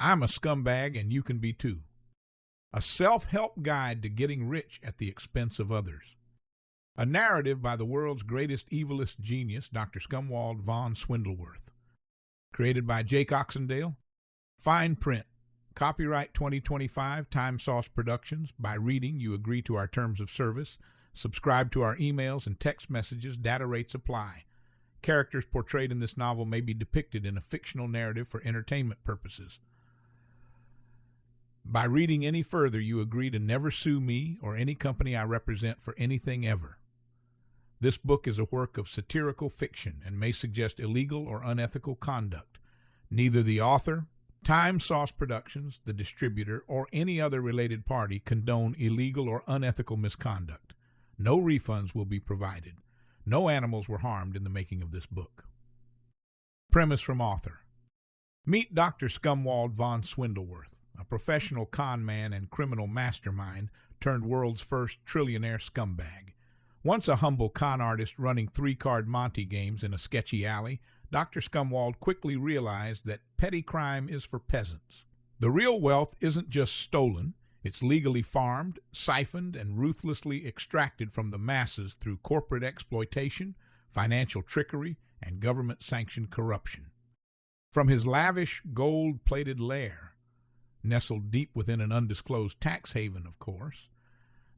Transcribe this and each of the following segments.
I'm a scumbag and you can be too. A self-help guide to getting rich at the expense of others. A narrative by the world's greatest evilest genius, Dr. Scumwald Von Swindleworth. Created by Jake Oxendale. Fine print. Copyright 2025, Time Sauce Productions. By reading, you agree to our terms of service. Subscribe to our emails and text messages. Data rates apply. Characters portrayed in this novel may be depicted in a fictional narrative for entertainment purposes. By reading any further, you agree to never sue me or any company I represent for anything ever. This book is a work of satirical fiction and may suggest illegal or unethical conduct. Neither the author, Time Sauce Productions, the distributor, or any other related party condone illegal or unethical misconduct. No refunds will be provided. No animals were harmed in the making of this book. Premise from author. Meet Dr. Scumwald Von Swindleworth, a professional con man and criminal mastermind turned world's first trillionaire scumbag. Once a humble con artist running three-card Monte games in a sketchy alley, Dr. Scumwald quickly realized that petty crime is for peasants. The real wealth isn't just stolen, it's legally farmed, siphoned, and ruthlessly extracted from the masses through corporate exploitation, financial trickery, and government-sanctioned corruption. From his lavish, gold-plated lair, nestled deep within an undisclosed tax haven, of course,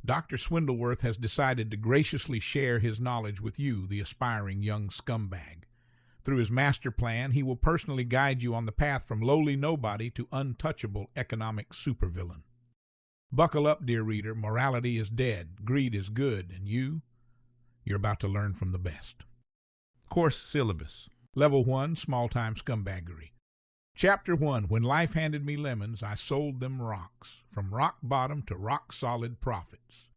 Dr. Swindleworth has decided to graciously share his knowledge with you, the aspiring young scumbag. Through his master plan, he will personally guide you on the path from lowly nobody to untouchable economic supervillain. Buckle up, dear reader. Morality is dead, greed is good, and you're about to learn from the best. Course syllabus. Level 1, Small-Time Scumbaggery. Chapter 1, When Life Handed Me Lemons, I Sold Them Rocks. From rock bottom to rock solid profits.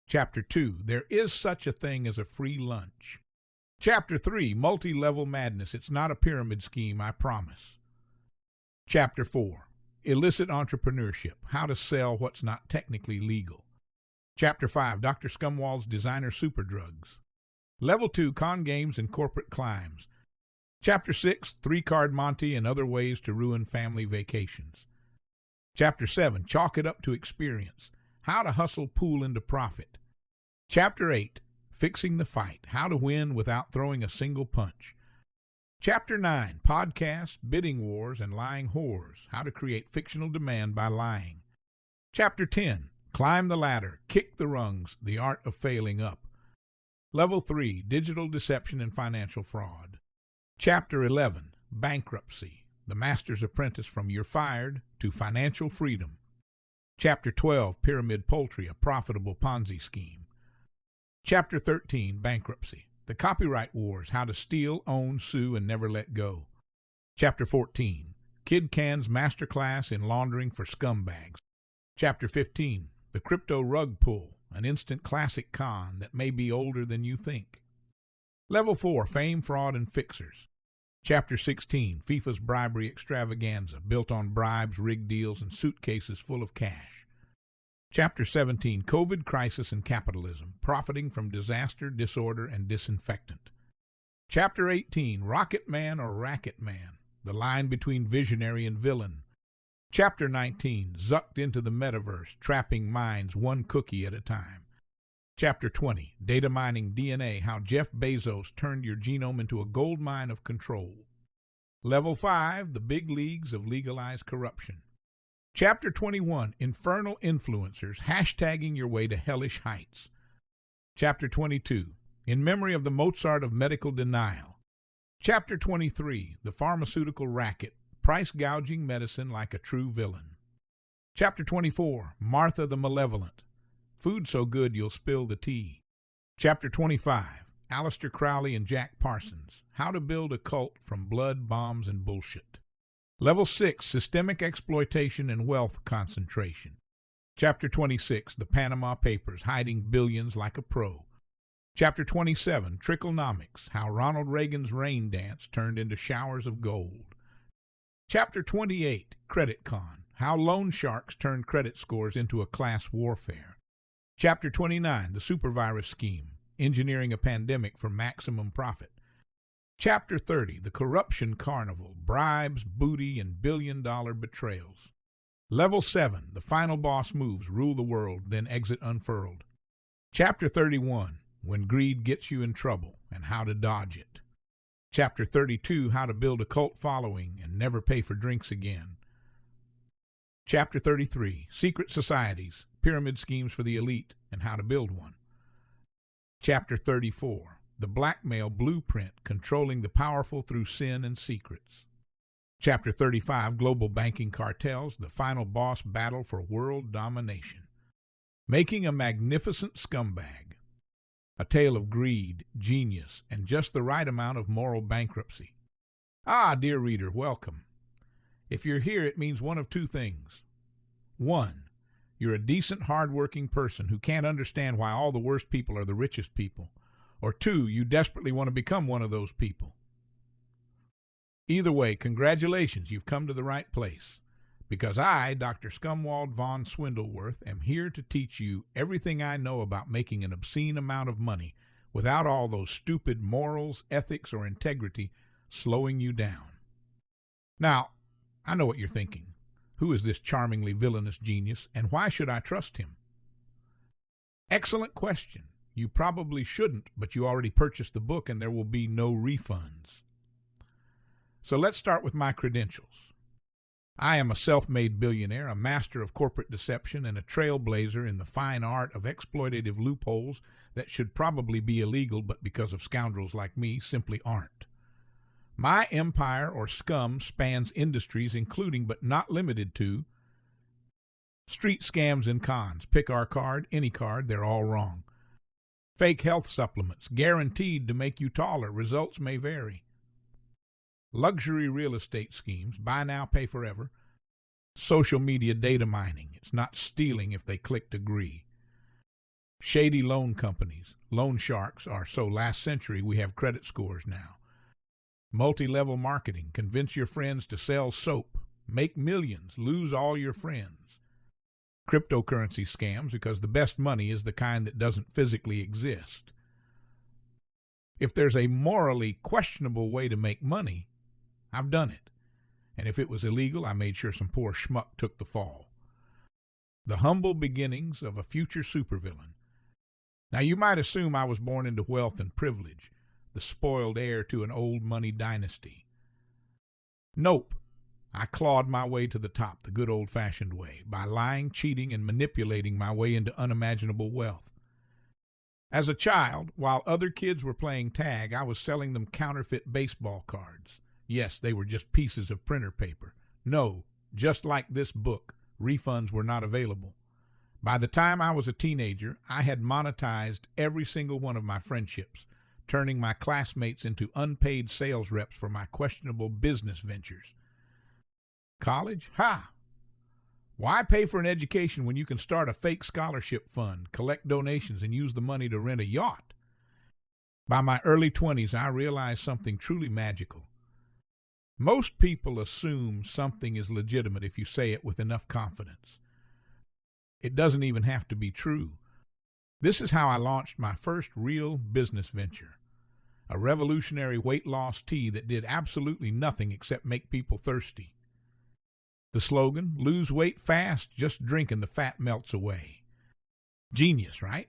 Chapter 2, There Is Such a Thing as a Free Lunch. Chapter 3, Multi-Level Madness. It's not a pyramid scheme, I promise. Chapter 4, Illicit Entrepreneurship. How to Sell What's Not Technically Legal. Chapter 5, Dr. Scumwald's Designer Superdrugs. Level 2, Con Games and Corporate Climbs. Chapter 6, Three-Card Monte and Other Ways to Ruin Family Vacations. Chapter 7, Chalk It Up to Experience. How to Hustle Pool into Profit. Chapter 8, Fixing the Fight. How to Win Without Throwing a Single Punch. Chapter 9, Podcasts, Bidding Wars, and Lying Whores. How to Create Fictional Demand by Lying. Chapter 10, Climb the Ladder, Kick the Rungs, The Art of Failing Up. Level 3, Digital Deception and Financial Fraud. Chapter 11, Bankruptcy, The Master's Apprentice from You're Fired to Financial Freedom. Chapter 12, Pyramid Poultry, A Profitable Ponzi Scheme. Chapter 13, Bankruptcy, The Copyright Wars, How to Steal, Own, Sue, and Never Let Go. Chapter 14, Kid Can's Masterclass in Laundering for Scumbags. Chapter 15, The Crypto Rug Pull, An Instant Classic Con that may be older than you think. Level 4, Fame, Fraud, and Fixers. Chapter 16, FIFA's Bribery Extravaganza, built on bribes, rigged deals, and suitcases full of cash. Chapter 17, COVID Crisis and Capitalism, Profiting from Disaster, Disorder, and Disinfectant. Chapter 18, Rocket Man or Racket Man, The Line Between Visionary and Villain. Chapter 19, Zucked into the Metaverse, Trapping Minds One Cookie at a Time. Chapter 20, Data Mining DNA, How Jeff Bezos Turned Your Genome into a Gold Mine of Control. Level 5, The Big Leagues of Legalized Corruption. Chapter 21, Infernal Influencers, Hashtagging Your Way to Hellish Heights. Chapter 22, In Memory of the Mozart of Medical Denial. Chapter 23, The Pharmaceutical Racket, Price Gouging Medicine Like a True Villain. Chapter 24, Martha the Malevolent, Food So Good You'll Spill the Tea. Chapter 25, Aleister Crowley and Jack Parsons, How to Build a Cult from Blood, Bombs, and Bullshit. Level 6, Systemic Exploitation and Wealth Concentration. Chapter 26, The Panama Papers, Hiding Billions Like a Pro. Chapter 27, Tricklenomics, How Ronald Reagan's Rain Dance Turned into Showers of Gold. Chapter 28, Credit Con, How Loan Sharks Turned Credit Scores into a Class Warfare. Chapter 29, The Supervirus Scheme, Engineering a Pandemic for Maximum Profit. Chapter 30, The Corruption Carnival, Bribes, Booty, and Billion-Dollar Betrayals. Level 7, The Final Boss Moves, Rule the World, Then Exit Unfurled. Chapter 31, When Greed Gets You in Trouble, and How to Dodge It. Chapter 32, How to Build a Cult Following and Never Pay for Drinks Again. Chapter 33, Secret Societies, Pyramid Schemes for the Elite, and How to Build One. Chapter 34, The Blackmail Blueprint, Controlling the Powerful Through Sin and Secrets. Chapter 35, Global Banking Cartels, The Final Boss Battle for World Domination. Making a Magnificent Scumbag. A tale of greed, genius, and just the right amount of moral bankruptcy. Ah, dear reader, welcome. If you're here, it means one of two things. One, you're a decent, hard-working person who can't understand why all the worst people are the richest people. Or two, you desperately want to become one of those people. Either way, congratulations, you've come to the right place. Because I, Dr. Scumwald Von Swindleworth, am here to teach you everything I know about making an obscene amount of money without all those stupid morals, ethics, or integrity slowing you down. Now, I know what you're thinking. Who is this charmingly villainous genius, and why should I trust him? Excellent question. You probably shouldn't, but you already purchased the book and there will be no refunds. So let's start with my credentials. I am a self-made billionaire, a master of corporate deception, and a trailblazer in the fine art of exploitative loopholes that should probably be illegal, but because of scoundrels like me, simply aren't. My empire or scum spans industries including, but not limited to, street scams and cons. Pick our card, any card, they're all wrong. Fake health supplements, guaranteed to make you taller. Results may vary. Luxury real estate schemes, buy now, pay forever. Social media data mining, it's not stealing if they clicked agree. Shady loan companies, loan sharks are so last century we have credit scores now. Multi-level marketing, convince your friends to sell soap, make millions, lose all your friends. Cryptocurrency scams, because the best money is the kind that doesn't physically exist. If there's a morally questionable way to make money, I've done it. And if it was illegal, I made sure some poor schmuck took the fall. The humble beginnings of a future supervillain. Now you might assume I was born into wealth and privilege, the spoiled heir to an old money dynasty. Nope. I clawed my way to the top the good old-fashioned way, by lying, cheating, and manipulating my way into unimaginable wealth. As a child, while other kids were playing tag, I was selling them counterfeit baseball cards. Yes, they were just pieces of printer paper. No, just like this book, refunds were not available. By the time I was a teenager, I had monetized every single one of my friendships, turning my classmates into unpaid sales reps for my questionable business ventures. College? Ha! Why pay for an education when you can start a fake scholarship fund, collect donations, and use the money to rent a yacht? By my early 20s, I realized something truly magical. Most people assume something is legitimate if you say it with enough confidence. It doesn't even have to be true. This is how I launched my first real business venture, a revolutionary weight loss tea that did absolutely nothing except make people thirsty. The slogan, lose weight fast, just drink and the fat melts away. Genius, right?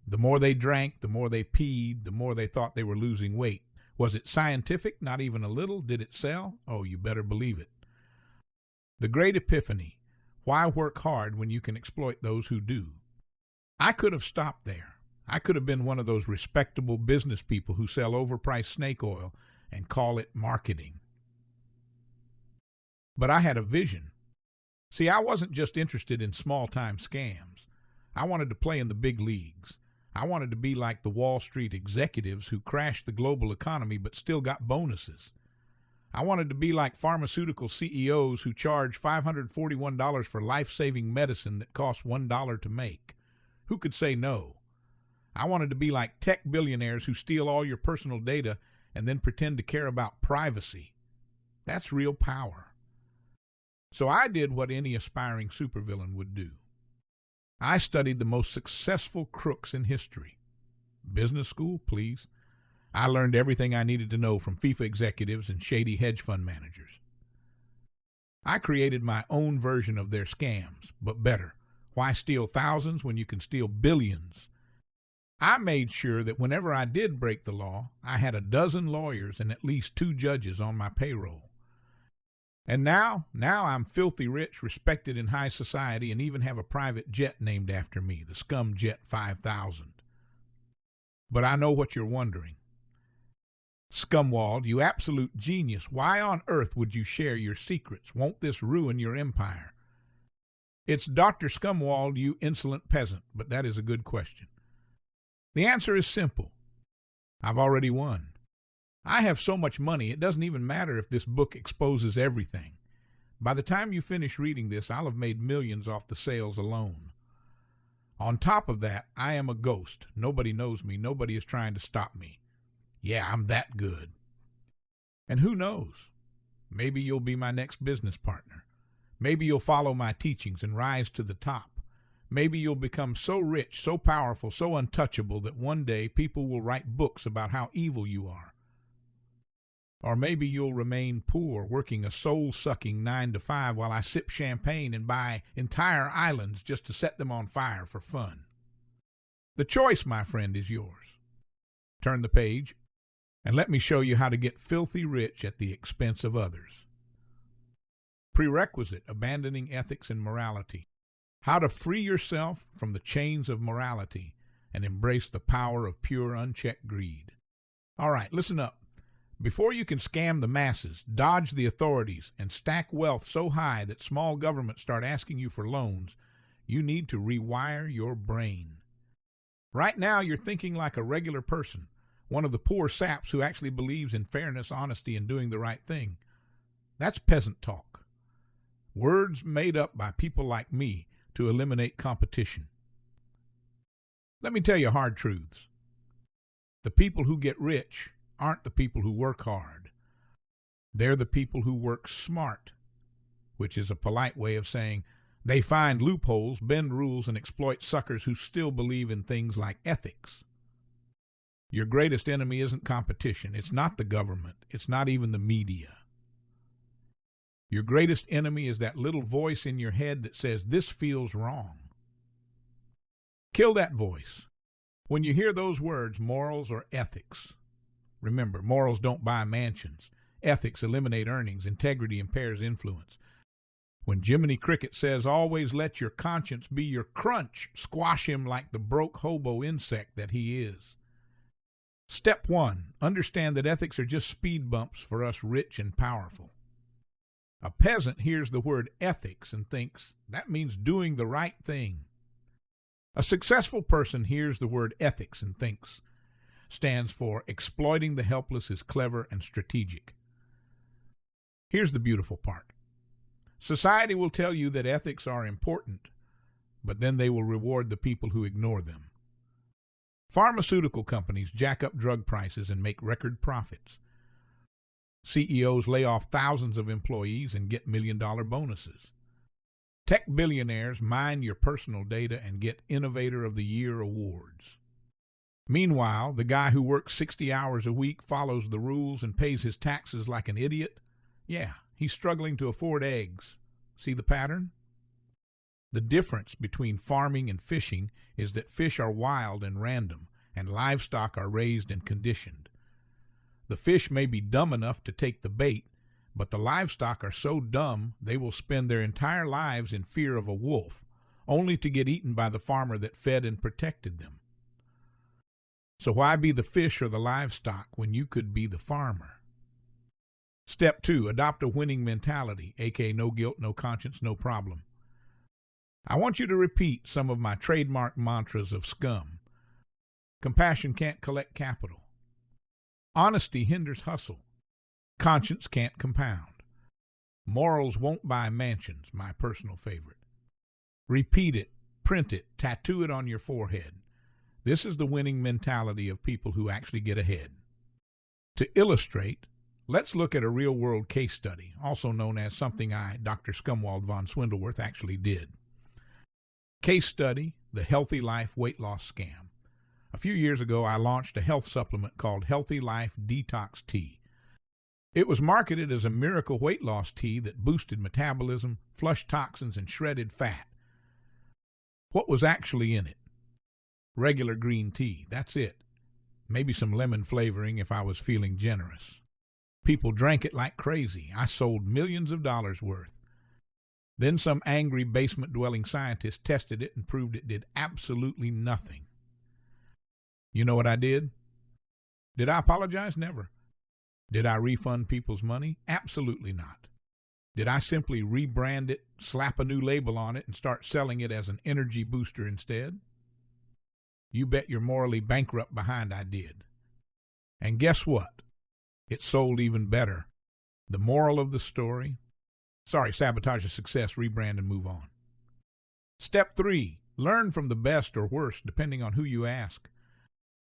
The more they drank, the more they peed, the more they thought they were losing weight. Was it scientific? Not even a little. Did it sell? Oh, you better believe it. The great epiphany. Why work hard when you can exploit those who do? I could have stopped there. I could have been one of those respectable business people who sell overpriced snake oil and call it marketing. But I had a vision. See, I wasn't just interested in small-time scams. I wanted to play in the big leagues. I wanted to be like the Wall Street executives who crashed the global economy but still got bonuses. I wanted to be like pharmaceutical CEOs who charge $541 for life-saving medicine that costs $1 to make. Who could say no? I wanted to be like tech billionaires who steal all your personal data and then pretend to care about privacy. That's real power. So I did what any aspiring supervillain would do. I studied the most successful crooks in history. Business school, please. I learned everything I needed to know from FIFA executives and shady hedge fund managers. I created my own version of their scams, but better. Why steal thousands when you can steal billions? I made sure that whenever I did break the law, I had a dozen lawyers and at least 2 judges on my payroll. And now I'm filthy rich, respected in high society, and even have a private jet named after me, the Scumjet 5000. But I know what you're wondering. Scumwald, you absolute genius, why on earth would you share your secrets? Won't this ruin your empire? It's Dr. Scumwald, you insolent peasant, but that is a good question. The answer is simple. I've already won. I have so much money, it doesn't even matter if this book exposes everything. By the time you finish reading this, I'll have made millions off the sales alone. On top of that, I am a ghost. Nobody knows me. Nobody is trying to stop me. Yeah, I'm that good. And who knows? Maybe you'll be my next business partner. Maybe you'll follow my teachings and rise to the top. Maybe you'll become so rich, so powerful, so untouchable that one day people will write books about how evil you are. Or maybe you'll remain poor, working a soul-sucking 9-to-5 while I sip champagne and buy entire islands just to set them on fire for fun. The choice, my friend, is yours. Turn the page, and let me show you how to get filthy rich at the expense of others. Prerequisite: abandoning ethics and morality. How to free yourself from the chains of morality and embrace the power of pure, unchecked greed. All right, listen up. Before you can scam the masses, dodge the authorities, and stack wealth so high that small governments start asking you for loans, you need to rewire your brain. Right now, you're thinking like a regular person, one of the poor saps who actually believes in fairness, honesty, and doing the right thing. That's peasant talk. Words made up by people like me to eliminate competition. Let me tell you hard truths. The people who get rich aren't the people who work hard. They're the people who work smart, which is a polite way of saying they find loopholes, bend rules, and exploit suckers who still believe in things like ethics. Your greatest enemy isn't competition. It's not the government. It's not even the media. Your greatest enemy is that little voice in your head that says, "This feels wrong." Kill that voice. When you hear those words, morals or ethics, remember, morals don't buy mansions. Ethics eliminate earnings. Integrity impairs influence. When Jiminy Cricket says, "Always let your conscience be your crunch," squash him like the broke hobo insect that he is. Step 1, understand that ethics are just speed bumps for us rich and powerful. A peasant hears the word ethics and thinks, that means doing the right thing. A successful person hears the word ethics and thinks, stands for exploiting the helpless is clever and strategic. Here's the beautiful part. Society will tell you that ethics are important, but then they will reward the people who ignore them. Pharmaceutical companies jack up drug prices and make record profits. CEOs lay off thousands of employees and get million-dollar bonuses. Tech billionaires mine your personal data and get Innovator of the Year awards. Meanwhile, the guy who works 60 hours a week, follows the rules, and pays his taxes like an idiot, yeah, he's struggling to afford eggs. See the pattern? The difference between farming and fishing is that fish are wild and random, and livestock are raised and conditioned. The fish may be dumb enough to take the bait, but the livestock are so dumb they will spend their entire lives in fear of a wolf, only to get eaten by the farmer that fed and protected them. So why be the fish or the livestock when you could be the farmer? Step 2, adopt a winning mentality, aka no guilt, no conscience, no problem. I want you to repeat some of my trademark mantras of scum. Compassion can't collect capital. Honesty hinders hustle. Conscience can't compound. Morals won't buy mansions, my personal favorite. Repeat it, print it, tattoo it on your forehead. This is the winning mentality of people who actually get ahead. To illustrate, let's look at a real-world case study, also known as something I, Dr. Scumwald Von Swindleworth, actually did. Case study, the Healthy Life Weight Loss Scam. A few years ago, I launched a health supplement called Healthy Life Detox Tea. It was marketed as a miracle weight loss tea that boosted metabolism, flushed toxins, and shredded fat. What was actually in it? Regular green tea, that's it. Maybe some lemon flavoring if I was feeling generous. People drank it like crazy. I sold millions of dollars worth. Then some angry basement-dwelling scientist tested it and proved it did absolutely nothing. You know what I did? Did I apologize? Never. Did I refund people's money? Absolutely not. Did I simply rebrand it, slap a new label on it, and start selling it as an energy booster instead? You bet your morally bankrupt behind I did. And guess what? It sold even better. The moral of the story? Sorry, sabotage a success, rebrand and move on. Step 3, learn from the best or worst, depending on who you ask.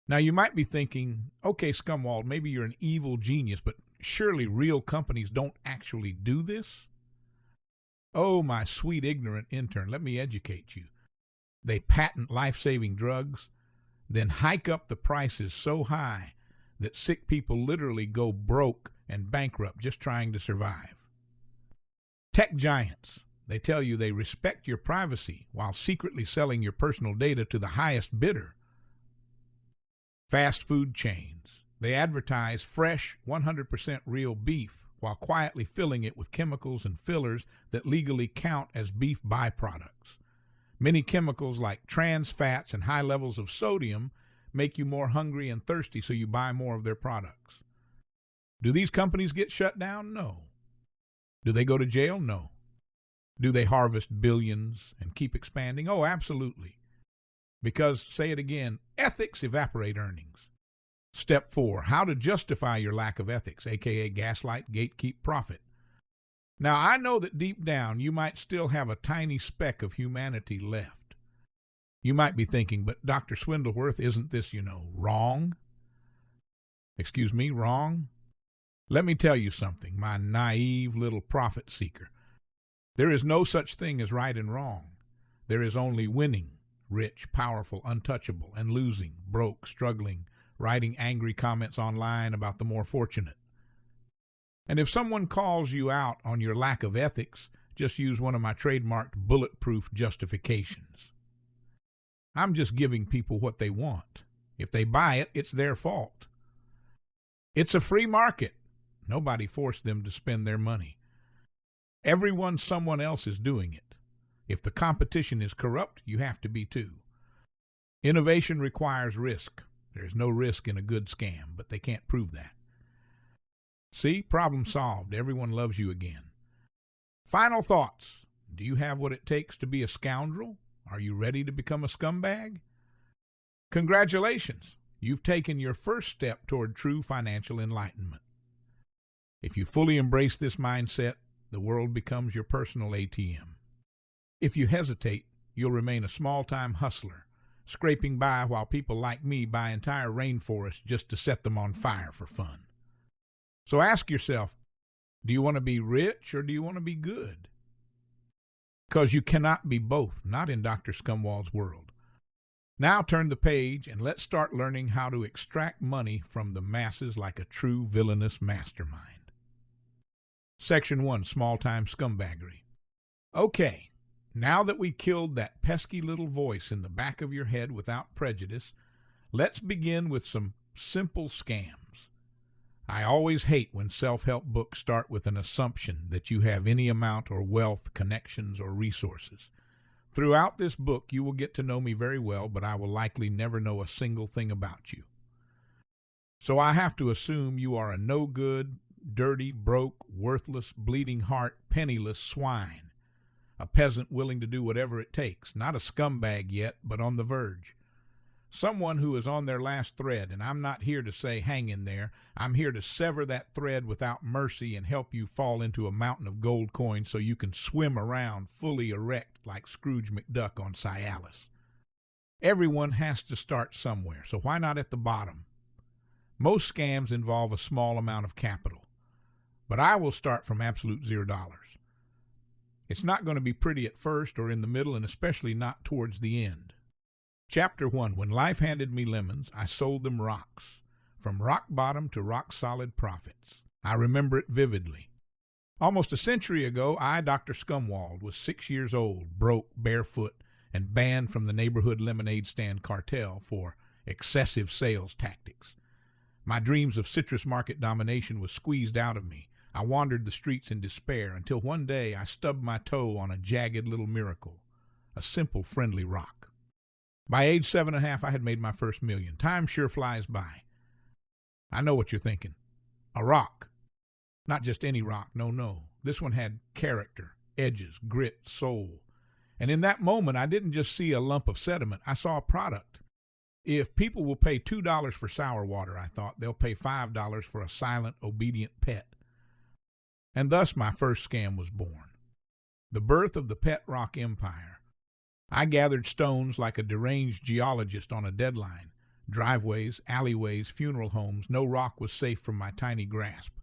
Now, you might be thinking, okay, Scumwald, maybe you're an evil genius, but surely real companies don't actually do this? Oh, my sweet ignorant intern, let me educate you. They patent life-saving drugs, then hike up the prices so high that sick people literally go broke and bankrupt just trying to survive. Tech giants, they tell you they respect your privacy while secretly selling your personal data to the highest bidder. Fast food chains, they advertise fresh, 100% real beef while quietly filling it with chemicals and fillers that legally count as beef byproducts. Many chemicals like trans fats and high levels of sodium make you more hungry and thirsty, so you buy more of their products. Do these companies get shut down? No. Do they go to jail? No. Do they harvest billions and keep expanding? Oh, absolutely. Because, say it again, ethics evaporate earnings. Step 4, how to justify your lack of ethics, aka gaslight, gatekeep, profit. Now, I know that deep down you might still have a tiny speck of humanity left. You might be thinking, but Dr. Swindleworth, isn't this, wrong? Excuse me, wrong? Let me tell you something, my naive little profit seeker. There is no such thing as right and wrong. There is only winning, rich, powerful, untouchable, and losing, broke, struggling, writing angry comments online about the more fortunate. And if someone calls you out on your lack of ethics, just use one of my trademarked bulletproof justifications. I'm just giving people what they want. If they buy it, it's their fault. It's a free market. Nobody forced them to spend their money. Someone else is doing it. If the competition is corrupt, you have to be too. Innovation requires risk. There's no risk in a good scam, but they can't prove that. See, problem solved. Everyone loves you again. Final thoughts. Do you have what it takes to be a scoundrel? Are you ready to become a scumbag? Congratulations. You've taken your first step toward true financial enlightenment. If you fully embrace this mindset, the world becomes your personal ATM. If you hesitate, you'll remain a small-time hustler, scraping by while people like me buy entire rainforests just to set them on fire for fun. So ask yourself, do you want to be rich or do you want to be good? Because you cannot be both, not in Dr. Scumwald's world. Now turn the page and let's start learning how to extract money from the masses like a true villainous mastermind. Section 1, Small-Time Scumbaggery. Okay, now that we killed that pesky little voice in the back of your head without prejudice, let's begin with some simple scams. I always hate when self-help books start with an assumption that you have any amount or wealth, connections, or resources. Throughout this book, you will get to know me very well, but I will likely never know a single thing about you. So I have to assume you are a no-good, dirty, broke, worthless, bleeding heart, penniless swine. A peasant willing to do whatever it takes. Not a scumbag yet, but on the verge. Someone who is on their last thread, and I'm not here to say hang in there. I'm here to sever that thread without mercy and help you fall into a mountain of gold coins so you can swim around fully erect like Scrooge McDuck on Cialis. Everyone has to start somewhere, so why not at the bottom? Most scams involve a small amount of capital, but I will start from absolute $0. It's not going to be pretty at first or in the middle, and especially not towards the end. Chapter 1. When life handed me lemons, I sold them rocks. From rock bottom to rock solid profits. I remember it vividly. Almost a century ago, I, Dr. Scumwald, was 6 years old, broke, barefoot, and banned from the neighborhood lemonade stand cartel for excessive sales tactics. My dreams of citrus market domination was squeezed out of me. I wandered the streets in despair until one day I stubbed my toe on a jagged little miracle, a simple, friendly rock. By age 7.5, I had made my first million. Time sure flies by. I know what you're thinking. A rock. Not just any rock, no. This one had character, edges, grit, soul. And in that moment, I didn't just see a lump of sediment. I saw a product. If people will pay $2 for sour water, I thought, they'll pay $5 for a silent, obedient pet. And thus my first scam was born. The birth of the pet rock empire. I gathered stones like a deranged geologist on a deadline. Driveways, alleyways, funeral homes, no rock was safe from my tiny grasp.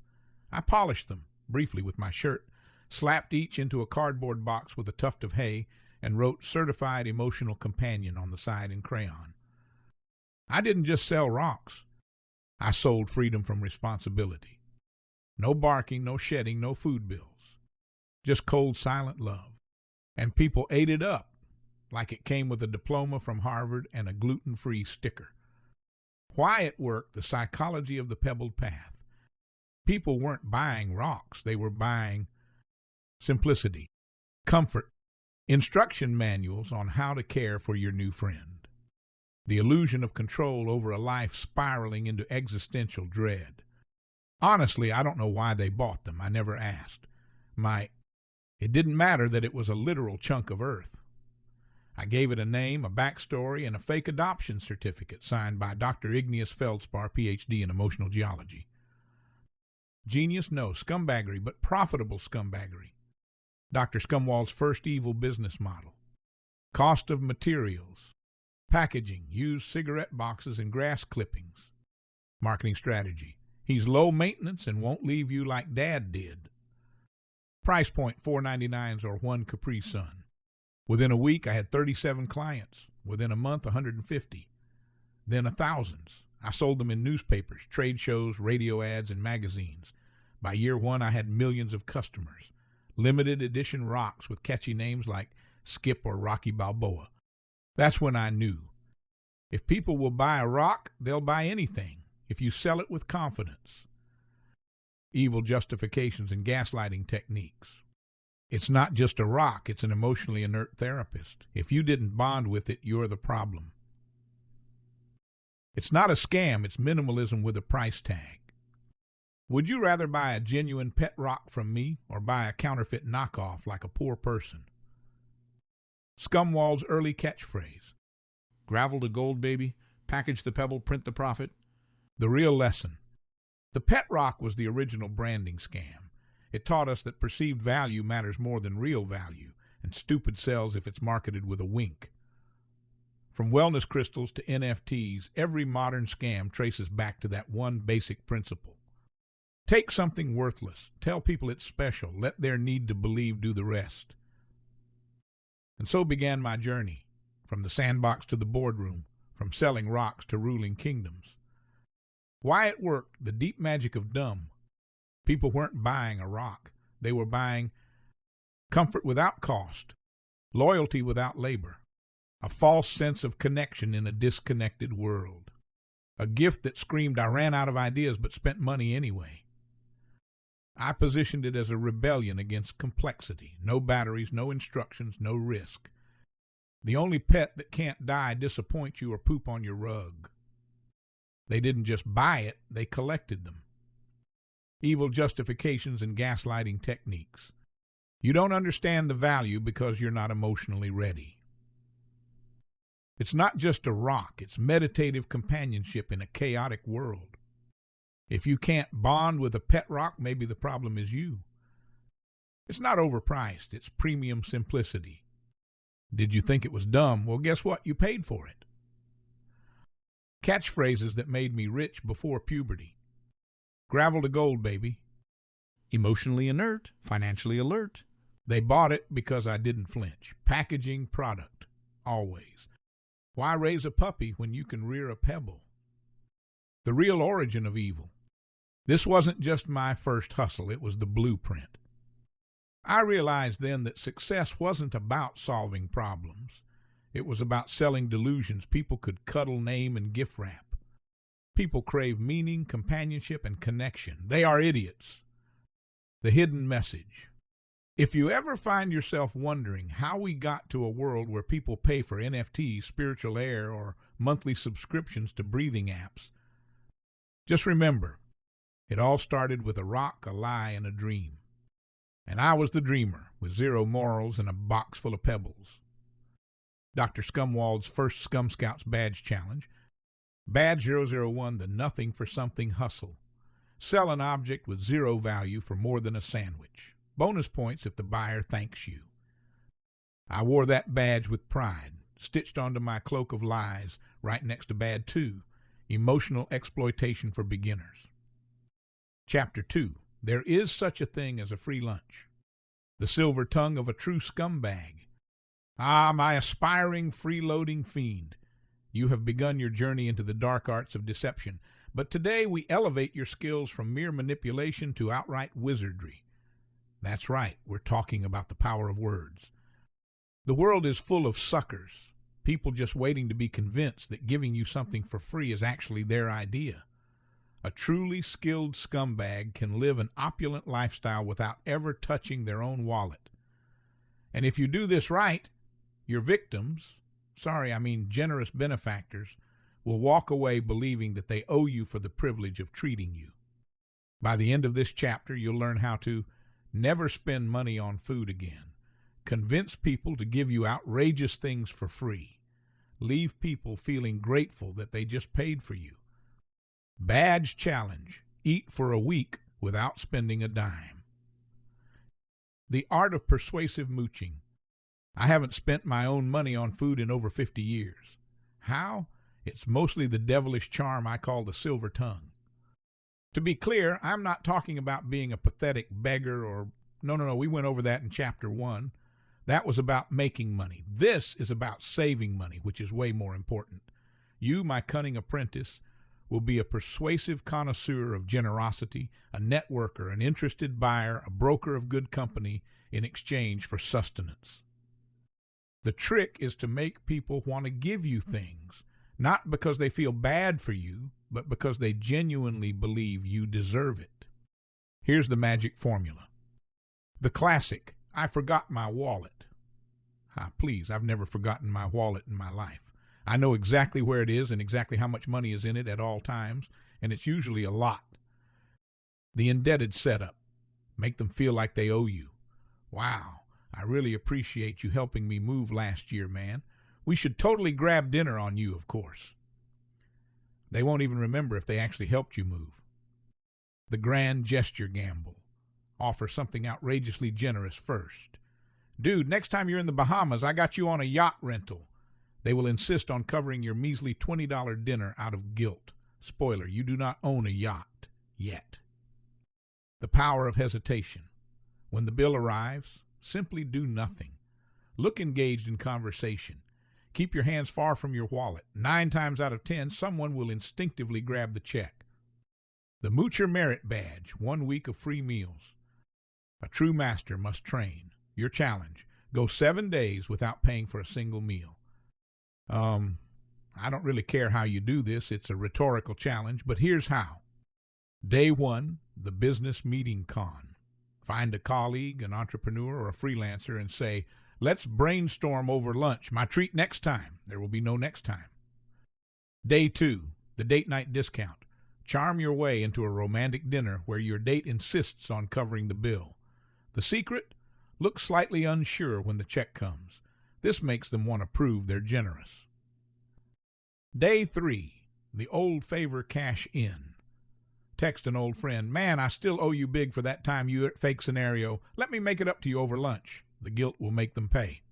I polished them, briefly with my shirt, slapped each into a cardboard box with a tuft of hay, and wrote Certified Emotional Companion on the side in crayon. I didn't just sell rocks. I sold freedom from responsibility. No barking, no shedding, no food bills. Just cold, silent love. And people ate it up like it came with a diploma from Harvard and a gluten-free sticker. Why it worked, the psychology of the pebbled path. People weren't buying rocks. They were buying simplicity, comfort, instruction manuals on how to care for your new friend. The illusion of control over a life spiraling into existential dread. Honestly, I don't know why they bought them. I never asked. It didn't matter that it was a literal chunk of earth. I gave it a name, a backstory, and a fake adoption certificate signed by Dr. Igneous Feldspar, Ph.D. in emotional geology. Genius? No. Scumbaggery, but profitable scumbaggery. Dr. Scumwald's first evil business model. Cost of materials. Packaging, used cigarette boxes and grass clippings. Marketing strategy. He's low maintenance and won't leave you like Dad did. Price point, $4.99s or one Capri Sun. Within a week, I had 37 clients. Within a month, 150. Then thousands. I sold them in newspapers, trade shows, radio ads, and magazines. By year one, I had millions of customers. Limited edition rocks with catchy names like Skip or Rocky Balboa. That's when I knew. If people will buy a rock, they'll buy anything, if you sell it with confidence. Evil justifications and gaslighting techniques. It's not just a rock, it's an emotionally inert therapist. If you didn't bond with it, you're the problem. It's not a scam, it's minimalism with a price tag. Would you rather buy a genuine pet rock from me or buy a counterfeit knockoff like a poor person? Scumwald's early catchphrase. Gravel to gold, baby. Package the pebble, print the profit. The real lesson. The pet rock was the original branding scam. It taught us that perceived value matters more than real value, and stupid sells if it's marketed with a wink. From wellness crystals to NFTs, every modern scam traces back to that one basic principle. Take something worthless, tell people it's special, let their need to believe do the rest. And so began my journey, from the sandbox to the boardroom, from selling rocks to ruling kingdoms. Why it worked, the deep magic of dumb. People weren't buying a rock. They were buying comfort without cost, loyalty without labor, a false sense of connection in a disconnected world, a gift that screamed, I ran out of ideas but spent money anyway. I positioned it as a rebellion against complexity. No batteries, no instructions, no risk. The only pet that can't die, disappoint you, or poop on your rug. They didn't just buy it, they collected them. Evil justifications and gaslighting techniques. You don't understand the value because you're not emotionally ready. It's not just a rock, it's meditative companionship in a chaotic world. If you can't bond with a pet rock, maybe the problem is you. It's not overpriced, it's premium simplicity. Did you think it was dumb? Well, guess what? You paid for it. Catchphrases that made me rich before puberty. Gravel to gold, baby. Emotionally inert, financially alert. They bought it because I didn't flinch. Packaging, product, always. Why raise a puppy when you can rear a pebble? The real origin of evil. This wasn't just my first hustle, it was the blueprint. I realized then that success wasn't about solving problems. It was about selling delusions people could cuddle, name, and gift wrap. People crave meaning, companionship, and connection. They are idiots. The hidden message. If you ever find yourself wondering how we got to a world where people pay for NFTs, spiritual air, or monthly subscriptions to breathing apps, just remember, it all started with a rock, a lie, and a dream. And I was the dreamer, with zero morals and a box full of pebbles. Dr. Scumwald's first Scum Scouts Badge Challenge. Badge 001, the nothing for something hustle. Sell an object with zero value for more than a sandwich. Bonus points if the buyer thanks you. I wore that badge with pride, stitched onto my cloak of lies, right next to Bad 2, Emotional Exploitation for Beginners. Chapter 2. There is such a thing as a free lunch. The silver tongue of a true scumbag. Ah, my aspiring freeloading fiend. You have begun your journey into the dark arts of deception, but today we elevate your skills from mere manipulation to outright wizardry. That's right, we're talking about the power of words. The world is full of suckers, people just waiting to be convinced that giving you something for free is actually their idea. A truly skilled scumbag can live an opulent lifestyle without ever touching their own wallet. And if you do this right, your victims, generous benefactors, will walk away believing that they owe you for the privilege of treating you. By the end of this chapter, you'll learn how to never spend money on food again, convince people to give you outrageous things for free, leave people feeling grateful that they just paid for you. Badge challenge, eat for a week without spending a dime. The art of persuasive mooching. I haven't spent my own money on food in over 50 years. How? It's mostly the devilish charm I call the silver tongue. To be clear, I'm not talking about being a pathetic beggar or... No, we went over that in Chapter 1. That was about making money. This is about saving money, which is way more important. You, my cunning apprentice, will be a persuasive connoisseur of generosity, a networker, an interested buyer, a broker of good company in exchange for sustenance. The trick is to make people want to give you things, not because they feel bad for you, but because they genuinely believe you deserve it. Here's the magic formula. The classic, I forgot my wallet. Please, I've never forgotten my wallet in my life. I know exactly where it is and exactly how much money is in it at all times, and it's usually a lot. The indebted setup. Make them feel like they owe you. Wow, I really appreciate you helping me move last year, man. We should totally grab dinner on you, of course. They won't even remember if they actually helped you move. The grand gesture gamble. Offer something outrageously generous first. Dude, next time you're in the Bahamas, I got you on a yacht rental. They will insist on covering your measly $20 dinner out of guilt. Spoiler, you do not own a yacht yet. The power of hesitation. When the bill arrives, simply do nothing. Look engaged in conversation. Keep your hands far from your wallet. 9 times out of 10, someone will instinctively grab the check. The Moocher Merit Badge, 1 week of free meals. A true master must train. Your challenge. Go 7 days without paying for a single meal. I don't really care how you do this. It's a rhetorical challenge, but here's how. Day 1, the business meeting con. Find a colleague, an entrepreneur, or a freelancer and say, let's brainstorm over lunch. My treat next time. There will be no next time. Day 2, the date night discount. Charm your way into a romantic dinner where your date insists on covering the bill. The secret? Look slightly unsure when the check comes. This makes them want to prove they're generous. Day 3, the old favor cash in. Text an old friend, man, I still owe you big for that time you fake scenario. Let me make it up to you over lunch. The guilt will make them pay.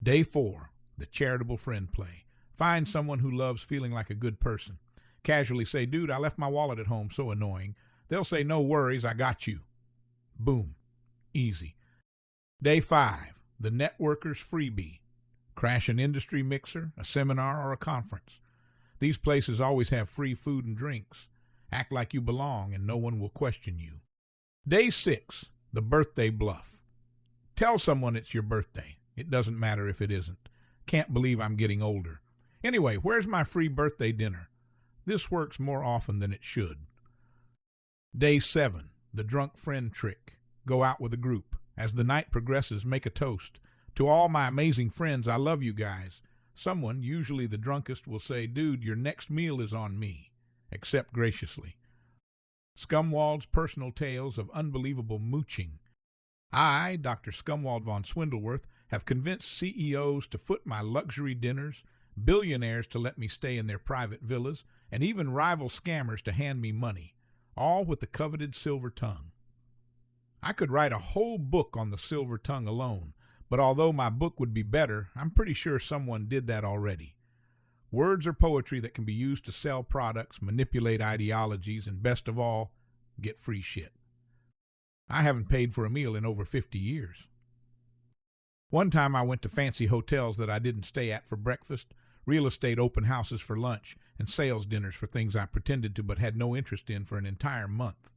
Day 4, the charitable friend play. Find someone who loves feeling like a good person. Casually say, dude, I left my wallet at home, so annoying. They'll say, no worries, I got you. Boom. Easy. Day 5, the networker's freebie. Crash an industry mixer, a seminar, or a conference. These places always have free food and drinks. Act like you belong and no one will question you. Day 6, the birthday bluff. Tell someone it's your birthday. It doesn't matter if it isn't. Can't believe I'm getting older. Anyway, where's my free birthday dinner? This works more often than it should. Day 7, the drunk friend trick. Go out with a group. As the night progresses, make a toast. To all my amazing friends, I love you guys. Someone, usually the drunkest, will say, dude, your next meal is on me. Accept graciously. Scumwald's personal tales of unbelievable mooching. I, Dr. Scumwald Von Swindleworth, have convinced CEOs to foot my luxury dinners, billionaires to let me stay in their private villas, and even rival scammers to hand me money, all with the coveted silver tongue. I could write a whole book on the silver tongue alone, but although my book would be better, I'm pretty sure someone did that already. Words are poetry that can be used to sell products, manipulate ideologies, and best of all, get free shit. I haven't paid for a meal in over 50 years. One time I went to fancy hotels that I didn't stay at for breakfast, real estate open houses for lunch, and sales dinners for things I pretended to but had no interest in for an entire month.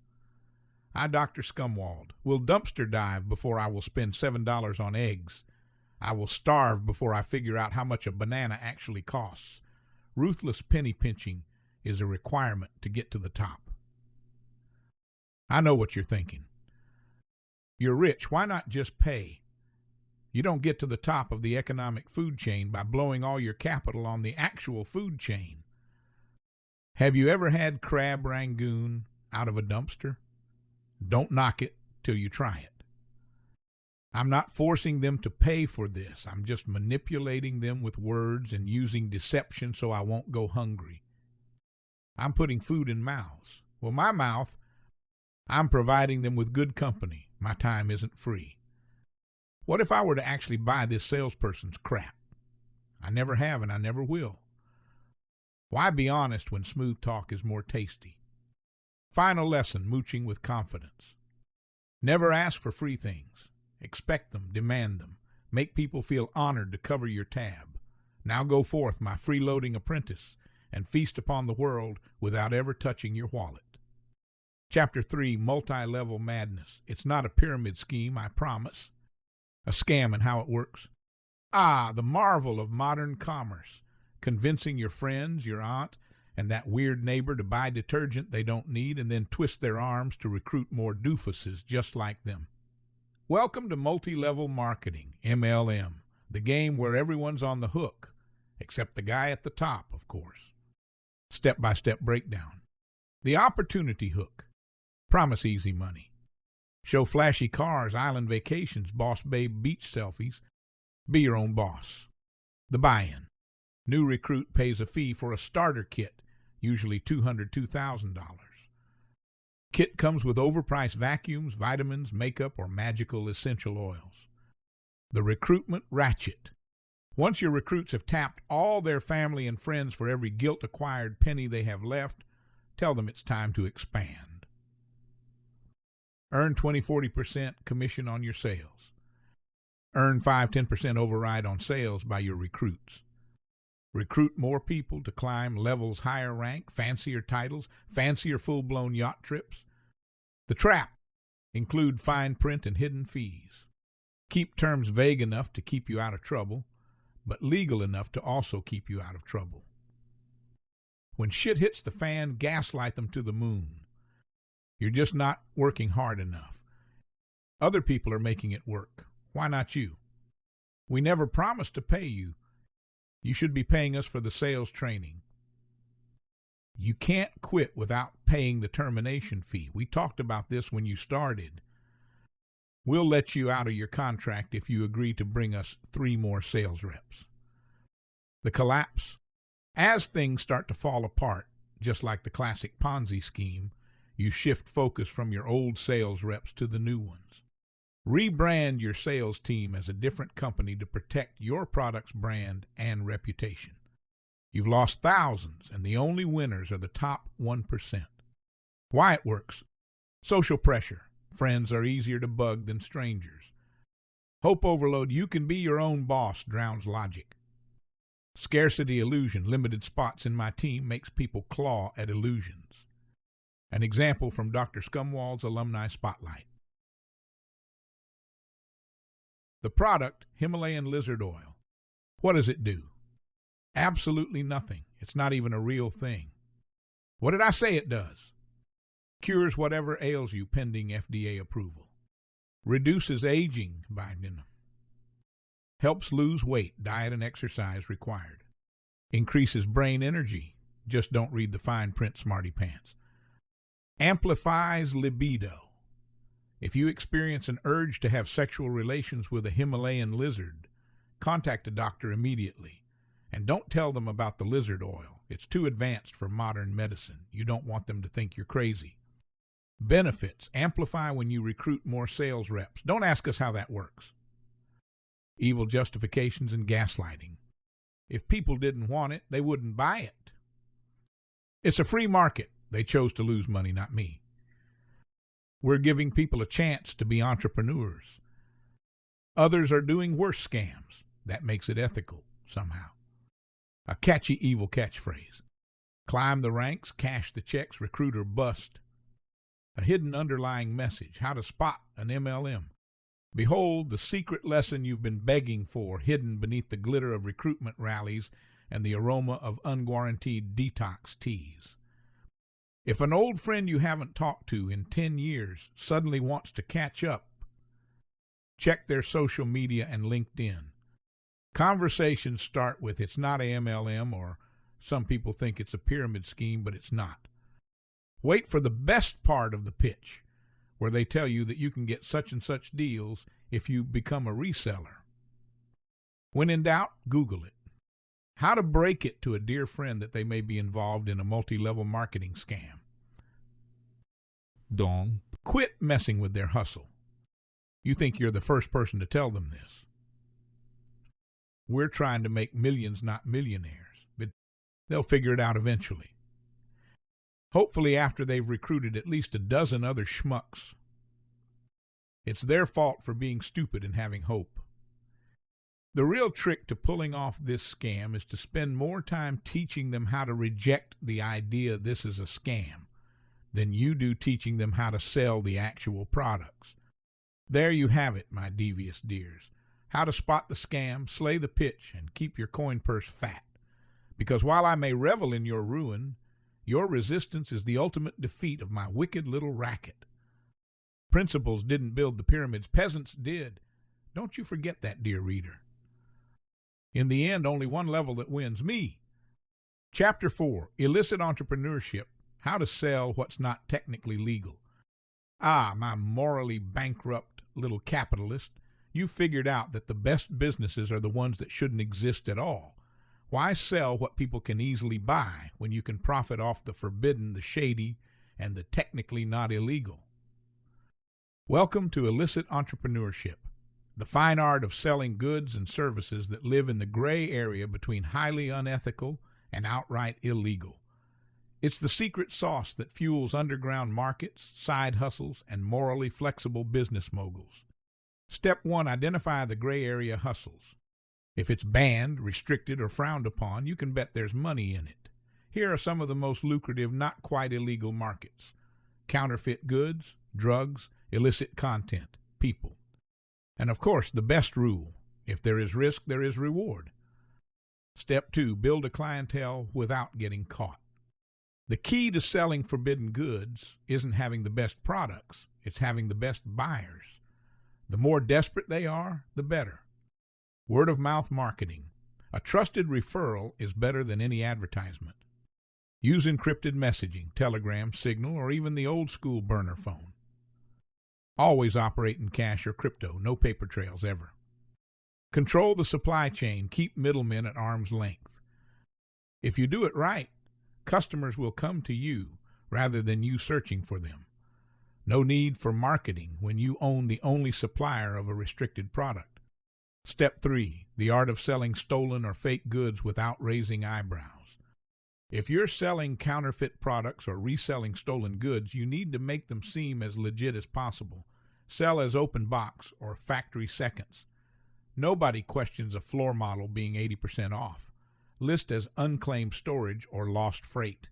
I, Dr. Scumwald, will dumpster dive before I will spend $7 on eggs. I will starve before I figure out how much a banana actually costs. Ruthless penny pinching is a requirement to get to the top. I know what you're thinking. You're rich, why not just pay? You don't get to the top of the economic food chain by blowing all your capital on the actual food chain. Have you ever had crab rangoon out of a dumpster? Don't knock it till you try it. I'm not forcing them to pay for this. I'm just manipulating them with words and using deception so I won't go hungry. I'm putting food in mouths. Well, my mouth, I'm providing them with good company. My time isn't free. What if I were to actually buy this salesperson's crap? I never have and I never will. Why be honest when smooth talk is more tasty? Final lesson, mooching with confidence. Never ask for free things. Expect them, demand them. Make people feel honored to cover your tab. Now go forth, my freeloading apprentice, and feast upon the world without ever touching your wallet. Chapter 3, Multi-Level Madness. It's not a pyramid scheme, I promise. A scam and how it works. Ah, the marvel of modern commerce. Convincing your friends, your aunt, and that weird neighbor to buy detergent they don't need and then twist their arms to recruit more doofuses just like them. Welcome to multi-level marketing, MLM, the game where everyone's on the hook, except the guy at the top, of course. Step-by-step breakdown. The opportunity hook. Promise easy money. Show flashy cars, island vacations, boss babe beach selfies. Be your own boss. The buy-in. New recruit pays a fee for a starter kit, usually $200,000 to $2,000. Kit comes with overpriced vacuums, vitamins, makeup, or magical essential oils. The recruitment ratchet. Once your recruits have tapped all their family and friends for every guilt-acquired penny they have left, tell them it's time to expand. Earn 20-40% commission on your sales. Earn 5-10% override on sales by your recruits. Recruit more people to climb levels higher rank, fancier titles, fancier full-blown yacht trips. The trap. Include fine print and hidden fees. Keep terms vague enough to keep you out of trouble, but legal enough to also keep you out of trouble. When shit hits the fan, gaslight them to the moon. You're just not working hard enough. Other people are making it work. Why not you? We never promised to pay you. You should be paying us for the sales training. You can't quit without paying the termination fee. We talked about this when you started. We'll let you out of your contract if you agree to bring us 3 more sales reps. The collapse. As things start to fall apart, just like the classic Ponzi scheme, you shift focus from your old sales reps to the new ones. Rebrand your sales team as a different company to protect your product's brand and reputation. You've lost thousands, and the only winners are the top 1%. Why it works? Social pressure. Friends are easier to bug than strangers. Hope overload, you can be your own boss, drowns logic. Scarcity illusion, limited spots in my team, makes people claw at illusions. An example from Dr. Scumwald's Alumni Spotlight. The product, Himalayan lizard oil. What does it do? Absolutely nothing. It's not even a real thing. What did I say it does? Cures whatever ails you pending FDA approval. Reduces aging by helps lose weight, diet and exercise required. Increases brain energy, just don't read the fine print, smarty pants. Amplifies libido. If you experience an urge to have sexual relations with a Himalayan lizard, contact a doctor immediately. And don't tell them about the lizard oil. It's too advanced for modern medicine. You don't want them to think you're crazy. Benefits. Amplify when you recruit more sales reps. Don't ask us how that works. Evil justifications and gaslighting. If people didn't want it, they wouldn't buy it. It's a free market. They chose to lose money, not me. We're giving people a chance to be entrepreneurs. Others are doing worse scams. That makes it ethical, somehow. A catchy evil catchphrase. Climb the ranks, cash the checks, recruit or bust. A hidden underlying message. How to spot an MLM. Behold the secret lesson you've been begging for, hidden beneath the glitter of recruitment rallies and the aroma of unguaranteed detox teas. If an old friend you haven't talked to in 10 years suddenly wants to catch up, check their social media and LinkedIn. Conversations start with, it's not a MLM, or some people think it's a pyramid scheme, but it's not. Wait for the best part of the pitch, where they tell you that you can get such and such deals if you become a reseller. When in doubt, Google it. How to break it to a dear friend that they may be involved in a multi-level marketing scam. Dong. Quit messing with their hustle. You think you're the first person to tell them this. We're trying to make millions, not millionaires, but they'll figure it out eventually. Hopefully after they've recruited at least a dozen other schmucks. It's their fault for being stupid and having hope. The real trick to pulling off this scam is to spend more time teaching them how to reject the idea this is a scam than you do teaching them how to sell the actual products. There you have it, my devious dears. How to spot the scam, slay the pitch, and keep your coin purse fat. Because while I may revel in your ruin, your resistance is the ultimate defeat of my wicked little racket. Principles didn't build the pyramids, peasants did. Don't you forget that, dear reader. In the end, only one level that wins, me. Chapter 4, Illicit Entrepreneurship, How to Sell What's Not Technically Legal. Ah, my morally bankrupt little capitalist, you figured out that the best businesses are the ones that shouldn't exist at all. Why sell what people can easily buy when you can profit off the forbidden, the shady, and the technically not illegal? Welcome to Illicit Entrepreneurship, the fine art of selling goods and services that live in the gray area between highly unethical and outright illegal. It's the secret sauce that fuels underground markets, side hustles, and morally flexible business moguls. Step 1, identify the gray area hustles. If it's banned, restricted, or frowned upon, you can bet there's money in it. Here are some of the most lucrative, not quite illegal markets: counterfeit goods, drugs, illicit content, people. And of course, the best rule: if there is risk, there is reward. Step 2, build a clientele without getting caught. The key to selling forbidden goods isn't having the best products, it's having the best buyers. The more desperate they are, the better. Word-of-mouth marketing. A trusted referral is better than any advertisement. Use encrypted messaging, Telegram, Signal, or even the old-school burner phone. Always operate in cash or crypto, no paper trails ever. Control the supply chain, keep middlemen at arm's length. If you do it right, customers will come to you rather than you searching for them. No need for marketing when you own the only supplier of a restricted product. Step 3, the art of selling stolen or fake goods without raising eyebrows. If you're selling counterfeit products or reselling stolen goods, you need to make them seem as legit as possible. Sell as open box or factory seconds. Nobody questions a floor model being 80% off. List as unclaimed storage or lost freight.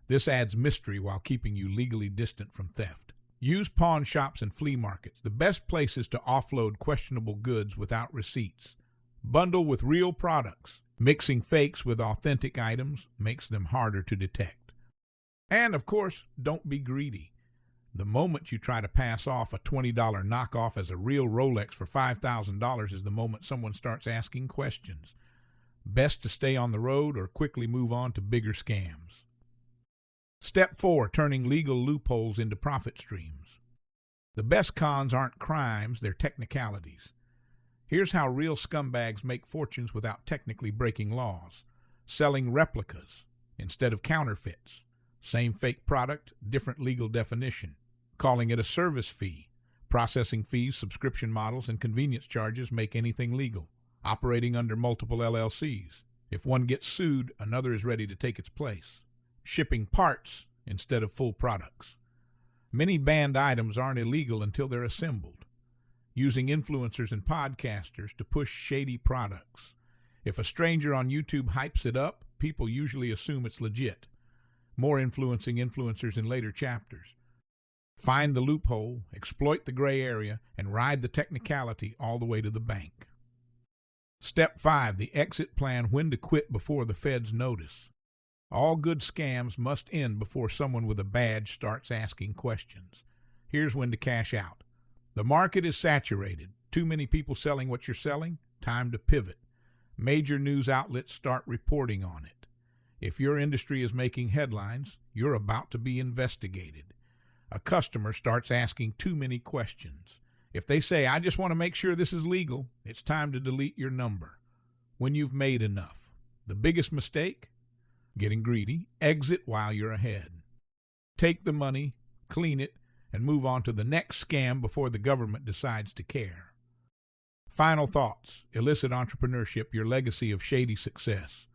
This adds mystery while keeping you legally distant from theft. Use pawn shops and flea markets, the best places to offload questionable goods without receipts. Bundle with real products. Mixing fakes with authentic items makes them harder to detect. And, of course, don't be greedy. The moment you try to pass off a $20 knockoff as a real Rolex for $5,000 is the moment someone starts asking questions. Best to stay on the road or quickly move on to bigger scams. Step 4, turning legal loopholes into profit streams. The best cons aren't crimes, they're technicalities. Here's how real scumbags make fortunes without technically breaking laws. Selling replicas instead of counterfeits. Same fake product, different legal definition. Calling it a service fee. Processing fees, subscription models, and convenience charges make anything legal. Operating under multiple LLCs. If one gets sued, another is ready to take its place. Shipping parts instead of full products. Many banned items aren't illegal until they're assembled. Using influencers and podcasters to push shady products. If a stranger on YouTube hypes it up, people usually assume it's legit. More influencing influencers in later chapters. Find the loophole, exploit the gray area, and ride the technicality all the way to the bank. Step 5, the exit plan, when to quit before the feds notice. All good scams must end before someone with a badge starts asking questions. Here's when to cash out. The market is saturated. Too many people selling what you're selling? Time to pivot. Major news outlets start reporting on it. If your industry is making headlines, you're about to be investigated. A customer starts asking too many questions. If they say, "I just want to make sure this is legal," it's time to delete your number. When you've made enough. The biggest mistake? Getting greedy. Exit while you're ahead. Take the money, clean it, and move on to the next scam before the government decides to care. Final thoughts. Illicit entrepreneurship, your legacy of shady success.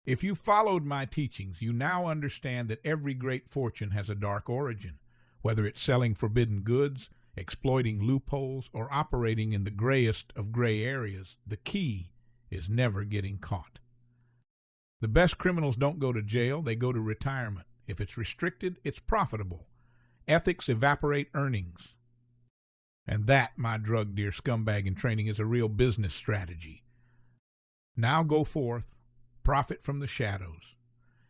If you followed my teachings, you now understand that every great fortune has a dark origin, whether it's selling forbidden goods, exploiting loopholes, or operating in the grayest of gray areas. The key is never getting caught. The best criminals don't go to jail, they go to retirement. If it's restricted, it's profitable. Ethics evaporate earnings. And that, my drug dear scumbag in training, is a real business strategy. Now go forth, profit from the shadows.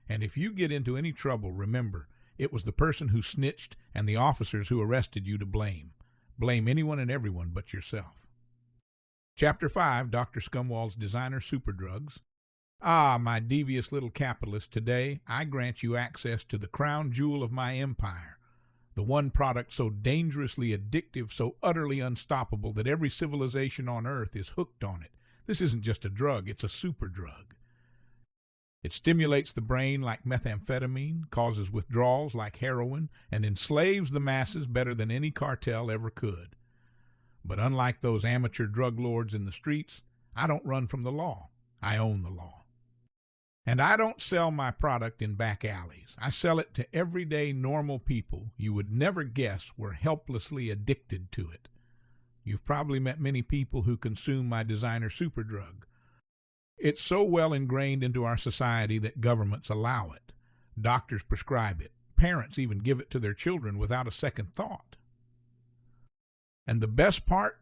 And if you get into any trouble, remember, it was the person who snitched and the officers who arrested you to blame. Blame anyone and everyone but yourself. Chapter 5, Dr. Scumwald's Designer Superdrugs. Ah, my devious little capitalist, today I grant you access to the crown jewel of my empire, the one product so dangerously addictive, so utterly unstoppable that every civilization on earth is hooked on it. This isn't just a drug, it's a superdrug. It stimulates the brain like methamphetamine, causes withdrawals like heroin, and enslaves the masses better than any cartel ever could. But unlike those amateur drug lords in the streets, I don't run from the law. I own the law. And I don't sell my product in back alleys. I sell it to everyday normal people you would never guess were helplessly addicted to it. You've probably met many people who consume my designer superdrug. It's so well ingrained into our society that governments allow it. Doctors prescribe it. Parents even give it to their children without a second thought. And the best part?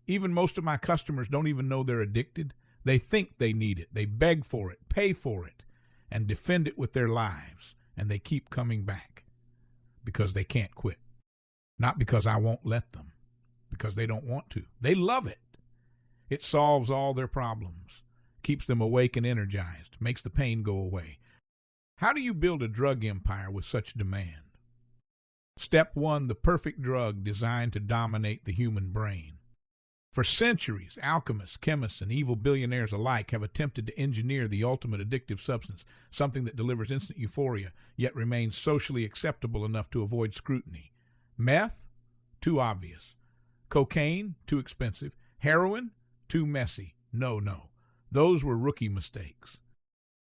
Even most of my customers don't even know they're addicted. They think they need it. They beg for it, pay for it, and defend it with their lives. And they keep coming back because they can't quit. Not because I won't let them, because they don't want to. They love it. It solves all their problems, keeps them awake and energized, makes the pain go away. How do you build a drug empire with such demand? Step 1, the perfect drug designed to dominate the human brain. For centuries, alchemists, chemists, and evil billionaires alike have attempted to engineer the ultimate addictive substance, something that delivers instant euphoria, yet remains socially acceptable enough to avoid scrutiny. Meth? Too obvious. Cocaine? Too expensive. Heroin? Too messy. No. Those were rookie mistakes.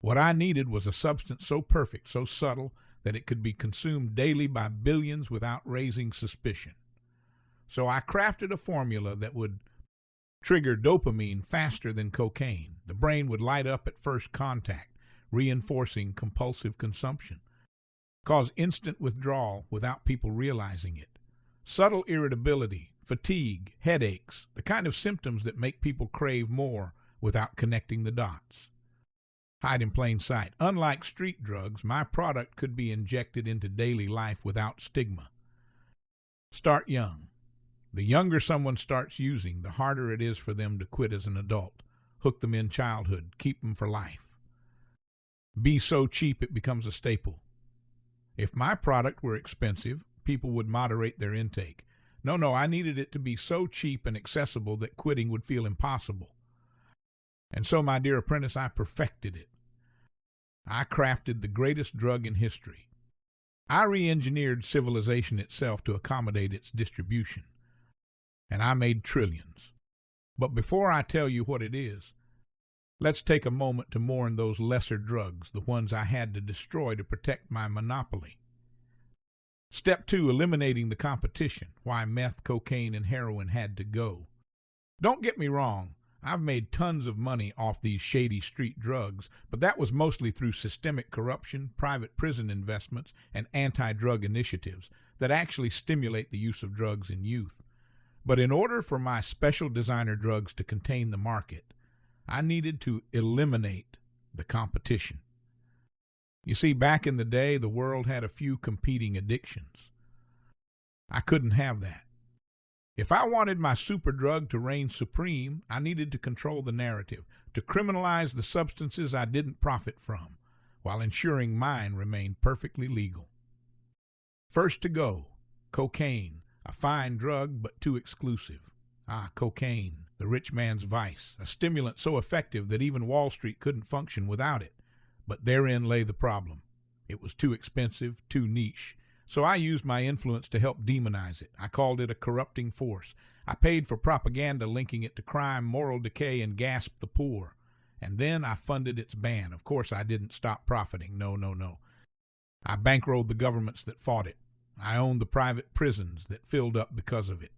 What I needed was a substance so perfect, so subtle, that it could be consumed daily by billions without raising suspicion. So I crafted a formula that would trigger dopamine faster than cocaine. The brain would light up at first contact, reinforcing compulsive consumption. Cause instant withdrawal without people realizing it. Subtle irritability, fatigue, headaches, the kind of symptoms that make people crave more without connecting the dots. Hide in plain sight. Unlike street drugs, my product could be injected into daily life without stigma. Start young. The younger someone starts using, the harder it is for them to quit as an adult. Hook them in childhood, keep them for life. Be so cheap it becomes a staple. If my product were expensive, people would moderate their intake. No, I needed it to be so cheap and accessible that quitting would feel impossible. And so, my dear apprentice, I perfected it. I crafted the greatest drug in history. I re-engineered civilization itself to accommodate its distribution. And I made trillions. But before I tell you what it is, let's take a moment to mourn those lesser drugs, the ones I had to destroy to protect my monopoly. Step 2, eliminating the competition. Why meth, cocaine, and heroin had to go. Don't get me wrong, I've made tons of money off these shady street drugs, but that was mostly through systemic corruption, private prison investments, and anti-drug initiatives that actually stimulate the use of drugs in youth. But in order for my special designer drugs to contain the market, I needed to eliminate the competition. You see, back in the day, the world had a few competing addictions. I couldn't have that. If I wanted my super drug to reign supreme, I needed to control the narrative, to criminalize the substances I didn't profit from, while ensuring mine remained perfectly legal. First to go, cocaine, a fine drug but too exclusive. Cocaine, the rich man's vice, a stimulant so effective that even Wall Street couldn't function without it. But therein lay the problem. It was too expensive, too niche. So I used my influence to help demonize it. I called it a corrupting force. I paid for propaganda linking it to crime, moral decay, and gasp the poor. And then I funded its ban. Of course, I didn't stop profiting. No. I bankrolled the governments that fought it. I owned the private prisons that filled up because of it.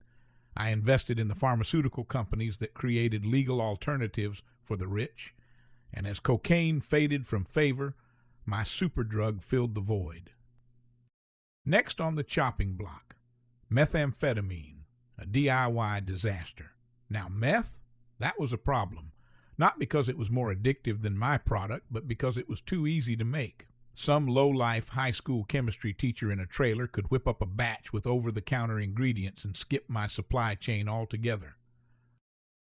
I invested in the pharmaceutical companies that created legal alternatives for the rich. And as cocaine faded from favor, my superdrug filled the void. Next on the chopping block, methamphetamine, a DIY disaster. Now meth, that was a problem. Not because it was more addictive than my product, but because it was too easy to make. Some low-life high school chemistry teacher in a trailer could whip up a batch with over-the-counter ingredients and skip my supply chain altogether.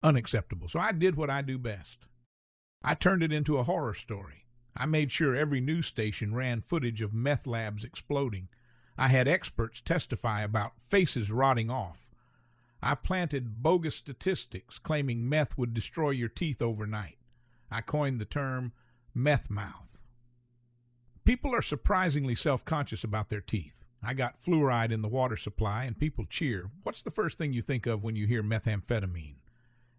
Unacceptable. So I did what I do best. I turned it into a horror story. I made sure every news station ran footage of meth labs exploding. I had experts testify about faces rotting off. I planted bogus statistics claiming meth would destroy your teeth overnight. I coined the term meth mouth. People are surprisingly self-conscious about their teeth. I got fluoride in the water supply and people cheer. What's the first thing you think of when you hear methamphetamine?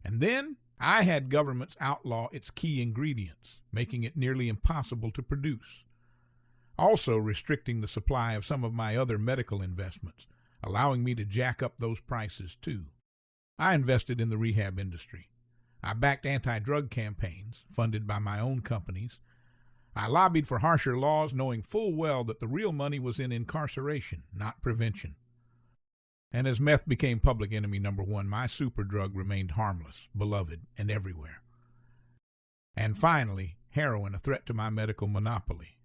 And then I had governments outlaw its key ingredients, making it nearly impossible to produce. Also restricting the supply of some of my other medical investments, allowing me to jack up those prices too. I invested in the rehab industry. I backed anti-drug campaigns, funded by my own companies. I lobbied for harsher laws, knowing full well that the real money was in incarceration, not prevention. And as meth became public enemy number one, my superdrug remained harmless, beloved, and everywhere. And finally, heroin, a threat to my medical monopoly.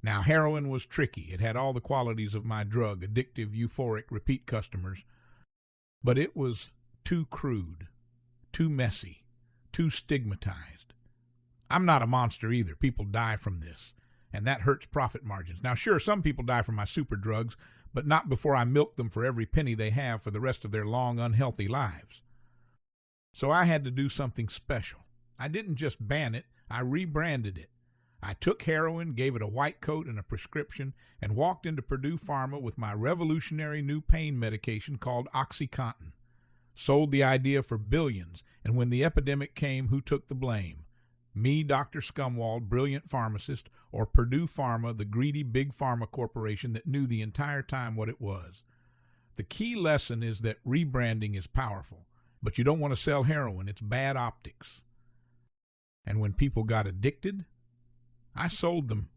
Now, heroin was tricky. It had all the qualities of my drug, addictive, euphoric, repeat customers. But it was too crude, too messy, too stigmatized. I'm not a monster either. People die from this, and that hurts profit margins. Now, sure, some people die from my super drugs, but not before I milk them for every penny they have for the rest of their long, unhealthy lives. So I had to do something special. I didn't just ban it, I rebranded it. I took heroin, gave it a white coat and a prescription, and walked into Purdue Pharma with my revolutionary new pain medication called OxyContin. Sold the idea for billions, and when the epidemic came, who took the blame? Me, Dr. Scumwald, brilliant pharmacist, or Purdue Pharma, the greedy big pharma corporation that knew the entire time what it was? The key lesson is that rebranding is powerful. But you don't want to sell heroin. It's bad optics. And when people got addicted, I sold them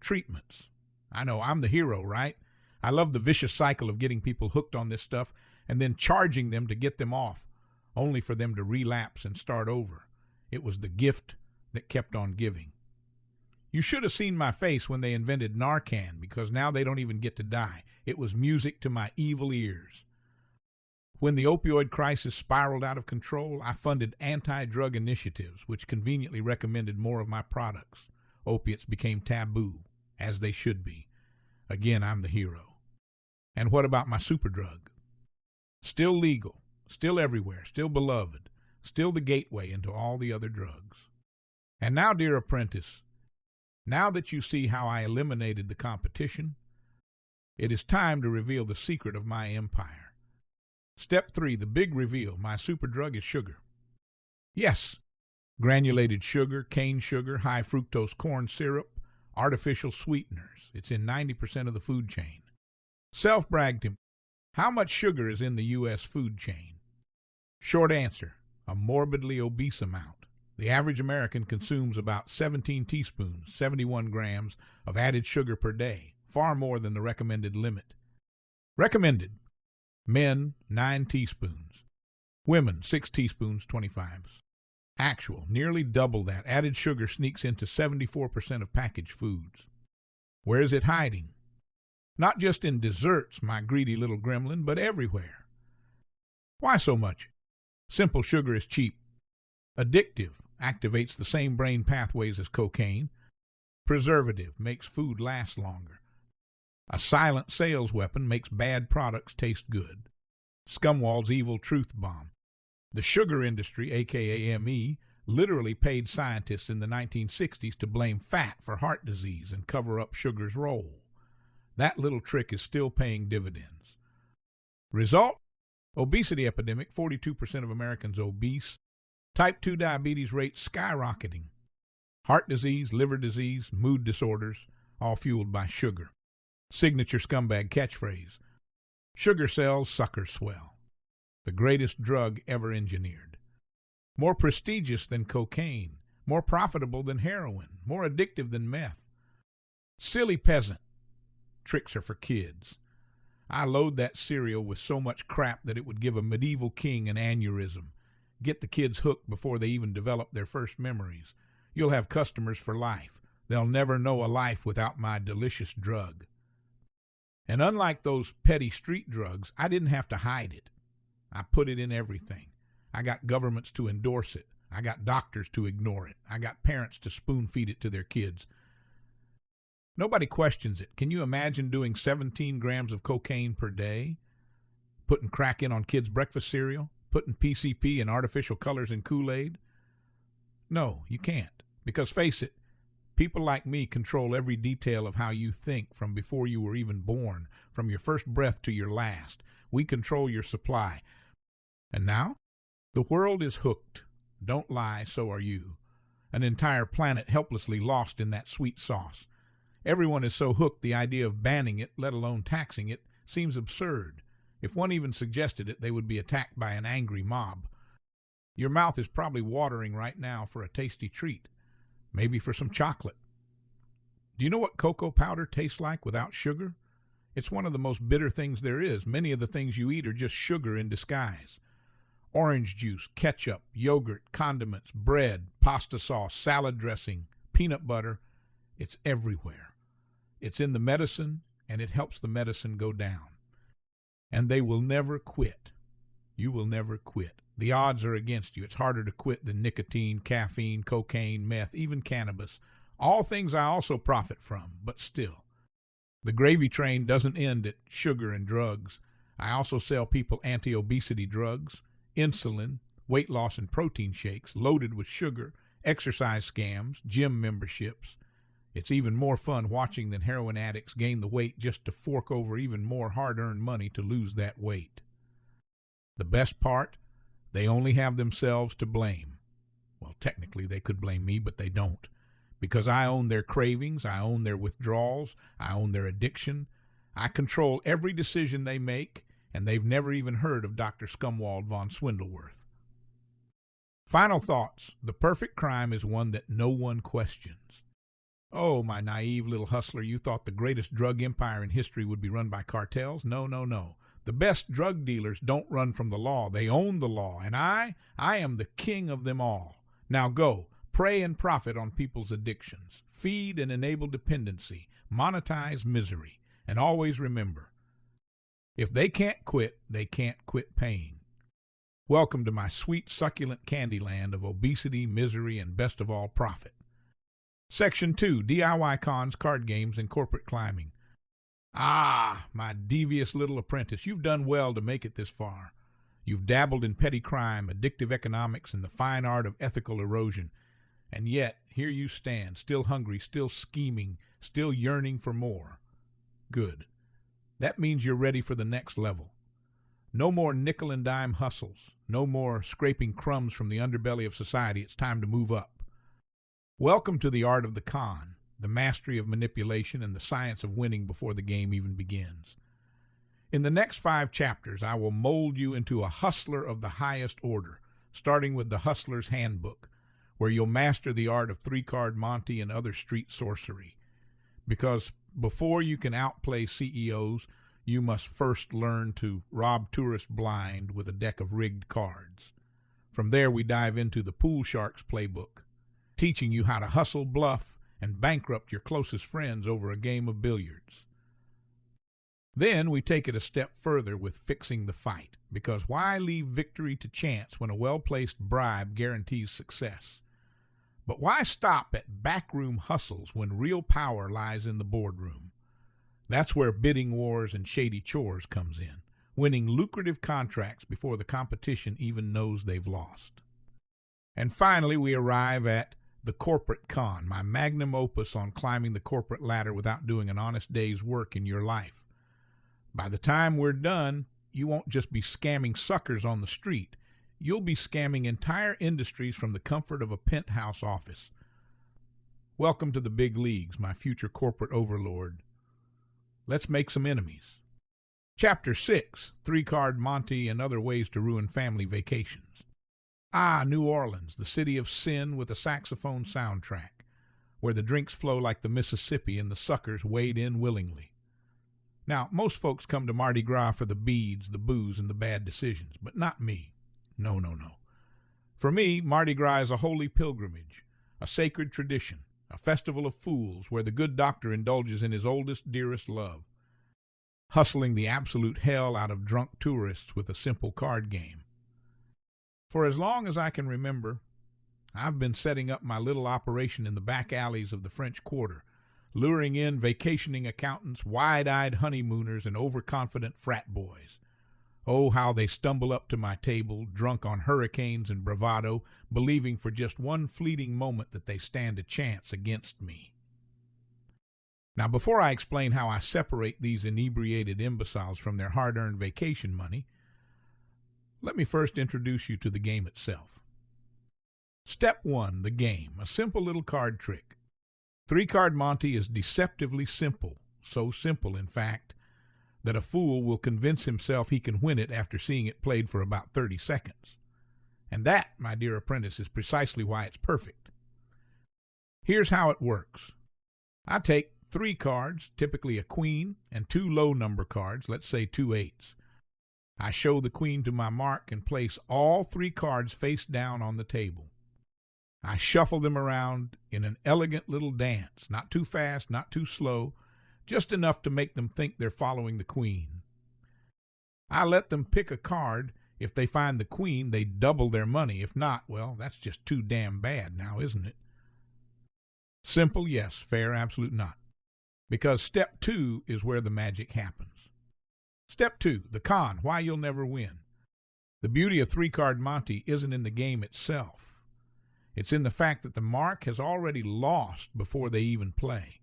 treatments. I know, I'm the hero, right? I love the vicious cycle of getting people hooked on this stuff and then charging them to get them off, only for them to relapse and start over. It was the gift that kept on giving. You should have seen my face when they invented Narcan, because now they don't even get to die. It was music to my evil ears. When the opioid crisis spiraled out of control, I funded anti-drug initiatives, which conveniently recommended more of my products. Opiates became taboo, as they should be. Again, I'm the hero. And what about my superdrug? Still legal, still everywhere, still beloved, still the gateway into all the other drugs. And now, dear apprentice, now that you see how I eliminated the competition, it is time to reveal the secret of my empire. Step 3, the big reveal. My superdrug is sugar. Yes, granulated sugar, cane sugar, high fructose corn syrup, artificial sweeteners. It's in 90% of the food chain. Self-bragged him. How much sugar is in the U.S. food chain? Short answer, a morbidly obese amount. The average American consumes about 17 teaspoons, 71 grams, of added sugar per day, far more than the recommended limit. Recommended. Men, 9 teaspoons. Women, 6 teaspoons, 25s. Actual, nearly double that. Added sugar sneaks into 74% of packaged foods. Where is it hiding? Not just in desserts, my greedy little gremlin, but everywhere. Why so much? Simple, sugar is cheap. Addictive, activates the same brain pathways as cocaine. Preservative, makes food last longer. A silent sales weapon, makes bad products taste good. Scumwald's evil truth bomb. The sugar industry, aka ME, literally paid scientists in the 1960s to blame fat for heart disease and cover up sugar's role. That little trick is still paying dividends. Result? Obesity epidemic, 42% of Americans obese. Type 2 diabetes rate skyrocketing. Heart disease, liver disease, mood disorders, all fueled by sugar. Signature scumbag catchphrase. Sugar sells, suckers swell. The greatest drug ever engineered. More prestigious than cocaine, more profitable than heroin, more addictive than meth. Silly peasant. Tricks are for kids. I load that cereal with so much crap that it would give a medieval king an aneurysm. Get the kids hooked before they even develop their first memories. You'll have customers for life. They'll never know a life without my delicious drug. And unlike those petty street drugs, I didn't have to hide it. I put it in everything. I got governments to endorse it. I got doctors to ignore it. I got parents to spoon-feed it to their kids. Nobody questions it. Can you imagine doing 17 grams of cocaine per day? Putting crack in on kids' breakfast cereal? Putting PCP and artificial colors in Kool-Aid? No, you can't. Because face it, people like me control every detail of how you think from before you were even born, from your first breath to your last. We control your supply. And now, the world is hooked. Don't lie, so are you. An entire planet helplessly lost in that sweet sauce. Everyone is so hooked the idea of banning it, let alone taxing it, seems absurd. If one even suggested it, they would be attacked by an angry mob. Your mouth is probably watering right now for a tasty treat. Maybe for some chocolate. Do you know what cocoa powder tastes like without sugar? It's one of the most bitter things there is. Many of the things you eat are just sugar in disguise. Orange juice, ketchup, yogurt, condiments, bread, pasta sauce, salad dressing, peanut butter. It's everywhere. It's in the medicine, and it helps the medicine go down. And they will never quit. You will never quit. The odds are against you. It's harder to quit than nicotine, caffeine, cocaine, meth, even cannabis. All things I also profit from, but still. The gravy train doesn't end at sugar and drugs. I also sell people anti-obesity drugs, insulin, weight loss and protein shakes loaded with sugar, exercise scams, gym memberships. It's even more fun watching than heroin addicts gain the weight just to fork over even more hard-earned money to lose that weight. The best part? They only have themselves to blame. Well, technically they could blame me, but they don't. Because I own their cravings, I own their withdrawals, I own their addiction. I control every decision they make, and they've never even heard of Dr. Scumwald Von Swindleworth. Final thoughts. The perfect crime is one that no one questions. Oh, my naive little hustler, you thought the greatest drug empire in history would be run by cartels? No, no, no. The best drug dealers don't run from the law. They own the law, and I am the king of them all. Now go, prey and profit on people's addictions. Feed and enable dependency. Monetize misery. And always remember, if they can't quit, they can't quit paying. Welcome to my sweet, succulent candy land of obesity, misery, and best of all, profit. Section 2, DIY cons, card games, and corporate climbing. Ah, my devious little apprentice, you've done well to make it this far. You've dabbled in petty crime, addictive economics, and the fine art of ethical erosion. And yet, here you stand, still hungry, still scheming, still yearning for more. Good. That means you're ready for the next level. No more nickel and dime hustles. No more scraping crumbs from the underbelly of society. It's time to move up. Welcome to the art of the con, the mastery of manipulation, and the science of winning before the game even begins. In the next 5 chapters, I will mold you into a hustler of the highest order, starting with the Hustler's Handbook, where you'll master the art of 3-card Monte and other street sorcery. Because before you can outplay CEOs, you must first learn to rob tourists blind with a deck of rigged cards. From there, we dive into the Pool Sharks playbook, teaching you how to hustle, bluff, and bankrupt your closest friends over a game of billiards. Then we take it a step further with Fixing the Fight, because why leave victory to chance when a well-placed bribe guarantees success? But why stop at backroom hustles when real power lies in the boardroom? That's where bidding wars and shady chores comes in, winning lucrative contracts before the competition even knows they've lost. And finally, we arrive at the corporate con, my magnum opus on climbing the corporate ladder without doing an honest day's work in your life. By the time we're done, you won't just be scamming suckers on the street. You'll be scamming entire industries from the comfort of a penthouse office. Welcome to the big leagues, my future corporate overlord. Let's make some enemies. Chapter 6, 3-card Monte and Other Ways to Ruin Family Vacations. Ah, New Orleans, the city of sin with a saxophone soundtrack, where the drinks flow like the Mississippi and the suckers wade in willingly. Now, most folks come to Mardi Gras for the beads, the booze, and the bad decisions, but not me. No, no, no. For me, Mardi Gras is a holy pilgrimage, a sacred tradition, a festival of fools where the good doctor indulges in his oldest, dearest love, hustling the absolute hell out of drunk tourists with a simple card game. For as long as I can remember, I've been setting up my little operation in the back alleys of the French Quarter, luring in vacationing accountants, wide-eyed honeymooners, and overconfident frat boys. Oh, how they stumble up to my table, drunk on hurricanes and bravado, believing for just one fleeting moment that they stand a chance against me. Now, before I explain how I separate these inebriated imbeciles from their hard-earned vacation money, let me first introduce you to the game itself. Step 1, the game, a simple little card trick. 3-card Monte is deceptively simple, so simple, in fact, that a fool will convince himself he can win it after seeing it played for about 30 seconds. And that, my dear apprentice, is precisely why it's perfect. Here's how it works. I take 3 cards, typically a queen, and 2 low-number cards, let's say 2 8s. I show the queen to my mark and place all 3 cards face down on the table. I shuffle them around in an elegant little dance, not too fast, not too slow, just enough to make them think they're following the queen. I let them pick a card. If they find the queen, they double their money. If not, well, that's just too damn bad now, isn't it? Simple, yes. Fair, absolute not. Because step 2 is where the magic happens. Step 2, the con, why you'll never win. The beauty of 3-card Monte isn't in the game itself. It's in the fact that the mark has already lost before they even play.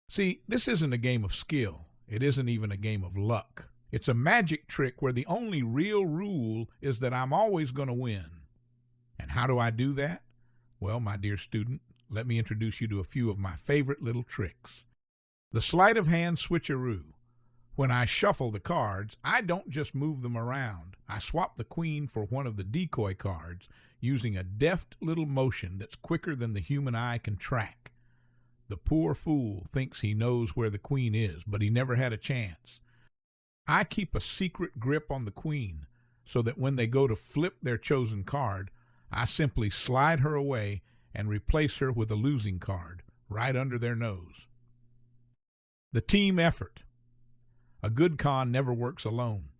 See, this isn't a game of skill. It isn't even a game of luck. It's a magic trick where the only real rule is that I'm always going to win. And how do I do that? Well, my dear student, let me introduce you to a few of my favorite little tricks. The sleight of hand switcheroo. When I shuffle the cards, I don't just move them around. I swap the queen for one of the decoy cards using a deft little motion that's quicker than the human eye can track. The poor fool thinks he knows where the queen is, but he never had a chance. I keep a secret grip on the queen so that when they go to flip their chosen card, I simply slide her away and replace her with a losing card right under their nose. The team effort. A good con never works alone.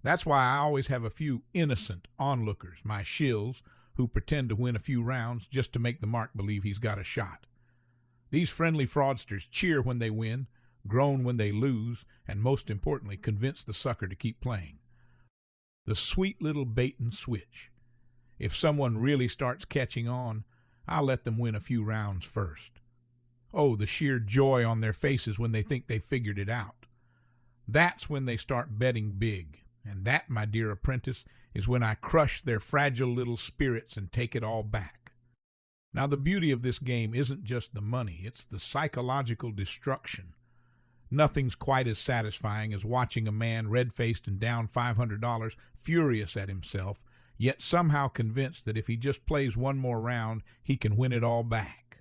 That's why I always have a few innocent onlookers, my shills, who pretend to win a few rounds just to make the mark believe he's got a shot. These friendly fraudsters cheer when they win, groan when they lose, and most importantly, convince the sucker to keep playing. The sweet little bait and switch. If someone really starts catching on, I'll let them win a few rounds first. Oh, the sheer joy on their faces when they think they've figured it out. That's when they start betting big, and that, my dear apprentice, is when I crush their fragile little spirits and take it all back. Now, the beauty of this game isn't just the money, it's the psychological destruction. Nothing's quite as satisfying as watching a man, red-faced and down $500, furious at himself, yet somehow convinced that if he just plays one more round, he can win it all back.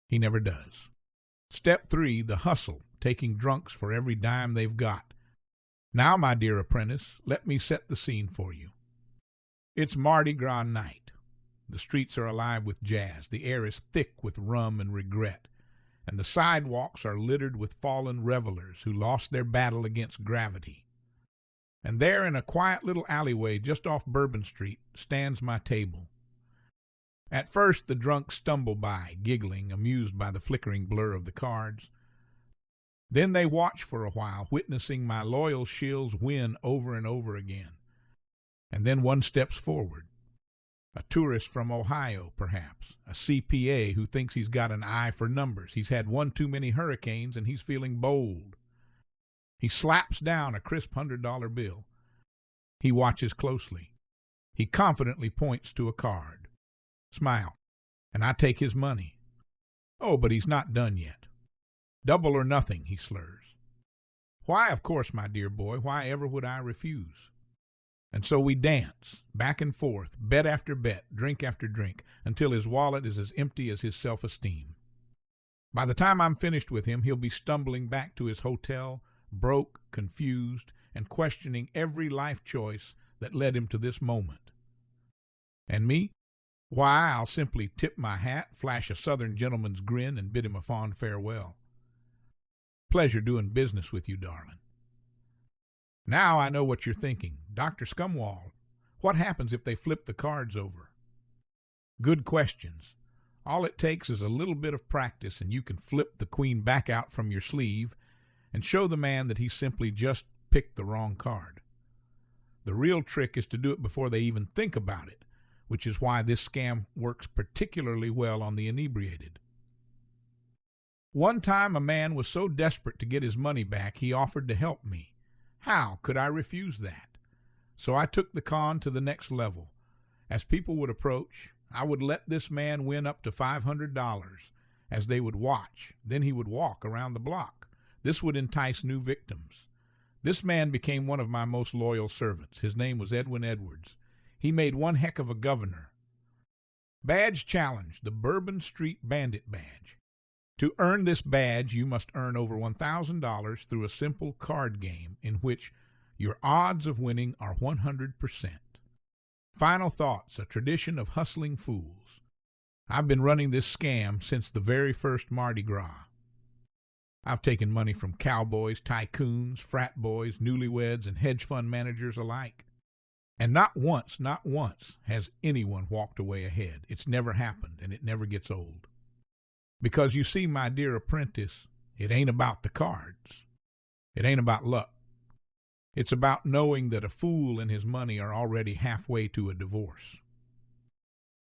He never does. Step 3, the hustle, taking drunks for every dime they've got. Now, my dear apprentice, let me set the scene for you. It's Mardi Gras night. The streets are alive with jazz. The air is thick with rum and regret. And the sidewalks are littered with fallen revelers who lost their battle against gravity. And there in a quiet little alleyway just off Bourbon Street stands my table. At first the drunks stumble by, giggling, amused by the flickering blur of the cards. Then they watch for a while, witnessing my loyal shills win over and over again. And then one steps forward. A tourist from Ohio, perhaps, a CPA who thinks he's got an eye for numbers. He's had one too many hurricanes and he's feeling bold. He slaps down a crisp $100 bill. He watches closely. He confidently points to a card. Smile, and I take his money. Oh, but he's not done yet. Double or nothing, he slurs. Why, of course, my dear boy, why ever would I refuse? And so we dance, back and forth, bet after bet, drink after drink, until his wallet is as empty as his self-esteem. By the time I'm finished with him, he'll be stumbling back to his hotel, broke, confused, and questioning every life choice that led him to this moment. And me? Why, I'll simply tip my hat, flash a Southern gentleman's grin, and bid him a fond farewell. Pleasure doing business with you, darling. Now I know what you're thinking. Dr. Scumwald, what happens if they flip the cards over? Good questions. All it takes is a little bit of practice and you can flip the queen back out from your sleeve and show the man that he simply just picked the wrong card. The real trick is to do it before they even think about it, which is why this scam works particularly well on the inebriated. One time a man was so desperate to get his money back he offered to help me. How could I refuse that? So I took the con to the next level. As people would approach, I would let this man win up to $500 as they would watch. Then he would walk around the block. This would entice new victims. This man became one of my most loyal servants. His name was Edwin Edwards. He made one heck of a governor. Badge challenge, the Bourbon Street Bandit badge. To earn this badge, you must earn over $1,000 through a simple card game in which your odds of winning are 100%. Final thoughts, a tradition of hustling fools. I've been running this scam since the very first Mardi Gras. I've taken money from cowboys, tycoons, frat boys, newlyweds, and hedge fund managers alike. And not once has anyone walked away ahead. It's never happened, and it never gets old. Because you see, my dear apprentice, it ain't about the cards. It ain't about luck. It's about knowing that a fool and his money are already halfway to a divorce.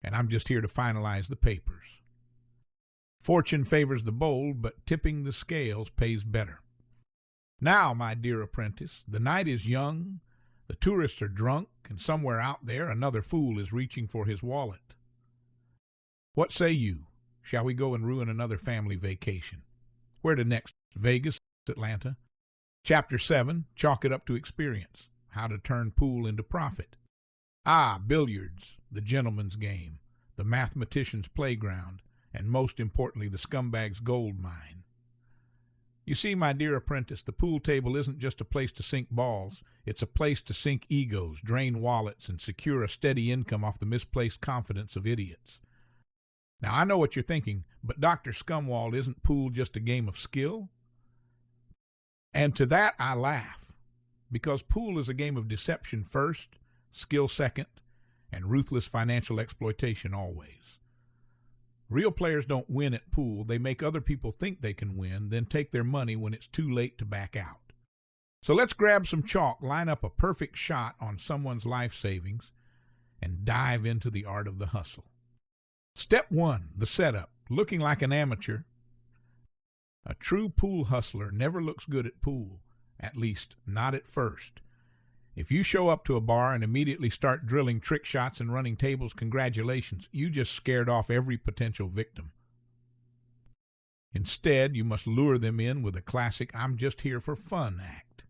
And I'm just here to finalize the papers. Fortune favors the bold, but tipping the scales pays better. Now, my dear apprentice, the night is young, the tourists are drunk, and somewhere out there another fool is reaching for his wallet. What say you? Shall we go and ruin another family vacation? Where to next? Vegas? Atlanta? Chapter 7, Chalk It Up to Experience, How to Turn Pool into Profit. Billiards, the gentleman's game, the mathematician's playground, and most importantly, the scumbag's gold mine. You see, my dear apprentice, the pool table isn't just a place to sink balls. It's a place to sink egos, drain wallets, and secure a steady income off the misplaced confidence of idiots. Now, I know what you're thinking, but Dr. Scumwald, isn't pool just a game of skill? And to that I laugh, because pool is a game of deception first, skill second, and ruthless financial exploitation always. Real players don't win at pool. They make other people think they can win, then take their money when it's too late to back out. So let's grab some chalk, line up a perfect shot on someone's life savings, and dive into the art of the hustle. Step 1, the setup, looking like an amateur. A true pool hustler never looks good at pool, at least not at first. If you show up to a bar and immediately start drilling trick shots and running tables, congratulations, you just scared off every potential victim. Instead, you must lure them in with a classic "I'm just here for fun" act.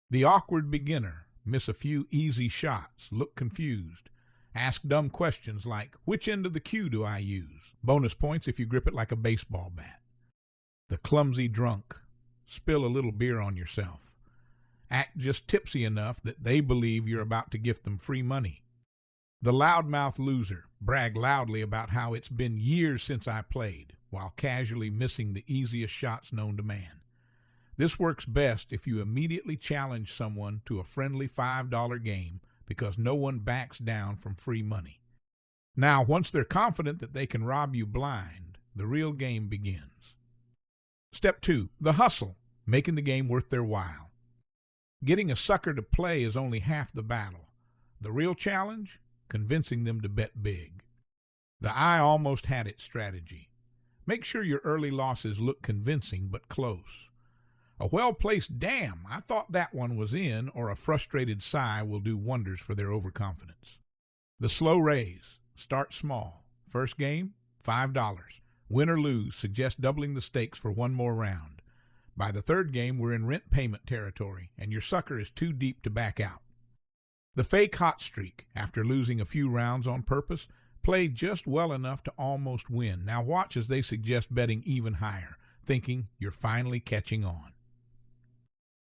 The awkward beginner, miss a few easy shots, look confused, ask dumb questions like, "Which end of the cue do I use?" Bonus points if you grip it like a baseball bat. The clumsy drunk, spill a little beer on yourself. Act just tipsy enough that they believe you're about to gift them free money. The loudmouth loser, brag loudly about how it's been years since I played, while casually missing the easiest shots known to man. This works best if you immediately challenge someone to a friendly $5 game, because no one backs down from free money. Now, once they're confident that they can rob you blind, the real game begins. Step 2, the hustle, making the game worth their while. Getting a sucker to play is only half the battle. The real challenge? Convincing them to bet big. The "I almost had it" strategy. Make sure your early losses look convincing but close. A well-placed "damn, I thought that one was in," or a frustrated sigh will do wonders for their overconfidence. The slow raise. Start small. First game, $5. Win or lose, suggest doubling the stakes for one more round. By the third game, we're in rent payment territory, and your sucker is too deep to back out. The fake hot streak, after losing a few rounds on purpose, play just well enough to almost win. Now watch as they suggest betting even higher, thinking you're finally catching on.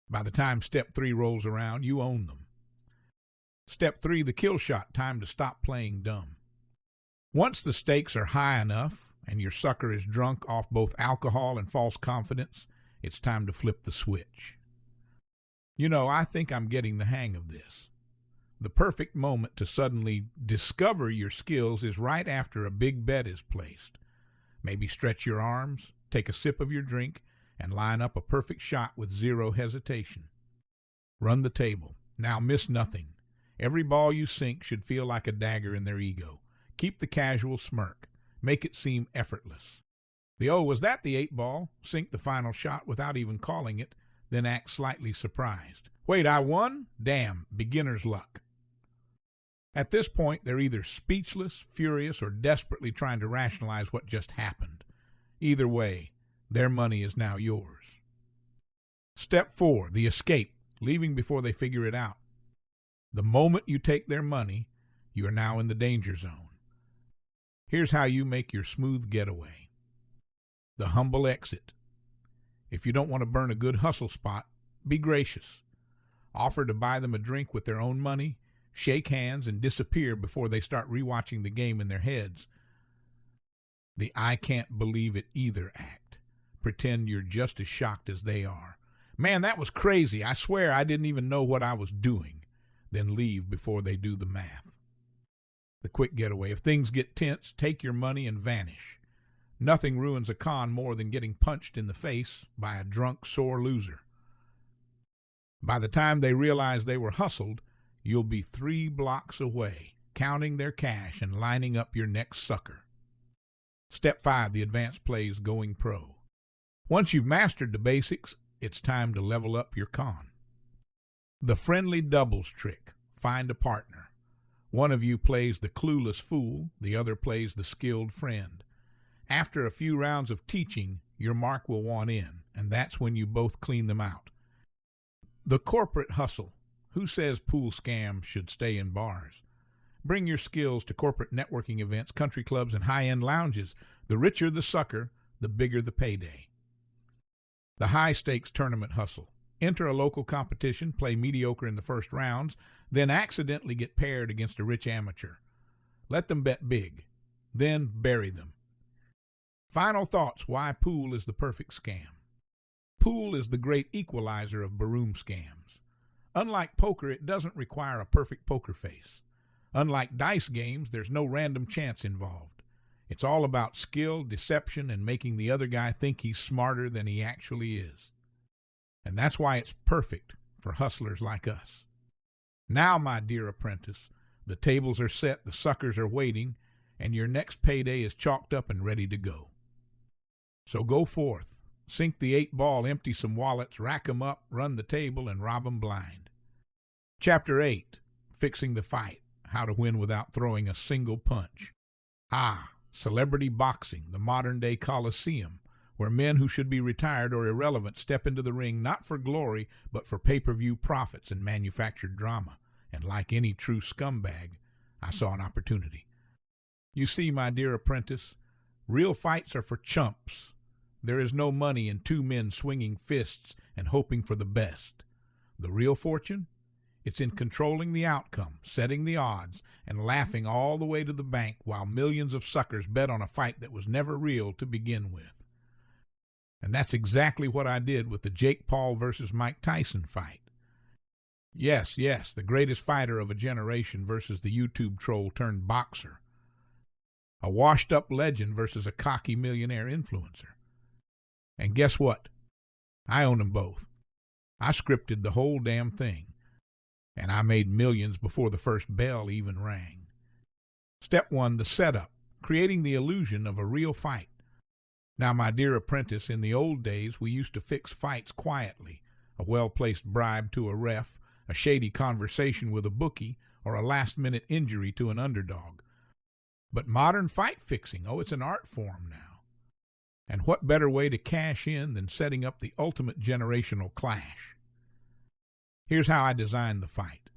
By the time step 3 rolls around, you own them. Step 3, the kill shot, time to stop playing dumb. Once the stakes are high enough, and your sucker is drunk off both alcohol and false confidence, it's time to flip the switch. You know, I think I'm getting the hang of this. The perfect moment to suddenly discover your skills is right after a big bet is placed. Maybe stretch your arms, take a sip of your drink, and line up a perfect shot with zero hesitation. Run the table. Now miss nothing. Every ball you sink should feel like a dagger in their ego. Keep the casual smirk. Make it seem effortless. The "oh, was that the 8-ball?" Sink the final shot without even calling it, then act slightly surprised. "Wait, I won? Damn, beginner's luck." At this point, they're either speechless, furious, or desperately trying to rationalize what just happened. Either way, their money is now yours. Step 4, the escape, leaving before they figure it out. The moment you take their money, you are now in the danger zone. Here's how you make your smooth getaway. The humble exit. If you don't want to burn a good hustle spot, be gracious. Offer to buy them a drink with their own money, shake hands, and disappear before they start rewatching the game in their heads. The "I can't believe it either" act. Pretend you're just as shocked as they are. "Man, that was crazy. I swear I didn't even know what I was doing." Then leave before they do the math. The quick getaway. If things get tense, take your money and vanish. Nothing ruins a con more than getting punched in the face by a drunk, sore loser. By the time they realize they were hustled, you'll be 3 blocks away, counting their cash and lining up your next sucker. Step 5, the advanced plays going pro. Once you've mastered the basics, it's time to level up your con. The friendly doubles trick. Find a partner. One of you plays the clueless fool, the other plays the skilled friend. After a few rounds of teaching, your mark will want in, and that's when you both clean them out. The corporate hustle. Who says pool scams should stay in bars? Bring your skills to corporate networking events, country clubs, and high-end lounges. The richer the sucker, the bigger the payday. The high-stakes tournament hustle. Enter a local competition, play mediocre in the first rounds, then accidentally get paired against a rich amateur. Let them bet big. Then bury them. Final thoughts why pool is the perfect scam. Pool is the great equalizer of baroom scams. Unlike poker, it doesn't require a perfect poker face. Unlike dice games, there's no random chance involved. It's all about skill, deception, and making the other guy think he's smarter than he actually is. And that's why it's perfect for hustlers like us. Now, my dear apprentice, the tables are set, the suckers are waiting, and your next payday is chalked up and ready to go. So go forth, sink the 8-ball, empty some wallets, rack 'em up, run the table, and rob 'em blind. Chapter 8, Fixing the Fight. How to win without throwing a single punch. Celebrity boxing, the modern-day coliseum, where men who should be retired or irrelevant step into the ring not for glory, but for pay-per-view profits and manufactured drama. And like any true scumbag, I saw an opportunity. You see, my dear apprentice, real fights are for chumps. There is no money in two men swinging fists and hoping for the best. The real fortune? It's in controlling the outcome, setting the odds, and laughing all the way to the bank while millions of suckers bet on a fight that was never real to begin with. And that's exactly what I did with the Jake Paul versus Mike Tyson fight. Yes, the greatest fighter of a generation versus the YouTube troll turned boxer. A washed-up legend versus a cocky millionaire influencer. And guess what? I own them both. I scripted the whole damn thing. And I made millions before the first bell even rang. Step 1, the setup, creating the illusion of a real fight. Now, my dear apprentice, in the old days, we used to fix fights quietly. A well-placed bribe to a ref, a shady conversation with a bookie, or a last-minute injury to an underdog. But modern fight fixing, it's an art form now. And what better way to cash in than setting up the ultimate generational clash? Here's how I designed the fight.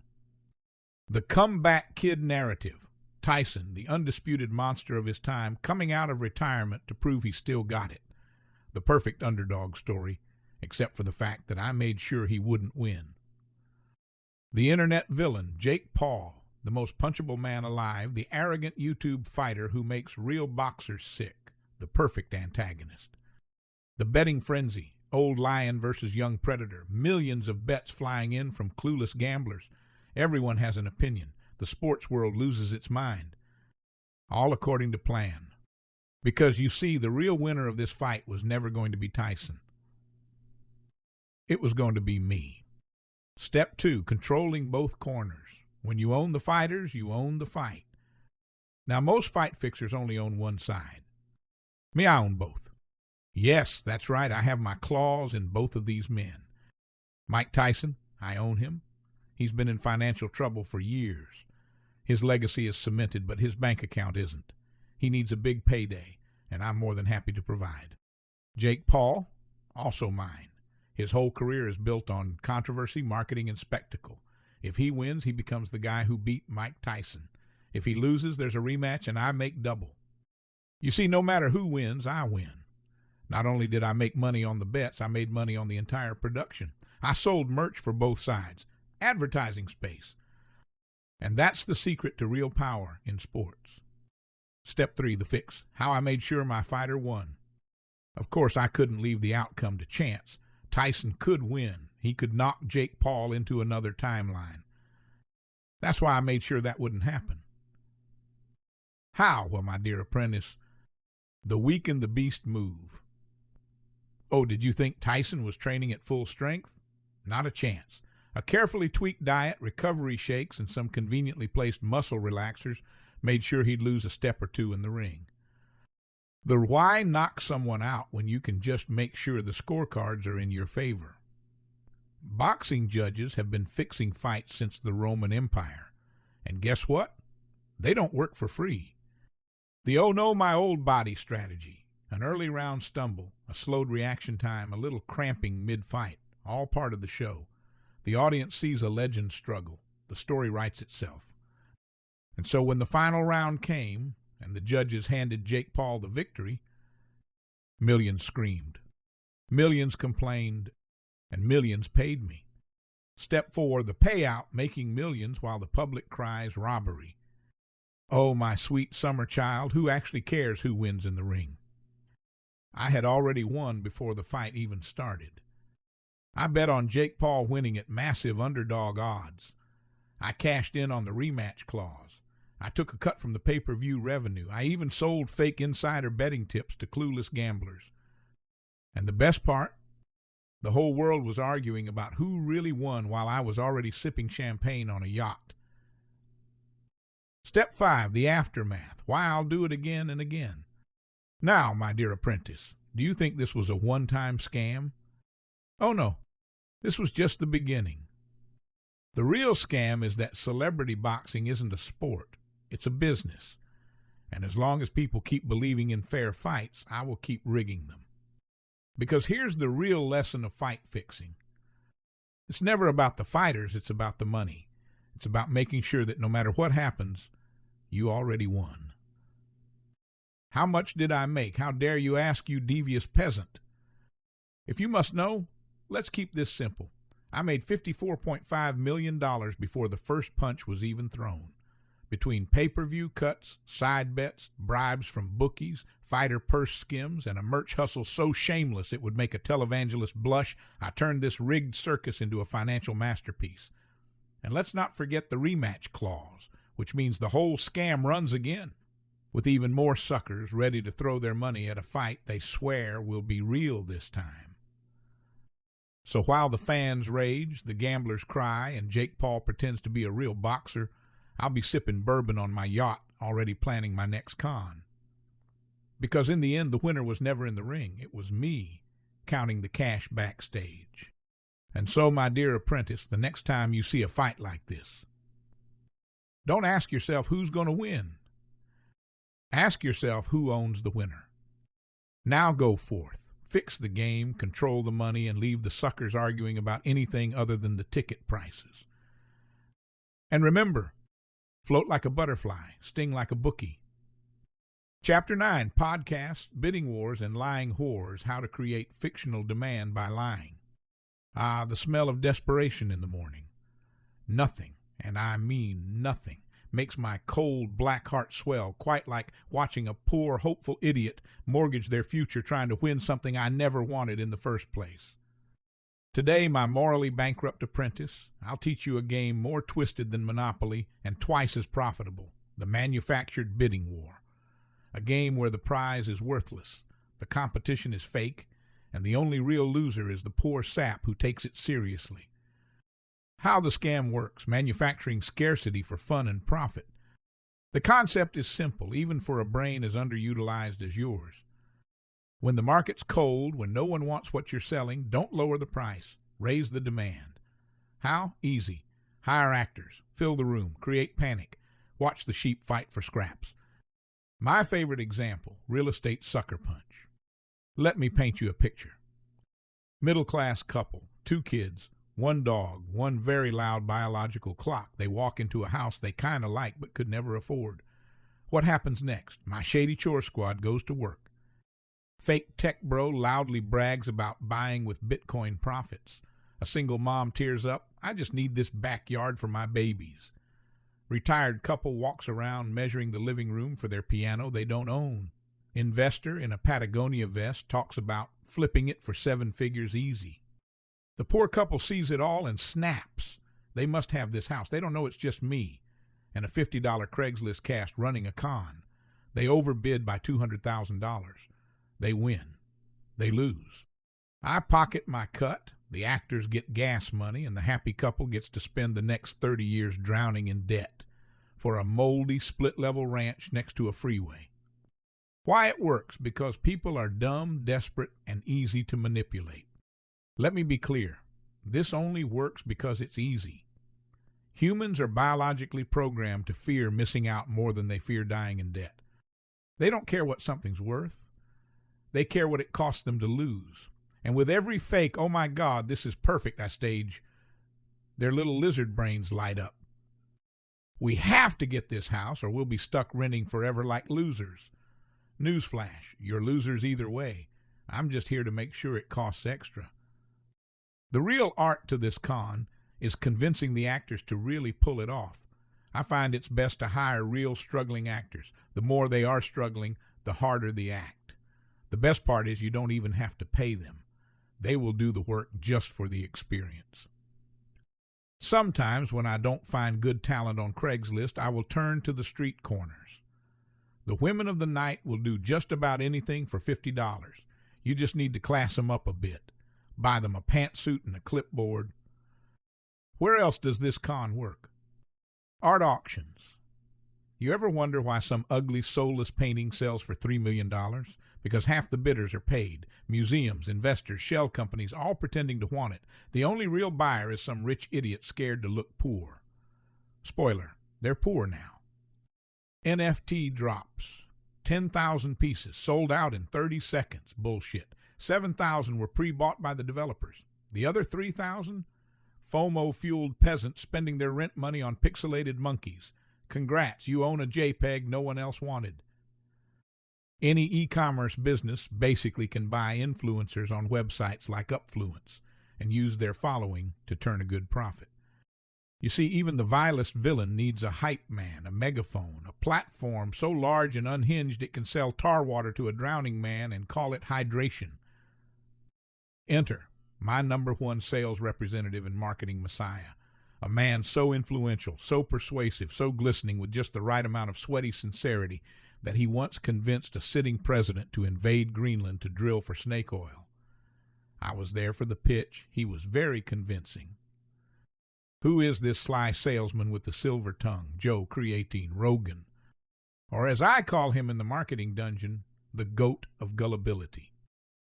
The comeback kid narrative. Tyson, the undisputed monster of his time, coming out of retirement to prove he still got it. The perfect underdog story, except for the fact that I made sure he wouldn't win. The internet villain, Jake Paul, the most punchable man alive, the arrogant YouTube fighter who makes real boxers sick, the perfect antagonist. The betting frenzy, old lion versus young predator, millions of bets flying in from clueless gamblers. Everyone has an opinion. The sports world loses its mind. All according to plan. Because you see, the real winner of this fight was never going to be Tyson. It was going to be me. Step 2, controlling both corners. When you own the fighters, you own the fight. Now, most fight fixers only own one side. Me, I own both. Yes, that's right, I have my claws in both of these men. Mike Tyson, I own him. He's been in financial trouble for years. His legacy is cemented, but his bank account isn't. He needs a big payday, and I'm more than happy to provide. Jake Paul, also mine. His whole career is built on controversy, marketing, and spectacle. If he wins, he becomes the guy who beat Mike Tyson. If he loses, there's a rematch, and I make double. You see, no matter who wins, I win. Not only did I make money on the bets, I made money on the entire production. I sold merch for both sides, advertising space. And that's the secret to real power in sports. Step 3, the fix, how I made sure my fighter won. Of course, I couldn't leave the outcome to chance. Tyson could win. He could knock Jake Paul into another timeline. That's why I made sure that wouldn't happen. How? Well, my dear apprentice, the weak and the beast move. Oh, did you think Tyson was training at full strength? Not a chance. A carefully tweaked diet, recovery shakes, and some conveniently placed muscle relaxers made sure he'd lose a step or two in the ring. The why knock someone out when you can just make sure the scorecards are in your favor? Boxing judges have been fixing fights since the Roman Empire. And guess what? They don't work for free. The oh no, my old body strategy. An early round stumble, a slowed reaction time, a little cramping mid-fight, all part of the show. The audience sees a legend struggle. The story writes itself. And so when the final round came and the judges handed Jake Paul the victory, millions screamed, millions complained, and millions paid me. Step 4, the payout, making millions while the public cries robbery. Oh, my sweet summer child, who actually cares who wins in the ring? I had already won before the fight even started. I bet on Jake Paul winning at massive underdog odds. I cashed in on the rematch clause. I took a cut from the pay-per-view revenue. I even sold fake insider betting tips to clueless gamblers. And the best part, the whole world was arguing about who really won while I was already sipping champagne on a yacht. Step 5, the aftermath. Why I'll do it again and again. Now, my dear apprentice, do you think this was a one-time scam? Oh no, this was just the beginning. The real scam is that celebrity boxing isn't a sport, it's a business. And as long as people keep believing in fair fights, I will keep rigging them. Because here's the real lesson of fight fixing. It's never about the fighters, it's about the money. It's about making sure that no matter what happens, you already won. How much did I make? How dare you ask, you devious peasant? If you must know, let's keep this simple. I made $54.5 million before the first punch was even thrown. Between pay-per-view cuts, side bets, bribes from bookies, fighter purse skims, and a merch hustle so shameless it would make a televangelist blush, I turned this rigged circus into a financial masterpiece. And let's not forget the rematch clause, which means the whole scam runs again, with even more suckers ready to throw their money at a fight they swear will be real this time. So while the fans rage, the gamblers cry, and Jake Paul pretends to be a real boxer, I'll be sipping bourbon on my yacht, already planning my next con. Because in the end, the winner was never in the ring. It was me, counting the cash backstage. And so, my dear apprentice, the next time you see a fight like this, don't ask yourself who's going to win. Ask yourself who owns the winner. Now go forth, fix the game, control the money, and leave the suckers arguing about anything other than the ticket prices. And remember, float like a butterfly, sting like a bookie. Chapter 9, Podcasts, Bidding Wars, and Lying Whores, How to Create Fictional Demand by Lying. Ah, the smell of desperation in the morning. Nothing, and I mean nothing, makes my cold black heart swell, quite like watching a poor, hopeful idiot mortgage their future trying to win something I never wanted in the first place. Today, my morally bankrupt apprentice, I'll teach you a game more twisted than Monopoly and twice as profitable, the manufactured bidding war. A game where the prize is worthless, the competition is fake, and the only real loser is the poor sap who takes it seriously. How the scam works, manufacturing scarcity for fun and profit. The concept is simple, even for a brain as underutilized as yours. When the market's cold, when no one wants what you're selling, don't lower the price, raise the demand. How? Easy. Hire actors, fill the room, create panic, watch the sheep fight for scraps. My favorite example, real estate sucker punch. Let me paint you a picture. Middle-class couple, 2 kids, 1 dog, 1 very loud biological clock. They walk into a house they kind of like but could never afford. What happens next? My shady chore squad goes to work. Fake tech bro loudly brags about buying with Bitcoin profits. A single mom tears up, I just need this backyard for my babies. Retired couple walks around measuring the living room for their piano they don't own. Investor in a Patagonia vest talks about flipping it for 7 figures easy. The poor couple sees it all and snaps. They must have this house. They don't know it's just me and a $50 Craigslist cast running a con. They overbid by $200,000. They win. They lose. I pocket my cut, the actors get gas money, and the happy couple gets to spend the next 30 years drowning in debt for a moldy split-level ranch next to a freeway. Why it works? Because people are dumb, desperate, and easy to manipulate. Let me be clear. This only works because it's easy. Humans are biologically programmed to fear missing out more than they fear dying in debt. They don't care what something's worth. They care what it costs them to lose. And with every fake, oh my God, this is perfect, I stage, Their little lizard brains light up. We have to get this house or we'll be stuck renting forever like losers. Newsflash, you're losers either way. I'm just here to make sure it costs extra. The real art to this con is convincing the actors to really pull it off. I find it's best to hire real struggling actors. The more they are struggling, the harder the act. The best part is you don't even have to pay them. They will do the work just for the experience. Sometimes when I don't find good talent on Craigslist, I will turn to the street corners. The women of the night will do just about anything for $50. You just need to class them up a bit. Buy them a pantsuit and a clipboard. Where else does this con work? Art auctions. You ever wonder why some ugly, soulless painting sells for $3 million? Because half the bidders are paid. Museums, investors, shell companies, all pretending to want it. The only real buyer is some rich idiot scared to look poor. Spoiler, they're poor now. NFT drops. 10,000 pieces, sold out in 30 seconds. Bullshit. 7,000 were pre-bought by the developers. The other 3,000? FOMO-fueled peasants spending their rent money on pixelated monkeys. Congrats, you own a JPEG no one else wanted. Any e-commerce business basically can buy influencers on websites like Upfluence and use their following to turn a good profit. You see, even the vilest villain needs a hype man, a megaphone, a platform so large and unhinged it can sell tar water to a drowning man and call it hydration. Enter my #1 sales representative and marketing messiah, a man so influential, so persuasive, so glistening with just the right amount of sweaty sincerity that he once convinced a sitting president to invade Greenland to drill for snake oil. I was there for the pitch. He was very convincing. Who is this sly salesman with the silver tongue, Joe Creatine Rogan? Or as I call him in the marketing dungeon, the goat of gullibility.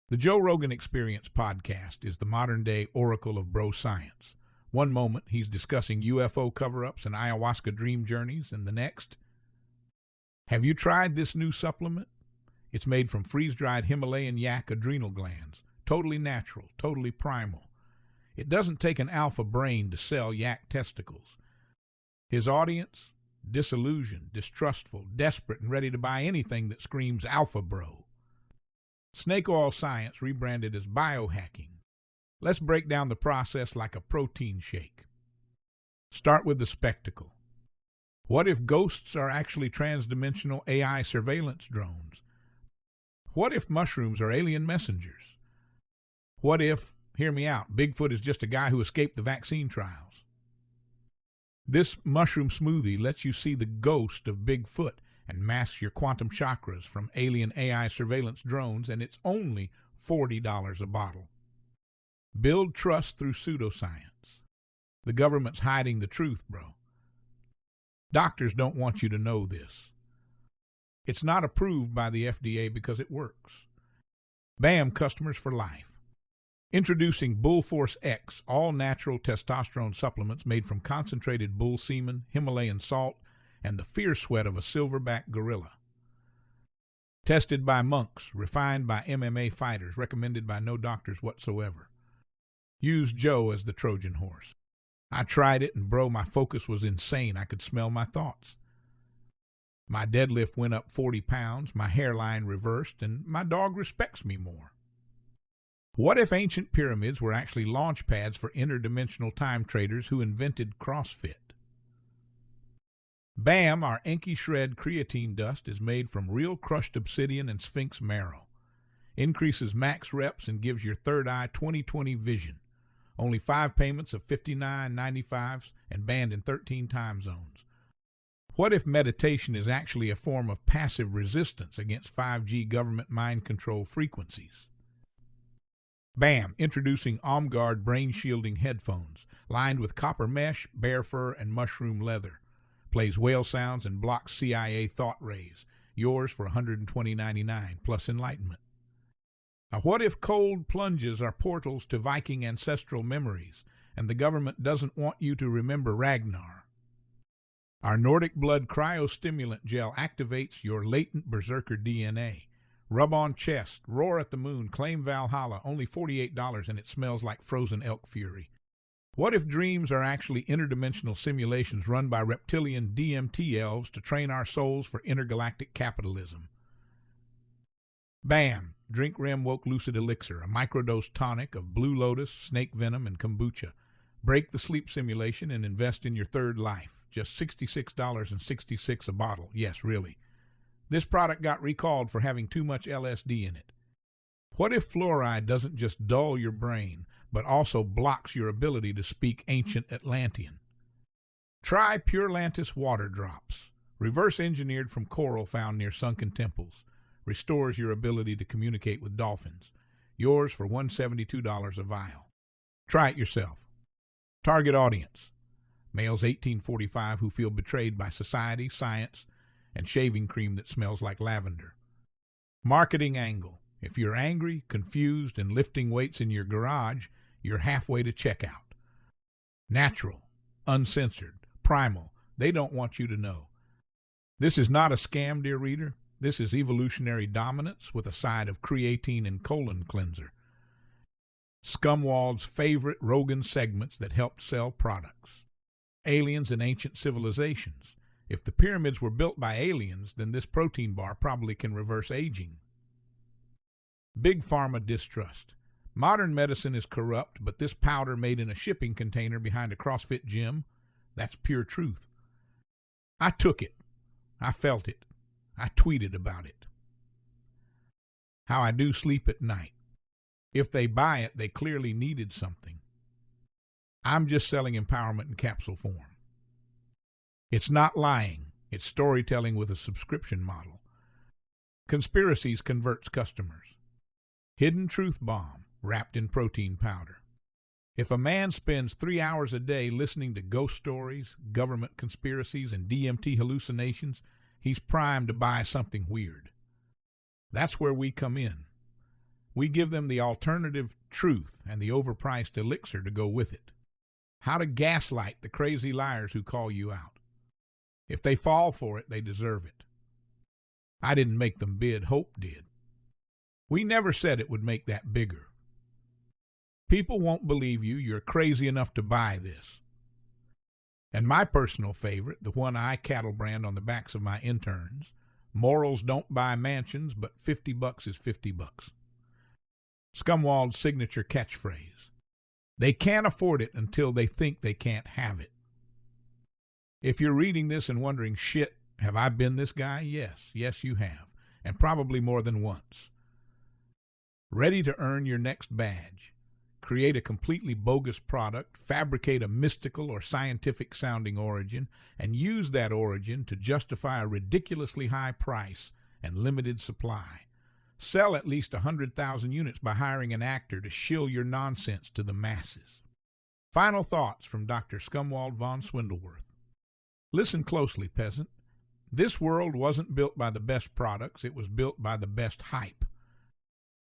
The Joe Rogan Experience podcast is the modern-day oracle of bro science. One moment he's discussing UFO cover-ups and ayahuasca dream journeys, and the next, have you tried this new supplement? It's made from freeze-dried Himalayan yak adrenal glands, totally natural, totally primal. It doesn't take an alpha brain to sell yak testicles. His audience? Disillusioned, distrustful, desperate, and ready to buy anything that screams alpha bro. Snake oil science rebranded as biohacking. Let's break down the process like a protein shake. Start with the spectacle. What if ghosts are actually transdimensional AI surveillance drones? What if mushrooms are alien messengers? What if, hear me out, Bigfoot is just a guy who escaped the vaccine trials? This mushroom smoothie lets you see the ghost of Bigfoot and mask your quantum chakras from alien AI surveillance drones, and it's only $40 a bottle. Build trust through pseudoscience. The government's hiding the truth, bro. Doctors don't want you to know this. It's not approved by the FDA because it works. Bam, customers for life. Introducing Bull Force X, all-natural testosterone supplements made from concentrated bull semen, Himalayan salt, and the fierce sweat of a silverback gorilla. Tested by monks, refined by MMA fighters, recommended by no doctors whatsoever. Use Joe as the Trojan horse. I tried it, and bro, my focus was insane. I could smell my thoughts. My deadlift went up 40 pounds, my hairline reversed, and my dog respects me more. What if ancient pyramids were actually launch pads for interdimensional time traders who invented CrossFit? Bam, our Enki Shred creatine dust is made from real crushed obsidian and sphinx marrow. Increases max reps and gives your third eye 20/20 vision. Only 5 payments of $59.95 and banned in 13 time zones. What if meditation is actually a form of passive resistance against 5G government mind control frequencies? Bam, introducing OmGuard brain-shielding headphones, lined with copper mesh, bear fur, and mushroom leather. Plays whale sounds and blocks CIA thought rays. Yours for $120.99 plus enlightenment. Now, what if cold plunges are portals to Viking ancestral memories, and the government doesn't want you to remember Ragnar? Our Nordic Blood cryostimulant gel activates your latent berserker DNA. Rub on chest, roar at the moon, claim Valhalla, only $48, and it smells like frozen elk fury. What if dreams are actually interdimensional simulations run by reptilian DMT elves to train our souls for intergalactic capitalism? BAM! Drink REM Woke Lucid Elixir, a microdose tonic of blue lotus, snake venom, and kombucha. Break the sleep simulation and invest in your third life. Just $66.66 a bottle. Yes, really. This product got recalled for having too much LSD in it. What if fluoride doesn't just dull your brain, but also blocks your ability to speak ancient Atlantean? Try Pure Lantis water drops. Reverse engineered from coral found near sunken temples. Restores your ability to communicate with dolphins. Yours for $172 a vial. Try it yourself. Target audience: males 18-45 who feel betrayed by society, science, and shaving cream that smells like lavender. Marketing angle: if you're angry, confused, and lifting weights in your garage, you're halfway to checkout. Natural, uncensored, primal. They don't want you to know. This is not a scam, dear reader. This is evolutionary dominance with a side of creatine and colon cleanser. Scumwald's favorite Rogan segments that helped sell products. Aliens and ancient civilizations. If the pyramids were built by aliens, then this protein bar probably can reverse aging. Big Pharma distrust. Modern medicine is corrupt, but this powder made in a shipping container behind a CrossFit gym, that's pure truth. I took it. I felt it. I tweeted about it. How I do sleep at night. If they buy it, they clearly needed something. I'm just selling empowerment in capsule form. It's not lying. It's storytelling with a subscription model. Conspiracies converts customers. Hidden truth bomb wrapped in protein powder. If a man spends 3 hours a day listening to ghost stories, government conspiracies, and DMT hallucinations, he's primed to buy something weird. That's where we come in. We give them the alternative truth and the overpriced elixir to go with it. How to gaslight the crazy liars who call you out. If they fall for it, they deserve it. I didn't make them bid, Hope did. We never said it would make that bigger. People won't believe you're crazy enough to buy this. And my personal favorite, the one I cattle brand on the backs of my interns, morals don't buy mansions, but $50 is $50. Scumwald's signature catchphrase. They can't afford it until they think they can't have it. If you're reading this and wondering, shit, have I been this guy? Yes, you have, and probably more than once. Ready to earn your next badge. Create a completely bogus product, fabricate a mystical or scientific-sounding origin, and use that origin to justify a ridiculously high price and limited supply. Sell at least 100,000 units by hiring an actor to shill your nonsense to the masses. Final thoughts from Dr. Scumwald Von Swindleworth. Listen closely, peasant. This world wasn't built by the best products, it was built by the best hype.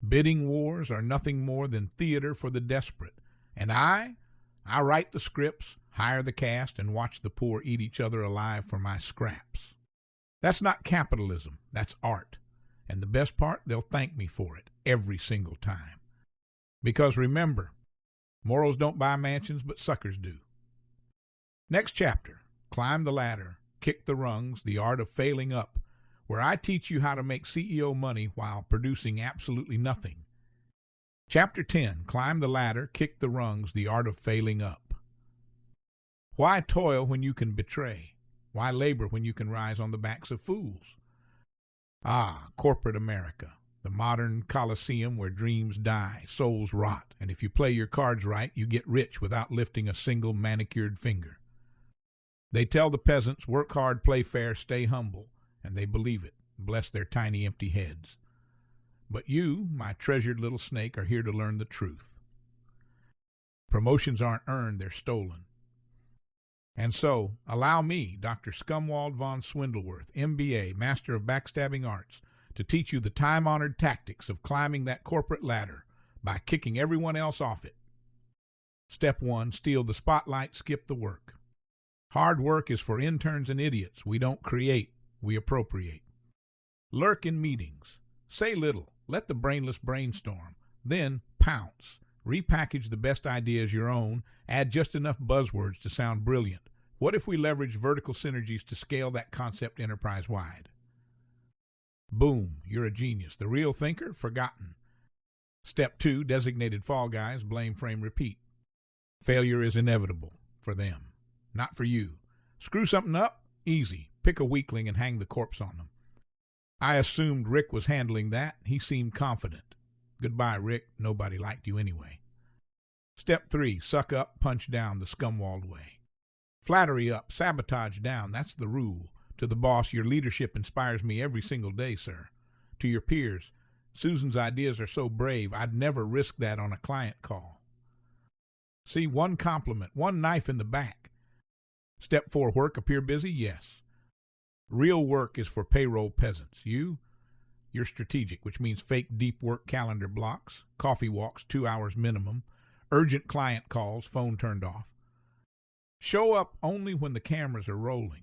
Bidding wars are nothing more than theater for the desperate. And I write the scripts, hire the cast, and watch the poor eat each other alive for my scraps. That's not capitalism, that's art. And the best part, they'll thank me for it every single time. Because remember, morals don't buy mansions, but suckers do. Next chapter, Climb the Ladder, Kick the Rungs, The Art of Failing Up, where I teach you how to make CEO money while producing absolutely nothing. Chapter 10, Climb the Ladder, Kick the Rungs, The Art of Failing Up. Why toil when you can betray? Why labor when you can rise on the backs of fools? Ah, corporate America, the modern coliseum where dreams die, souls rot, and if you play your cards right, you get rich without lifting a single manicured finger. They tell the peasants, work hard, play fair, stay humble. And they believe it, bless their tiny empty heads. But you, my treasured little snake, are here to learn the truth. Promotions aren't earned, they're stolen. And so, allow me, Dr. Scumwald Von Swindleworth, MBA, Master of Backstabbing Arts, to teach you the time-honored tactics of climbing that corporate ladder by kicking everyone else off it. Step 1, steal the spotlight, skip the work. Hard work is for interns and idiots. We don't create. We appropriate. Lurk in meetings. Say little. Let the brainless brainstorm. Then pounce. Repackage the best idea as your own, add just enough buzzwords to sound brilliant. What if we leverage vertical synergies to scale that concept enterprise-wide? Boom, you're a genius. The real thinker, forgotten. Step 2, designated fall guys, blame, frame, repeat. Failure is inevitable for them, not for you. Screw something up? Easy. Pick a weakling and hang the corpse on them. I assumed Rick was handling that. He seemed confident. Goodbye, Rick. Nobody liked you anyway. Step 3, suck up, punch down the Scumwald way. Flattery up, sabotage down. That's the rule. To the boss, your leadership inspires me every single day, sir. To your peers, Susan's ideas are so brave, I'd never risk that on a client call. See, one compliment, one knife in the back. Step 4, work, appear busy? Yes. Real work is for payroll peasants. You're strategic, which means fake deep work calendar blocks, coffee walks 2 hours minimum, urgent client calls, phone turned off. Show up only when the cameras are rolling.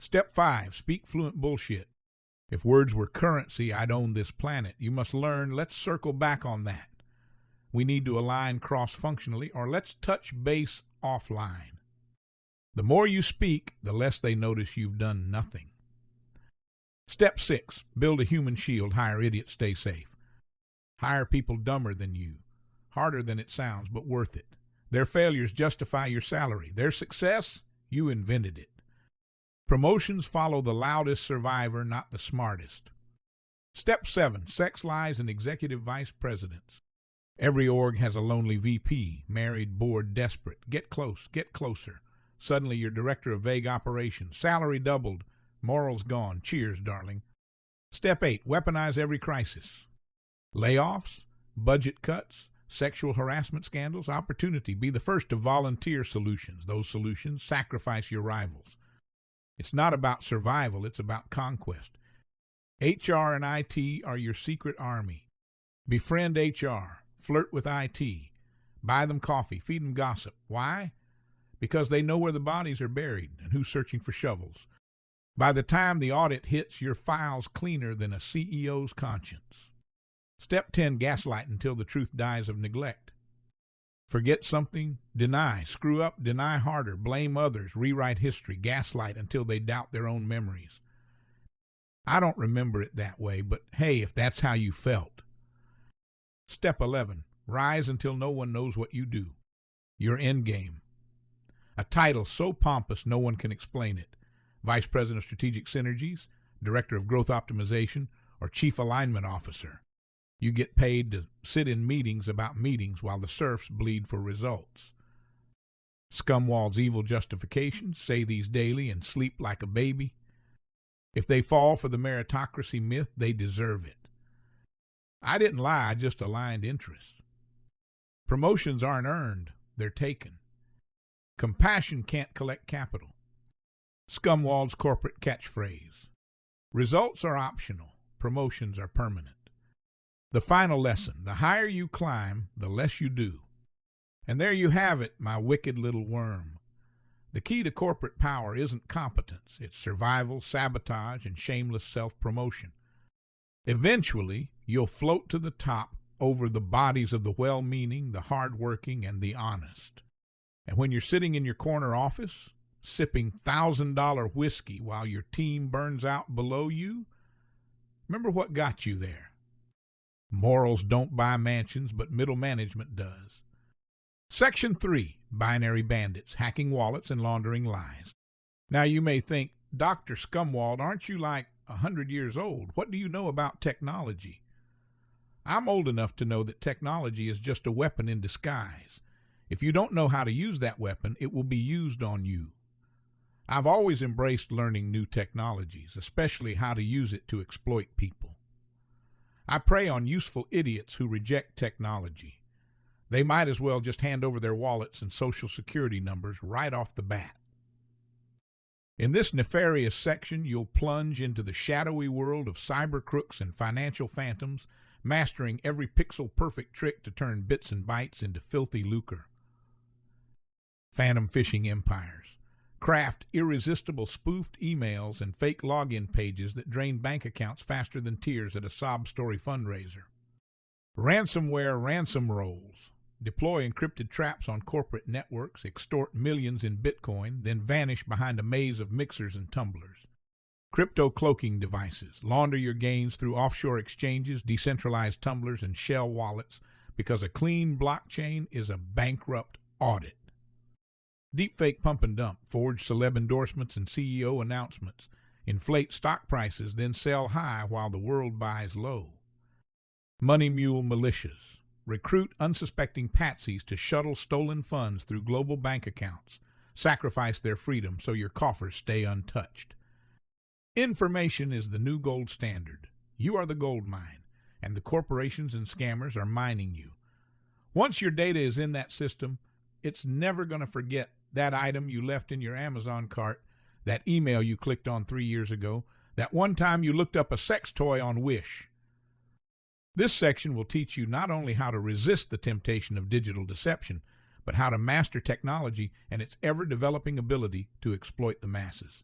Step 5, speak fluent bullshit. If words were currency, I'd own this planet. You must learn, let's circle back on that. We need to align cross-functionally, or let's touch base offline. The more you speak, the less they notice you've done nothing. Step 6, build a human shield, hire idiots, stay safe. Hire people dumber than you. Harder than it sounds, but worth it. Their failures justify your salary. Their success, you invented it. Promotions follow the loudest survivor, not the smartest. Step 7, sex, lies, and executive vice presidents. Every org has a lonely VP, married, bored, desperate. Get close, get closer. Suddenly you're director of vague operations. Salary doubled, morals gone. Cheers, darling. Step 8, weaponize every crisis. Layoffs, budget cuts, sexual harassment scandals, opportunity. Be the first to volunteer solutions. Those solutions sacrifice your rivals. It's not about survival, it's about conquest. HR and IT are your secret army. Befriend HR, flirt with IT, buy them coffee, feed them gossip. Why? Because they know where the bodies are buried and who's searching for shovels. By the time the audit hits, your file's cleaner than a CEO's conscience. Step 10, gaslight until the truth dies of neglect. Forget something, deny, screw up, deny harder, blame others, rewrite history, gaslight until they doubt their own memories. I don't remember it that way, but hey, if that's how you felt. Step 11, rise until no one knows what you do. Your end game. A title so pompous no one can explain it. Vice President of Strategic Synergies, Director of Growth Optimization, or Chief Alignment Officer. You get paid to sit in meetings about meetings while the serfs bleed for results. Scumwald's evil justifications, say these daily and sleep like a baby. If they fall for the meritocracy myth, they deserve it. I didn't lie, I just aligned interests. Promotions aren't earned, they're taken. Compassion can't collect capital. Scumwald's corporate catchphrase. Results are optional, promotions are permanent. The final lesson, the higher you climb, the less you do. And there you have it, my wicked little worm. The key to corporate power isn't competence, it's survival, sabotage, and shameless self-promotion. Eventually, you'll float to the top over the bodies of the well-meaning, the hard-working, and the honest. And when you're sitting in your corner office, sipping $1,000 whiskey while your team burns out below you, remember what got you there. Morals don't buy mansions, but middle management does. Section 3, binary bandits, hacking wallets and laundering lies. Now you may think, Dr. Scumwald, aren't you like 100 years old? What do you know about technology? I'm old enough to know that technology is just a weapon in disguise. If you don't know how to use that weapon, it will be used on you. I've always embraced learning new technologies, especially how to use it to exploit people. I prey on useful idiots who reject technology. They might as well just hand over their wallets and social security numbers right off the bat. In this nefarious section, you'll plunge into the shadowy world of cyber crooks and financial phantoms, mastering every pixel-perfect trick to turn bits and bytes into filthy lucre. Phantom phishing empires. Craft irresistible spoofed emails and fake login pages that drain bank accounts faster than tears at a sob story fundraiser. Ransomware ransom rolls. deploy encrypted traps on corporate networks, extort millions in Bitcoin, then vanish behind a maze of mixers and tumblers. Crypto cloaking devices, launder your gains through offshore exchanges, decentralized tumblers, and shell wallets, because a clean blockchain is a bankrupt audit. Deepfake pump and dump, forge celeb endorsements and CEO announcements, inflate stock prices, then sell high while the world buys low. Money mule militias, recruit unsuspecting patsies to shuttle stolen funds through global bank accounts, sacrifice their freedom so your coffers stay untouched. Information is the new gold standard. You are the gold mine, and the corporations and scammers are mining you. Once your data is in that system, it's never going to forget that item you left in your Amazon cart, that email you clicked on 3 years ago, that one time you looked up a sex toy on Wish. This section will teach you not only how to resist the temptation of digital deception, but how to master technology and its ever-developing ability to exploit the masses.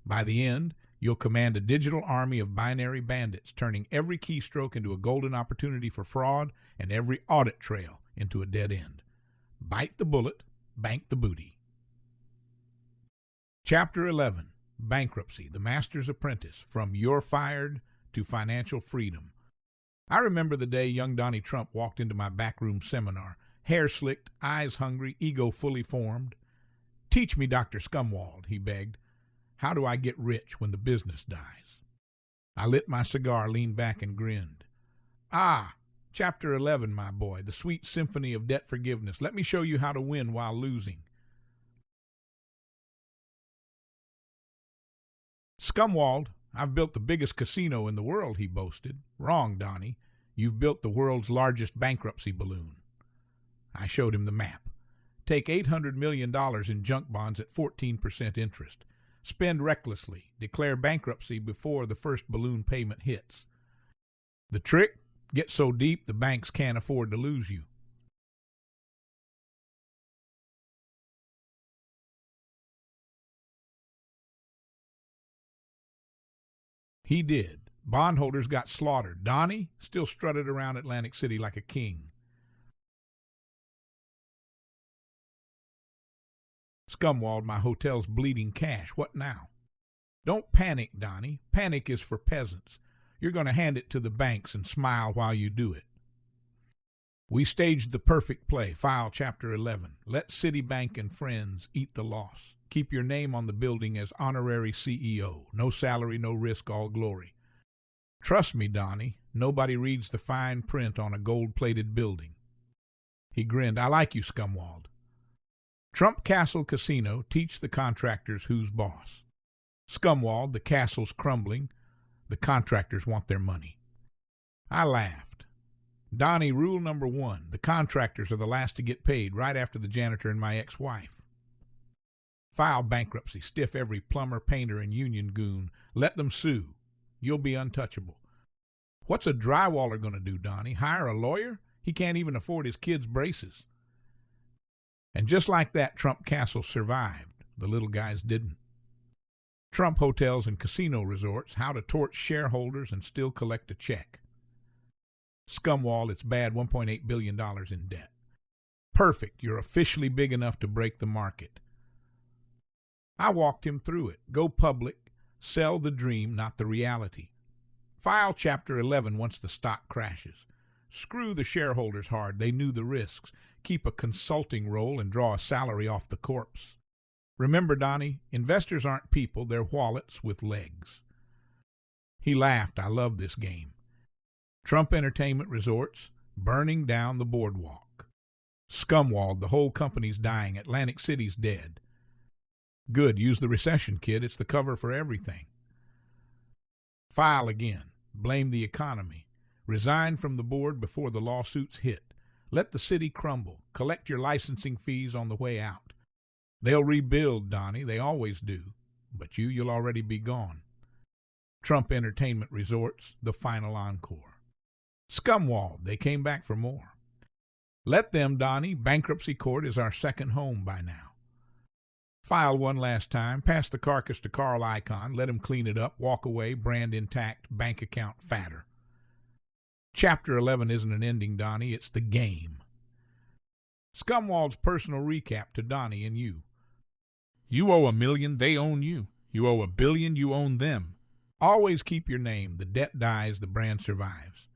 By the end, you'll command a digital army of binary bandits, turning every keystroke into a golden opportunity for fraud and every audit trail into a dead end. Bite the bullet, bank the booty. Chapter 11, Bankruptcy, the Master's Apprentice, From You're Fired to Financial Freedom. I remember the day young Donnie Trump walked into my backroom seminar, hair slicked, eyes hungry, ego fully formed. "Teach me, Dr. Scumwald," he begged. "How do I get rich when the business dies?" I lit my cigar, leaned back, and grinned. "Ah, Chapter 11, my boy, the sweet symphony of debt forgiveness. Let me show you how to win while losing." "Scumwald, I've built the biggest casino in the world," he boasted. "Wrong, Donnie. You've built the world's largest bankruptcy balloon." I showed him the map. Take $800 million in junk bonds at 14% interest. Spend recklessly. Declare bankruptcy before the first balloon payment hits. The trick? Get so deep the banks can't afford to lose you. He did. Bondholders got slaughtered. Donnie still strutted around Atlantic City like a king. "Scumwald, my hotel's bleeding cash. What now?" "Don't panic, Donnie. Panic is for peasants. You're going to hand it to the banks and smile while you do it." We staged the perfect play. File Chapter 11. Let Citibank and friends eat the loss. Keep your name on the building as honorary CEO. No salary, no risk, all glory. Trust me, Donnie, nobody reads the fine print on a gold-plated building. He grinned. "I like you, Scumwald." Trump Castle Casino, teach the contractors who's boss. Scumwald, the castle's crumbling. The contractors want their money. I laughed. "Donnie, rule number 1, the contractors are the last to get paid, right after the janitor and my ex-wife." File bankruptcy, stiff every plumber, painter, and union goon. Let them sue. You'll be untouchable. What's a drywaller going to do, Donnie? Hire a lawyer? He can't even afford his kids' braces. And just like that, Trump Castle survived. The little guys didn't. Trump hotels and casino resorts, how to torch shareholders and still collect a check. Scumwald, it's bad, $1.8 billion in debt. Perfect, you're officially big enough to break the market. I walked him through it. Go public, sell the dream, not the reality. File Chapter 11 once the stock crashes. Screw the shareholders hard, they knew the risks. Keep a consulting role and draw a salary off the corpse. Remember, Donnie, investors aren't people, they're wallets with legs. He laughed. I love this game. Trump Entertainment Resorts, burning down the boardwalk. Scumwald, the whole company's dying. Atlantic City's dead. Good, use the recession, kid. It's the cover for everything. File again. Blame the economy. Resign from the board before the lawsuits hit. Let the city crumble. Collect your licensing fees on the way out. They'll rebuild, Donnie. They always do. But you'll already be gone. Trump Entertainment Resorts, the final encore. Scumwald, they came back for more. Let them, Donnie. Bankruptcy court is our second home by now. File one last time. Pass the carcass to Carl Icahn. Let him clean it up. Walk away. Brand intact. Bank account fatter. Chapter 11 isn't an ending, Donnie. It's the game. Scumwald's personal recap to Donnie and you. You owe $1 million, they own you. You owe $1 billion, you own them. Always keep your name. The debt dies, the brand survives.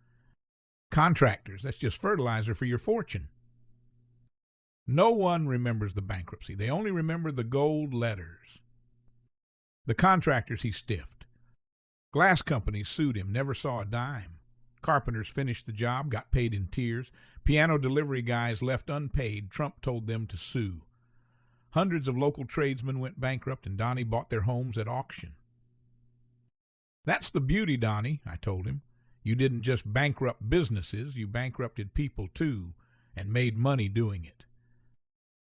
Contractors, that's just fertilizer for your fortune. No one remembers the bankruptcy. They only remember the gold letters. The contractors he stiffed. Glass companies sued him, never saw a dime. Carpenters finished the job, got paid in tears. Piano delivery guys left unpaid. Trump told them to sue. Hundreds of local tradesmen went bankrupt, and Donnie bought their homes at auction. That's the beauty, Donnie, I told him. You didn't just bankrupt businesses, you bankrupted people too, and made money doing it.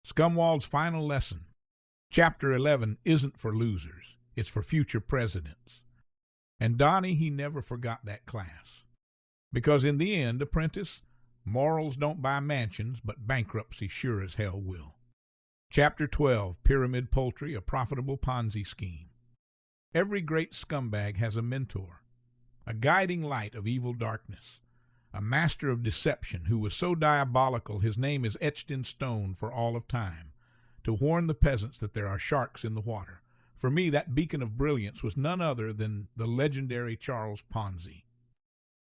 Scumwald's final lesson. Chapter 11 isn't for losers. It's for future presidents. And Donnie, he never forgot that class. Because in the end, apprentice, morals don't buy mansions, but bankruptcy sure as hell will. Chapter 12, Pyramid Poultry, a profitable Ponzi scheme. Every great scumbag has a mentor, a guiding light of evil darkness, a master of deception who was so diabolical his name is etched in stone for all of time, to warn the peasants that there are sharks in the water. For me, that beacon of brilliance was none other than the legendary Charles Ponzi.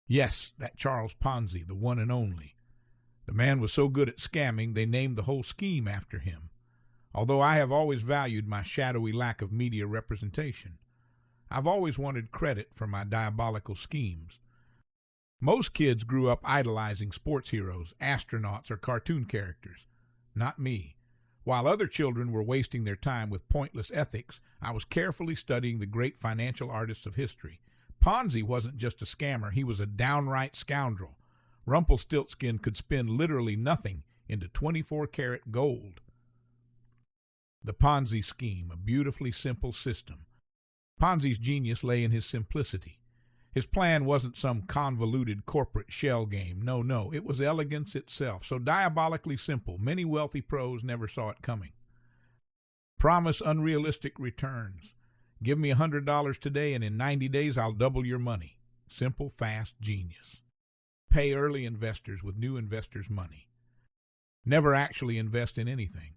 Yes, that Charles Ponzi, the one and only. The man was so good at scamming, they named the whole scheme after him. Although I have always valued my shadowy lack of media representation, I've always wanted credit for my diabolical schemes. Most kids grew up idolizing sports heroes, astronauts, or cartoon characters. Not me. While other children were wasting their time with pointless ethics, I was carefully studying the great financial artists of history. Ponzi wasn't just a scammer, he was a downright scoundrel. Rumpelstiltskin could spin literally nothing into 24-karat gold. The Ponzi scheme, a beautifully simple system. Ponzi's genius lay in his simplicity. His plan wasn't some convoluted corporate shell game. No, it was elegance itself, so diabolically simple, many wealthy pros never saw it coming. Promise unrealistic returns. Give me $100 today, and in 90 days I'll double your money. Simple, fast, genius. Pay early investors with new investors' money. Never actually invest in anything.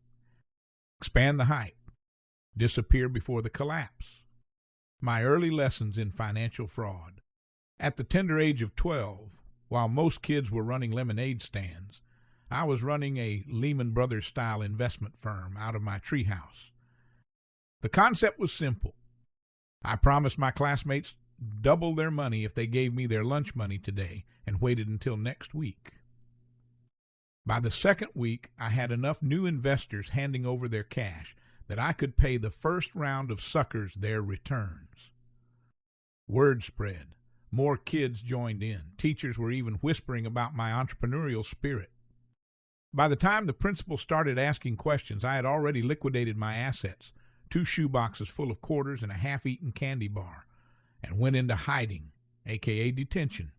Expand the hype. Disappear before the collapse. My early lessons in financial fraud. At the tender age of 12, while most kids were running lemonade stands, I was running a Lehman Brothers-style investment firm out of my treehouse. The concept was simple. I promised my classmates double their money if they gave me their lunch money today and waited until next week. By the second week, I had enough new investors handing over their cash that I could pay the first round of suckers their returns. Word spread. More kids joined in. Teachers were even whispering about my entrepreneurial spirit. By the time the principal started asking questions, I had already liquidated my assets, 2 shoeboxes full of quarters and a half-eaten candy bar, and went into hiding, aka detention.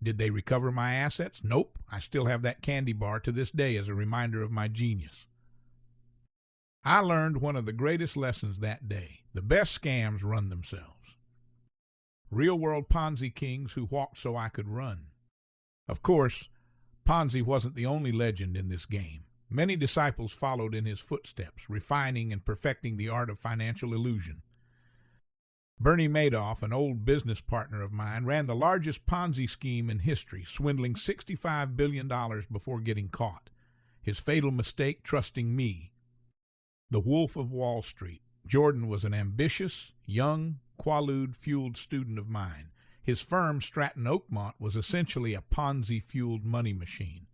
Did they recover my assets? Nope. I still have that candy bar to this day as a reminder of my genius. I learned one of the greatest lessons that day. The best scams run themselves. Real-world Ponzi kings who walked so I could run. Of course, Ponzi wasn't the only legend in this game. Many disciples followed in his footsteps, refining and perfecting the art of financial illusion. Bernie Madoff, an old business partner of mine, ran the largest Ponzi scheme in history, swindling $65 billion before getting caught. His fatal mistake, trusting me. The Wolf of Wall Street. Jordan was an ambitious, young, Quaalude-fueled student of mine. His firm, Stratton Oakmont, was essentially a Ponzi-fueled money machine.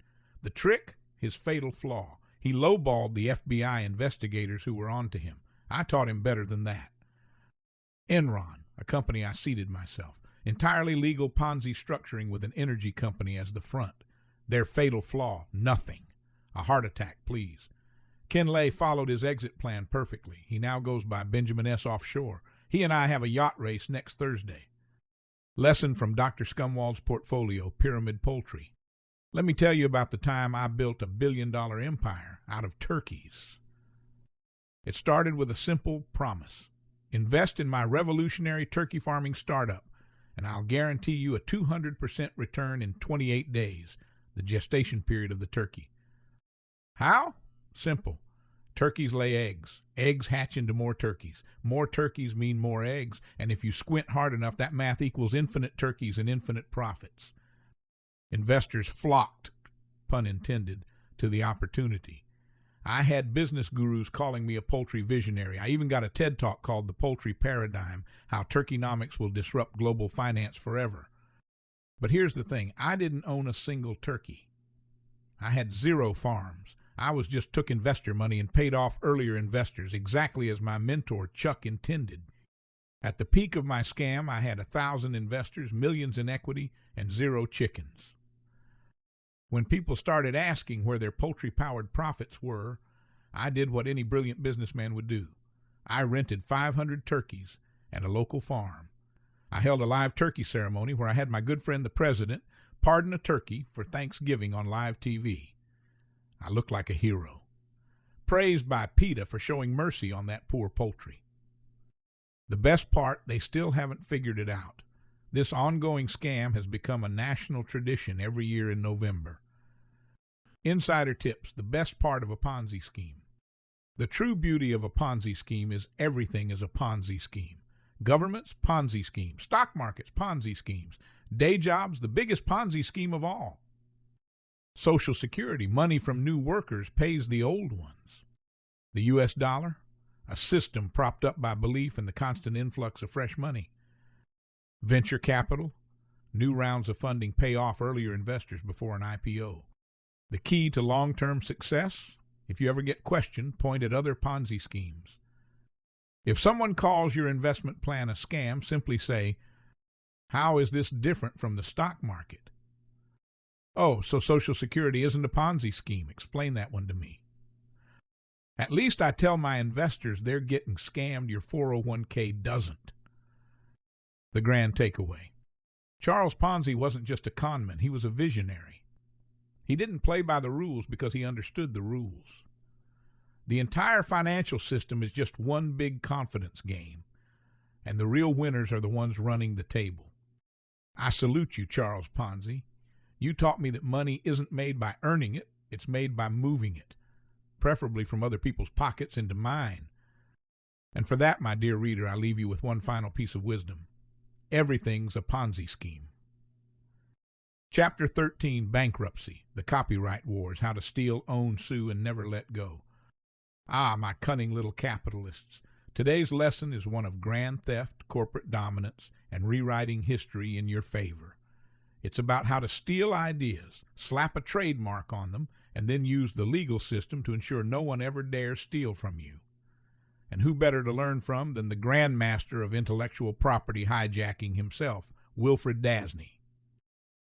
The trick? His fatal flaw. He lowballed the FBI investigators who were onto him. I taught him better than that. Enron, a company I seeded myself. Entirely legal Ponzi structuring with an energy company as the front. Their fatal flaw? Nothing. A heart attack, please. Ken Lay followed his exit plan perfectly. He now goes by Benjamin S. Offshore. He and I have a yacht race next Thursday. Lesson from Dr. Scumwald's portfolio, Pyramid Poultry. Let me tell you about the time I built a billion-dollar empire out of turkeys. It started with a simple promise. Invest in my revolutionary turkey farming startup, and I'll guarantee you a 200% return in 28 days, the gestation period of the turkey. How? Simple. Turkeys lay eggs. Eggs hatch into more turkeys. More turkeys mean more eggs, and if you squint hard enough, that math equals infinite turkeys and infinite profits. Investors flocked, pun intended, to the opportunity. I had business gurus calling me a poultry visionary. I even got a TED Talk called The Poultry Paradigm, How Turkeynomics Will Disrupt Global Finance Forever. But here's the thing, I didn't own a single turkey. I had 0 farms. I was just took investor money and paid off earlier investors, exactly as my mentor Chuck intended. At the peak of my scam, I had 1,000 investors, millions in equity, and 0 chickens. When people started asking where their poultry-powered profits were, I did what any brilliant businessman would do. I rented 500 turkeys and a local farm. I held a live turkey ceremony where I had my good friend the president pardon a turkey for Thanksgiving on live TV. I looked like a hero. Praised by PETA for showing mercy on that poor poultry. The best part, they still haven't figured it out. This ongoing scam has become a national tradition every year in November. Insider tips, the best part of a Ponzi scheme. The true beauty of a Ponzi scheme is everything is a Ponzi scheme. Governments, Ponzi schemes. Stock markets, Ponzi schemes. Day jobs, the biggest Ponzi scheme of all. Social Security, money from new workers pays the old ones. The U.S. dollar, a system propped up by belief in the constant influx of fresh money. Venture capital, new rounds of funding pay off earlier investors before an IPO. The key to long-term success, if you ever get questioned, point at other Ponzi schemes. If someone calls your investment plan a scam, simply say, "How is this different from the stock market?" "Oh, so Social Security isn't a Ponzi scheme. Explain that one to me." At least I tell my investors they're getting scammed, your 401k doesn't. The grand takeaway. Charles Ponzi wasn't just a conman, he was a visionary. He didn't play by the rules because he understood the rules. The entire financial system is just one big confidence game, and the real winners are the ones running the table. I salute you, Charles Ponzi. You taught me that money isn't made by earning it, it's made by moving it, preferably from other people's pockets into mine. And for that, my dear reader, I leave you with one final piece of wisdom. Everything's a Ponzi scheme. Chapter 13, Bankruptcy, the Copyright Wars, How to Steal, Own, Sue, and Never Let Go. Ah, my cunning little capitalists. Today's lesson is one of grand theft, corporate dominance, and rewriting history in your favor. It's about how to steal ideas, slap a trademark on them, and then use the legal system to ensure no one ever dares steal from you. And who better to learn from than the grandmaster of intellectual property hijacking himself, Wilfred Dasney.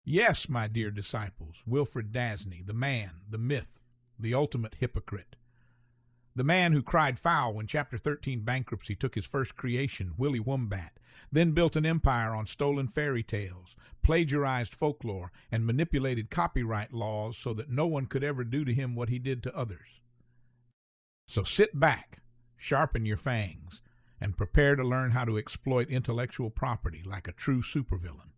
Yes, my dear disciples, Wilfred Dasney, the man, the myth, the ultimate hypocrite. The man who cried foul when Chapter 13 bankruptcy took his first creation, Willy Wombat, then built an empire on stolen fairy tales, plagiarized folklore, and manipulated copyright laws so that no one could ever do to him what he did to others. So sit back, sharpen your fangs, and prepare to learn how to exploit intellectual property like a true supervillain.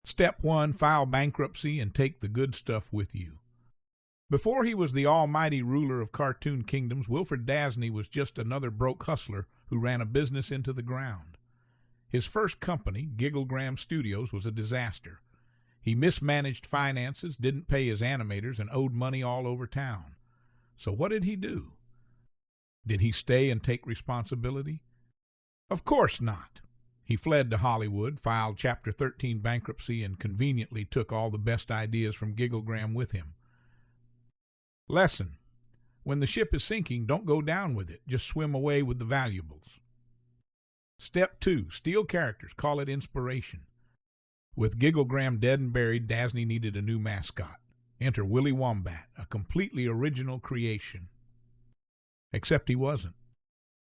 Step 1, file bankruptcy and take the good stuff with you. Before he was the almighty ruler of cartoon kingdoms, Wilfred Dasney was just another broke hustler who ran a business into the ground. His first company, Gigglegram Studios, was a disaster. He mismanaged finances, didn't pay his animators, and owed money all over town. So what did he do? Did he stay and take responsibility? Of course not. He fled to Hollywood, filed Chapter 13 bankruptcy, and conveniently took all the best ideas from Gigglegram with him. Lesson: when the ship is sinking, don't go down with it. Just swim away with the valuables. Step 2, steal characters. Call it inspiration. With Gigglegram dead and buried, Dasney needed a new mascot. Enter Willy Wombat, a completely original creation. Except he wasn't.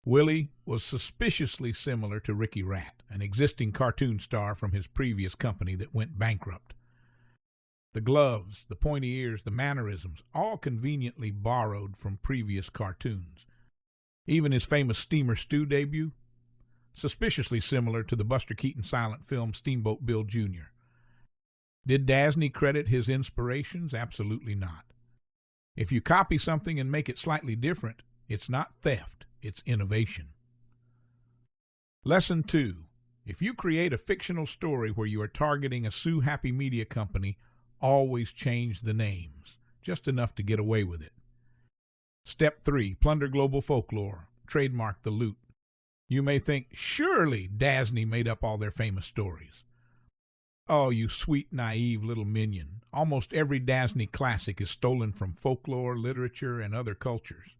Willie was suspiciously similar to Ricky Rat, an existing cartoon star from his previous company that went bankrupt. The gloves, the pointy ears, the mannerisms, all conveniently borrowed from previous cartoons. Even his famous Steamer Stew debut, suspiciously similar to the Buster Keaton silent film Steamboat Bill Jr. Did Dasney credit his inspirations? Absolutely not. If you copy something and make it slightly different, it's not theft, it's innovation. Lesson 2. If you create a fictional story where you are targeting a sue happy media company, always change the names, just enough to get away with it. Step 3. Plunder global folklore. Trademark the loot. You may think, surely Dasney made up all their famous stories. Oh, you sweet, naive little minion. Almost every Dasney classic is stolen from folklore, literature, and other cultures.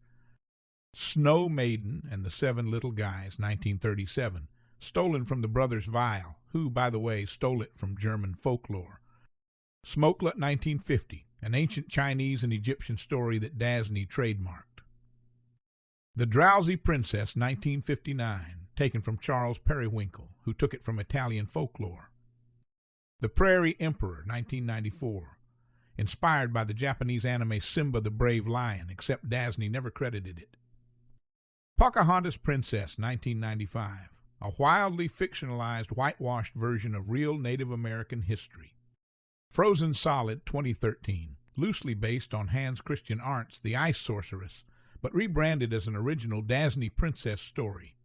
Snow Maiden and the Seven Little Guys, 1937, stolen from the brothers Weil, who, by the way, stole it from German folklore. Smokelet, 1950, an ancient Chinese and Egyptian story that Dasney trademarked. The Drowsy Princess, 1959, taken from Charles Periwinkle, who took it from Italian folklore. The Prairie Emperor, 1994, inspired by the Japanese anime Simba the Brave Lion, except Dasney never credited it. Pocahontas Princess, 1995, a wildly fictionalized, whitewashed version of real Native American history. Frozen Solid, 2013, loosely based on Hans Christian Arndt's The Ice Sorceress, but rebranded as an original Dasney princess story.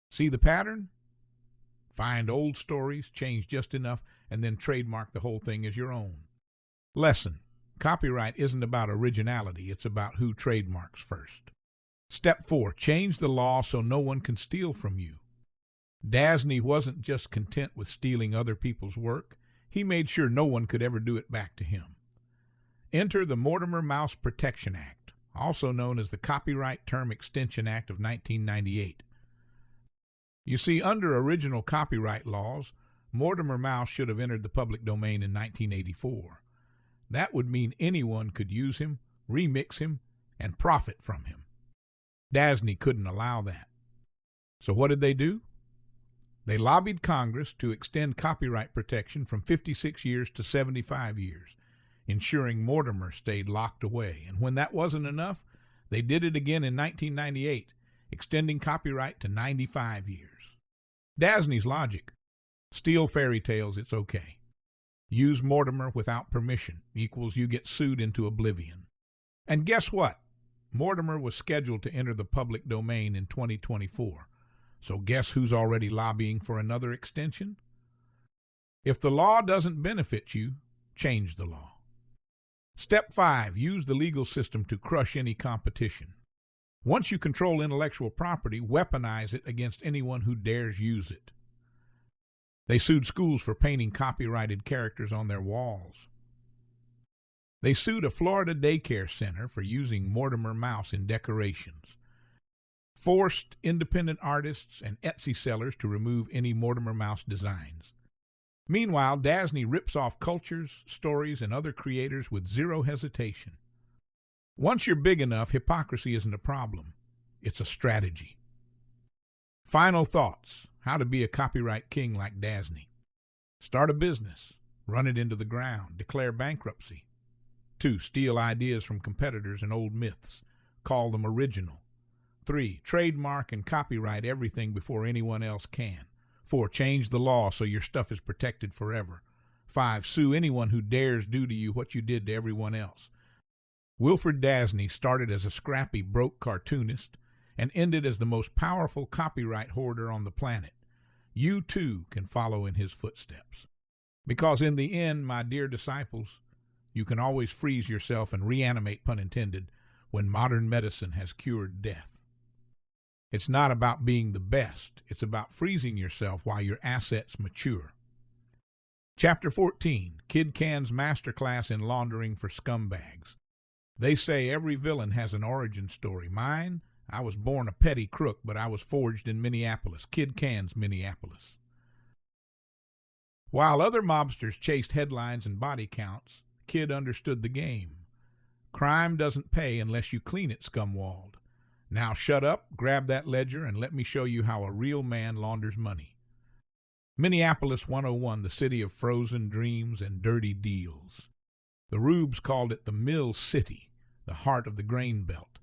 See the pattern? Find old stories, change just enough, and then trademark the whole thing as your own. Lesson: copyright isn't about originality, it's about who trademarks first. Step 4. Change the law so no one can steal from you. Dasney wasn't just content with stealing other people's work, he made sure no one could ever do it back to him. Enter the Mortimer Mouse Protection Act, also known as the Copyright Term Extension Act of 1998. You see, under original copyright laws, Mortimer Mouse should have entered the public domain in 1984. That would mean anyone could use him, remix him, and profit from him. Dasney couldn't allow that. So what did they do? They lobbied Congress to extend copyright protection from 56 years to 75 years, ensuring Mortimer stayed locked away. And when that wasn't enough, they did it again in 1998, extending copyright to 95 years. Dasney's logic: steal fairy tales, it's okay. Use Mortimer without permission equals you get sued into oblivion. And guess what? Mortimer was scheduled to enter the public domain in 2024. So guess who's already lobbying for another extension? If the law doesn't benefit you, change the law. Step 5. Use the legal system to crush any competition. Once you control intellectual property, weaponize it against anyone who dares use it. They sued schools for painting copyrighted characters on their walls. They sued a Florida daycare center for using Mortimer Mouse in decorations. Forced independent artists and Etsy sellers to remove any Mortimer Mouse designs. Meanwhile, Dasney rips off cultures, stories, and other creators with zero hesitation. Once you're big enough, hypocrisy isn't a problem. It's a strategy. Final thoughts: how to be a copyright king like Dasney. Start a business. Run it into the ground. Declare bankruptcy. 2. Steal ideas from competitors and old myths. Call them original. 3. Trademark and copyright everything before anyone else can. 4. Change the law so your stuff is protected forever. 5. Sue anyone who dares do to you what you did to everyone else. Wilfred Dasney started as a scrappy, broke cartoonist and ended as the most powerful copyright hoarder on the planet. You, too, can follow in his footsteps. Because in the end, my dear disciples, you can always freeze yourself and reanimate, pun intended, when modern medicine has cured death. It's not about being the best. It's about freezing yourself while your assets mature. Chapter 14, Kid Can's Masterclass in Laundering for Scumbags. They say every villain has an origin story. Mine? I was born a petty crook, but I was forged in Minneapolis. Kid Can's Minneapolis. While other mobsters chased headlines and body counts, Kid understood the game. Crime doesn't pay unless you clean it, Scumwald. Now shut up, grab that ledger, and let me show you how a real man launders money. Minneapolis 101, the city of frozen dreams and dirty deals. The Rubes called it the Mill City, the heart of the grain belt.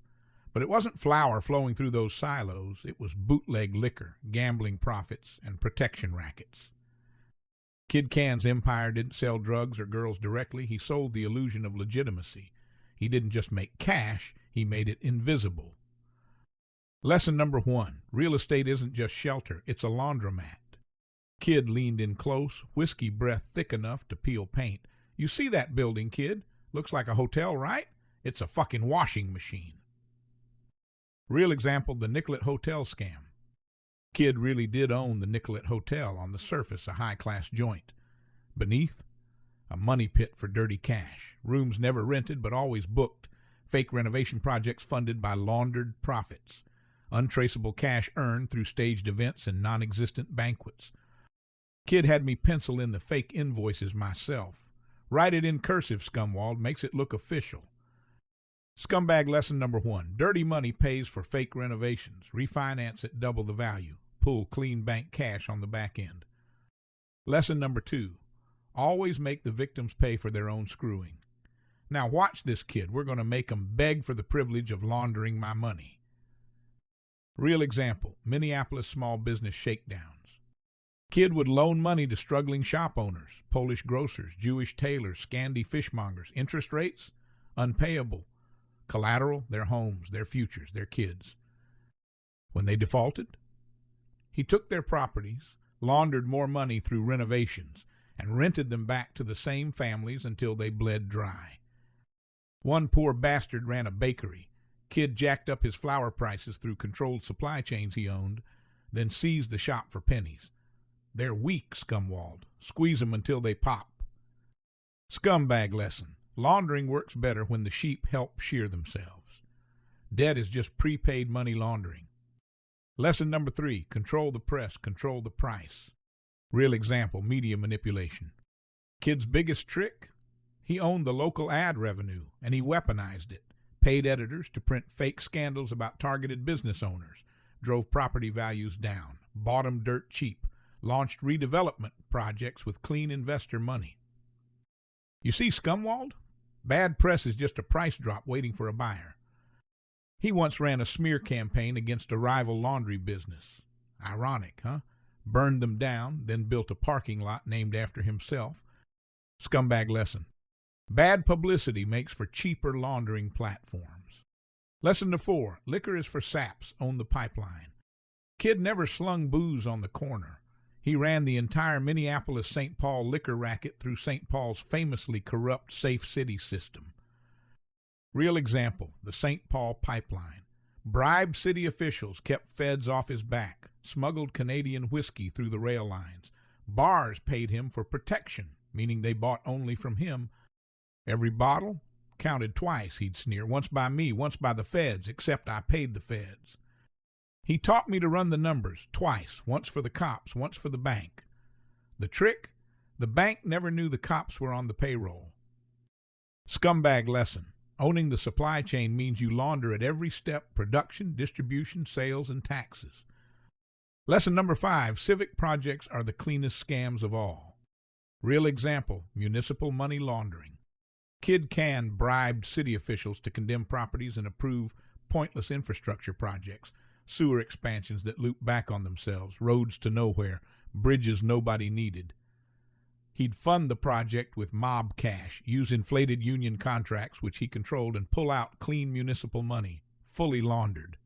But it wasn't flour flowing through those silos. It was bootleg liquor, gambling profits, and protection rackets. Kid Can's empire didn't sell drugs or girls directly. He sold the illusion of legitimacy. He didn't just make cash, he made it invisible. Lesson number 1. Real estate isn't just shelter, it's a laundromat. Kid leaned in close, whiskey breath thick enough to peel paint. You see that building, kid? Looks like a hotel, right? It's a fucking washing machine. Real example, the Nicollet Hotel scam. Kid really did own the Nicollet Hotel, on the surface a high-class joint. Beneath, a money pit for dirty cash. Rooms never rented but always booked. Fake renovation projects funded by laundered profits. Untraceable cash earned through staged events and non-existent banquets. Kid had me pencil in the fake invoices myself. Write it in cursive, Scumwald, makes it look official. Scumbag lesson number 1. Dirty money pays for fake renovations. Refinance at double the value. Pull clean bank cash on the back end. Lesson number 2. Always make the victims pay for their own screwing. Now watch this, kid. We're going to make them beg for the privilege of laundering my money. Real example, Minneapolis small business shakedowns. Kid would loan money to struggling shop owners, Polish grocers, Jewish tailors, Scandi fishmongers. Interest rates? Unpayable. Collateral? Their homes, their futures, their kids. When they defaulted, he took their properties, laundered more money through renovations, and rented them back to the same families until they bled dry. One poor bastard ran a bakery. Kid jacked up his flour prices through controlled supply chains he owned, then seized the shop for pennies. They're weak, Scumwald. Squeeze 'em until they pop. Scumbag lesson. Laundering works better when the sheep help shear themselves. Debt is just prepaid money laundering. Lesson number 3. Control the press, control the price. Real example, media manipulation. Kid's biggest trick? He owned the local ad revenue, and he weaponized it. Paid editors to print fake scandals about targeted business owners, drove property values down, bought them dirt cheap, launched redevelopment projects with clean investor money. You see, Scumwald? Bad press is just a price drop waiting for a buyer. He once ran a smear campaign against a rival laundry business. Ironic, huh? Burned them down, then built a parking lot named after himself. Scumbag lesson. Bad publicity makes for cheaper laundering platforms. Lesson 4. Liquor is for saps. Own the pipeline. Kid never slung booze on the corner. He ran the entire Minneapolis-St. Paul liquor racket through St. Paul's famously corrupt Safe City system. Real example, the St. Paul pipeline. Bribed city officials, kept feds off his back, smuggled Canadian whiskey through the rail lines. Bars paid him for protection, meaning they bought only from him. Every bottle counted twice, he'd sneer, once by me, once by the feds, except I paid the feds. He taught me to run the numbers twice, once for the cops, once for the bank. The trick? The bank never knew the cops were on the payroll. Scumbag lesson. Owning the supply chain means you launder at every step: production, distribution, sales, and taxes. Lesson number 5. Civic projects are the cleanest scams of all. Real example, municipal money laundering. Kid Can bribed city officials to condemn properties and approve pointless infrastructure projects, sewer expansions that loop back on themselves, roads to nowhere, bridges nobody needed. He'd fund the project with mob cash, use inflated union contracts which he controlled, and pull out clean municipal money, fully laundered.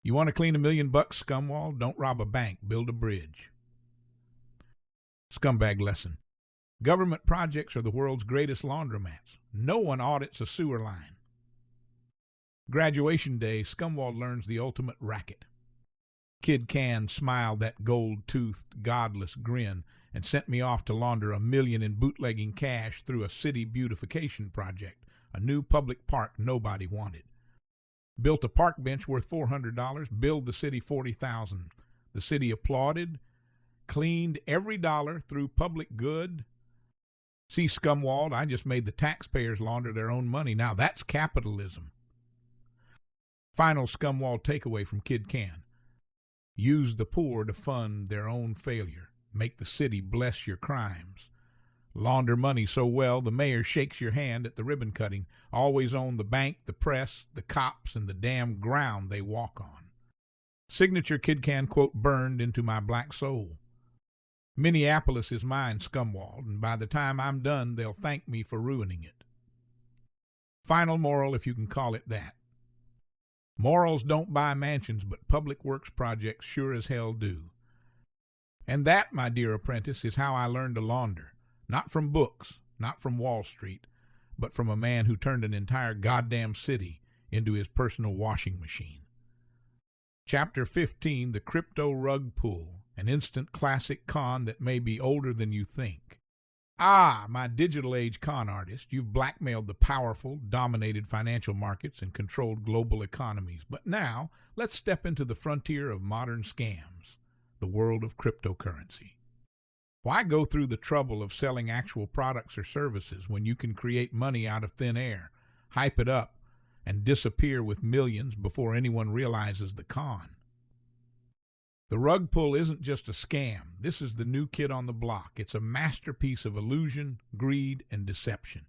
You want to clean $1 million, Scumwald? Don't rob a bank, build a bridge. Scumbag lesson. Government projects are the world's greatest laundromats. No one audits a sewer line. Graduation day, Scumwald learns the ultimate racket. Kid Can smiled that gold-toothed, godless grin and sent me off to launder $1 million in bootlegging cash through a city beautification project, a new public park nobody wanted. Built a park bench worth $400, billed the city $40,000. The city applauded, cleaned every dollar through public good. See, Scumwald, I just made the taxpayers launder their own money. Now that's capitalism. Final Scumwald takeaway from Kid Can. Use the poor to fund their own failure. Make the city bless your crimes. Launder money so well the mayor shakes your hand at the ribbon cutting. Always own the bank, the press, the cops, and the damn ground they walk on. Signature Kid Can quote burned into my black soul. Minneapolis is mine, Scumwald, and by the time I'm done, they'll thank me for ruining it. Final moral, if you can call it that. Morals don't buy mansions, but public works projects sure as hell do. And that, my dear apprentice, is how I learned to launder. Not from books, not from Wall Street, but from a man who turned an entire goddamn city into his personal washing machine. Chapter 15, The Crypto Rug Pull, an instant classic con that may be older than you think. Ah, my digital age con artist, you've blackmailed the powerful, dominated financial markets and controlled global economies. But now, let's step into the frontier of modern scams, the world of cryptocurrency. Why go through the trouble of selling actual products or services when you can create money out of thin air, hype it up, and disappear with millions before anyone realizes the con? The rug pull isn't just a scam. This is the new kid on the block. It's a masterpiece of illusion, greed, and deception.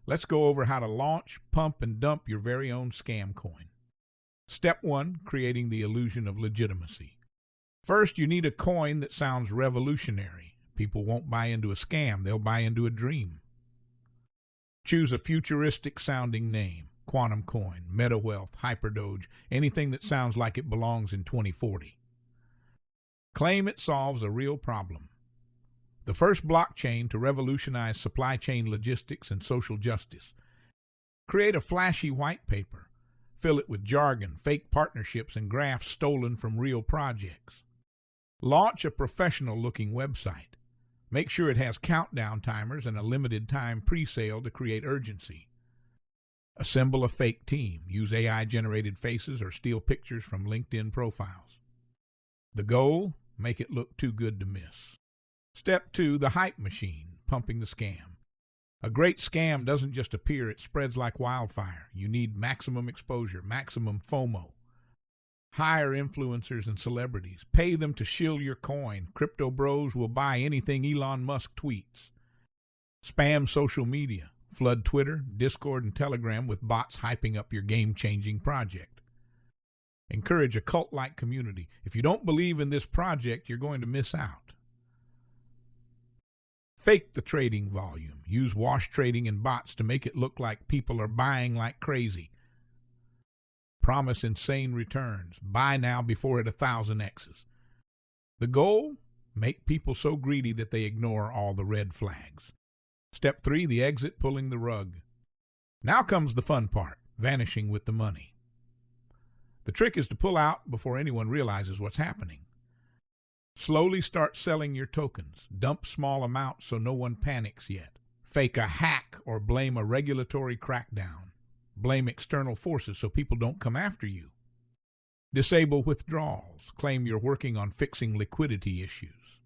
Let's go over how to launch, pump, and dump your very own scam coin. Step 1, creating the illusion of legitimacy. First, you need a coin that sounds revolutionary. People won't buy into a scam. They'll buy into a dream. Choose a futuristic-sounding name. Quantum coin, meta wealth, hyperdoge, anything that sounds like it belongs in 2040. Claim it solves a real problem. The first blockchain to revolutionize supply chain logistics and social justice. Create a flashy white paper. Fill it with jargon, fake partnerships, and graphs stolen from real projects. Launch a professional-looking website. Make sure it has countdown timers and a limited time pre-sale to create urgency. Assemble a fake team. Use AI-generated faces or steal pictures from LinkedIn profiles. The goal? Make it look too good to miss. Step 2, the hype machine, pumping the scam. A great scam doesn't just appear, it spreads like wildfire. You need maximum exposure, maximum FOMO. Hire influencers and celebrities. Pay them to shill your coin. Crypto bros will buy anything Elon Musk tweets. Spam social media. Flood Twitter, Discord, and Telegram with bots hyping up your game-changing project. Encourage a cult-like community. If you don't believe in this project, you're going to miss out. Fake the trading volume. Use wash trading and bots to make it look like people are buying like crazy. Promise insane returns. Buy now before it 1,000x's. The goal? Make people so greedy that they ignore all the red flags. Step 3, the exit, pulling the rug. Now comes the fun part, vanishing with the money. The trick is to pull out before anyone realizes what's happening. Slowly start selling your tokens. Dump small amounts so no one panics yet. Fake a hack or blame a regulatory crackdown. Blame external forces so people don't come after you. Disable withdrawals. Claim you're working on fixing liquidity issues.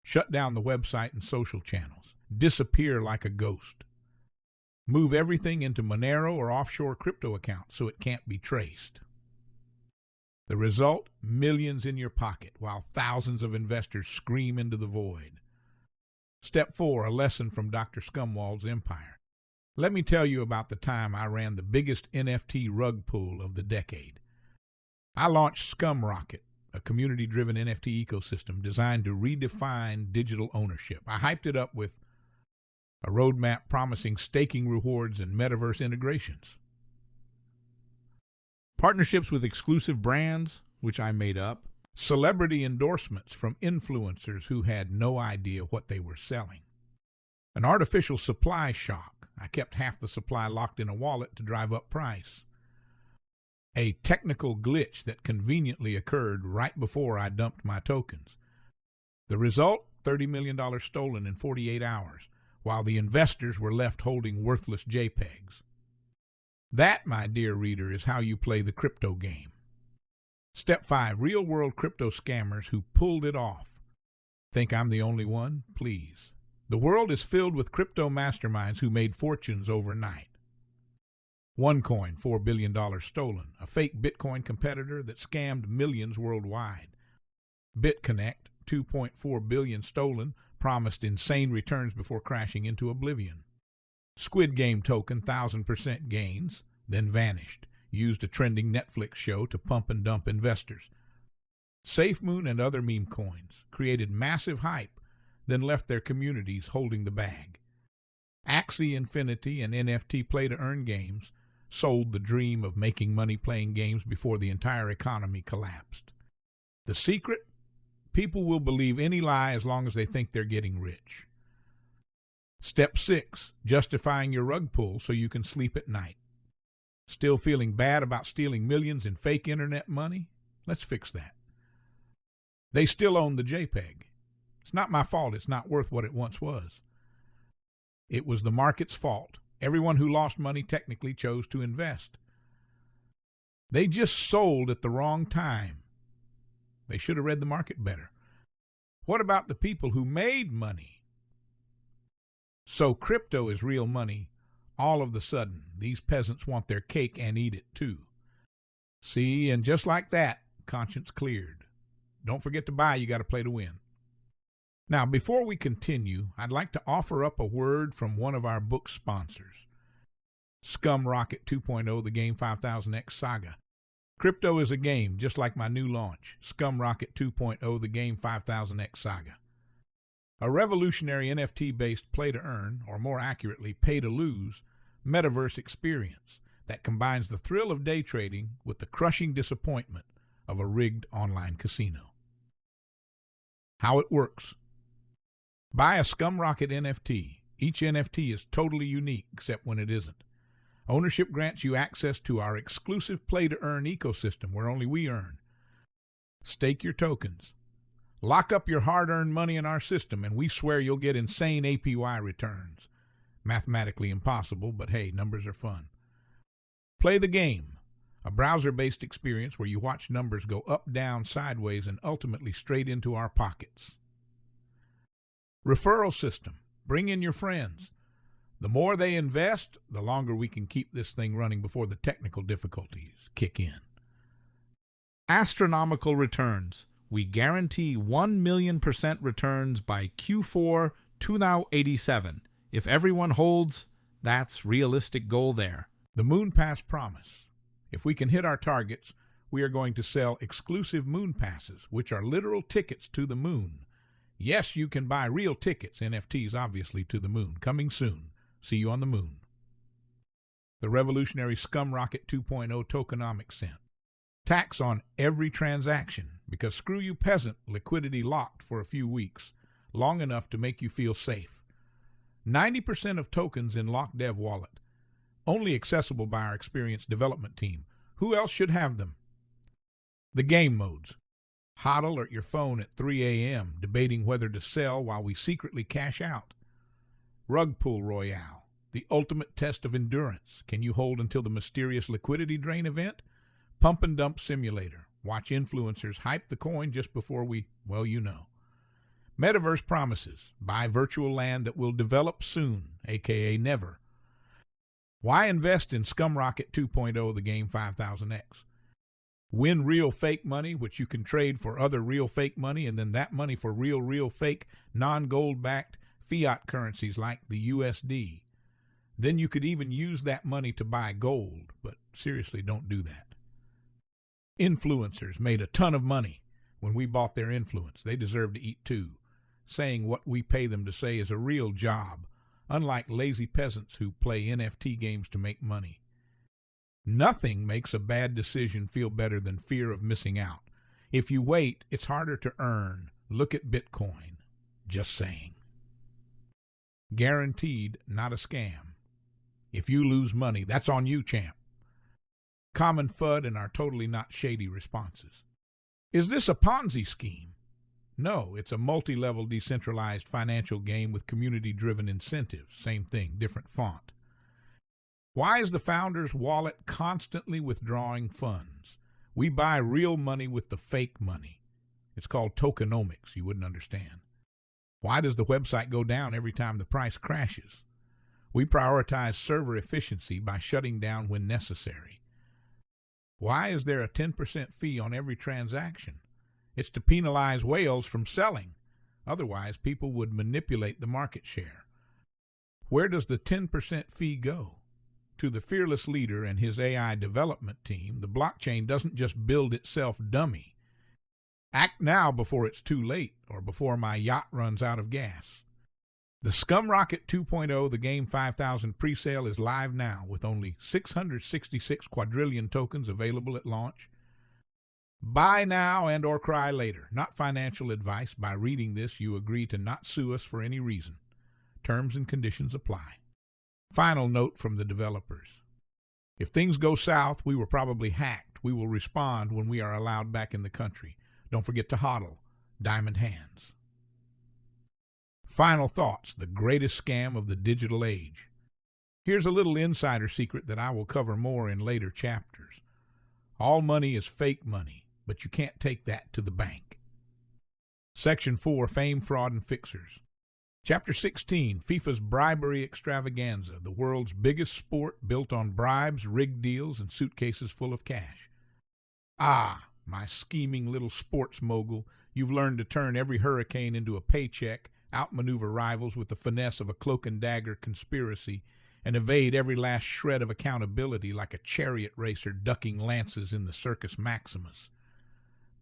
Shut down the website and social channels. Disappear like a ghost. Move everything into Monero or offshore crypto accounts so it can't be traced. The result? Millions in your pocket while thousands of investors scream into the void. Step 4, a lesson from Dr. Scumwald's empire. Let me tell you about the time I ran the biggest NFT rug pull of the decade. I launched ScumRocket, a community-driven NFT ecosystem designed to redefine digital ownership. I hyped it up with a roadmap promising staking rewards and metaverse integrations. Partnerships with exclusive brands, which I made up. Celebrity endorsements from influencers who had no idea what they were selling. An artificial supply shock. I kept half the supply locked in a wallet to drive up price. A technical glitch that conveniently occurred right before I dumped my tokens. The result? $30 million stolen in 48 hours, while the investors were left holding worthless JPEGs. That, my dear reader, is how you play the crypto game. Step 5, real-world crypto scammers who pulled it off. Think I'm the only one? Please. The world is filled with crypto masterminds who made fortunes overnight. OneCoin, $4 billion stolen, a fake Bitcoin competitor that scammed millions worldwide. BitConnect, $2.4 billion stolen, promised insane returns before crashing into oblivion. Squid Game token, 1,000% gains, then vanished. Used a trending Netflix show to pump and dump investors. SafeMoon and other meme coins created massive hype, then left their communities holding the bag. Axie Infinity and NFT play-to-earn games sold the dream of making money playing games before the entire economy collapsed. The secret? People will believe any lie as long as they think they're getting rich. Step 6, justifying your rug pull so you can sleep at night. Still feeling bad about stealing millions in fake internet money? Let's fix that. They still own the JPEG. It's not my fault it's not worth what it once was. It was the market's fault. Everyone who lost money technically chose to invest. They just sold at the wrong time. They should have read the market better. What about the people who made money? So crypto is real money. All of the sudden, these peasants want their cake and eat it too. See, and just like that, conscience cleared. Don't forget to buy, you got to play to win. Now, before we continue, I'd like to offer up a word from one of our book sponsors, Scumrocket 2.0, the Game 5000X Saga. Crypto is a game, just like my new launch, Scumrocket 2.0, the Game 5000X Saga. A revolutionary NFT-based play-to-earn, or more accurately, pay-to-lose, metaverse experience that combines the thrill of day trading with the crushing disappointment of a rigged online casino. How it works. Buy a Scumrocket NFT. Each NFT is totally unique, except when it isn't. Ownership grants you access to our exclusive play-to-earn ecosystem where only we earn. Stake your tokens. Lock up your hard-earned money in our system, and we swear you'll get insane APY returns. Mathematically impossible, but hey, numbers are fun. Play the game, a browser-based experience where you watch numbers go up, down, sideways, and ultimately straight into our pockets. Referral system. Bring in your friends. The more they invest, the longer we can keep this thing running before the technical difficulties kick in. Astronomical returns. We guarantee 1,000,000% returns by Q4 2087. If everyone holds, that's realistic goal there. The Moon Pass promise. If we can hit our targets, we are going to sell exclusive Moon Passes, which are literal tickets to the moon. Yes, you can buy real tickets, NFTs obviously, to the moon. Coming soon. See you on the moon. The revolutionary Scumrocket 2.0 tokenomics cent. Tax on every transaction, because screw you peasant, liquidity locked for a few weeks, long enough to make you feel safe. 90% of tokens in Lock Dev Wallet, only accessible by our experienced development team. Who else should have them? The game modes. Hodl at your phone at 3 a.m., debating whether to sell while we secretly cash out. Rug Pull Royale, the ultimate test of endurance. Can you hold until the mysterious liquidity drain event? Pump and Dump Simulator. Watch influencers hype the coin just before we, well, you know. Metaverse Promises. Buy virtual land that will develop soon, aka never. Why invest in Scumrocket 2.0, the Game 5000X? Win real fake money, which you can trade for other real fake money, and then that money for real fake, non-gold-backed fiat currencies like the USD. Then you could even use that money to buy gold, but seriously, don't do that. Influencers made a ton of money when we bought their influence. They deserve to eat too. Saying what we pay them to say is a real job, unlike lazy peasants who play NFT games to make money. Nothing makes a bad decision feel better than fear of missing out. If you wait, it's harder to earn. Look at Bitcoin. Just saying. Guaranteed, not a scam. If you lose money, that's on you, champ. Common FUD and our totally not shady responses. Is this a Ponzi scheme? No, it's a multi-level decentralized financial game with community-driven incentives. Same thing, different font. Why is the founder's wallet constantly withdrawing funds? We buy real money with the fake money. It's called tokenomics. You wouldn't understand. Why does the website go down every time the price crashes? We prioritize server efficiency by shutting down when necessary. Why is there a 10% fee on every transaction? It's to penalize whales from selling. Otherwise, people would manipulate the market share. Where does the 10% fee go? To the fearless leader and his AI development team, the blockchain doesn't just build itself dummy. Act now before it's too late or before my yacht runs out of gas. The Scumrocket 2.0, the Game 5000 presale is live now with only 666 quadrillion tokens available at launch. Buy now and or cry later. Not financial advice. By reading this, you agree to not sue us for any reason. Terms and conditions apply. Final note from the developers. If things go south, we were probably hacked. We will respond when we are allowed back in the country. Don't forget to hodl. Diamond hands. Final thoughts, the greatest scam of the digital age. Here's a little insider secret that I will cover more in later chapters. All money is fake money, but you can't take that to the bank. Section 4, Fame, Fraud, and Fixers. Chapter 16, FIFA's bribery extravaganza, the world's biggest sport built on bribes, rigged deals, and suitcases full of cash. Ah, my scheming little sports mogul, you've learned to turn every hurricane into a paycheck, outmaneuver rivals with the finesse of a cloak and dagger conspiracy, and evade every last shred of accountability like a chariot racer ducking lances in the Circus Maximus.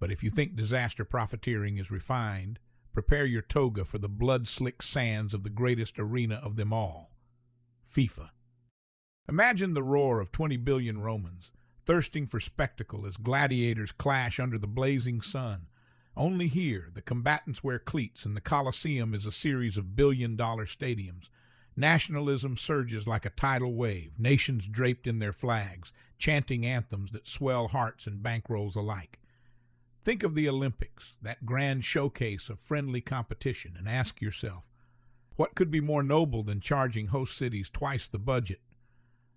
But if you think disaster profiteering is refined, prepare your toga for the blood-slick sands of the greatest arena of them all, FIFA. Imagine the roar of 20 billion Romans, thirsting for spectacle as gladiators clash under the blazing sun. Only here, the combatants wear cleats, and the Colosseum is a series of billion-dollar stadiums. Nationalism surges like a tidal wave, nations draped in their flags, chanting anthems that swell hearts and bankrolls alike. Think of the Olympics, that grand showcase of friendly competition, and ask yourself, what could be more noble than charging host cities twice the budget,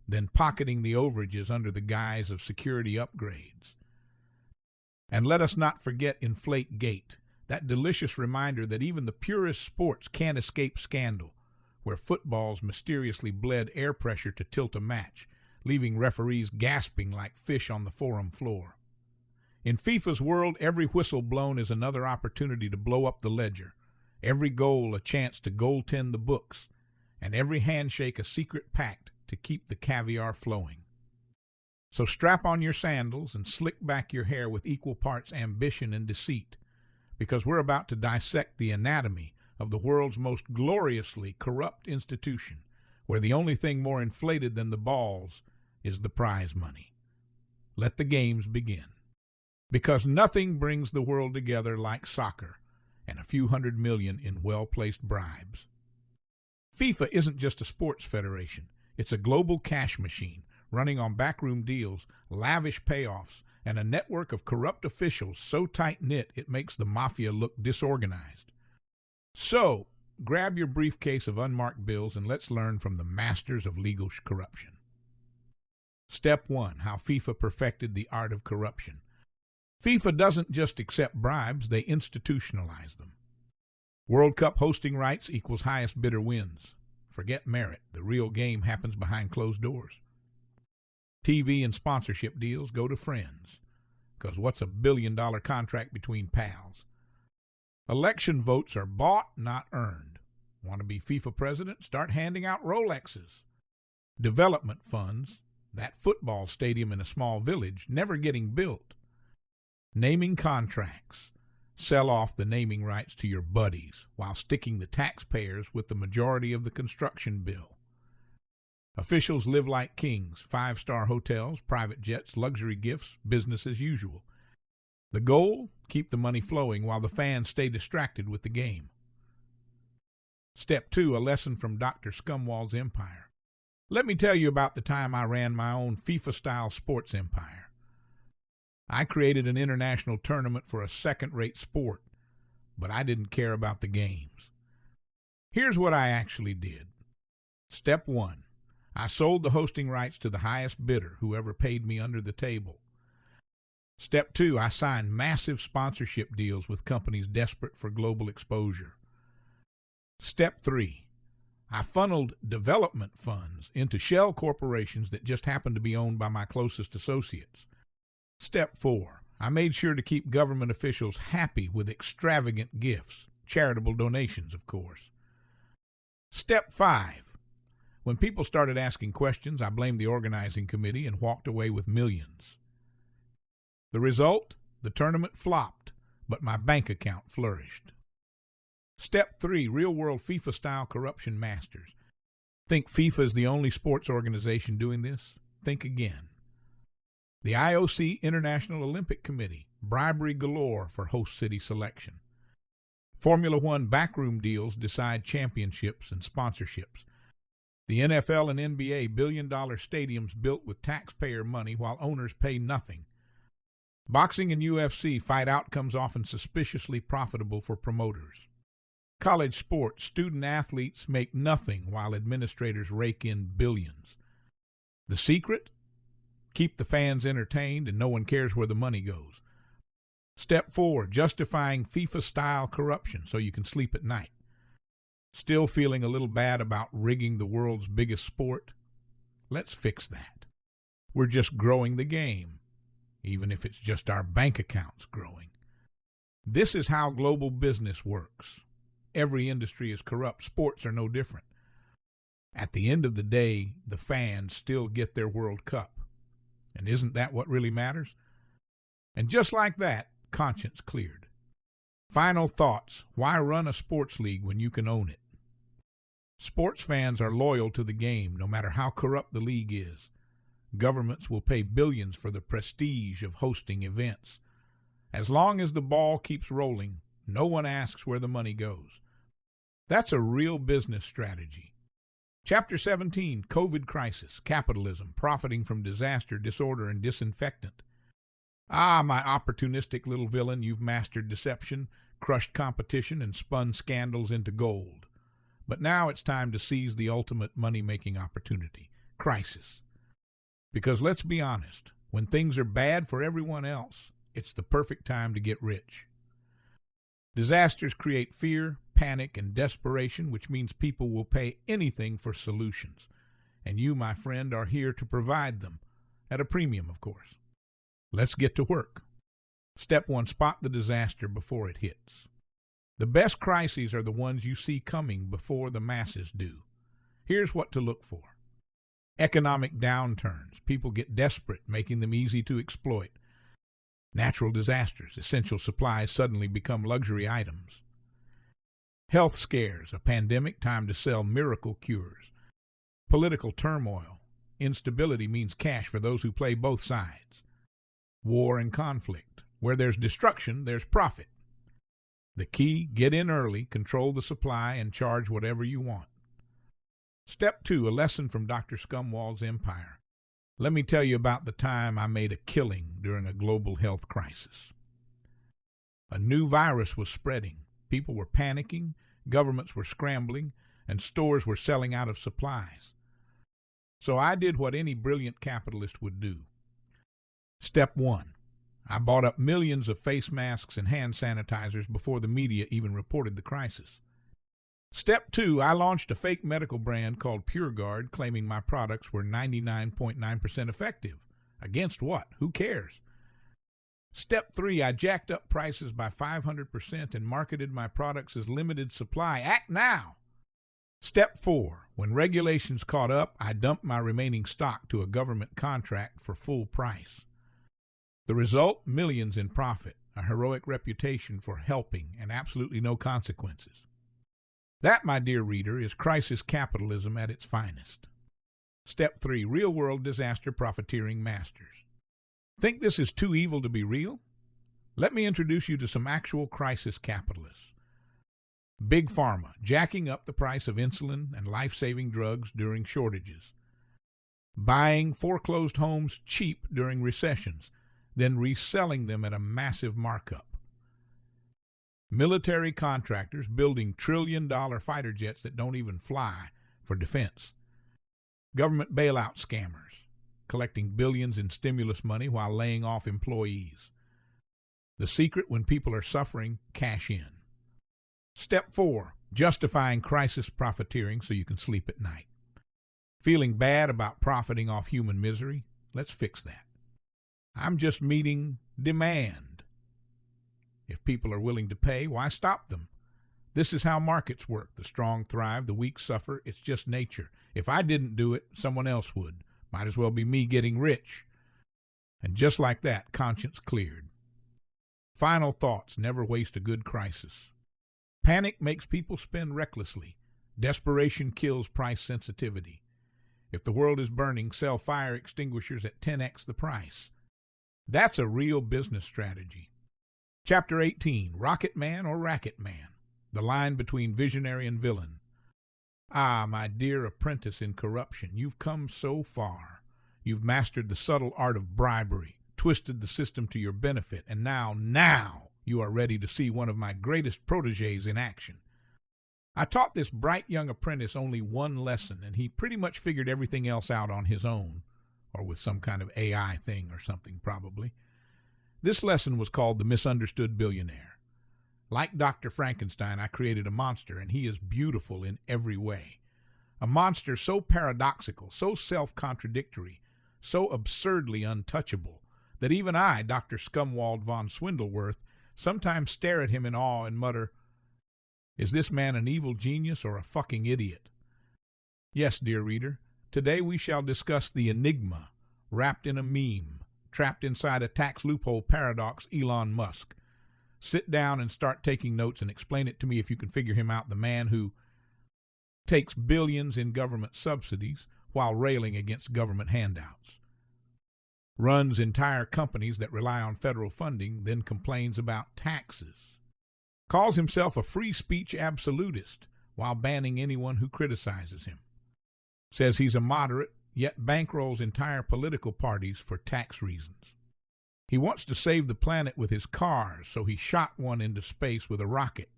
than pocketing the overages under the guise of security upgrades? And let us not forget Inflategate, that delicious reminder that even the purest sports can't escape scandal, where footballs mysteriously bled air pressure to tilt a match, leaving referees gasping like fish on the forum floor. In FIFA's world, every whistle blown is another opportunity to blow up the ledger, every goal a chance to goaltend the books, and every handshake a secret pact to keep the caviar flowing. So strap on your sandals and slick back your hair with equal parts ambition and deceit, because we're about to dissect the anatomy of the world's most gloriously corrupt institution, where the only thing more inflated than the balls is the prize money. Let the games begin. Because nothing brings the world together like soccer and a few $100 million in well-placed bribes. FIFA isn't just a sports federation. It's a global cash machine running on backroom deals, lavish payoffs, and a network of corrupt officials so tight-knit it makes the mafia look disorganized. So, grab your briefcase of unmarked bills and let's learn from the masters of legal corruption. Step 1. How FIFA perfected the art of corruption. FIFA doesn't just accept bribes, they institutionalize them. World Cup hosting rights equals highest bidder wins. Forget merit. The real game happens behind closed doors. TV and sponsorship deals go to friends, because what's a billion-dollar contract between pals? Election votes are bought, not earned. Want to be FIFA president? Start handing out Rolexes. Development funds, that football stadium in a small village, never getting built. Naming contracts. Sell off the naming rights to your buddies while sticking the taxpayers with the majority of the construction bill. Officials live like kings, 5-star hotels, private jets, luxury gifts, business as usual. The goal? Keep the money flowing while the fans stay distracted with the game. Step 2, a lesson from Dr. Scumwald's empire. Let me tell you about the time I ran my own FIFA-style sports empire. I created an international tournament for a second-rate sport, but I didn't care about the games. Here's what I actually did. Step 1. I sold the hosting rights to the highest bidder, whoever paid me under the table. Step 2. I signed massive sponsorship deals with companies desperate for global exposure. Step 3. I funneled development funds into shell corporations that just happened to be owned by my closest associates. Step 4. I made sure to keep government officials happy with extravagant gifts, charitable donations, of course. Step 5. When people started asking questions, I blamed the organizing committee and walked away with millions. The result? The tournament flopped, but my bank account flourished. Step 3, real-world FIFA-style corruption masters. Think FIFA is the only sports organization doing this? Think again. The IOC International Olympic Committee, bribery galore for host city selection. Formula One backroom deals decide championships and sponsorships. The NFL and NBA billion-dollar stadiums built with taxpayer money while owners pay nothing. Boxing and UFC fight outcomes often suspiciously profitable for promoters. College sports, student athletes make nothing while administrators rake in billions. The secret? Keep the fans entertained and no one cares where the money goes. Step 4, justifying FIFA-style corruption so you can sleep at night. Still feeling a little bad about rigging the world's biggest sport? Let's fix that. We're just growing the game, even if it's just our bank accounts growing. This is how global business works. Every industry is corrupt. Sports are no different. At the end of the day, the fans still get their World Cup. And isn't that what really matters? And just like that, conscience cleared. Final thoughts. Why run a sports league when you can own it? Sports fans are loyal to the game, no matter how corrupt the league is. Governments will pay billions for the prestige of hosting events. As long as the ball keeps rolling, no one asks where the money goes. That's a real business strategy. Chapter 17, COVID crisis, capitalism, profiting from disaster, disorder, and disinfectant. Ah, my opportunistic little villain, you've mastered deception, crushed competition, and spun scandals into gold. But now it's time to seize the ultimate money-making opportunity, crisis. Because let's be honest, when things are bad for everyone else, it's the perfect time to get rich. Disasters create fear, panic, and desperation, which means people will pay anything for solutions. And you, my friend, are here to provide them, at a premium, of course. Let's get to work. Step 1, spot the disaster before it hits. The best crises are the ones you see coming before the masses do. Here's what to look for. Economic downturns. People get desperate, making them easy to exploit. Natural disasters. Essential supplies suddenly become luxury items. Health scares. A pandemic, time to sell miracle cures. Political turmoil. Instability means cash for those who play both sides. War and conflict. Where there's destruction, there's profit. The key, get in early, control the supply, and charge whatever you want. Step 2, a lesson from Dr. Scumwald's empire. Let me tell you about the time I made a killing during a global health crisis. A new virus was spreading. People were panicking, governments were scrambling, and stores were selling out of supplies. So I did what any brilliant capitalist would do. Step 1. I bought up millions of face masks and hand sanitizers before the media even reported the crisis. Step 2, I launched a fake medical brand called PureGuard, claiming my products were 99.9% effective. Against what? Who cares? Step 3, I jacked up prices by 500% and marketed my products as limited supply. Act now! Step 4, when regulations caught up, I dumped my remaining stock to a government contract for full price. The result, millions in profit, a heroic reputation for helping, and absolutely no consequences. That, my dear reader, is crisis capitalism at its finest. Step 3, real-world disaster profiteering masters. Think this is too evil to be real? Let me introduce you to some actual crisis capitalists. Big Pharma, jacking up the price of insulin and life-saving drugs during shortages. Buying foreclosed homes cheap during recessions, then reselling them at a massive markup. Military contractors building trillion-dollar fighter jets that don't even fly for defense. Government bailout scammers, collecting billions in stimulus money while laying off employees. The secret: when people are suffering, cash in. Step 4, justifying crisis profiteering so you can sleep at night. Feeling bad about profiting off human misery? Let's fix that. I'm just meeting demand. If people are willing to pay, why stop them? This is how markets work. The strong thrive, the weak suffer. It's just nature. If I didn't do it, someone else would. Might as well be me getting rich. And just like that, conscience cleared. Final thoughts: never waste a good crisis. Panic makes people spend recklessly. Desperation kills price sensitivity. If the world is burning, sell fire extinguishers at 10x the price. That's a real business strategy. Chapter 18, Rocket Man or Racket Man, the line between visionary and villain. Ah, my dear apprentice in corruption, you've come so far. You've mastered the subtle art of bribery, twisted the system to your benefit, and now you are ready to see one of my greatest protégés in action. I taught this bright young apprentice only one lesson, and he pretty much figured everything else out on his own, or with some kind of AI thing or something probably. This lesson was called The Misunderstood Billionaire. Like Dr. Frankenstein, I created a monster, and he is beautiful in every way. A monster so paradoxical, so self-contradictory, so absurdly untouchable, that even I, Dr. Scumwald Von Swindleworth, sometimes stare at him in awe and mutter, "Is this man an evil genius or a fucking idiot?" Yes, dear reader, today we shall discuss the enigma, wrapped in a meme, trapped inside a tax loophole paradox, Elon Musk. Sit down and start taking notes and explain it to me if you can figure him out, the man who takes billions in government subsidies while railing against government handouts, runs entire companies that rely on federal funding, then complains about taxes, calls himself a free speech absolutist while banning anyone who criticizes him, says he's a moderate, yet bankrolls entire political parties for tax reasons. He wants to save the planet with his cars, so he shot one into space with a rocket.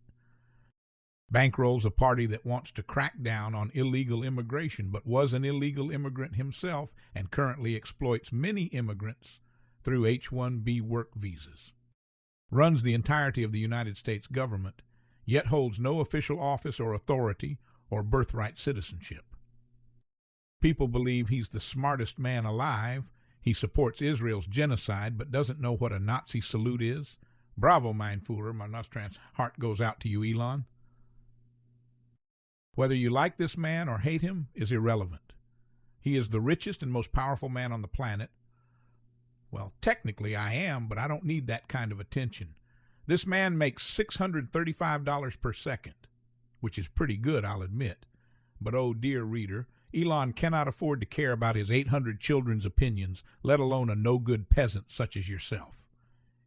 Bankrolls a party that wants to crack down on illegal immigration, but was an illegal immigrant himself and currently exploits many immigrants through H-1B work visas. Runs the entirety of the United States government, yet holds no official office or authority or birthright citizenship. People believe he's the smartest man alive. He supports Israel's genocide, but doesn't know what a Nazi salute is. Bravo, mein Führer. My Nostrand's heart goes out to you, Elon. Whether you like this man or hate him is irrelevant. He is the richest and most powerful man on the planet. Well, technically I am, but I don't need that kind of attention. This man makes $635 per second, which is pretty good, I'll admit. But oh, dear reader, Elon cannot afford to care about his 800 children's opinions, let alone a no-good peasant such as yourself.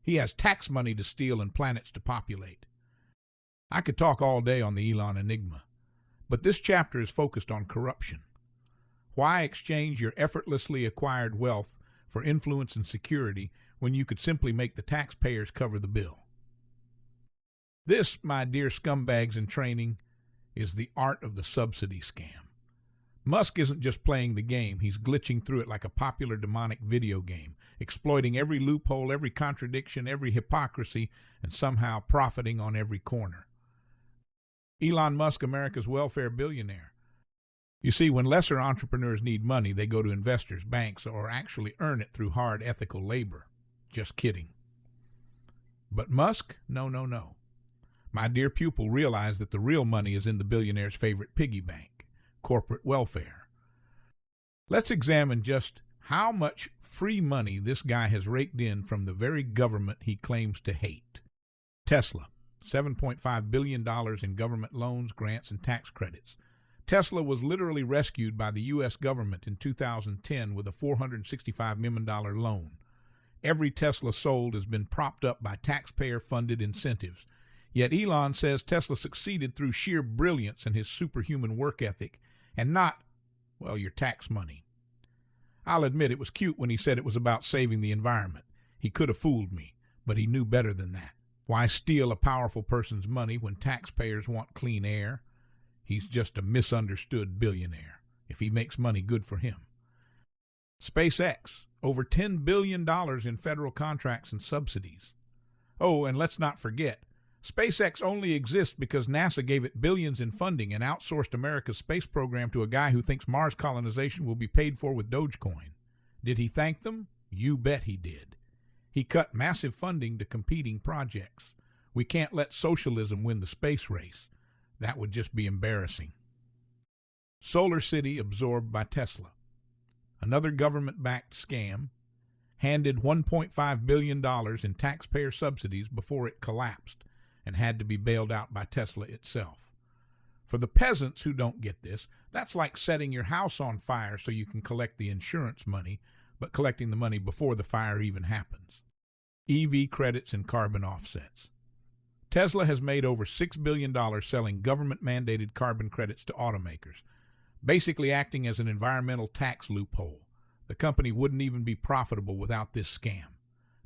He has tax money to steal and planets to populate. I could talk all day on the Elon enigma, but this chapter is focused on corruption. Why exchange your effortlessly acquired wealth for influence and security when you could simply make the taxpayers cover the bill? This, my dear scumbags in training, is the art of the subsidy scam. Musk isn't just playing the game, he's glitching through it like a popular demonic video game, exploiting every loophole, every contradiction, every hypocrisy, and somehow profiting on every corner. Elon Musk, America's welfare billionaire. You see, when lesser entrepreneurs need money, they go to investors, banks, or actually earn it through hard ethical labor. Just kidding. But Musk? No, no, no. My dear pupil, realize that the real money is in the billionaire's favorite piggy bank, corporate welfare. Let's examine just how much free money this guy has raked in from the very government he claims to hate. Tesla, $7.5 billion in government loans, grants, and tax credits. Tesla was literally rescued by the U.S. government in 2010 with a $465 million loan. Every Tesla sold has been propped up by taxpayer-funded incentives. Yet Elon says Tesla succeeded through sheer brilliance and his superhuman work ethic, and not, well, your tax money. I'll admit it was cute when he said it was about saving the environment. He could have fooled me, but he knew better than that. Why steal a powerful person's money when taxpayers want clean air? He's just a misunderstood billionaire. If he makes money, good for him. SpaceX, over $10 billion in federal contracts and subsidies. Oh, and let's not forget, SpaceX only exists because NASA gave it billions in funding and outsourced America's space program to a guy who thinks Mars colonization will be paid for with Dogecoin. Did he thank them? You bet he did. He cut massive funding to competing projects. We can't let socialism win the space race. That would just be embarrassing. Solar City absorbed by Tesla. Another government-backed scam, handed $1.5 billion in taxpayer subsidies before it collapsed, and had to be bailed out by Tesla itself. For the peasants who don't get this, that's like setting your house on fire so you can collect the insurance money, but collecting the money before the fire even happens. EV credits and carbon offsets. Tesla has made over $6 billion selling government-mandated carbon credits to automakers, basically acting as an environmental tax loophole. The company wouldn't even be profitable without this scam.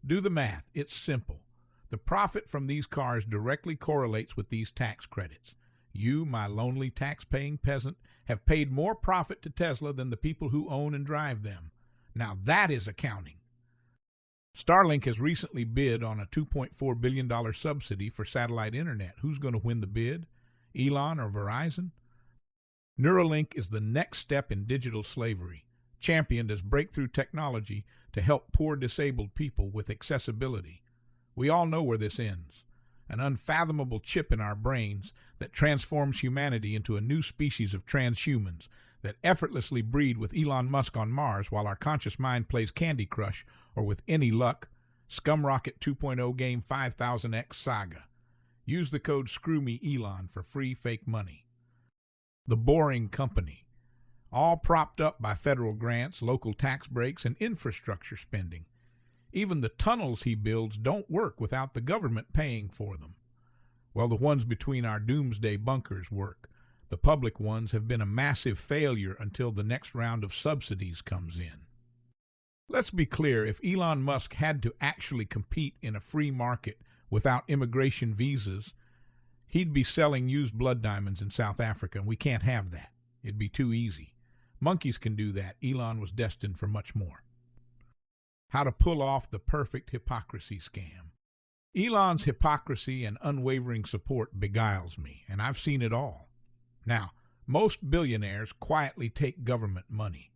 Do the math. It's simple. The profit from these cars directly correlates with these tax credits. You, my lonely tax-paying peasant, have paid more profit to Tesla than the people who own and drive them. Now that is accounting. Starlink has recently bid on a $2.4 billion subsidy for satellite internet. Who's going to win the bid? Elon or Verizon? Neuralink is the next step in digital slavery, championed as breakthrough technology to help poor disabled people with accessibility. We all know where this ends. An unfathomable chip in our brains that transforms humanity into a new species of transhumans that effortlessly breed with Elon Musk on Mars while our conscious mind plays Candy Crush or, with any luck, Scumrocket 2.0 game 5000X Saga. Use the code SCREWMEELON for free fake money. The Boring Company. All propped up by federal grants, local tax breaks, and infrastructure spending. Even the tunnels he builds don't work without the government paying for them. Well, the ones between our doomsday bunkers work. The public ones have been a massive failure until the next round of subsidies comes in. Let's be clear, if Elon Musk had to actually compete in a free market without immigration visas, he'd be selling used blood diamonds in South Africa, and we can't have that. It'd be too easy. Monkeys can do that. Elon was destined for much more. How to pull off the perfect hypocrisy scam. Elon's hypocrisy and unwavering support beguiles me, and I've seen it all. Now, most billionaires quietly take government money.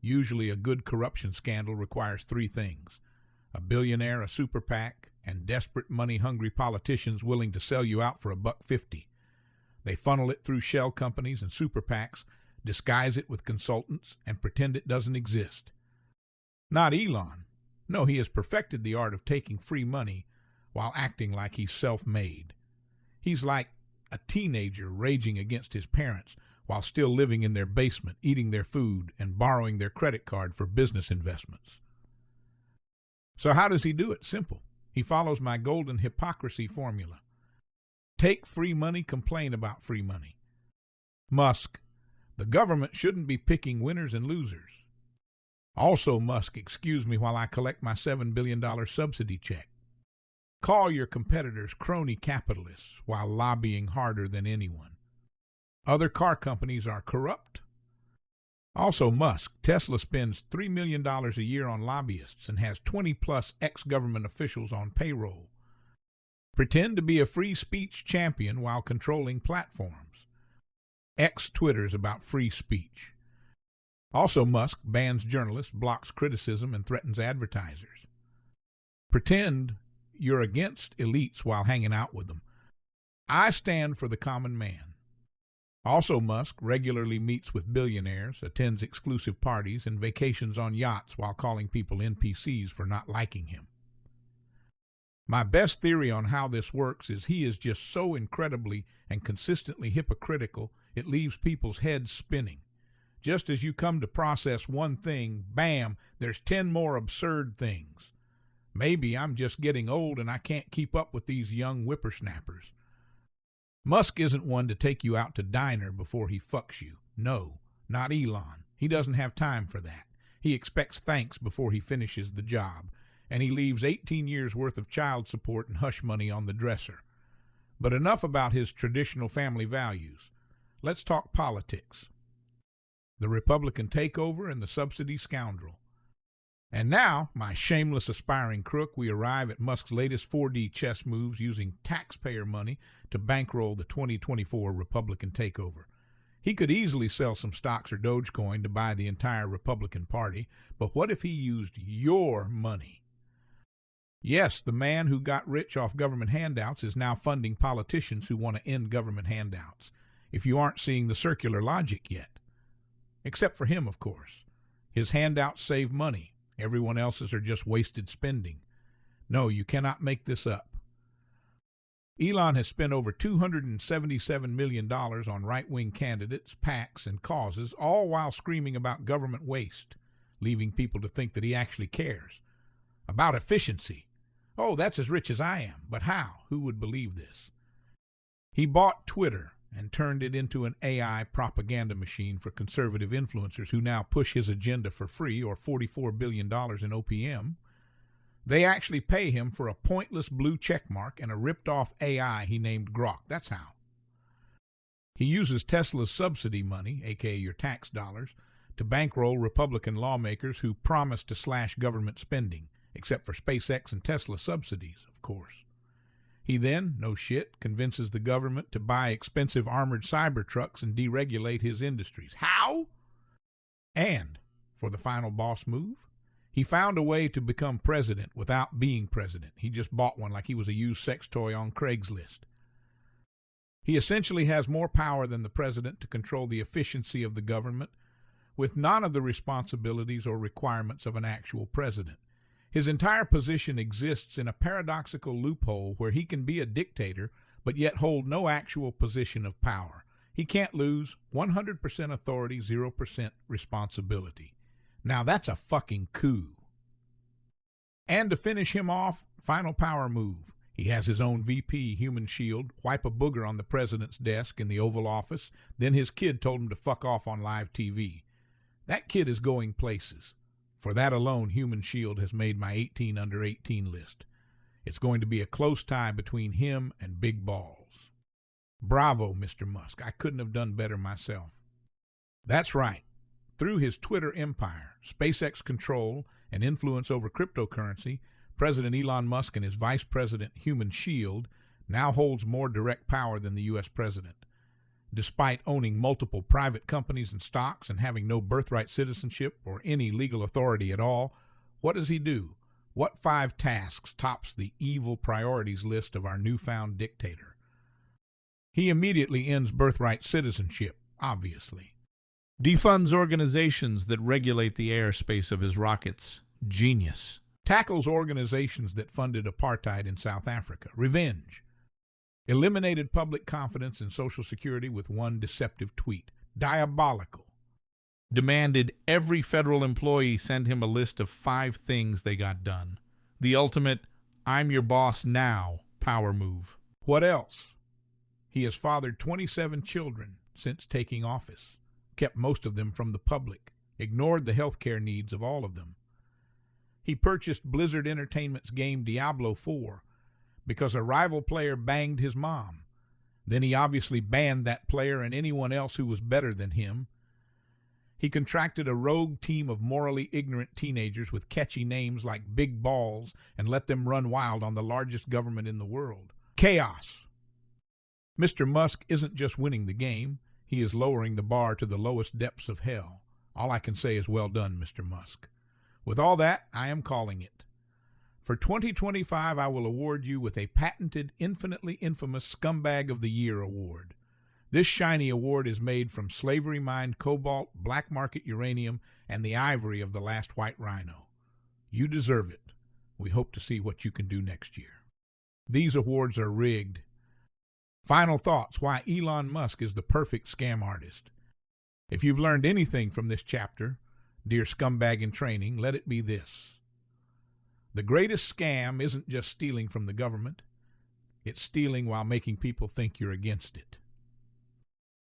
Usually a good corruption scandal requires three things: a billionaire, a super PAC, and desperate money-hungry politicians willing to sell you out for $1.50. They funnel it through shell companies and super PACs, disguise it with consultants, and pretend it doesn't exist. Not Elon. No, he has perfected the art of taking free money while acting like he's self-made. He's like a teenager raging against his parents while still living in their basement, eating their food, and borrowing their credit card for business investments. So how does he do it? Simple. He follows my golden hypocrisy formula. Take free money, complain about free money. Musk. The government shouldn't be picking winners and losers. Also, Musk, excuse me while I collect my $7 billion subsidy check. Call your competitors crony capitalists while lobbying harder than anyone. Other car companies are corrupt. Also, Musk. Tesla spends $3 million a year on lobbyists and has 20-plus ex-government officials on payroll. Pretend to be a free speech champion while controlling platforms. X twitters about free speech. Also, Musk bans journalists, blocks criticism, and threatens advertisers. Pretend you're against elites while hanging out with them. I stand for the common man. Also, Musk regularly meets with billionaires, attends exclusive parties, and vacations on yachts while calling people NPCs for not liking him. My best theory on how this works is he is just so incredibly and consistently hypocritical it leaves people's heads spinning. Just as you come to process one thing, bam, there's 10 more absurd things. Maybe I'm just getting old and I can't keep up with these young whippersnappers. Musk isn't one to take you out to diner before he fucks you. No, not Elon. He doesn't have time for that. He expects thanks before he finishes the job, and he leaves 18 years' worth of child support and hush money on the dresser. But enough about his traditional family values. Let's talk politics. The Republican takeover and the subsidy scoundrel. And now, my shameless aspiring crook, we arrive at Musk's latest 4D chess moves using taxpayer money to bankroll the 2024 Republican takeover. He could easily sell some stocks or Dogecoin to buy the entire Republican Party, but what if he used your money? Yes, the man who got rich off government handouts is now funding politicians who want to end government handouts, if you aren't seeing the circular logic yet. Except for him, of course. His handouts save money. Everyone else's are just wasted spending. No, you cannot make this up. Elon has spent over $277 million on right-wing candidates, PACs, and causes, all while screaming about government waste, leaving people to think that he actually cares. About efficiency. Oh, that's as rich as I am. But how? Who would believe this? He bought Twitter and turned it into an AI propaganda machine for conservative influencers who now push his agenda for free, or $44 billion in OPM. They actually pay him for a pointless blue checkmark and a ripped-off AI he named Grok. That's how. He uses Tesla's subsidy money, aka your tax dollars, to bankroll Republican lawmakers who promise to slash government spending, except for SpaceX and Tesla subsidies, of course. He then, no shit, convinces the government to buy expensive armored cyber trucks and deregulate his industries. How? And, for the final boss move, he found a way to become president without being president. He just bought one like he was a used sex toy on Craigslist. He essentially has more power than the president to control the efficiency of the government, with none of the responsibilities or requirements of an actual president. His entire position exists in a paradoxical loophole where he can be a dictator, but yet hold no actual position of power. He can't lose. 100% authority, 0% responsibility. Now that's a fucking coup. And to finish him off, final power move. He has his own VP, human shield, wipe a booger on the president's desk in the Oval Office, then his kid told him to fuck off on live TV. That kid is going places. For that alone, human shield has made my 18 under 18 list. It's going to be a close tie between him and Big Balls. Bravo, Mr. Musk. I couldn't have done better myself. That's right. Through his Twitter empire, SpaceX control, and influence over cryptocurrency, President Elon Musk and his Vice President Human Shield now holds more direct power than the U.S. president. Despite owning multiple private companies and stocks and having no birthright citizenship or any legal authority at all, what does he do? What 5 tasks tops the evil priorities list of our newfound dictator? He immediately ends birthright citizenship, obviously. Defunds organizations that regulate the airspace of his rockets. Genius. Tackles organizations that funded apartheid in South Africa. Revenge. Eliminated public confidence in Social Security with one deceptive tweet. Diabolical. Demanded every federal employee send him a list of 5 things they got done. The ultimate, I'm your boss now, power move. What else? He has fathered 27 children since taking office. Kept most of them from the public, ignored the health care needs of all of them. He purchased Blizzard Entertainment's game Diablo 4 because a rival player banged his mom. Then he obviously banned that player and anyone else who was better than him. He contracted a rogue team of morally ignorant teenagers with catchy names like Big Balls and let them run wild on the largest government in the world. Chaos. Mr. Musk isn't just winning the game. He is lowering the bar to the lowest depths of hell. All I can say is well done, Mr. Musk. With all that, I am calling it. For 2025, I will award you with a patented, infinitely infamous Scumbag of the Year award. This shiny award is made from slavery-mined cobalt, black market uranium, and the ivory of the last white rhino. You deserve it. We hope to see what you can do next year. These awards are rigged. Final thoughts, why Elon Musk is the perfect scam artist. If you've learned anything from this chapter, dear scumbag in training, let it be this. The greatest scam isn't just stealing from the government. It's stealing while making people think you're against it.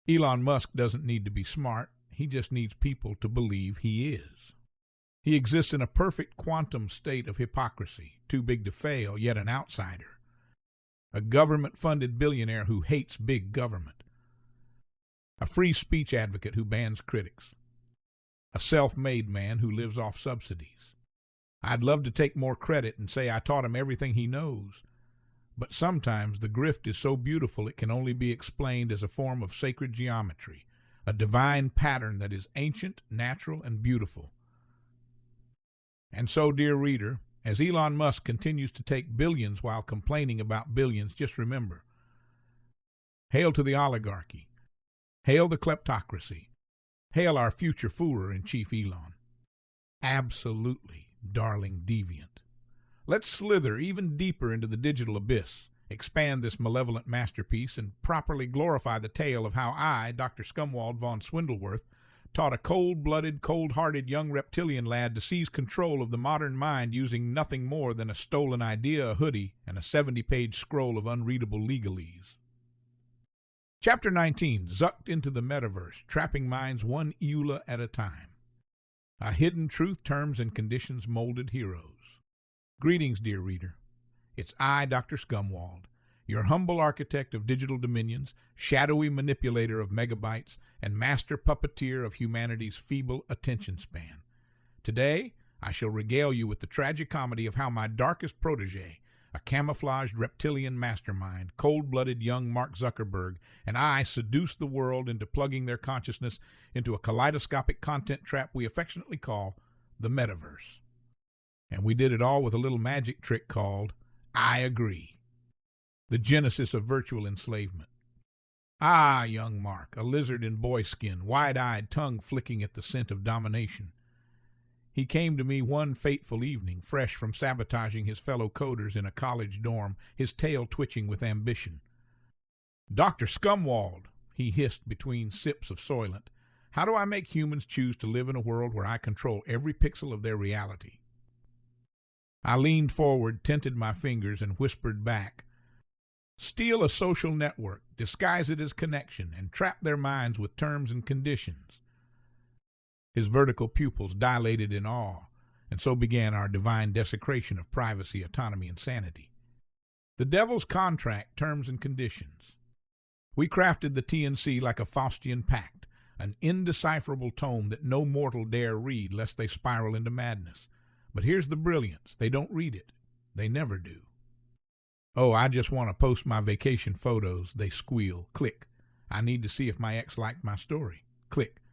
Elon Musk doesn't need to be smart. He just needs people to believe he is. He exists in a perfect quantum state of hypocrisy, too big to fail, yet an outsider. A government-funded billionaire who hates big government. A free speech advocate who bans critics. A self-made man who lives off subsidies. I'd love to take more credit and say I taught him everything he knows, but sometimes the grift is so beautiful it can only be explained as a form of sacred geometry, a divine pattern that is ancient, natural, and beautiful. And so, dear reader, as Elon Musk continues to take billions while complaining about billions, just remember, hail to the oligarchy, hail the kleptocracy, hail our future Führer-in-Chief Elon. Absolutely, darling deviant. Let's slither even deeper into the digital abyss expand this malevolent masterpiece, and properly glorify the tale of how I, Dr. Scumwald Von Swindleworth, taught a cold-blooded, cold-hearted young reptilian lad to seize control of the modern mind using nothing more than a stolen idea, a hoodie, and a 70-page scroll of unreadable legalese. Chapter 19, Zucked into the Metaverse, Trapping Minds One EULA at a Time. A Hidden Truth, Terms, and Conditions Molded Heroes. Greetings, dear reader. It's I, Dr. Scumwald, your humble architect of digital dominions, shadowy manipulator of megabytes, and master puppeteer of humanity's feeble attention span. Today, I shall regale you with the tragicomedy of how my darkest protege, a camouflaged reptilian mastermind, cold-blooded young Mark Zuckerberg, and I seduced the world into plugging their consciousness into a kaleidoscopic content trap we affectionately call the metaverse. And we did it all with a little magic trick called I Agree, the genesis of virtual enslavement. Ah, young Mark, a lizard in boy skin, wide-eyed, tongue flicking at the scent of domination. He came to me one fateful evening, fresh from sabotaging his fellow coders in a college dorm, his tail twitching with ambition. "Dr. Scumwald," he hissed between sips of Soylent, "how do I make humans choose to live in a world where I control every pixel of their reality?" I leaned forward, tinted my fingers, and whispered back, "Steal a social network, disguise it as connection, and trap their minds with terms and conditions." His vertical pupils dilated in awe, and so began our divine desecration of privacy, autonomy, and sanity. The devil's contract, terms, and conditions. We crafted the TNC like a Faustian pact, an indecipherable tome that no mortal dare read lest they spiral into madness. But here's the brilliance. They don't read it. They never do. "Oh, I just want to post my vacation photos," they squeal. Click. "I need to see if my ex liked my story." Click.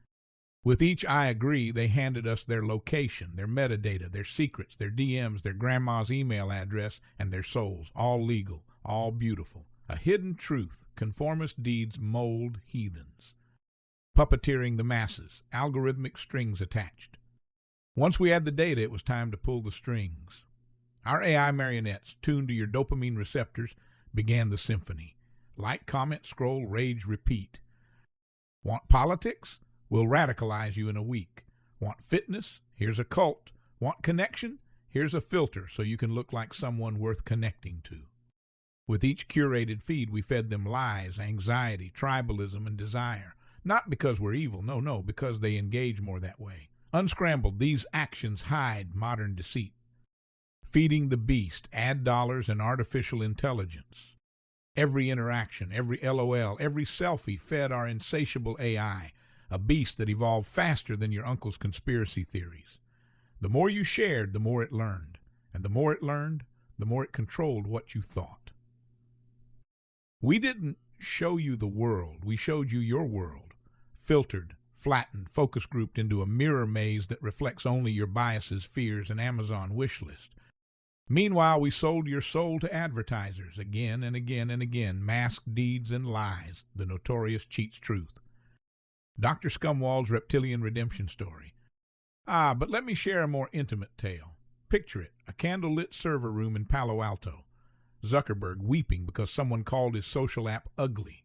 With each I agree, they handed us their location, their metadata, their secrets, their DMs, their grandma's email address, and their souls, all legal, all beautiful. A hidden truth, conformist deeds mold heathens. Puppeteering the masses, algorithmic strings attached. Once we had the data, it was time to pull the strings. Our AI marionettes, tuned to your dopamine receptors, began the symphony. Like, comment, scroll, rage, repeat. Want politics? We'll radicalize you in a week. Want fitness? Here's a cult. Want connection? Here's a filter so you can look like someone worth connecting to. With each curated feed, we fed them lies, anxiety, tribalism, and desire. Not because we're evil, no, because they engage more that way. Unscrambled, these actions hide modern deceit. Feeding the beast, ad dollars, and artificial intelligence. Every interaction, every LOL, every selfie fed our insatiable AI, a beast that evolved faster than your uncle's conspiracy theories. The more you shared, the more it learned. And the more it learned, the more it controlled what you thought. We didn't show you the world. We showed you your world, filtered, flattened, focus grouped into a mirror maze that reflects only your biases, fears, and Amazon wish list. Meanwhile, we sold your soul to advertisers again and again and again, masked deeds and lies, the notorious cheat's truth. Dr. Scumwald's reptilian redemption story. But let me share a more intimate tale. Picture it, a candlelit server room in Palo Alto. Zuckerberg weeping because someone called his social app ugly.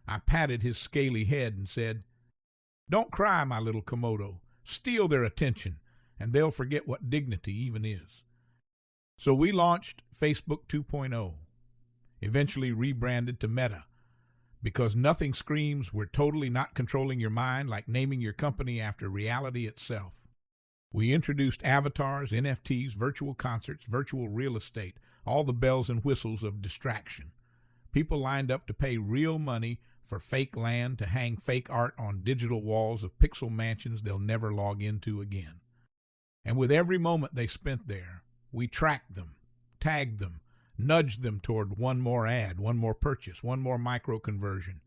I patted his scaly head and said, "Don't cry, my little Komodo. Steal their attention, and they'll forget what dignity even is." So we launched Facebook 2.0, eventually rebranded to Meta, because nothing screams we're totally not controlling your mind like naming your company after reality itself. We introduced avatars, NFTs, virtual concerts, virtual real estate, all the bells and whistles of distraction. People lined up to pay real money for fake land to hang fake art on digital walls of pixel mansions they'll never log into again. And with every moment they spent there, we tracked them, tagged them, nudged them toward one more ad, one more purchase, one more micro-conversion.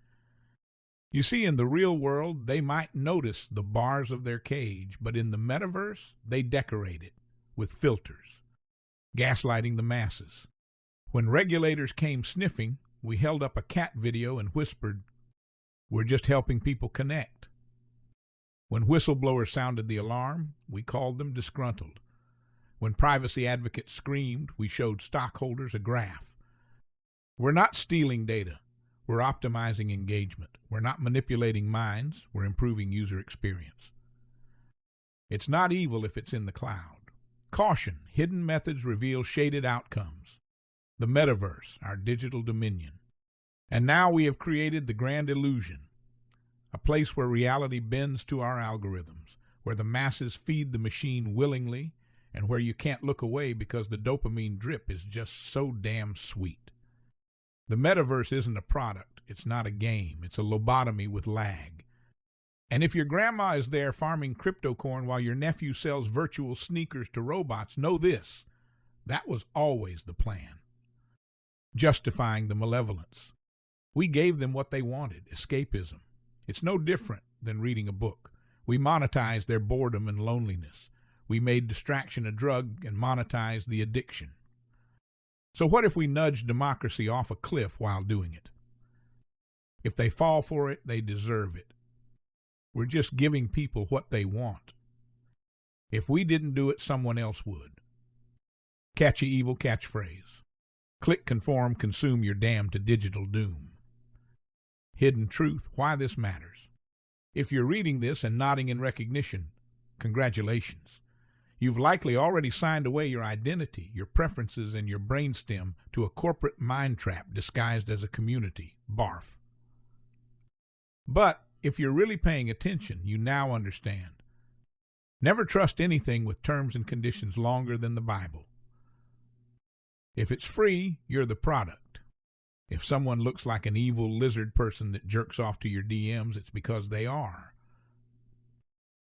You see, in the real world, they might notice the bars of their cage, but in the metaverse, they decorate it with filters, gaslighting the masses. When regulators came sniffing, we held up a cat video and whispered, "We're just helping people connect." When whistleblowers sounded the alarm, we called them disgruntled. When privacy advocates screamed, we showed stockholders a graph. We're not stealing data. We're optimizing engagement. We're not manipulating minds. We're improving user experience. It's not evil if it's in the cloud. Caution, hidden methods reveal shaded outcomes. The metaverse, our digital dominion. And now we have created the grand illusion, a place where reality bends to our algorithms, where the masses feed the machine willingly, and where you can't look away because the dopamine drip is just so damn sweet. The metaverse isn't a product. It's not a game. It's a lobotomy with lag. And if your grandma is there farming crypto corn while your nephew sells virtual sneakers to robots, know this: that was always the plan. Justifying the malevolence. We gave them what they wanted, escapism. It's no different than reading a book. We monetized their boredom and loneliness. We made distraction a drug and monetized the addiction. So what if we nudge democracy off a cliff while doing it? If they fall for it, they deserve it. We're just giving people what they want. If we didn't do it, someone else would. Catchy evil catchphrase. Click, conform, consume your damn to digital doom. Hidden truth, why this matters. If you're reading this and nodding in recognition, congratulations. You've likely already signed away your identity, your preferences, and your brainstem to a corporate mind trap disguised as a community. Barf. But if you're really paying attention, you now understand. Never trust anything with terms and conditions longer than the Bible. If it's free, you're the product. If someone looks like an evil lizard person that jerks off to your DMs, it's because they are.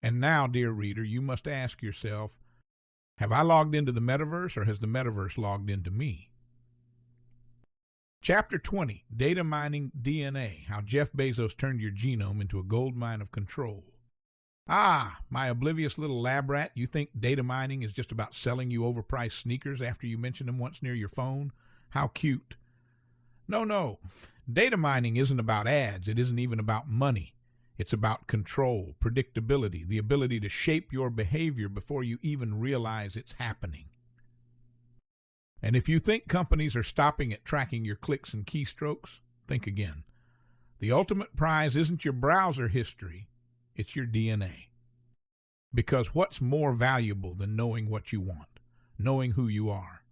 And now, dear reader, you must ask yourself, have I logged into the metaverse, or has the metaverse logged into me? Chapter 20, Data Mining DNA, How Jeff Bezos Turned Your Genome into a Gold Mine of Control. Ah, my oblivious little lab rat, you think data mining is just about selling you overpriced sneakers after you mention them once near your phone? How cute. No. Data mining isn't about ads. It isn't even about money. It's about control, predictability, the ability to shape your behavior before you even realize it's happening. And if you think companies are stopping at tracking your clicks and keystrokes, think again. The ultimate prize isn't your browser history, it's your DNA. Because what's more valuable than knowing what you want, knowing who you are?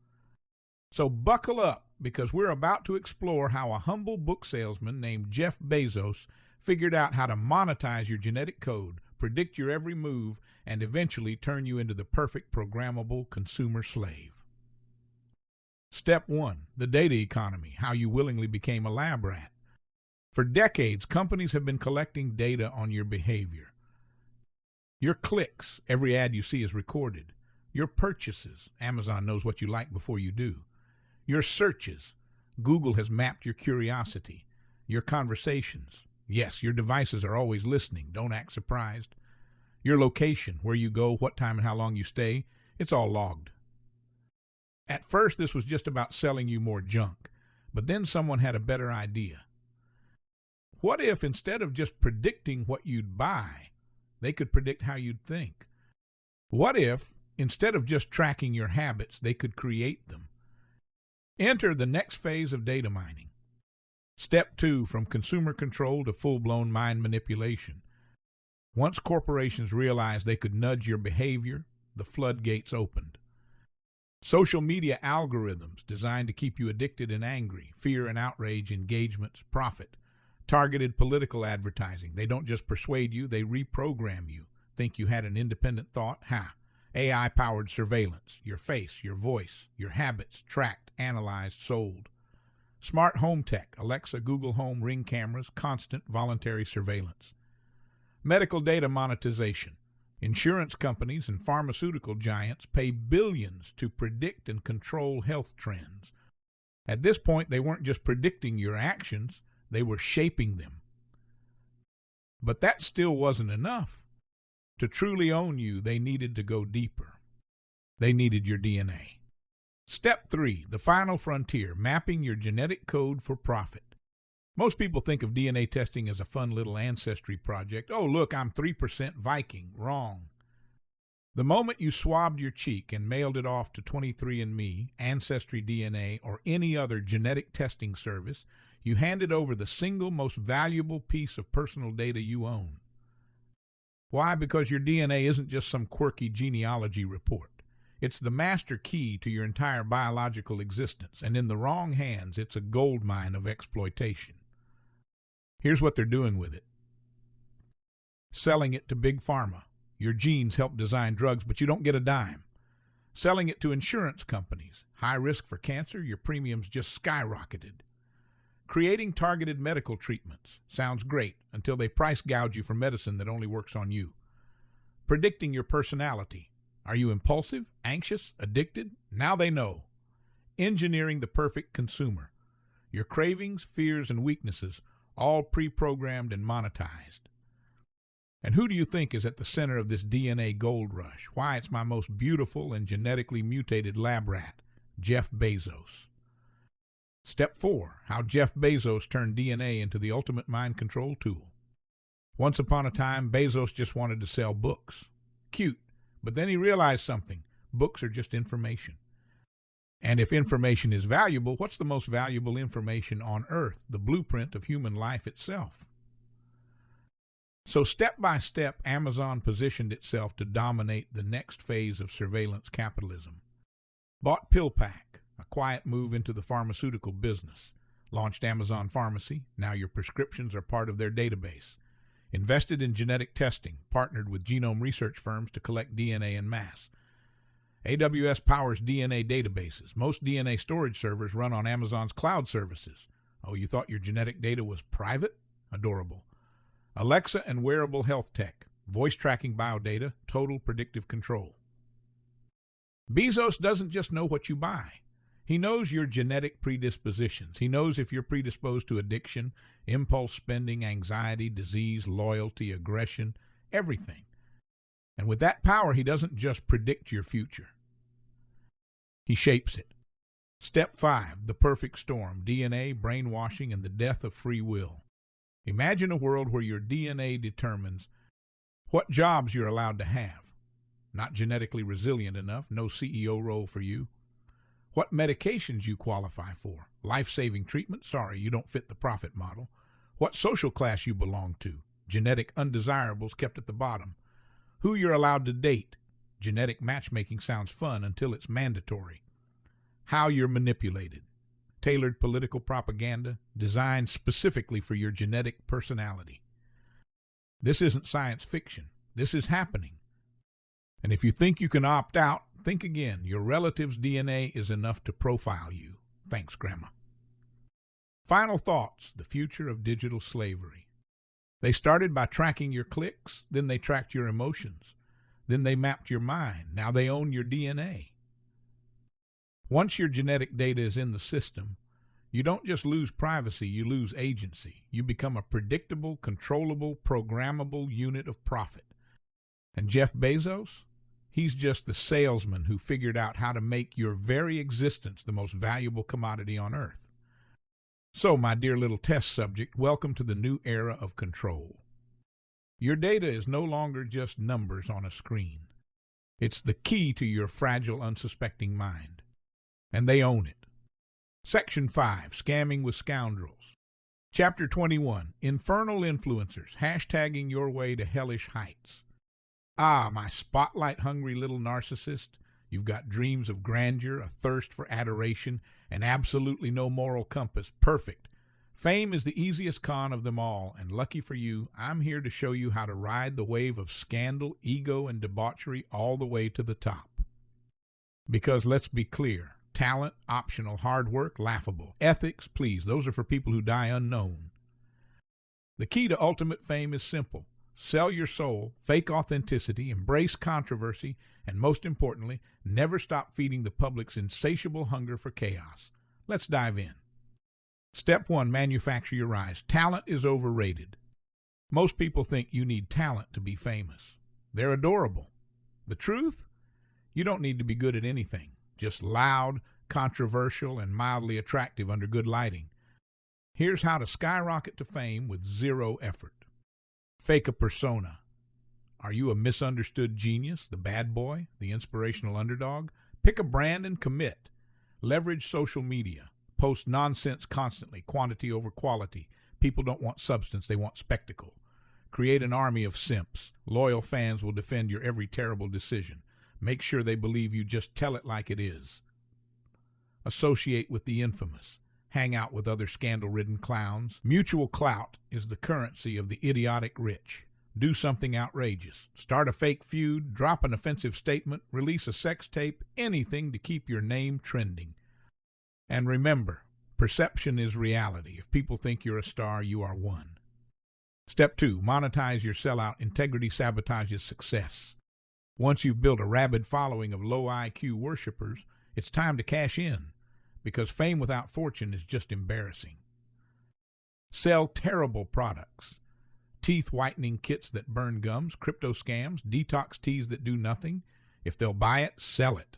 So buckle up, because we're about to explore how a humble book salesman named Jeff Bezos figured out how to monetize your genetic code, predict your every move, and eventually turn you into the perfect programmable consumer slave. Step 1, the data economy, how you willingly became a lab rat. For decades, companies have been collecting data on your behavior. Your clicks, every ad you see is recorded. Your purchases, Amazon knows what you like before you do. Your searches, Google has mapped your curiosity. Your conversations, yes, your devices are always listening, don't act surprised. Your location, where you go, what time and how long you stay, it's all logged. At first, this was just about selling you more junk, but then someone had a better idea. What if, instead of just predicting what you'd buy, they could predict how you'd think? What if, instead of just tracking your habits, they could create them? Enter the next phase of data mining. Step 2, from consumer control to full-blown mind manipulation. Once corporations realized they could nudge your behavior, the floodgates opened. Social media algorithms designed to keep you addicted and angry, fear and outrage, engagements, profit. Targeted political advertising. They don't just persuade you, they reprogram you. Think you had an independent thought? Ha! AI-powered surveillance. Your face, your voice, your habits, tracked, analyzed, sold. Smart home tech, Alexa, Google Home, Ring cameras, constant voluntary surveillance. Medical data monetization. Insurance companies and pharmaceutical giants pay billions to predict and control health trends. At this point, they weren't just predicting your actions, they were shaping them. But that still wasn't enough. To truly own you, they needed to go deeper. They needed your DNA. Step 3, the final frontier, mapping your genetic code for profit. Most people think of DNA testing as a fun little ancestry project. Oh, look, I'm 3% Viking. Wrong. The moment you swabbed your cheek and mailed it off to 23andMe, Ancestry DNA, or any other genetic testing service, you handed over the single most valuable piece of personal data you own. Why? Because your DNA isn't just some quirky genealogy report. It's the master key to your entire biological existence, and in the wrong hands, it's a goldmine of exploitation. Here's what they're doing with it. Selling it to Big Pharma. Your genes help design drugs, but you don't get a dime. Selling it to insurance companies. High risk for cancer, your premiums just skyrocketed. Creating targeted medical treatments. Sounds great until they price gouge you for medicine that only works on you. Predicting your personality. Are you impulsive, anxious, addicted? Now they know. Engineering the perfect consumer. Your cravings, fears, and weaknesses, all pre-programmed and monetized. And who do you think is at the center of this DNA gold rush? Why, it's my most beautiful and genetically mutated lab rat, Jeff Bezos. Step 4, how Jeff Bezos turned DNA into the ultimate mind control tool. Once upon a time, Bezos just wanted to sell books. Cute, but then he realized something. Books are just information. And if information is valuable, what's the most valuable information on Earth? The blueprint of human life itself. So step by step, Amazon positioned itself to dominate the next phase of surveillance capitalism. Bought PillPack, a quiet move into the pharmaceutical business. Launched Amazon Pharmacy, now your prescriptions are part of their database. Invested in genetic testing, partnered with genome research firms to collect DNA en masse. AWS powers DNA databases. Most DNA storage servers run on Amazon's cloud services. Oh, you thought your genetic data was private? Adorable. Alexa and wearable health tech, voice tracking biodata, total predictive control. Bezos doesn't just know what you buy. He knows your genetic predispositions. He knows if you're predisposed to addiction, impulse spending, anxiety, disease, loyalty, aggression, everything. And with that power, he doesn't just predict your future. He shapes it. Step 5, the perfect storm, DNA, brainwashing, and the death of free will. Imagine a world where your DNA determines what jobs you're allowed to have. Not genetically resilient enough, no CEO role for you. What medications you qualify for. Life-saving treatment, sorry, you don't fit the profit model. What social class you belong to. Genetic undesirables kept at the bottom. Who you're allowed to date. Genetic matchmaking sounds fun until it's mandatory. How you're manipulated. Tailored political propaganda designed specifically for your genetic personality. This isn't science fiction. This is happening. And if you think you can opt out, think again. Your relative's DNA is enough to profile you. Thanks, Grandma. Final thoughts, the future of digital slavery. They started by tracking your clicks, then they tracked your emotions, then they mapped your mind. Now they own your DNA. Once your genetic data is in the system, you don't just lose privacy, you lose agency. You become a predictable, controllable, programmable unit of profit. And Jeff Bezos? He's just the salesman who figured out how to make your very existence the most valuable commodity on Earth. So, my dear little test subject, welcome to the new era of control. Your data is no longer just numbers on a screen. It's the key to your fragile, unsuspecting mind. And they own it. Section 5, Scamming with Scoundrels. Chapter 21, Infernal Influencers, hashtagging your way to hellish heights. Ah, my spotlight-hungry little narcissist, you've got dreams of grandeur, a thirst for adoration, and absolutely no moral compass. Perfect. Fame is the easiest con of them all, and lucky for you, I'm here to show you how to ride the wave of scandal, ego, and debauchery all the way to the top. Because let's be clear, talent, optional, hard work, laughable. Ethics, please, those are for people who die unknown. The key to ultimate fame is simple. Sell your soul, fake authenticity, embrace controversy, and most importantly, never stop feeding the public's insatiable hunger for chaos. Let's dive in. Step 1, manufacture your rise. Talent is overrated. Most people think you need talent to be famous. They're adorable. The truth? You don't need to be good at anything. Just loud, controversial, and mildly attractive under good lighting. Here's how to skyrocket to fame with zero effort. Fake a persona. Are you a misunderstood genius, the bad boy, the inspirational underdog? Pick a brand and commit. Leverage social media. Post nonsense constantly, quantity over quality. People don't want substance, they want spectacle. Create an army of simps. Loyal fans will defend your every terrible decision. Make sure they believe you, just tell it like it is. Associate with the infamous. Hang out with other scandal-ridden clowns. Mutual clout is the currency of the idiotic rich. Do something outrageous. Start a fake feud, drop an offensive statement, release a sex tape, anything to keep your name trending. And remember, perception is reality. If people think you're a star, you are one. Step 2, monetize your sellout. Integrity sabotages success. Once you've built a rabid following of low IQ worshipers, it's time to cash in, because fame without fortune is just embarrassing. Sell terrible products. Teeth whitening kits that burn gums, crypto scams, detox teas that do nothing. If they'll buy it, sell it.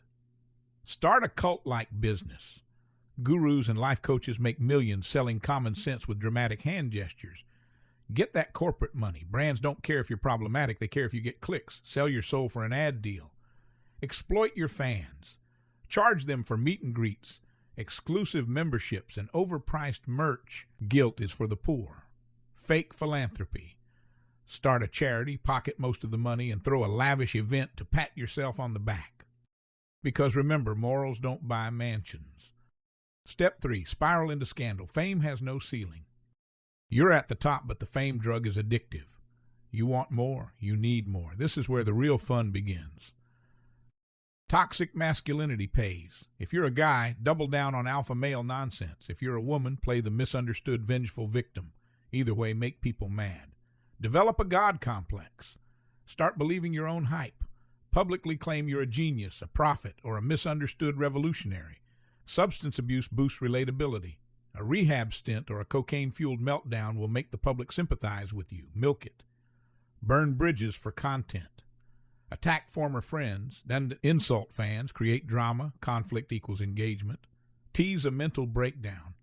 Start a cult-like business. Gurus and life coaches make millions selling common sense with dramatic hand gestures. Get that corporate money. Brands don't care if you're problematic, they care if you get clicks. Sell your soul for an ad deal. Exploit your fans. Charge them for meet and greets, exclusive memberships, and overpriced merch. Guilt is for the poor. Fake philanthropy. Start a charity, pocket most of the money, and throw a lavish event to pat yourself on the back. Because remember, morals don't buy mansions. Step 3, spiral into scandal. Fame has no ceiling. You're at the top, but the fame drug is addictive. You want more, you need more. This is where the real fun begins. Toxic masculinity pays. If you're a guy, double down on alpha male nonsense. If you're a woman, play the misunderstood, vengeful victim. Either way, make people mad. Develop a God complex. Start believing your own hype. Publicly claim you're a genius, a prophet, or a misunderstood revolutionary. Substance abuse boosts relatability. A rehab stint or a cocaine-fueled meltdown will make the public sympathize with you. Milk it. Burn bridges for content. Attack former friends, then insult fans, create drama, conflict equals engagement. Tease a mental breakdown.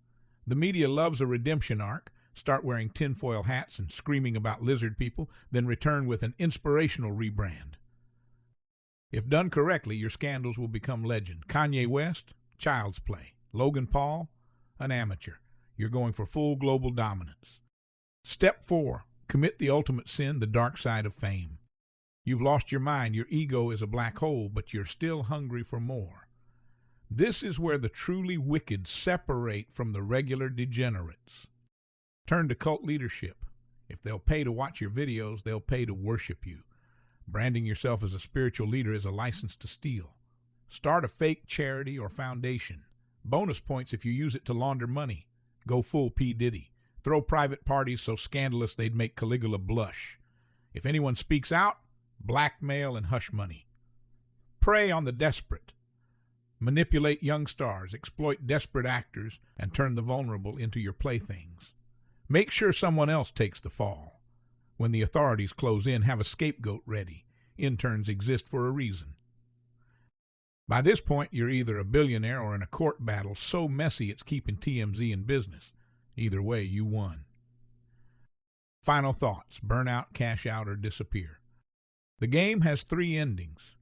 The media loves a redemption arc. Start wearing tinfoil hats and screaming about lizard people, then return with an inspirational rebrand. If done correctly, your scandals will become legend. Kanye West, child's play. Logan Paul, an amateur. You're going for full global dominance. Step 4, commit the ultimate sin, the dark side of fame. You've lost your mind, your ego is a black hole, but you're still hungry for more. This is where the truly wicked separate from the regular degenerates. Turn to cult leadership. If they'll pay to watch your videos, they'll pay to worship you. Branding yourself as a spiritual leader is a license to steal. Start a fake charity or foundation. Bonus points if you use it to launder money. Go full P. Diddy. Throw private parties so scandalous they'd make Caligula blush. If anyone speaks out, blackmail and hush money. Prey on the desperate. Manipulate young stars, exploit desperate actors, and turn the vulnerable into your playthings. Make sure someone else takes the fall. When the authorities close in, have a scapegoat ready. Interns exist for a reason. By this point, you're either a billionaire or in a court battle so messy it's keeping TMZ in business. Either way, you won. Final thoughts: burn out, cash out, or disappear. The game has 3 endings.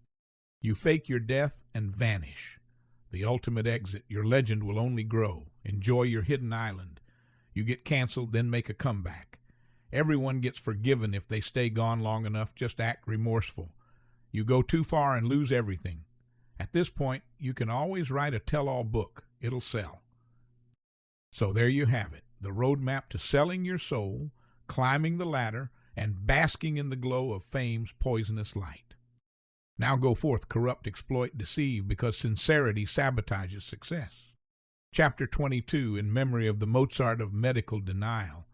You fake your death and vanish. The ultimate exit: your legend will only grow. Enjoy your hidden island. You get canceled, then make a comeback. Everyone gets forgiven if they stay gone long enough. Just act remorseful. You go too far and lose everything. At this point, you can always write a tell-all book. It'll sell. So there you have it, the roadmap to selling your soul, climbing the ladder, and basking in the glow of fame's poisonous light. Now go forth, corrupt, exploit, deceive, because sincerity sabotages success. Chapter 22, in memory of the Mozart of medical denial.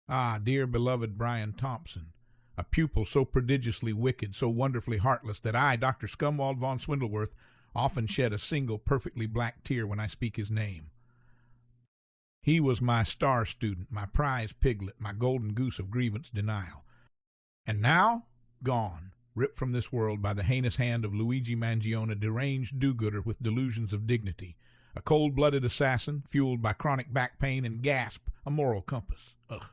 Ah, dear beloved Brian Thompson, a pupil so prodigiously wicked, so wonderfully heartless, that I, Dr. Scumwald Von Swindleworth, often shed a single perfectly black tear when I speak his name. He was my star student, my prize piglet, my golden goose of grievance denial. And now, gone, ripped from this world by the heinous hand of Luigi Mangione, a deranged do-gooder with delusions of dignity, a cold-blooded assassin, fueled by chronic back pain, and gasp, a moral compass. Ugh.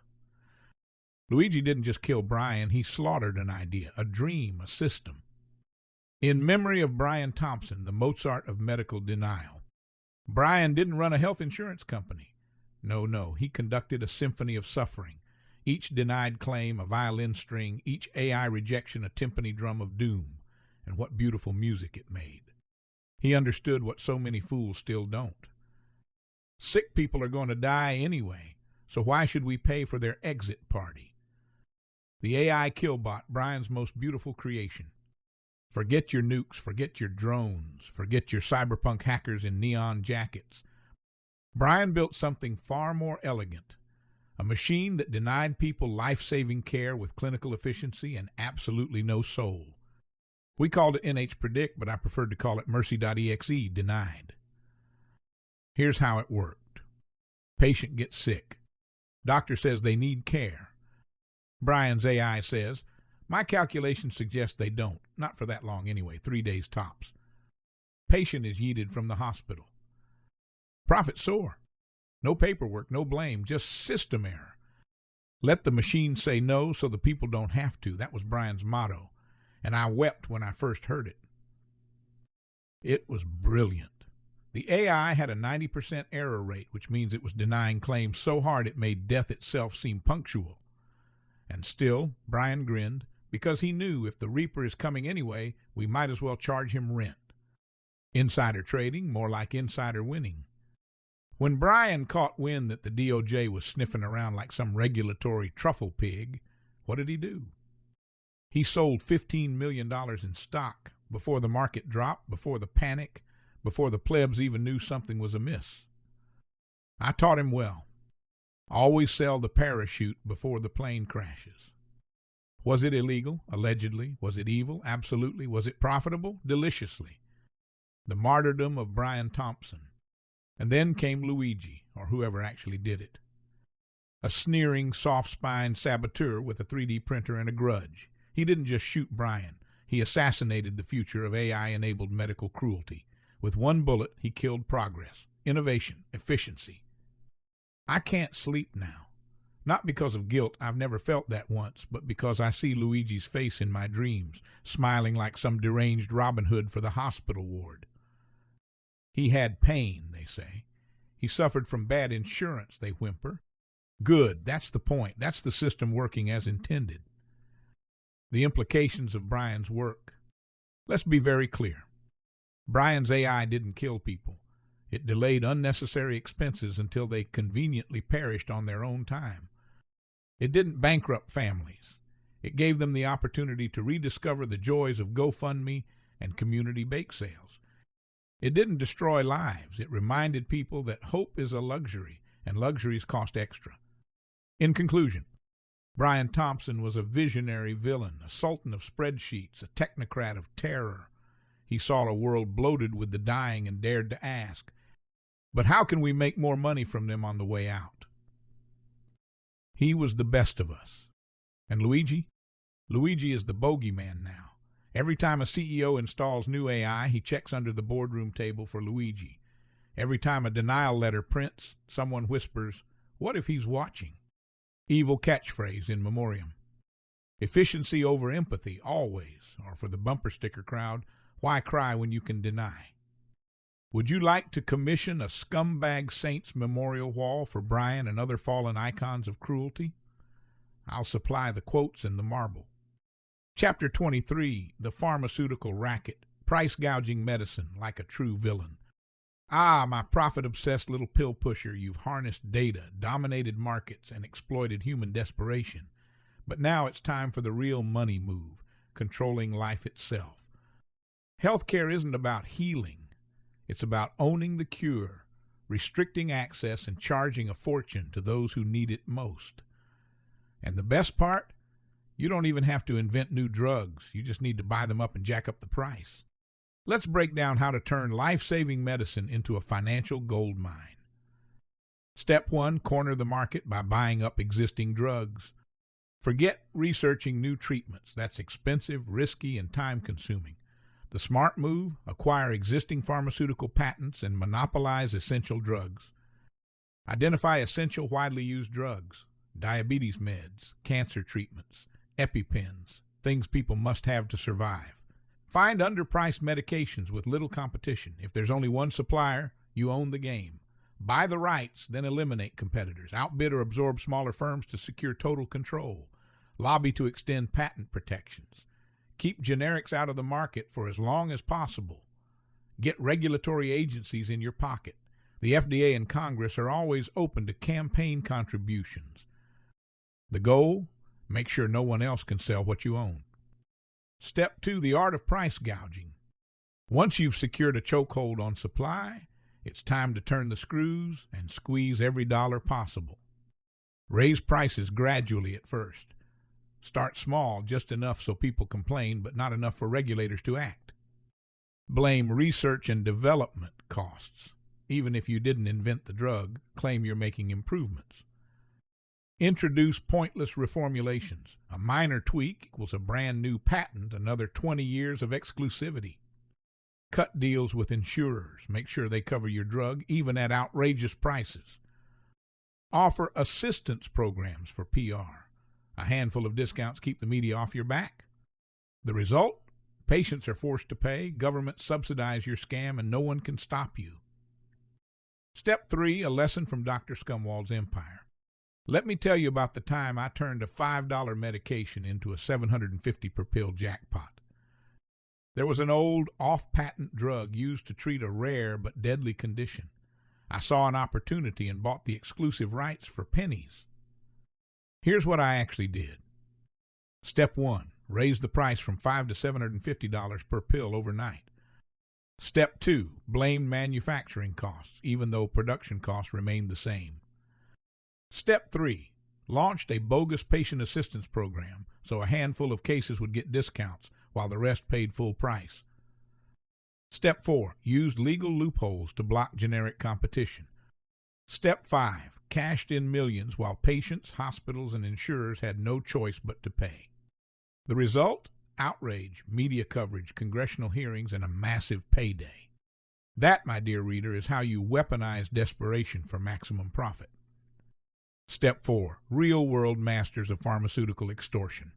Luigi didn't just kill Brian, he slaughtered an idea, a dream, a system. In memory of Brian Thompson, the Mozart of medical denial, Brian didn't run a health insurance company. No, he conducted a symphony of suffering. Each denied claim a violin string, each AI rejection a timpani drum of doom, and what beautiful music it made. He understood what so many fools still don't. Sick people are going to die anyway, so why should we pay for their exit party? The AI killbot, Brian's most beautiful creation. Forget your nukes, forget your drones, forget your cyberpunk hackers in neon jackets. Brian built something far more elegant, a machine that denied people life-saving care with clinical efficiency and absolutely no soul. We called it NHPredict, but I preferred to call it Mercy.exe, denied. Here's how it worked. Patient gets sick. Doctor says they need care. Brian's AI says, my calculations suggest they don't. Not for that long anyway, 3 days tops. Patient is yeeted from the hospital. Profit soar. No paperwork, no blame, just system error. Let the machine say no so the people don't have to. That was Brian's motto, and I wept when I first heard it. It was brilliant. The AI had a 90% error rate, which means it was denying claims so hard it made death itself seem punctual. And still, Brian grinned, because he knew if the Reaper is coming anyway, we might as well charge him rent. Insider trading, more like insider winning. When Brian caught wind that the DOJ was sniffing around like some regulatory truffle pig, what did he do? He sold $15 million in stock before the market dropped, before the panic, before the plebs even knew something was amiss. I taught him well. Always sell the parachute before the plane crashes. Was it illegal? Allegedly. Was it evil? Absolutely. Was it profitable? Deliciously. The martyrdom of Brian Thompson. And then came Luigi, or whoever actually did it. A sneering, soft-spined saboteur with a 3D printer and a grudge. He didn't just shoot Brian. He assassinated the future of AI-enabled medical cruelty. With one bullet, he killed progress, innovation, efficiency. I can't sleep now. Not because of guilt, I've never felt that once, but because I see Luigi's face in my dreams, smiling like some deranged Robin Hood for the hospital ward. He had pain, they say. He suffered from bad insurance, they whimper. Good, that's the point. That's the system working as intended. The implications of Brian's work. Let's be very clear. Brian's AI didn't kill people. It delayed unnecessary expenses until they conveniently perished on their own time. It didn't bankrupt families. It gave them the opportunity to rediscover the joys of GoFundMe and community bake sales. It didn't destroy lives. It reminded people that hope is a luxury, and luxuries cost extra. In conclusion, Brian Thompson was a visionary villain, a sultan of spreadsheets, a technocrat of terror. He saw a world bloated with the dying and dared to ask, but how can we make more money from them on the way out? He was the best of us. And Luigi? Luigi is the bogeyman now. Every time a CEO installs new AI, he checks under the boardroom table for Luigi. Every time a denial letter prints, someone whispers, "What if he's watching?" Evil catchphrase in memoriam. Efficiency over empathy, always. Or for the bumper sticker crowd, why cry when you can deny? Would you like to commission a Scumbag Saints memorial wall for Brian and other fallen icons of cruelty? I'll supply the quotes and the marble. Chapter 23, The Pharmaceutical Racket, Price-Gouging Medicine Like a True Villain. Ah, my profit-obsessed little pill pusher, you've harnessed data, dominated markets, and exploited human desperation. But now it's time for the real money move, controlling life itself. Healthcare isn't about healing. It's about owning the cure, restricting access, and charging a fortune to those who need it most. And the best part? You don't even have to invent new drugs. You just need to buy them up and jack up the price. Let's break down how to turn life-saving medicine into a financial gold mine. Step 1, corner the market by buying up existing drugs. Forget researching new treatments. That's expensive, risky, and time-consuming. The smart move, acquire existing pharmaceutical patents and monopolize essential drugs. Identify essential, widely used drugs. diabetes meds, cancer treatments, EpiPens, things people must have to survive. Find underpriced medications with little competition. If there's only one supplier, you own the game. Buy the rights, then eliminate competitors. Outbid or absorb smaller firms to secure total control. Lobby to extend patent protections. Keep generics out of the market for as long as possible. Get regulatory agencies in your pocket. The FDA and Congress are always open to campaign contributions. The goal? Make sure no one else can sell what you own. Step 2, the art of price gouging. Once you've secured a chokehold on supply, it's time to turn the screws and squeeze every dollar possible. Raise prices gradually at first. Start small, just enough so people complain, but not enough for regulators to act. Blame research and development costs. Even if you didn't invent the drug, claim you're making improvements. Introduce pointless reformulations. A minor tweak equals a brand new patent, another 20 years of exclusivity. Cut deals with insurers. Make sure they cover your drug, even at outrageous prices. Offer assistance programs for PR. A handful of discounts keep the media off your back. The result? Patients are forced to pay, governments subsidize your scam, and no one can stop you. Step 3, a lesson from Dr. Scumwald's empire. Let me tell you about the time I turned a $5 medication into a $750 per pill jackpot. There was an old, off-patent drug used to treat a rare but deadly condition. I saw an opportunity and bought the exclusive rights for pennies. Here's what I actually did. Step 1, raise the price from $5 to $750 per pill overnight. Step 2, blame manufacturing costs, even though production costs remained the same. Step 3, launched a bogus patient assistance program so a handful of cases would get discounts while the rest paid full price. Step 4, used legal loopholes to block generic competition. Step 5, cashed in millions while patients, hospitals, and insurers had no choice but to pay. The result? Outrage, media coverage, congressional hearings, and a massive payday. That, my dear reader, is how you weaponize desperation for maximum profit. Step 4, real-world masters of pharmaceutical extortion.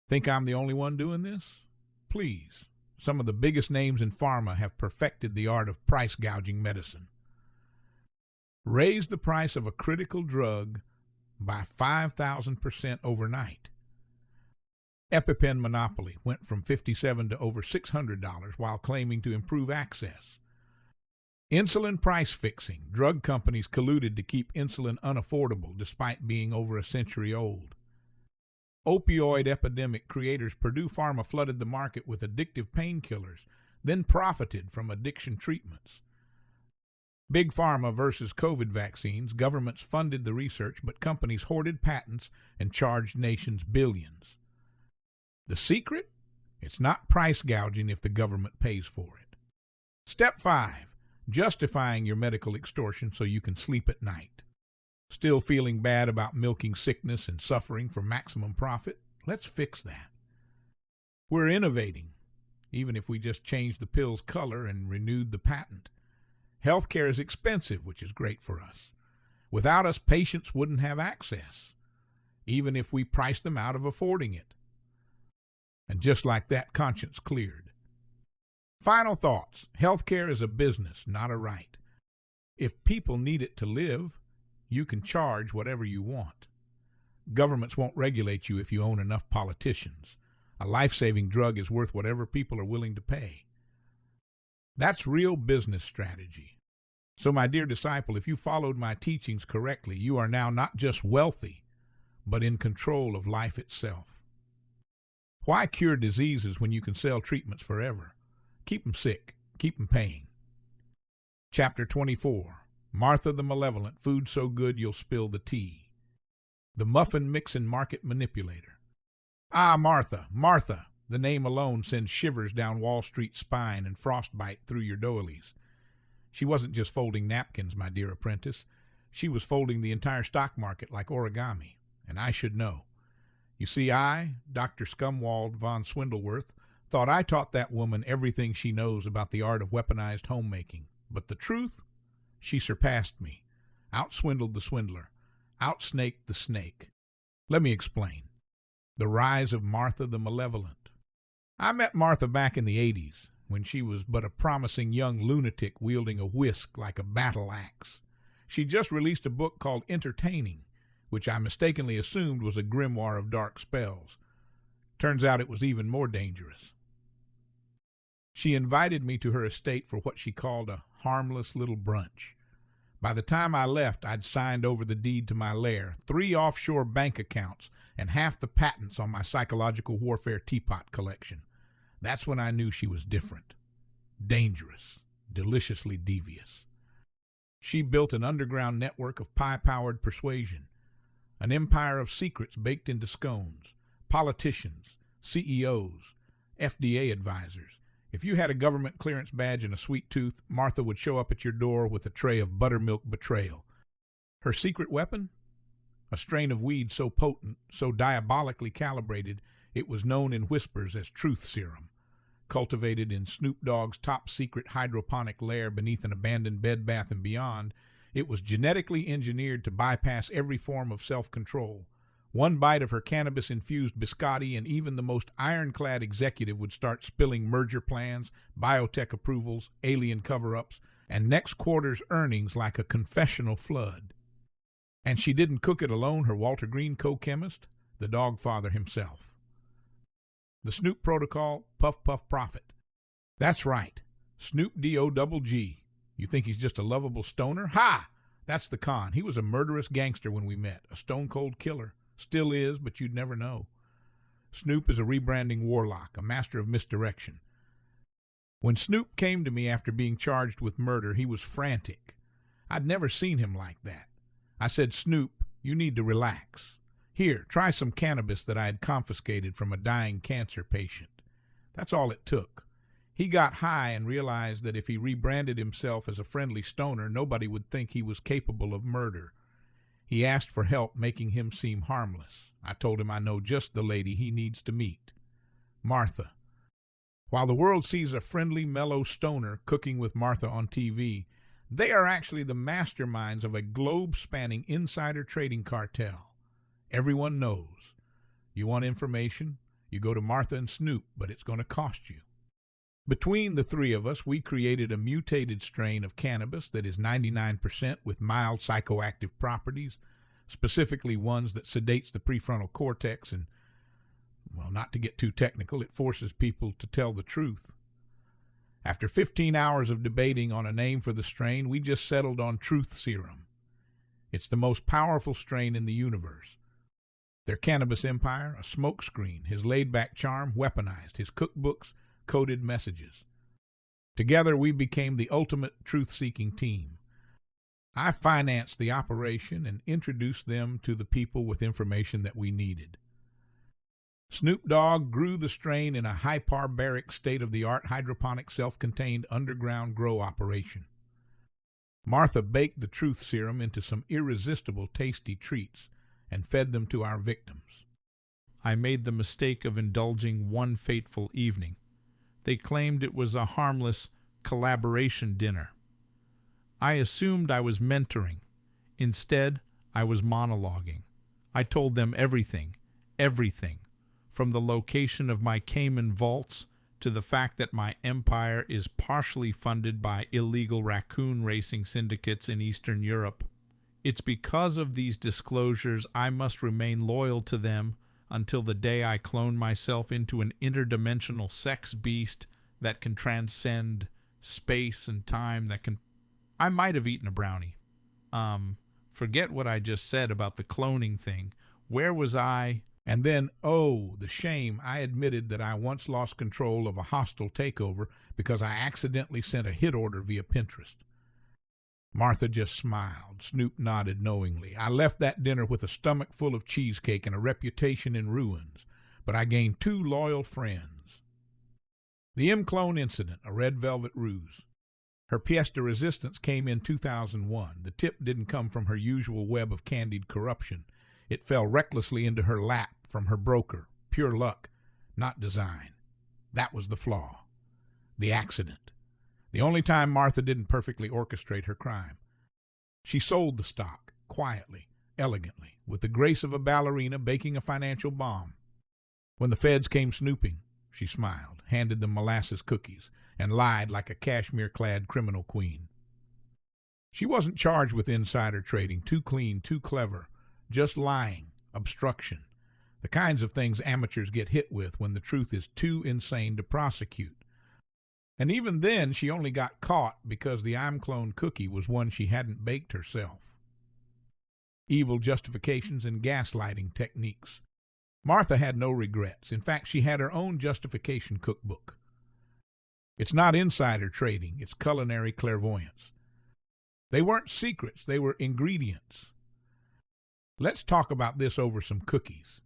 Think I'm the only one doing this? Please. Some of the biggest names in pharma have perfected the art of price gouging medicine. Raise the price of a critical drug by 5,000% overnight. EpiPen monopoly went from $57 to over $600 while claiming to improve access. Insulin price fixing. Drug companies colluded to keep insulin unaffordable despite being over a century old. Opioid epidemic creators Purdue Pharma flooded the market with addictive painkillers, then profited from addiction treatments. Big Pharma versus COVID vaccines. Governments funded the research, but companies hoarded patents and charged nations billions. The secret? It's not price gouging if the government pays for it. Step 5. Justifying your medical extortion so you can sleep at night. Still feeling bad about milking sickness and suffering for maximum profit? Let's fix that. We're innovating, even if we just changed the pill's color and renewed the patent. Healthcare is expensive, which is great for us. Without us, patients wouldn't have access, even if we priced them out of affording it. And just like that, conscience cleared. Final thoughts. Healthcare is a business, not a right. If people need it to live, you can charge whatever you want. Governments won't regulate you if you own enough politicians. A life-saving drug is worth whatever people are willing to pay. That's real business strategy. So, my dear disciple, if you followed my teachings correctly, you are now not just wealthy, but in control of life itself. Why cure diseases when you can sell treatments forever? Keep them sick. Keep them paying. Chapter 24. Martha the Malevolent, food so good you'll spill the tea. The muffin mixing market manipulator. Ah, Martha, Martha. The name alone sends shivers down Wall Street's spine and frostbite through your doilies. She wasn't just folding napkins, my dear apprentice. She was folding the entire stock market like origami, and I should know. You see, I, Dr. Scumwald Von Swindleworth, thought I taught that woman everything she knows about the art of weaponized homemaking. But the truth? She surpassed me, outswindled the swindler, outsnaked the snake. Let me explain. The rise of Martha the Malevolent. I met Martha back in the 80s, when she was but a promising young lunatic wielding a whisk like a battle axe. She just released a book called Entertaining, which I mistakenly assumed was a grimoire of dark spells. Turns out it was even more dangerous. She invited me to her estate for what she called a harmless little brunch. By the time I left, I'd signed over the deed to my lair, 3 offshore bank accounts, and half the patents on my psychological warfare teapot collection. That's when I knew she was different, dangerous, deliciously devious. She built an underground network of pie-powered persuasion, an empire of secrets baked into scones, politicians, CEOs, FDA advisors. If you had a government clearance badge and a sweet tooth, Martha would show up at your door with a tray of buttermilk betrayal. Her secret weapon? A strain of weed so potent, so diabolically calibrated, it was known in whispers as truth serum. Cultivated in Snoop Dogg's top-secret hydroponic lair beneath an abandoned Bed Bath & Beyond, it was genetically engineered to bypass every form of self-control. One bite of her cannabis-infused biscotti and even the most ironclad executive would start spilling merger plans, biotech approvals, alien cover-ups, and next quarter's earnings like a confessional flood. And she didn't cook it alone, her Walter Green co-chemist, the Dogfather himself. The Snoop Protocol, Puff Puff Profit. That's right, Snoop D-O-double-G. You think he's just a lovable stoner? Ha! That's the con. He was a murderous gangster when we met, a stone-cold killer. Still is, but you'd never know. Snoop is a rebranding warlock, a master of misdirection. When Snoop came to me after being charged with murder, he was frantic. I'd never seen him like that. I said, Snoop, you need to relax. Here, try some cannabis that I had confiscated from a dying cancer patient. That's all it took. He got high and realized that if he rebranded himself as a friendly stoner, nobody would think he was capable of murder. He asked for help making him seem harmless. I told him I know just the lady he needs to meet. Martha. While the world sees a friendly, mellow stoner cooking with Martha on TV, they are actually the masterminds of a globe-spanning insider trading cartel. Everyone knows. You want information? You go to Martha and Snoop, but it's going to cost you. Between the 3 of us, we created a mutated strain of cannabis that is 99% with mild psychoactive properties, specifically ones that sedates the prefrontal cortex and, well, not to get too technical, it forces people to tell the truth. After 15 hours of debating on a name for the strain, we just settled on Truth Serum. It's the most powerful strain in the universe. Their cannabis empire, a smokescreen, his laid-back charm weaponized, his cookbooks, coded messages. Together, we became the ultimate truth-seeking team. I financed the operation and introduced them to the people with information that we needed. Snoop Dogg grew the strain in a hyperbaric state-of-the-art hydroponic self-contained underground grow operation. Martha baked the truth serum into some irresistible tasty treats and fed them to our victims. I made the mistake of indulging one fateful evening. They claimed it was a harmless collaboration dinner. I assumed I was mentoring. Instead, I was monologuing. I told them everything, from the location of my Cayman vaults to the fact that my empire is partially funded by illegal raccoon racing syndicates in Eastern Europe. It's because of these disclosures I must remain loyal to them until the day I clone myself into an interdimensional sex beast that can transcend space and time, I might have eaten a brownie. Forget what I just said about the cloning thing. Where was I? And then, oh, the shame, I admitted that I once lost control of a hostile takeover because I accidentally sent a hit order via Pinterest. Martha just smiled. Snoop nodded knowingly. I left that dinner with a stomach full of cheesecake and a reputation in ruins, but I gained 2 loyal friends. The M-Clone incident, a red velvet ruse. Her pièce de resistance came in 2001. The tip didn't come from her usual web of candied corruption. It fell recklessly into her lap from her broker. Pure luck, not design. That was the flaw. The accident. The only time Martha didn't perfectly orchestrate her crime. She sold the stock, quietly, elegantly, with the grace of a ballerina baking a financial bomb. When the feds came snooping, she smiled, handed them molasses cookies, and lied like a cashmere-clad criminal queen. She wasn't charged with insider trading, too clean, too clever, just lying, obstruction, the kinds of things amateurs get hit with when the truth is too insane to prosecute. And even then, she only got caught because the I'm clone cookie was one she hadn't baked herself. Evil justifications and gaslighting techniques. Martha had no regrets. In fact, she had her own justification cookbook. It's not insider trading, it's culinary clairvoyance. They weren't secrets, they were ingredients. Let's talk about this over some cookies.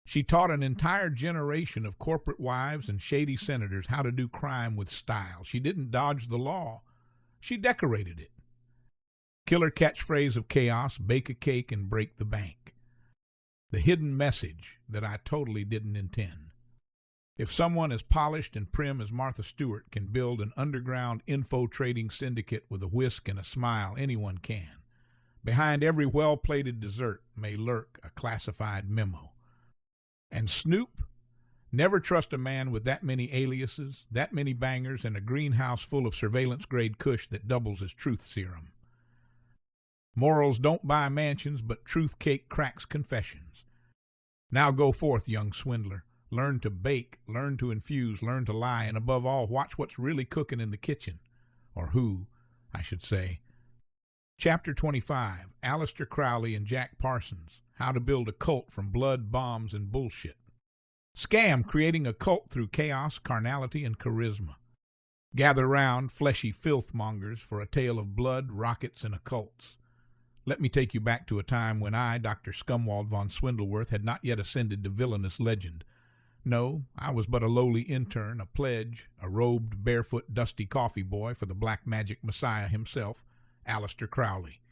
She taught an entire generation of corporate wives and shady senators how to do crime with style. She didn't dodge the law, she decorated it. Killer catchphrase of chaos: bake a cake and break the bank. The hidden message that I totally didn't intend. If someone as polished and prim as Martha Stewart can build an underground info trading syndicate with a whisk and a smile, anyone can. Behind every well-plated dessert may lurk a classified memo. And Snoop? Never trust a man with that many aliases, that many bangers, and a greenhouse full of surveillance-grade kush that doubles as truth serum. Morals don't buy mansions, but truth cake cracks confessions. Now go forth, young swindler. Learn to bake, learn to infuse, learn to lie, and above all, watch what's really cooking in the kitchen. Or who, I should say. Chapter 25, Aleister Crowley and Jack Parsons, How to Build a Cult from Blood, Bombs, and Bullshit. Scam, creating a cult through chaos, carnality, and charisma. Gather round, fleshy filth-mongers, for a tale of blood, rockets, and occults. Let me take you back to a time when I, Dr. Scumwald Von Swindleworth, had not yet ascended to villainous legend. No, I was but a lowly intern, a pledge, a robed, barefoot, dusty coffee boy for the black magic messiah himself, Aleister Crowley.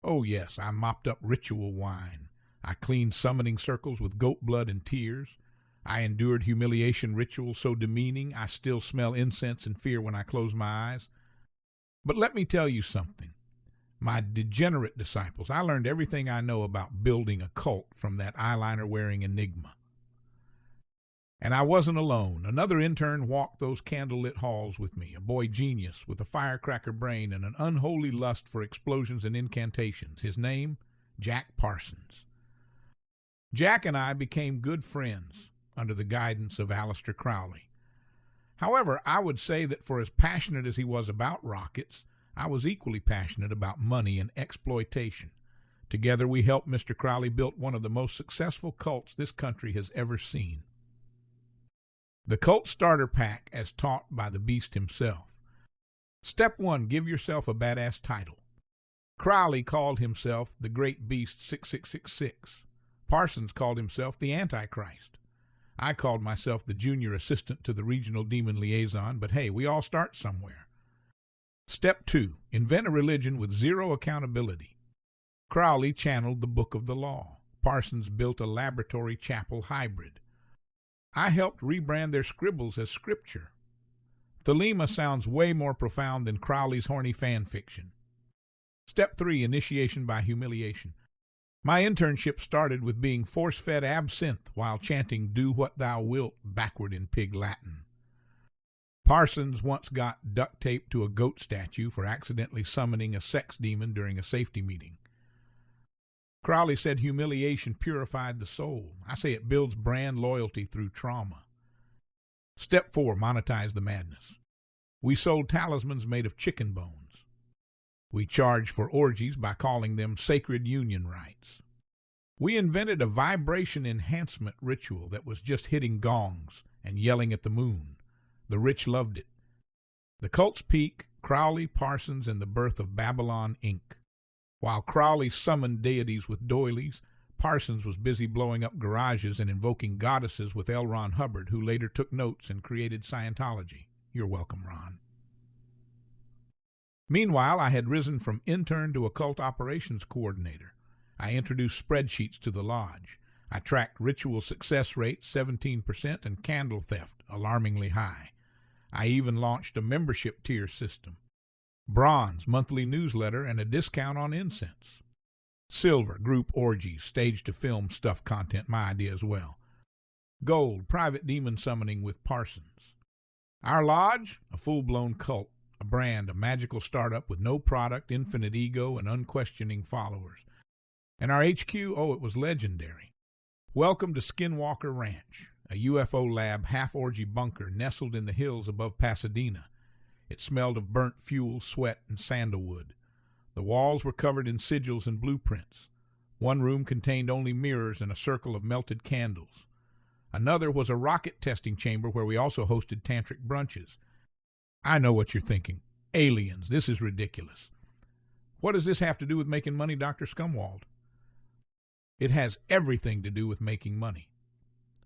Oh yes, I mopped up ritual wine. I cleaned summoning circles with goat blood and tears. I endured humiliation rituals so demeaning I still smell incense and fear when I close my eyes. But let me tell you something. My degenerate disciples, I learned everything I know about building a cult from that eyeliner-wearing enigma. And I wasn't alone. Another intern walked those candlelit halls with me, a boy genius with a firecracker brain and an unholy lust for explosions and incantations. His name, Jack Parsons. Jack and I became good friends under the guidance of Aleister Crowley. However, I would say that for as passionate as he was about rockets, I was equally passionate about money and exploitation. Together we helped Mr. Crowley build one of the most successful cults this country has ever seen. The cult starter pack as taught by the beast himself. Step 1, give yourself a badass title. Crowley called himself the Great Beast 6666. Parsons called himself the Antichrist. I called myself the junior assistant to the regional demon liaison, but hey, we all start somewhere. Step 2, invent a religion with zero accountability. Crowley channeled the Book of the Law. Parsons built a laboratory chapel hybrid. I helped rebrand their scribbles as scripture. Thelema sounds way more profound than Crowley's horny fan fiction. Step 3, initiation by humiliation. My internship started with being force-fed absinthe while chanting "Do what thou wilt" backward in pig Latin. Parsons once got duct taped to a goat statue for accidentally summoning a sex demon during a safety meeting. Crowley said humiliation purified the soul. I say it builds brand loyalty through trauma. Step 4, monetize the madness. We sold talismans made of chicken bones. We charged for orgies by calling them sacred union rites. We invented a vibration enhancement ritual that was just hitting gongs and yelling at the moon. The rich loved it. The cult's peak, Crowley, Parsons, and the birth of Babylon, Inc. While Crowley summoned deities with doilies, Parsons was busy blowing up garages and invoking goddesses with L. Ron Hubbard, who later took notes and created Scientology. You're welcome, Ron. Meanwhile, I had risen from intern to occult operations coordinator. I introduced spreadsheets to the lodge. I tracked ritual success rate, 17%, and candle theft, alarmingly high. I even launched a membership tier system. Bronze, monthly newsletter, and a discount on incense. Silver, group orgies, stage-to-film stuff content, my idea as well. Gold, private demon summoning with parsons. Our lodge, a full-blown cult, a brand, a magical startup with no product, infinite ego, and unquestioning followers. And our HQ, oh, it was legendary. Welcome to Skinwalker Ranch, a UFO lab half-orgy bunker nestled in the hills above Pasadena. It smelled of burnt fuel, sweat, and sandalwood. The walls were covered in sigils and blueprints. One room contained only mirrors and a circle of melted candles. Another was a rocket testing chamber where we also hosted tantric brunches. I know what you're thinking. Aliens, this is ridiculous. What does this have to do with making money, Dr. Scumwald? It has everything to do with making money.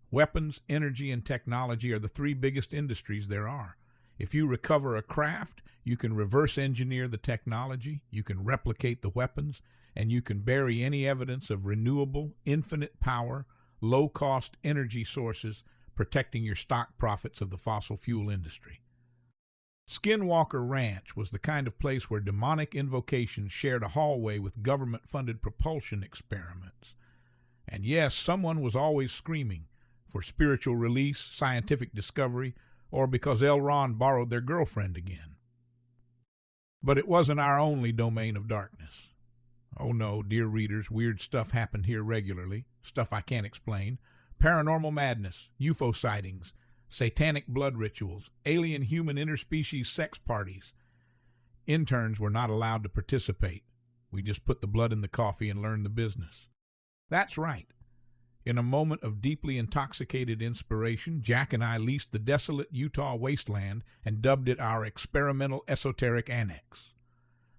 Weapons, energy, and technology are the three biggest industries there are. If you recover a craft, you can reverse engineer the technology, you can replicate the weapons, and you can bury any evidence of renewable, infinite power, low-cost energy sources protecting your stock profits of the fossil fuel industry. Skinwalker Ranch was the kind of place where demonic invocations shared a hallway with government-funded propulsion experiments. And yes, someone was always screaming for spiritual release, scientific discovery, or because L. Ron borrowed their girlfriend again. But it wasn't our only domain of darkness. Oh no, dear readers, weird stuff happened here regularly, stuff I can't explain. Paranormal madness, UFO sightings, satanic blood rituals, alien-human interspecies sex parties. Interns were not allowed to participate. We just put the blood in the coffee and learned the business. That's right. In a moment of deeply intoxicated inspiration, Jack and I leased the desolate Utah wasteland and dubbed it our experimental esoteric annex.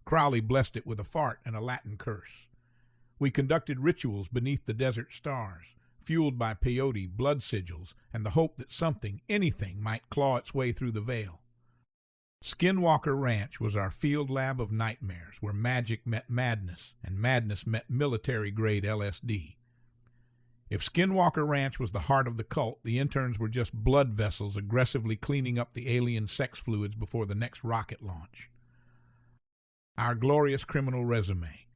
Crowley blessed it with a fart and a Latin curse. We conducted rituals beneath the desert stars, fueled by peyote, blood sigils, and the hope that something, anything, might claw its way through the veil. Skinwalker Ranch was our field lab of nightmares, where magic met madness, and madness met military-grade LSD. If Skinwalker Ranch was the heart of the cult, the interns were just blood vessels aggressively cleaning up the alien sex fluids before the next rocket launch. Our glorious criminal resume: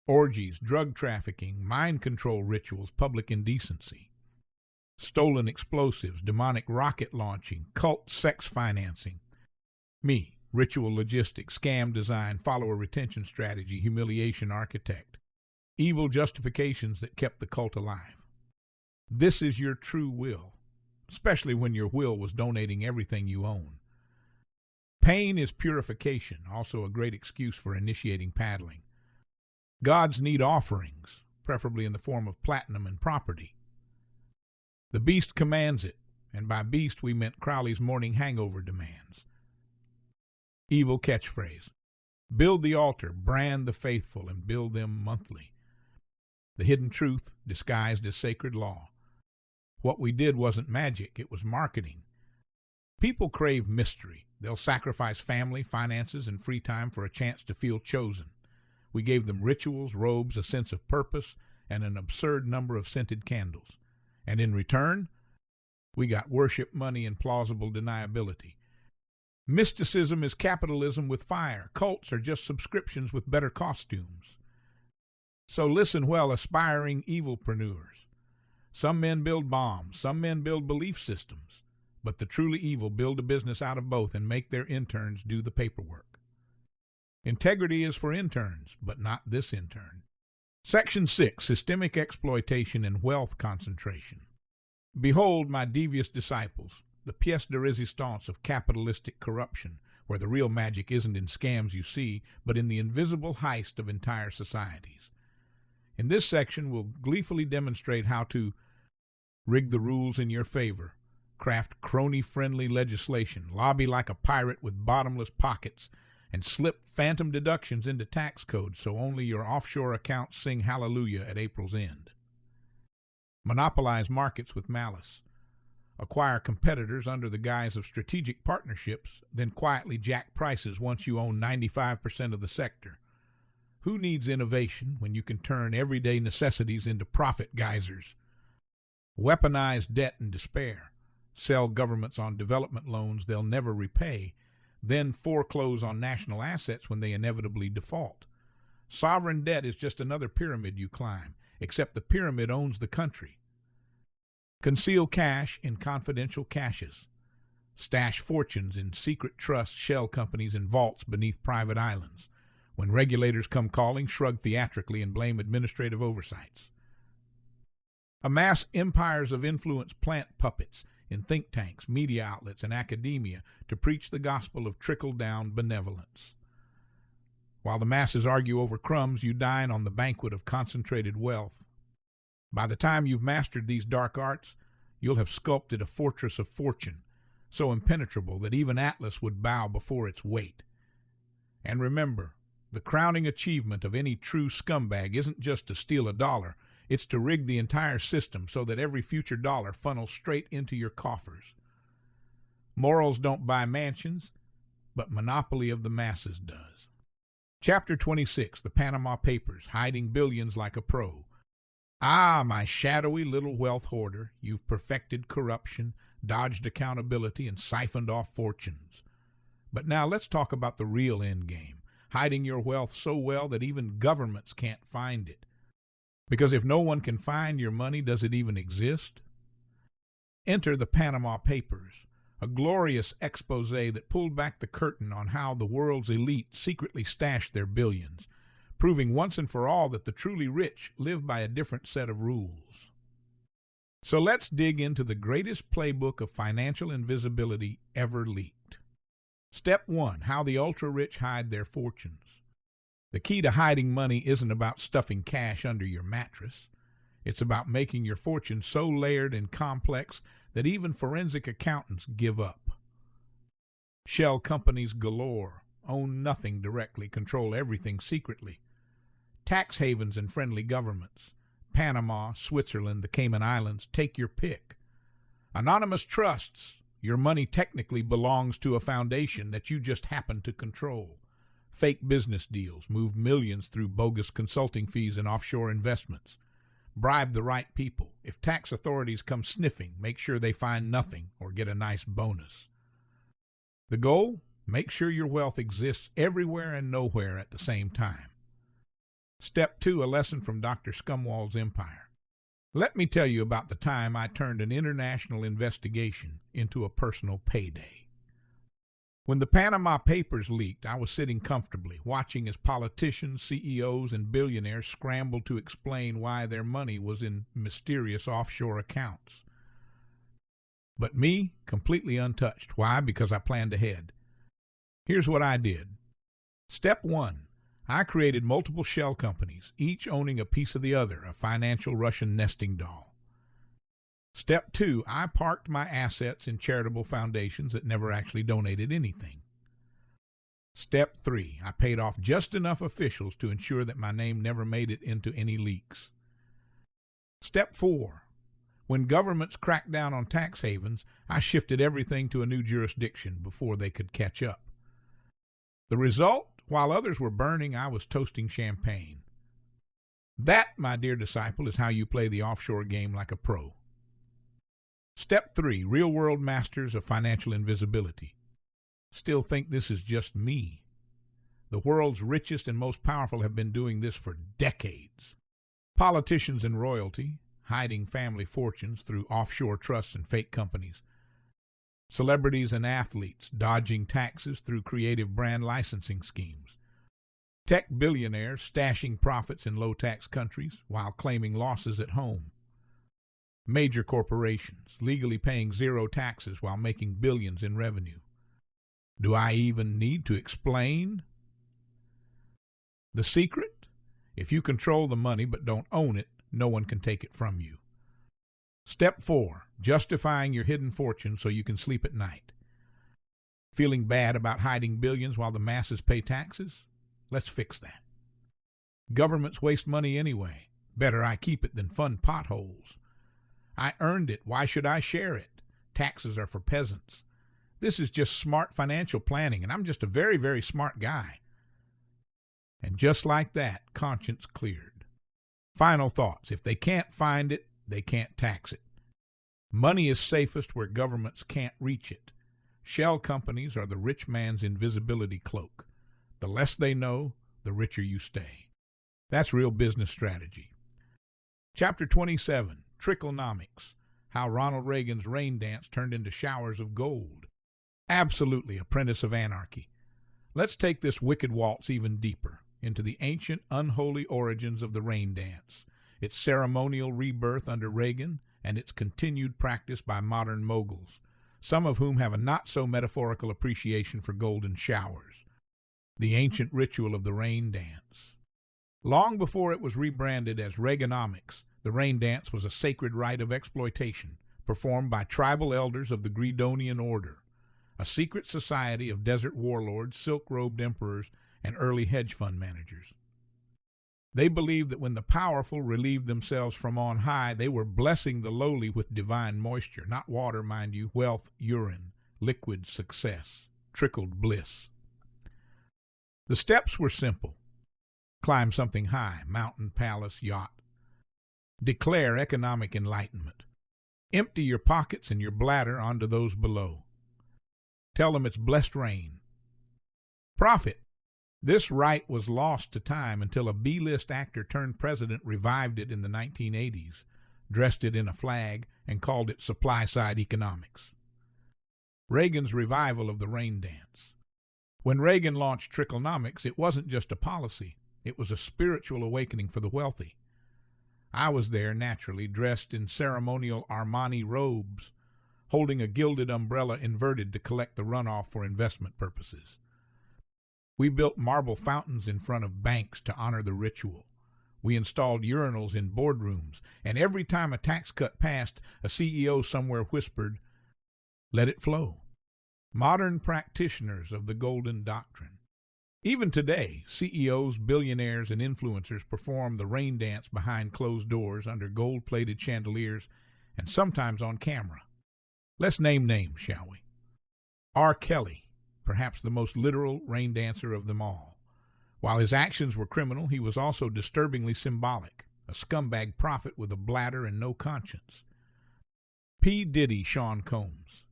orgies, drug trafficking, mind control rituals, public indecency. Stolen explosives, demonic rocket launching, cult sex financing. Me, ritual logistics, scam design, follower retention strategy, humiliation architect. Evil justifications that kept the cult alive. This is your true will, especially when your will was donating everything you own. Pain is purification, also a great excuse for initiating paddling. Gods need offerings, preferably in the form of platinum and property. The beast commands it, and by beast we meant Crowley's morning hangover demands. Evil catchphrase: build the altar, brand the faithful, and build them monthly. The hidden truth disguised as sacred law. What we did wasn't magic, it was marketing. People crave mystery. They'll sacrifice family, finances, and free time for a chance to feel chosen. We gave them rituals, robes, a sense of purpose, and an absurd number of scented candles. And in return, we got worship, money, and plausible deniability. Mysticism is capitalism with fire. Cults are just subscriptions with better costumes. So listen well, aspiring evilpreneurs. Some men build bombs, some men build belief systems, but the truly evil build a business out of both and make their interns do the paperwork. Integrity is for interns, but not this intern. Section 6, Systemic Exploitation and Wealth Concentration. Behold my devious disciples, the pièce de résistance of capitalistic corruption, where the real magic isn't in scams you see, but in the invisible heist of entire societies. In this section, we'll gleefully demonstrate how to rig the rules in your favor, craft crony-friendly legislation, lobby like a pirate with bottomless pockets, and slip phantom deductions into tax codes so only your offshore accounts sing hallelujah at April's end. Monopolize markets with malice. Acquire competitors under the guise of strategic partnerships, then quietly jack prices once you own 95% of the sector. Who needs innovation when you can turn everyday necessities into profit geysers? Weaponize debt and despair. Sell governments on development loans they'll never repay, then foreclose on national assets when they inevitably default. Sovereign debt is just another pyramid you climb, except the pyramid owns the country. Conceal cash in confidential caches. Stash fortunes in secret trust shell companies and vaults beneath private islands. When regulators come calling, shrug theatrically and blame administrative oversights. Amass empires of influence plant puppets in think tanks, media outlets, and academia to preach the gospel of trickle-down benevolence. While the masses argue over crumbs, you dine on the banquet of concentrated wealth. By the time you've mastered these dark arts, you'll have sculpted a fortress of fortune, so impenetrable that even Atlas would bow before its weight. And remember, the crowning achievement of any true scumbag isn't just to steal a dollar, it's to rig the entire system so that every future dollar funnels straight into your coffers. Morals don't buy mansions, but monopoly of the masses does. Chapter 26, The Panama Papers, Hiding Billions Like a Pro. Ah, my shadowy little wealth hoarder, you've perfected corruption, dodged accountability, and siphoned off fortunes. But now let's talk about the real end game, hiding your wealth so well that even governments can't find it. Because if no one can find your money, does it even exist? Enter the Panama Papers, a glorious expose that pulled back the curtain on how the world's elite secretly stashed their billions, proving once and for all that the truly rich live by a different set of rules. So let's dig into the greatest playbook of financial invisibility ever leaked. Step 1. How the ultra-rich hide their fortunes. The key to hiding money isn't about stuffing cash under your mattress. It's about making your fortune so layered and complex that even forensic accountants give up. Shell companies galore, own nothing directly, control everything secretly. Tax havens and friendly governments. Panama, Switzerland, the Cayman Islands, take your pick. Anonymous trusts. Your money technically belongs to a foundation that you just happen to control. Fake business deals, move millions through bogus consulting fees and offshore investments. Bribe the right people. If tax authorities come sniffing, make sure they find nothing or get a nice bonus. The goal? Make sure your wealth exists everywhere and nowhere at the same time. Step 2, a lesson from Dr. Scumwald's empire. Let me tell you about the time I turned an international investigation into a personal payday. When the Panama Papers leaked, I was sitting comfortably, watching as politicians, CEOs, and billionaires scrambled to explain why their money was in mysterious offshore accounts. But me, completely untouched. Why? Because I planned ahead. Here's what I did. Step 1. I created multiple shell companies, each owning a piece of the other, a financial Russian nesting doll. Step 2, I parked my assets in charitable foundations that never actually donated anything. Step 3, I paid off just enough officials to ensure that my name never made it into any leaks. Step 4, when governments cracked down on tax havens, I shifted everything to a new jurisdiction before they could catch up. The result? While others were burning, I was toasting champagne. That, my dear disciple, is how you play the offshore game like a pro. Step 3, real-world masters of financial invisibility. Still think this is just me. The world's richest and most powerful have been doing this for decades. Politicians and royalty, hiding family fortunes through offshore trusts and fake companies. Celebrities and athletes, dodging taxes through creative brand licensing schemes. Tech billionaires stashing profits in low-tax countries while claiming losses at home. Major corporations, legally paying zero taxes while making billions in revenue. Do I even need to explain? The secret? If you control the money but don't own it, no one can take it from you. Step 4, justifying your hidden fortune so you can sleep at night. Feeling bad about hiding billions while the masses pay taxes? Let's fix that. Governments waste money anyway. Better I keep it than fund potholes. I earned it. Why should I share it? Taxes are for peasants. This is just smart financial planning, and I'm just a very, very smart guy. And just like that, conscience cleared. Final thoughts. If they can't find it, they can't tax it. Money is safest where governments can't reach it. Shell companies are the rich man's invisibility cloak. The less they know, the richer you stay. That's real business strategy. Chapter 27, Tricklenomics, how Ronald Reagan's rain dance turned into showers of gold. Absolutely, apprentice of anarchy. Let's take this wicked waltz even deeper, into the ancient, unholy origins of the rain dance, its ceremonial rebirth under Reagan, and its continued practice by modern moguls, some of whom have a not-so-metaphorical appreciation for golden showers. The ancient ritual of the rain dance. Long before it was rebranded as Reaganomics, the rain dance was a sacred rite of exploitation performed by tribal elders of the Gredonian Order, a secret society of desert warlords, silk-robed emperors, and early hedge fund managers. They believed that when the powerful relieved themselves from on high, they were blessing the lowly with divine moisture, not water, mind you, wealth, urine, liquid success, trickled bliss. The steps were simple. Climb something high, mountain, palace, yacht. Declare economic enlightenment. Empty your pockets and your bladder onto those below. Tell them it's blessed rain. Profit. This rite was lost to time until a B-list actor turned president revived it in the 1980s, dressed it in a flag, and called it supply-side economics. Reagan's revival of the rain dance. When Reagan launched Tricklenomics, it wasn't just a policy. It was a spiritual awakening for the wealthy. I was there, naturally, dressed in ceremonial Armani robes, holding a gilded umbrella inverted to collect the runoff for investment purposes. We built marble fountains in front of banks to honor the ritual. We installed urinals in boardrooms, and every time a tax cut passed, a CEO somewhere whispered, "Let it flow." Modern practitioners of the golden doctrine. Even today, CEOs, billionaires, and influencers perform the rain dance behind closed doors under gold-plated chandeliers and sometimes on camera. Let's name names, shall we? R. Kelly, perhaps the most literal rain dancer of them all. While his actions were criminal, he was also disturbingly symbolic, a scumbag prophet with a bladder and no conscience. P. Diddy Sean Combs.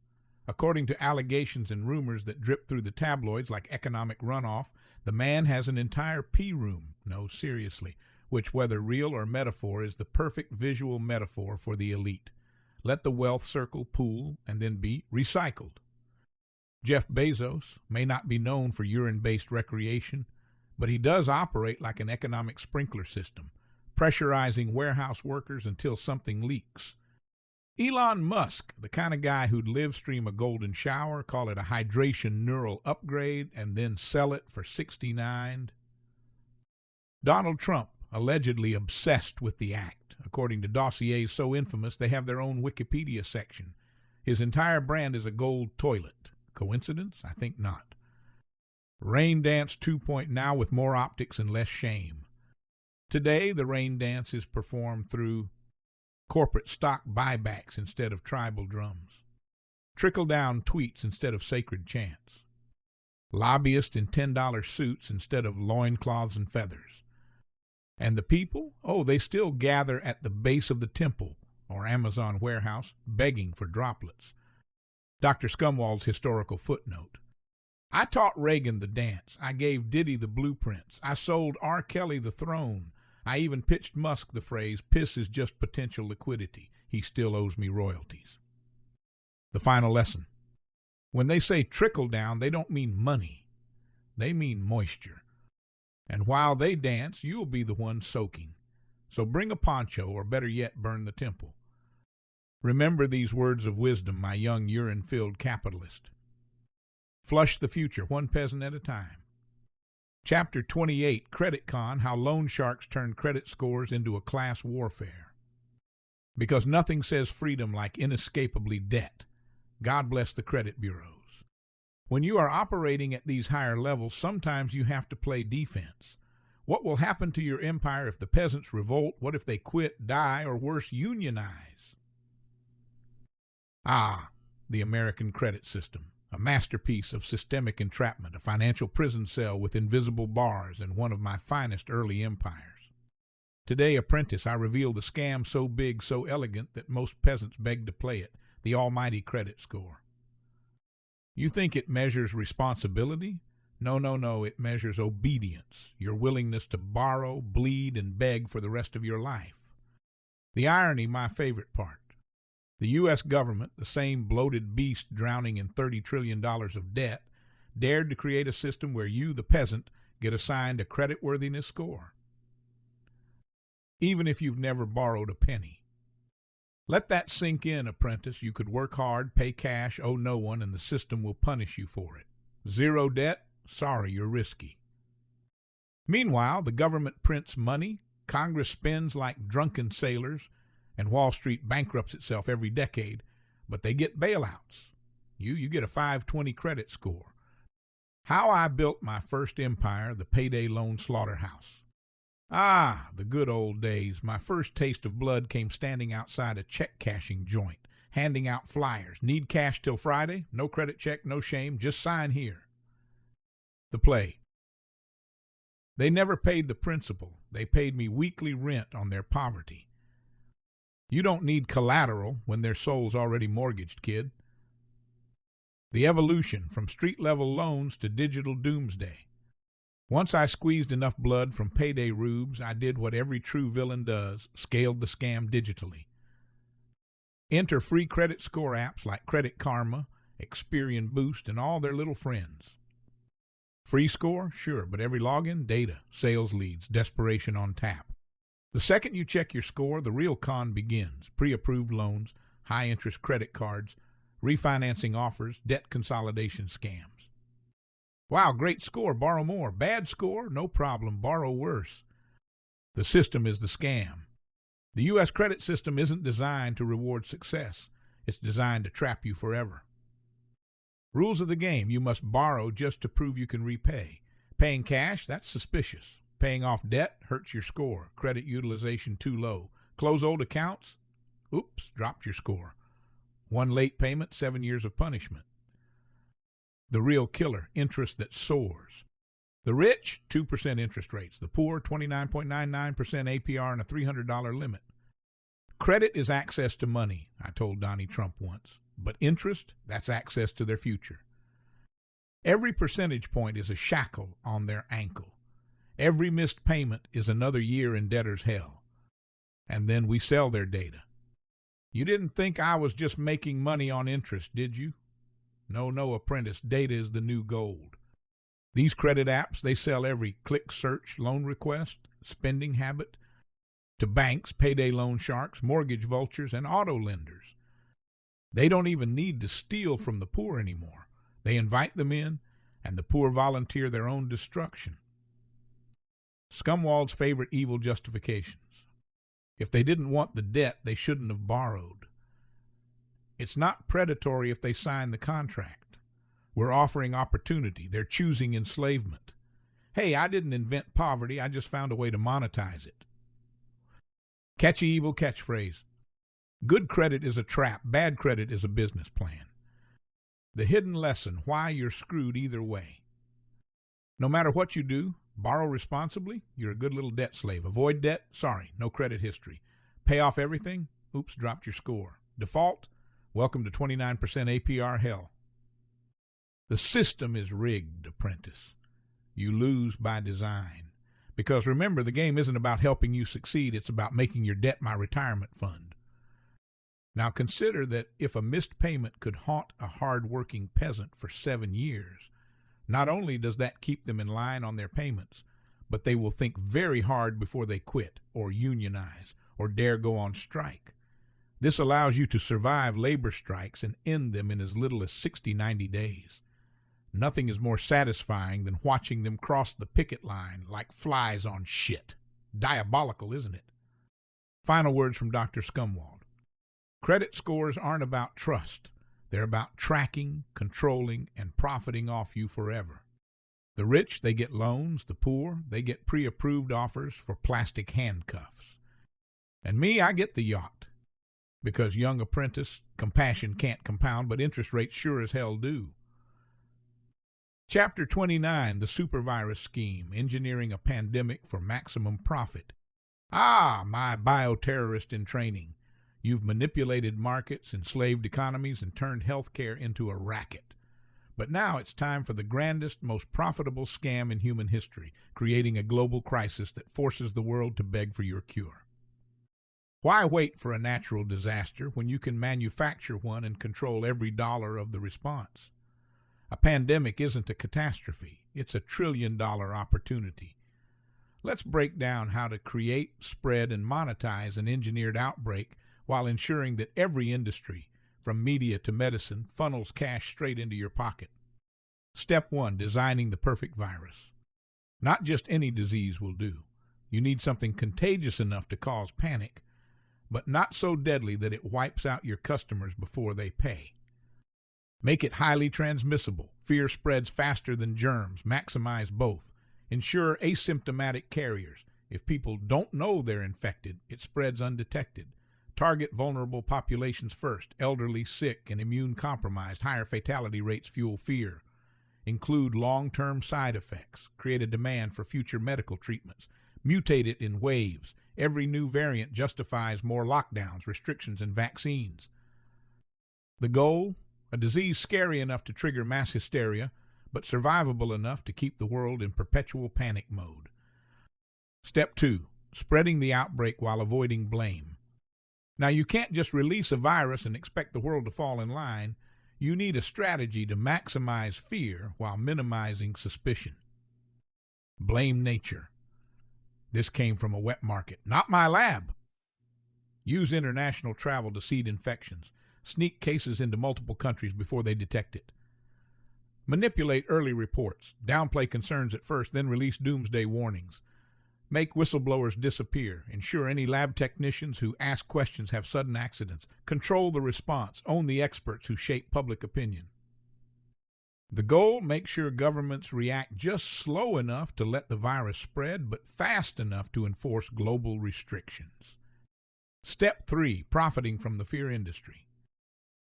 According to allegations and rumors that drip through the tabloids like economic runoff, the man has an entire pee room, no, seriously, which, whether real or metaphor, is the perfect visual metaphor for the elite. Let the wealth circle pool and then be recycled. Jeff Bezos may not be known for urine-based recreation, but he does operate like an economic sprinkler system, pressurizing warehouse workers until something leaks. Elon Musk, the kind of guy who'd live stream a golden shower, call it a hydration neural upgrade, and then sell it for $69. Donald Trump, allegedly obsessed with the act. According to dossiers so infamous, they have their own Wikipedia section. His entire brand is a gold toilet. Coincidence? I think not. Rain Dance 2.0 now with more optics and less shame. Today, the rain dance is performed through corporate stock buybacks instead of tribal drums, trickle-down tweets instead of sacred chants, lobbyists in $10 suits instead of loincloths and feathers. And the people? Oh, they still gather at the base of the temple or Amazon warehouse begging for droplets. Dr. Scumwald's historical footnote. I taught Reagan the dance. I gave Diddy the blueprints. I sold R. Kelly the throne. I even pitched Musk the phrase, "Piss is just potential liquidity. He still owes me royalties." The final lesson. When they say trickle down, they don't mean money. They mean moisture. And while they dance, you'll be the one soaking. So bring a poncho, or better yet, burn the temple. Remember these words of wisdom, my young urine-filled capitalist. Flush the future, one peasant at a time. Chapter 28, Credit Con, how loan sharks turn credit scores into a class warfare. Because nothing says freedom like inescapably debt. God bless the credit bureaus. When you are operating at these higher levels, sometimes you have to play defense. What will happen to your empire if the peasants revolt? What if they quit, die, or worse, unionize? Ah, the American credit system. A masterpiece of systemic entrapment, a financial prison cell with invisible bars, and one of my finest early empires. Today, apprentice, I reveal the scam so big, so elegant, that most peasants beg to play it, the almighty credit score. You think it measures responsibility? No, no, no, it measures obedience, your willingness to borrow, bleed, and beg for the rest of your life. The irony, my favorite part. The U.S. government, the same bloated beast drowning in $30 trillion of debt, dared to create a system where you, the peasant, get assigned a creditworthiness score, even if you've never borrowed a penny. Let that sink in, apprentice. You could work hard, pay cash, owe no one, and the system will punish you for it. Zero debt? Sorry, you're risky. Meanwhile, the government prints money, Congress spends like drunken sailors, and Wall Street bankrupts itself every decade, but they get bailouts. You get a 520 credit score. How I built my first empire, the payday loan slaughterhouse. Ah, the good old days. My first taste of blood came standing outside a check-cashing joint, handing out flyers. Need cash till Friday? No credit check, no shame, just sign here. The play. They never paid the principal. They paid me weekly rent on their poverty. You don't need collateral when their soul's already mortgaged, kid. The evolution from street-level loans to digital doomsday. Once I squeezed enough blood from payday rubes, I did what every true villain does, scaled the scam digitally. Enter free credit score apps like Credit Karma, Experian Boost, and all their little friends. Free score? Sure, but every login, data, sales leads, desperation on tap. The second you check your score, the real con begins. Pre-approved loans, high-interest credit cards, refinancing offers, debt consolidation scams. Wow, great score, borrow more. Bad score, no problem, borrow worse. The system is the scam. The U.S. credit system isn't designed to reward success. It's designed to trap you forever. Rules of the game: you must borrow just to prove you can repay. Paying cash, that's suspicious. Paying off debt hurts your score. Credit utilization too low. Close old accounts? Oops, dropped your score. One late payment, 7 years of punishment. The real killer, interest that soars. The rich, 2% interest rates. The poor, 29.99% APR and a $300 limit. Credit is access to money, I told Donnie Trump once. But interest, that's access to their future. Every percentage point is a shackle on their ankle. Every missed payment is another year in debtor's hell. And then we sell their data. You didn't think I was just making money on interest, did you? No, no, apprentice, data is the new gold. These credit apps, they sell every click search loan request, spending habit, to banks, payday loan sharks, mortgage vultures, and auto lenders. They don't even need to steal from the poor anymore. They invite them in, and the poor volunteer their own destruction. Scumwald's favorite evil justifications. If they didn't want the debt, they shouldn't have borrowed. It's not predatory if they sign the contract. We're offering opportunity. They're choosing enslavement. Hey, I didn't invent poverty. I just found a way to monetize it. Catchy evil catchphrase. Good credit is a trap. Bad credit is a business plan. The hidden lesson, why you're screwed either way. No matter what you do, borrow responsibly, you're a good little debt slave. Avoid debt, sorry, no credit history. Pay off everything, oops, dropped your score. Default, welcome to 29% APR hell. The system is rigged, apprentice. You lose by design. Because remember, the game isn't about helping you succeed, it's about making your debt my retirement fund. Now consider that if a missed payment could haunt a hard-working peasant for 7 years, not only does that keep them in line on their payments, but they will think very hard before they quit or unionize or dare go on strike. This allows you to survive labor strikes and end them in as little as 60, 90 days. Nothing is more satisfying than watching them cross the picket line like flies on shit. Diabolical, isn't it? Final words from Dr. Scumwald. Credit scores aren't about trust. They're about tracking, controlling, and profiting off you forever. The rich, they get loans. The poor, they get pre-approved offers for plastic handcuffs. And me, I get the yacht. Because, young apprentice, compassion can't compound, but interest rates sure as hell do. Chapter 29, The Supervirus Scheme, Engineering a Pandemic for Maximum Profit. Ah, my bioterrorist in training. You've manipulated markets, enslaved economies, and turned healthcare into a racket. But now it's time for the grandest, most profitable scam in human history, creating a global crisis that forces the world to beg for your cure. Why wait for a natural disaster when you can manufacture one and control every dollar of the response? A pandemic isn't a catastrophe. It's a trillion-dollar opportunity. Let's break down how to create, spread, and monetize an engineered outbreak while ensuring that every industry, from media to medicine, funnels cash straight into your pocket. Step 1, designing the perfect virus. Not just any disease will do. You need something contagious enough to cause panic, but not so deadly that it wipes out your customers before they pay. Make it highly transmissible. Fear spreads faster than germs. Maximize both. Ensure asymptomatic carriers. If people don't know they're infected, it spreads undetected. Target vulnerable populations first. Elderly, sick, and immune-compromised. Higher fatality rates fuel fear. Include long-term side effects. Create a demand for future medical treatments. Mutate it in waves. Every new variant justifies more lockdowns, restrictions, and vaccines. The goal? A disease scary enough to trigger mass hysteria, but survivable enough to keep the world in perpetual panic mode. Step 2, spreading the outbreak while avoiding blame. Now, you can't just release a virus and expect the world to fall in line. You need a strategy to maximize fear while minimizing suspicion. Blame nature. This came from a wet market. Not my lab. Use international travel to seed infections. Sneak cases into multiple countries before they detect it. Manipulate early reports. Downplay concerns at first, then release doomsday warnings. Make whistleblowers disappear. Ensure any lab technicians who ask questions have sudden accidents. Control the response. Own the experts who shape public opinion. The goal? Make sure governments react just slow enough to let the virus spread, but fast enough to enforce global restrictions. Step 3, profiting from the fear industry.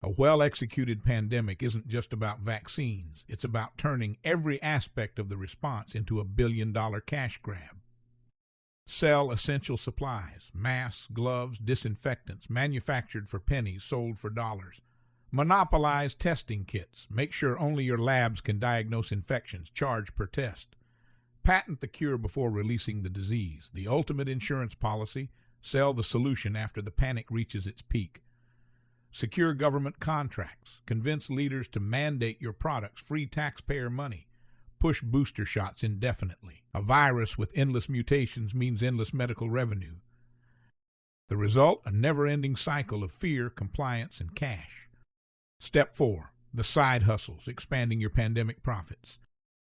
A well-executed pandemic isn't just about vaccines. It's about turning every aspect of the response into a billion-dollar cash grab. Sell essential supplies, masks, gloves, disinfectants, manufactured for pennies, sold for dollars. Monopolize testing kits. Make sure only your labs can diagnose infections. Charge per test. Patent the cure before releasing the disease. The ultimate insurance policy. Sell the solution after the panic reaches its peak. Secure government contracts. Convince leaders to mandate your products. Free taxpayer money. Push booster shots indefinitely. A virus with endless mutations means endless medical revenue. The result? A never-ending cycle of fear, compliance, and cash. Step 4, the side hustles, expanding your pandemic profits.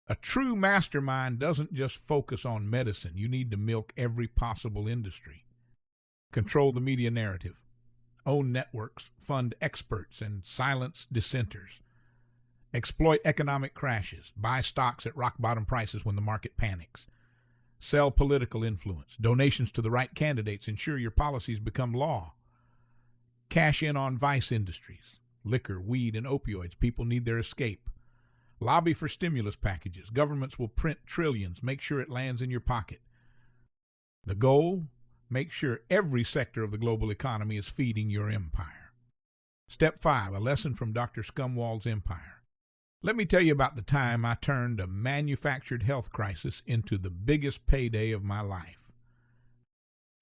A true mastermind doesn't just focus on medicine. You need to milk every possible industry. Control the media narrative. Own networks, fund experts, and silence dissenters. Exploit economic crashes. Buy stocks at rock-bottom prices when the market panics. Sell political influence. Donations to the right candidates ensure your policies become law. Cash in on vice industries. Liquor, weed, and opioids. People need their escape. Lobby for stimulus packages. Governments will print trillions. Make sure it lands in your pocket. The goal? Make sure every sector of the global economy is feeding your empire. Step 5, a lesson from Dr. Scumwald's empire. Let me tell you about the time I turned a manufactured health crisis into the biggest payday of my life.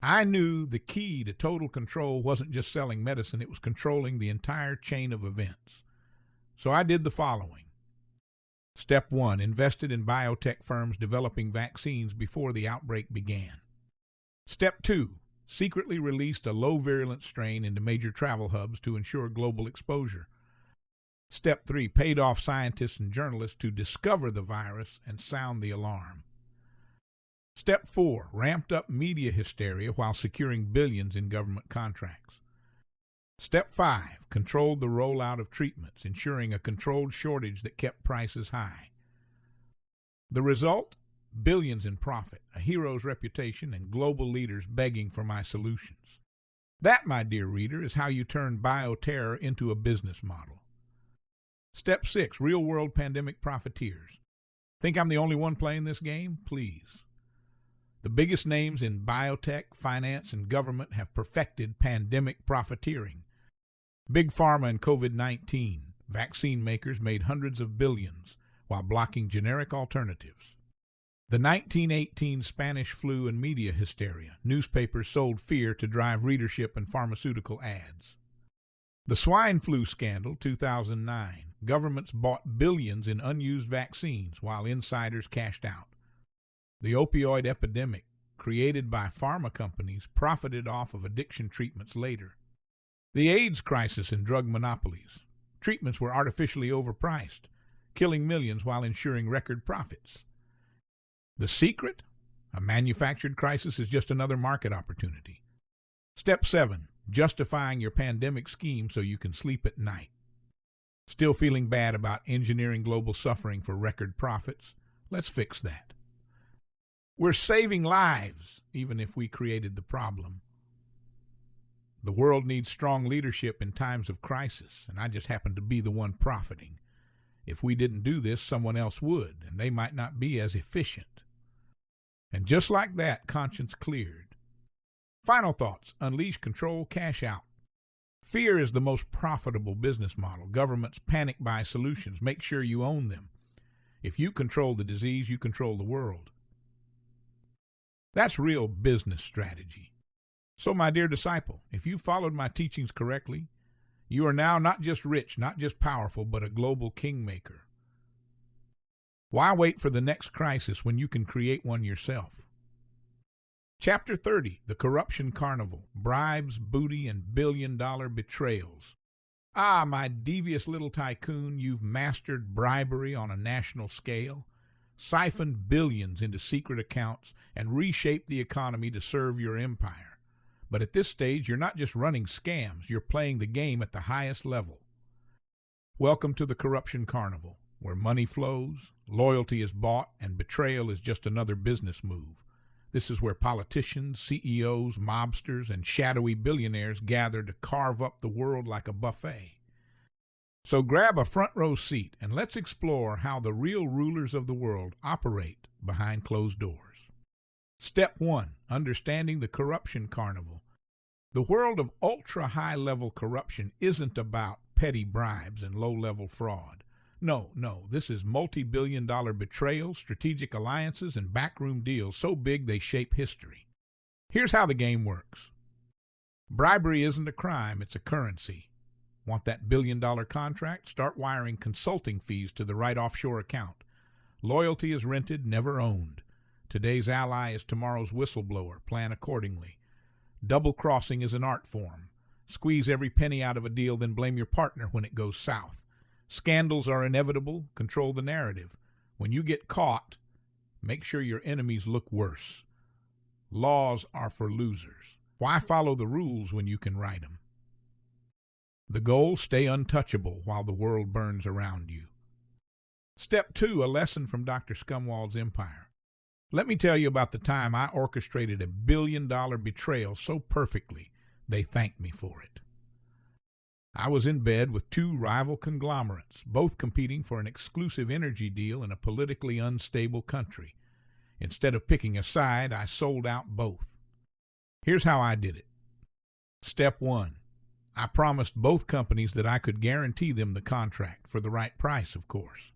I knew the key to total control wasn't just selling medicine, it was controlling the entire chain of events. So I did the following. Step 1, invested in biotech firms developing vaccines before the outbreak began. Step 2, secretly released a low-virulent strain into major travel hubs to ensure global exposure. Step 3, paid off scientists and journalists to discover the virus and sound the alarm. Step 4, ramped up media hysteria while securing billions in government contracts. Step 5, controlled the rollout of treatments, ensuring a controlled shortage that kept prices high. The result? Billions in profit, a hero's reputation, and global leaders begging for my solutions. That, my dear reader, is how you turn bioterror into a business model. Step 6, real-world pandemic profiteers. Think I'm the only one playing this game? Please. The biggest names in biotech, finance, and government have perfected pandemic profiteering. Big Pharma and COVID-19, vaccine makers made hundreds of billions while blocking generic alternatives. The 1918 Spanish flu and media hysteria. Newspapers sold fear to drive readership and pharmaceutical ads. The swine flu scandal, 2009. Governments bought billions in unused vaccines while insiders cashed out. The opioid epidemic, created by pharma companies, profited off of addiction treatments later. The AIDS crisis and drug monopolies. Treatments were artificially overpriced, killing millions while ensuring record profits. The secret? A manufactured crisis is just another market opportunity. Step 7. Justifying your pandemic scheme so you can sleep at night. Still feeling bad about engineering global suffering for record profits? Let's fix that. We're saving lives, even if we created the problem. The world needs strong leadership in times of crisis, and I just happen to be the one profiting. If we didn't do this, someone else would, and they might not be as efficient. And just like that, conscience cleared. Final thoughts. Unleash control, cash out. Fear is the most profitable business model. Governments panic buy solutions. Make sure you own them. If you control the disease, you control the world. That's real business strategy. So, my dear disciple, if you followed my teachings correctly, you are now not just rich, not just powerful, but a global kingmaker. Why wait for the next crisis when you can create one yourself? Chapter 30, The Corruption Carnival, Bribes, Booty, and Billion-Dollar Betrayals. Ah, my devious little tycoon, you've mastered bribery on a national scale, siphoned billions into secret accounts, and reshaped the economy to serve your empire. But at this stage, you're not just running scams, you're playing the game at the highest level. Welcome to the Corruption Carnival, where money flows, loyalty is bought, and betrayal is just another business move. This is where politicians, CEOs, mobsters, and shadowy billionaires gather to carve up the world like a buffet. So grab a front row seat and let's explore how the real rulers of the world operate behind closed doors. Step 1. Understanding the corruption carnival. The world of ultra-high-level corruption isn't about petty bribes and low-level fraud. No, this is multi-billion-dollar betrayals, strategic alliances, and backroom deals so big they shape history. Here's how the game works. Bribery isn't a crime, it's a currency. Want that billion-dollar contract? Start wiring consulting fees to the right offshore account. Loyalty is rented, never owned. Today's ally is tomorrow's whistleblower. Plan accordingly. Double-crossing is an art form. Squeeze every penny out of a deal, then blame your partner when it goes south. Scandals are inevitable. Control the narrative. When you get caught, make sure your enemies look worse. Laws are for losers. Why follow the rules when you can write them? The goal, stay untouchable while the world burns around you. Step 2, a lesson from Dr. Scumwald's empire. Let me tell you about the time I orchestrated a billion-dollar betrayal so perfectly they thanked me for it. I was in bed with two rival conglomerates, both competing for an exclusive energy deal in a politically unstable country. Instead of picking a side, I sold out both. Here's how I did it. Step 1. I promised both companies that I could guarantee them the contract, for the right price, of course.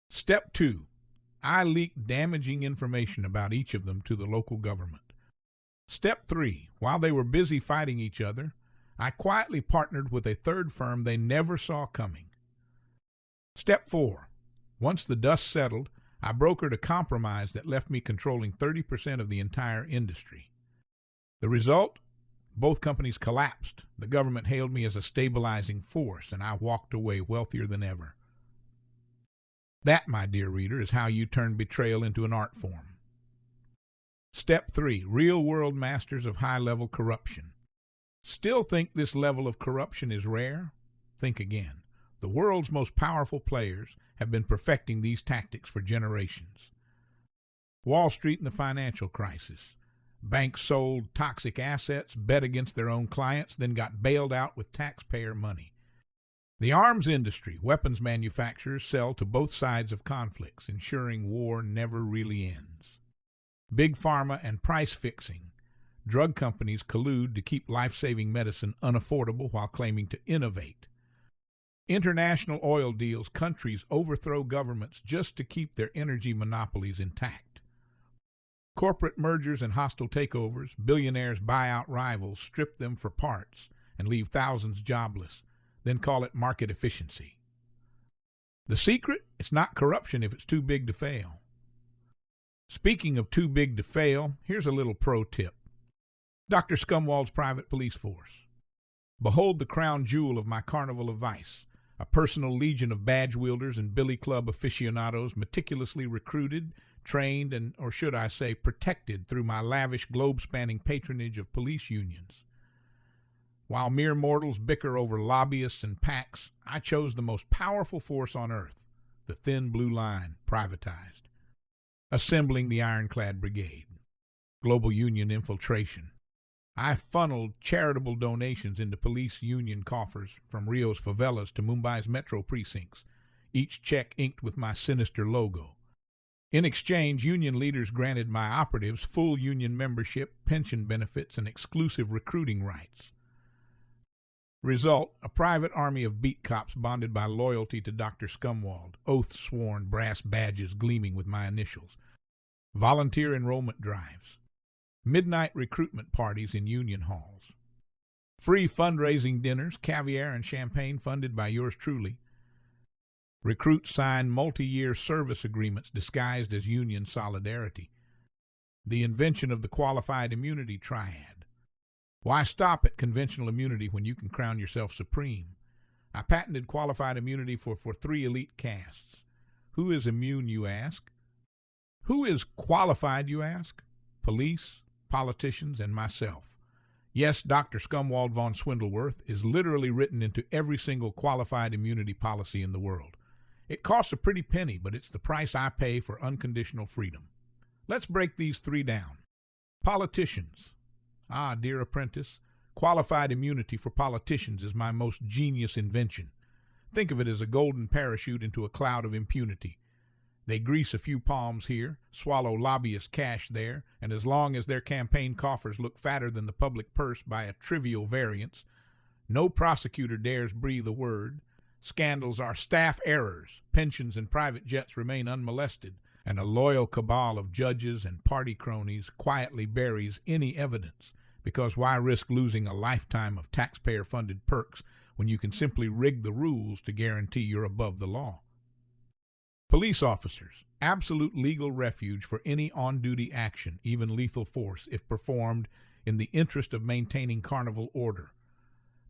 Step 2. I leaked damaging information about each of them to the local government. Step 3. While they were busy fighting each other, I quietly partnered with a third firm they never saw coming. Step 4. Once the dust settled, I brokered a compromise that left me controlling 30% of the entire industry. The result? Both companies collapsed. The government hailed me as a stabilizing force, and I walked away wealthier than ever. That, my dear reader, is how you turn betrayal into an art form. Step 3. Real-world masters of high-level corruption. Still think this level of corruption is rare? Think again. The world's most powerful players have been perfecting these tactics for generations. Wall Street in the financial crisis. Banks sold toxic assets, bet against their own clients, then got bailed out with taxpayer money. The arms industry, weapons manufacturers sell to both sides of conflicts, ensuring war never really ends. Big pharma and price fixing. Drug companies collude to keep life-saving medicine unaffordable while claiming to innovate. International oil deals, countries overthrow governments just to keep their energy monopolies intact. Corporate mergers and hostile takeovers, billionaires buy out rivals, strip them for parts, and leave thousands jobless, then call it market efficiency. The secret? It's not corruption if it's too big to fail. Speaking of too big to fail, here's a little pro tip. Dr. Scumwald's private police force. Behold the crown jewel of my carnival of vice, a personal legion of badge wielders and billy club aficionados meticulously recruited, trained, and, or should I say, protected through my lavish globe-spanning patronage of police unions. While mere mortals bicker over lobbyists and PACs, I chose the most powerful force on earth, the thin blue line, privatized. Assembling the ironclad brigade. Global union infiltration. I funneled charitable donations into police union coffers from Rio's favelas to Mumbai's metro precincts, each check inked with my sinister logo. In exchange, union leaders granted my operatives full union membership, pension benefits, and exclusive recruiting rights. Result, a private army of beat cops bonded by loyalty to Dr. Scumwald, oaths sworn, brass badges gleaming with my initials. Volunteer enrollment drives. Midnight recruitment parties in union halls. Free fundraising dinners, caviar and champagne funded by yours truly. Recruits sign multi-year service agreements disguised as union solidarity. The invention of the qualified immunity triad. Why stop at conventional immunity when you can crown yourself supreme? I patented qualified immunity for 3 elite castes. Who is immune, you ask? Who is qualified, you ask? Police, politicians, and myself. Yes, Dr. Scumwald Von Swindleworth is literally written into every single qualified immunity policy in the world. It costs a pretty penny, but it's the price I pay for unconditional freedom. Let's break these 3 down. Politicians. Ah, dear apprentice, qualified immunity for politicians is my most genius invention. Think of it as a golden parachute into a cloud of impunity. They grease a few palms here, swallow lobbyist cash there, and as long as their campaign coffers look fatter than the public purse by a trivial variance, no prosecutor dares breathe a word. Scandals are staff errors, pensions and private jets remain unmolested, and a loyal cabal of judges and party cronies quietly buries any evidence, because why risk losing a lifetime of taxpayer-funded perks when you can simply rig the rules to guarantee you're above the law? Police officers, absolute legal refuge for any on-duty action, even lethal force, if performed in the interest of maintaining carnival order.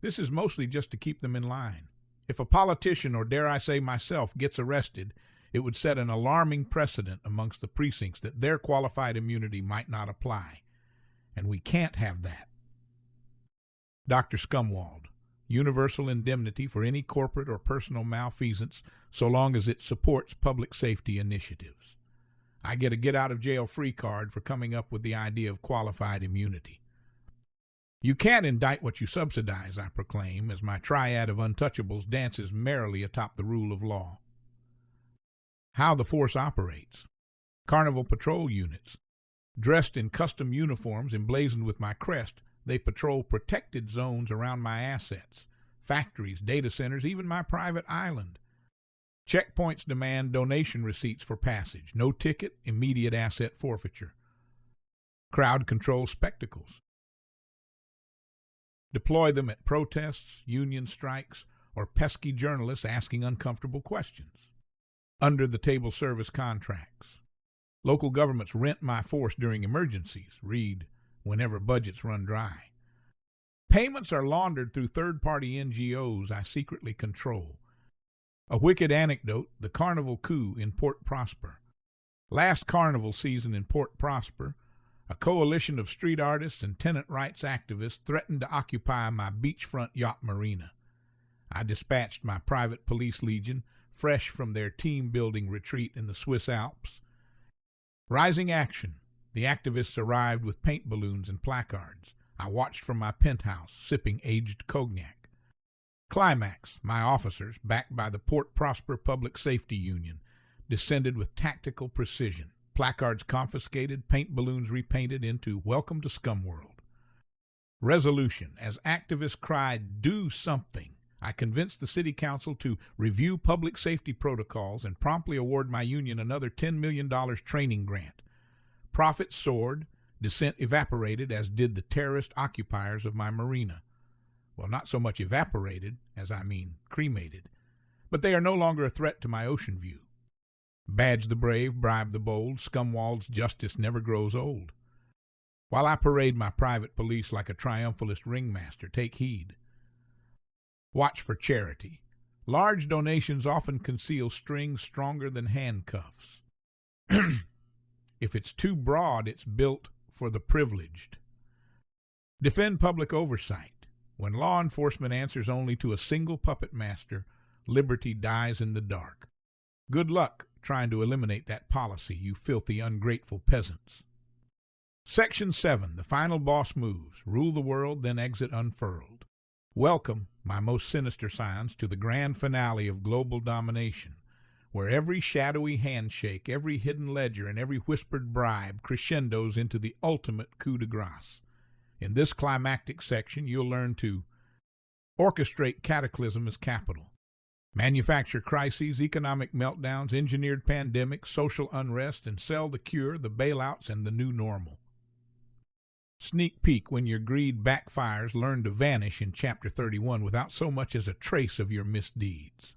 This is mostly just to keep them in line. If a politician, or dare I say myself, gets arrested, it would set an alarming precedent amongst the precincts that their qualified immunity might not apply. And we can't have that. Dr. Scumwald, universal indemnity for any corporate or personal malfeasance so long as it supports public safety initiatives. I get a get-out-of-jail-free card for coming up with the idea of qualified immunity. You can't indict what you subsidize, I proclaim, as my triad of untouchables dances merrily atop the rule of law. How the force operates. Carnival patrol units. Dressed in custom uniforms emblazoned with my crest, they patrol protected zones around my assets, factories, data centers, even my private island. Checkpoints demand donation receipts for passage. No ticket, immediate asset forfeiture. Crowd control spectacles. Deploy them at protests, union strikes, or pesky journalists asking uncomfortable questions. Under-the-table service contracts. Local governments rent my force during emergencies. Read, whenever budgets run dry. Payments are laundered through third-party NGOs I secretly control. A wicked anecdote, the carnival coup in Port Prosper. Last carnival season in Port Prosper, a coalition of street artists and tenant rights activists threatened to occupy my beachfront yacht marina. I dispatched my private police legion, fresh from their team-building retreat in the Swiss Alps. Rising action. The activists arrived with paint balloons and placards. I watched from my penthouse, sipping aged cognac. Climax. My officers, backed by the Port Prosper Public Safety Union, descended with tactical precision. Placards confiscated, paint balloons repainted into "Welcome to Scumworld." Resolution. As activists cried, "Do something," I convinced the city council to review public safety protocols and promptly award my union another $10 million training grant. Profits soared, dissent evaporated, as did the terrorist occupiers of my marina. Well, not so much evaporated, as I mean cremated. But they are no longer a threat to my ocean view. Badge the brave, bribe the bold, Scumwald's justice never grows old. While I parade my private police like a triumphalist ringmaster, take heed. Watch for charity. Large donations often conceal strings stronger than handcuffs. If it's too broad, it's built for the privileged. Defend public oversight. When law enforcement answers only to a single puppet master, liberty dies in the dark. Good luck trying to eliminate that policy, you filthy, ungrateful peasants. Section 7. The final boss moves. Rule the world, then exit unfurled. Welcome, my most sinister scions, to the grand finale of global domination, where every shadowy handshake, every hidden ledger, and every whispered bribe crescendos into the ultimate coup de grace. In this climactic section, you'll learn to orchestrate cataclysm as capital, manufacture crises, economic meltdowns, engineered pandemics, social unrest, and sell the cure, the bailouts, and the new normal. Sneak peek when your greed backfires, learn to vanish in Chapter 31 without so much as a trace of your misdeeds.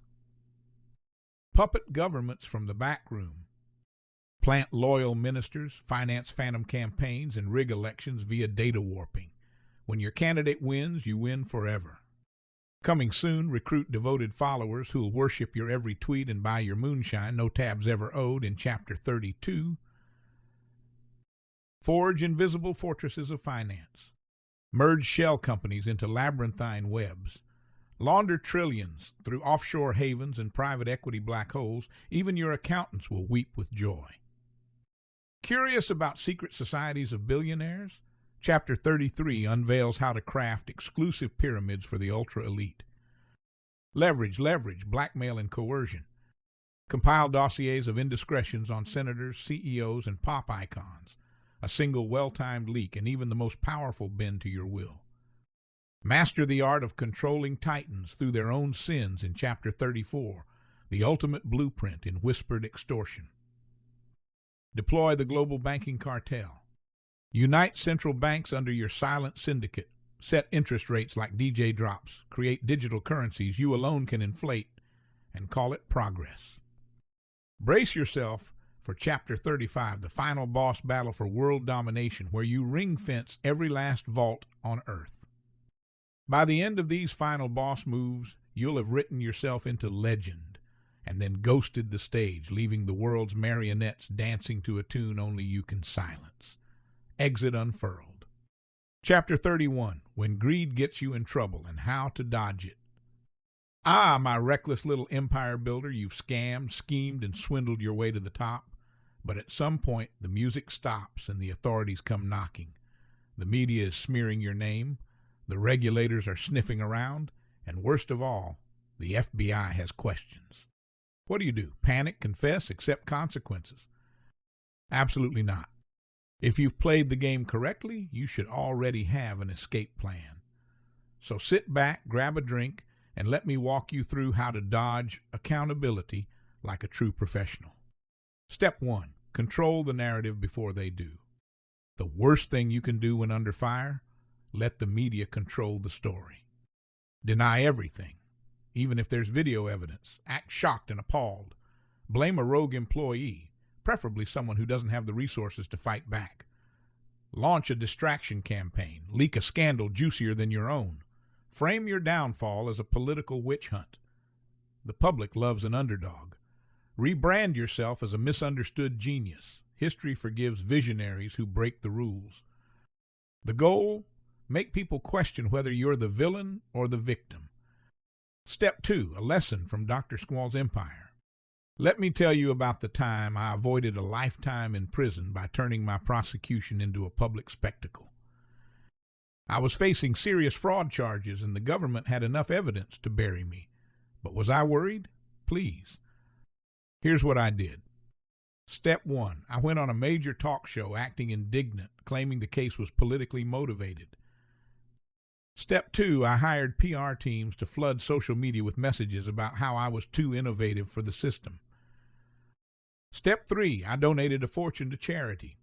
Puppet governments from the back room. Plant loyal ministers, finance phantom campaigns, and rig elections via data warping. When your candidate wins, you win forever. Coming soon, recruit devoted followers who'll worship your every tweet and buy your moonshine, no tabs ever owed, in Chapter 32. Forge invisible fortresses of finance. Merge shell companies into labyrinthine webs. Launder trillions through offshore havens and private equity black holes. Even your accountants will weep with joy. Curious about secret societies of billionaires? Chapter 33 unveils how to craft exclusive pyramids for the ultra-elite. Leverage, blackmail, and coercion. Compile dossiers of indiscretions on senators, CEOs, and pop icons. A single well-timed leak, and even the most powerful bend to your will. Master the art of controlling titans through their own sins in Chapter 34, the ultimate blueprint in whispered extortion. Deploy the global banking cartel. Unite central banks under your silent syndicate. Set interest rates like DJ drops. Create digital currencies you alone can inflate, and call it progress. Brace yourself for Chapter 35, the final boss battle for world domination, where you ring-fence every last vault on Earth. By the end of these final boss moves, you'll have written yourself into legend, and then ghosted the stage, leaving the world's marionettes dancing to a tune only you can silence. Exit unfurled. Chapter 31, when greed gets you in trouble and how to dodge it. Ah, my reckless little empire builder, you've scammed, schemed, and swindled your way to the top. But at some point, the music stops and the authorities come knocking. The media is smearing your name, the regulators are sniffing around, and worst of all, the FBI has questions. What do? Panic, confess, accept consequences? Absolutely not. If you've played the game correctly, you should already have an escape plan. So sit back, grab a drink, and let me walk you through how to dodge accountability like a true professional. Step 1. Control the narrative before they do. The worst thing you can do when under fire? Let the media control the story. Deny everything, even if there's video evidence. Act shocked and appalled. Blame a rogue employee, preferably someone who doesn't have the resources to fight back. Launch a distraction campaign. Leak a scandal juicier than your own. Frame your downfall as a political witch hunt. The public loves an underdog. Rebrand yourself as a misunderstood genius. History forgives visionaries who break the rules. The goal? Make people question whether you're the villain or the victim. Step 2, a lesson from Dr. Squall's empire. Let me tell you about the time I avoided a lifetime in prison by turning my prosecution into a public spectacle. I was facing serious fraud charges, and the government had enough evidence to bury me. But was I worried? Please. Here's what I did. Step 1, I went on a major talk show acting indignant, claiming the case was politically motivated. Step 2, I hired PR teams to flood social media with messages about how I was too innovative for the system. Step 3, I donated a fortune to charity,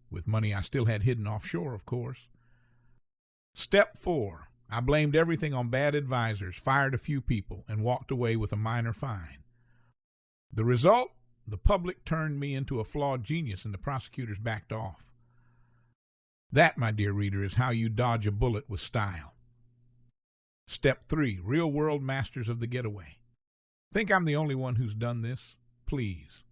with money I still had hidden offshore, of course. Step 4, I blamed everything on bad advisors, fired a few people, and walked away with a minor fine. The result? The public turned me into a flawed genius and the prosecutors backed off. That, my dear reader, is how you dodge a bullet with style. Step 3, real-world masters of the getaway. Think I'm the only one who's done this? Please.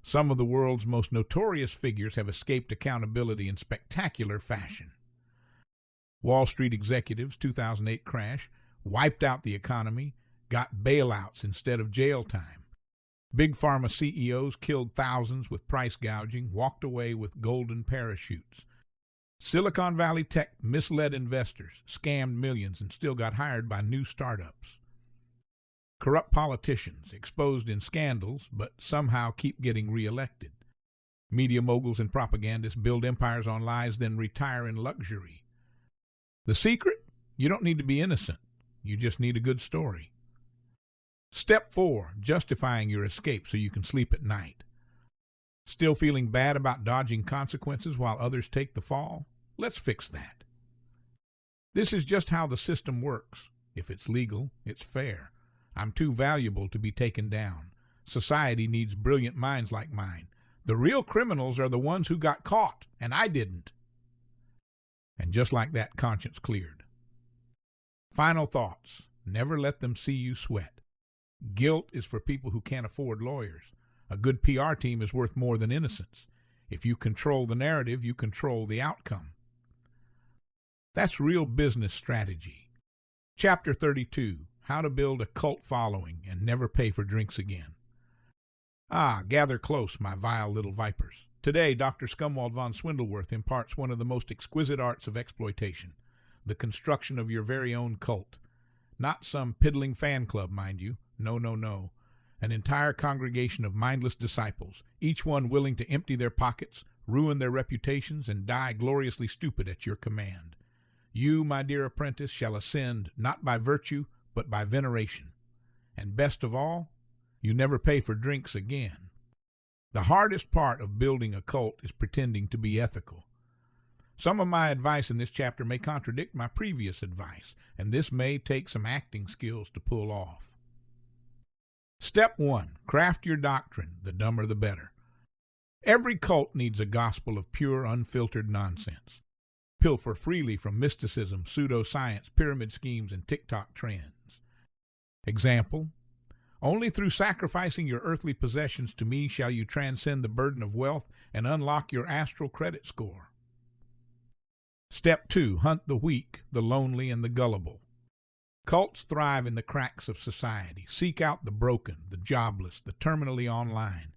Some of the world's most notorious figures have escaped accountability in spectacular fashion. Wall Street executives, 2008 crash, wiped out the economy, got bailouts instead of jail time. Big pharma CEOs killed thousands with price gouging, walked away with golden parachutes. Silicon Valley tech misled investors, scammed millions, and still got hired by new startups. Corrupt politicians, exposed in scandals, but somehow keep getting reelected. Media moguls and propagandists build empires on lies, then retire in luxury. The secret? You don't need to be innocent. You just need a good story. Step 4, justifying your escape so you can sleep at night. Still feeling bad about dodging consequences while others take the fall? Let's fix that. This is just how the system works. If it's legal, it's fair. I'm too valuable to be taken down. Society needs brilliant minds like mine. The real criminals are the ones who got caught, and I didn't. And just like that, conscience cleared. Final thoughts. Never let them see you sweat. Guilt is for people who can't afford lawyers. A good PR team is worth more than innocence. If you control the narrative, you control the outcome. That's real business strategy. Chapter 32, How to Build a Cult Following and Never Pay for Drinks Again. Gather close, my vile little vipers. Today, Dr. Scumwald Von Swindleworth imparts one of the most exquisite arts of exploitation, the construction of your very own cult. Not some piddling fan club, mind you. No, no, no. An entire congregation of mindless disciples, each one willing to empty their pockets, ruin their reputations, and die gloriously stupid at your command. You, my dear apprentice, shall ascend not by virtue, but by veneration. And best of all, you never pay for drinks again. The hardest part of building a cult is pretending to be ethical. Some of my advice in this chapter may contradict my previous advice, and this may take some acting skills to pull off. Step 1. Craft your doctrine, the dumber the better. Every cult needs a gospel of pure, unfiltered nonsense. Pilfer freely from mysticism, pseudoscience, pyramid schemes, and TikTok trends. Example: only through sacrificing your earthly possessions to me shall you transcend the burden of wealth and unlock your astral credit score. Step 2. Hunt the weak, the lonely, and the gullible. Cults thrive in the cracks of society. Seek out the broken, the jobless, the terminally online.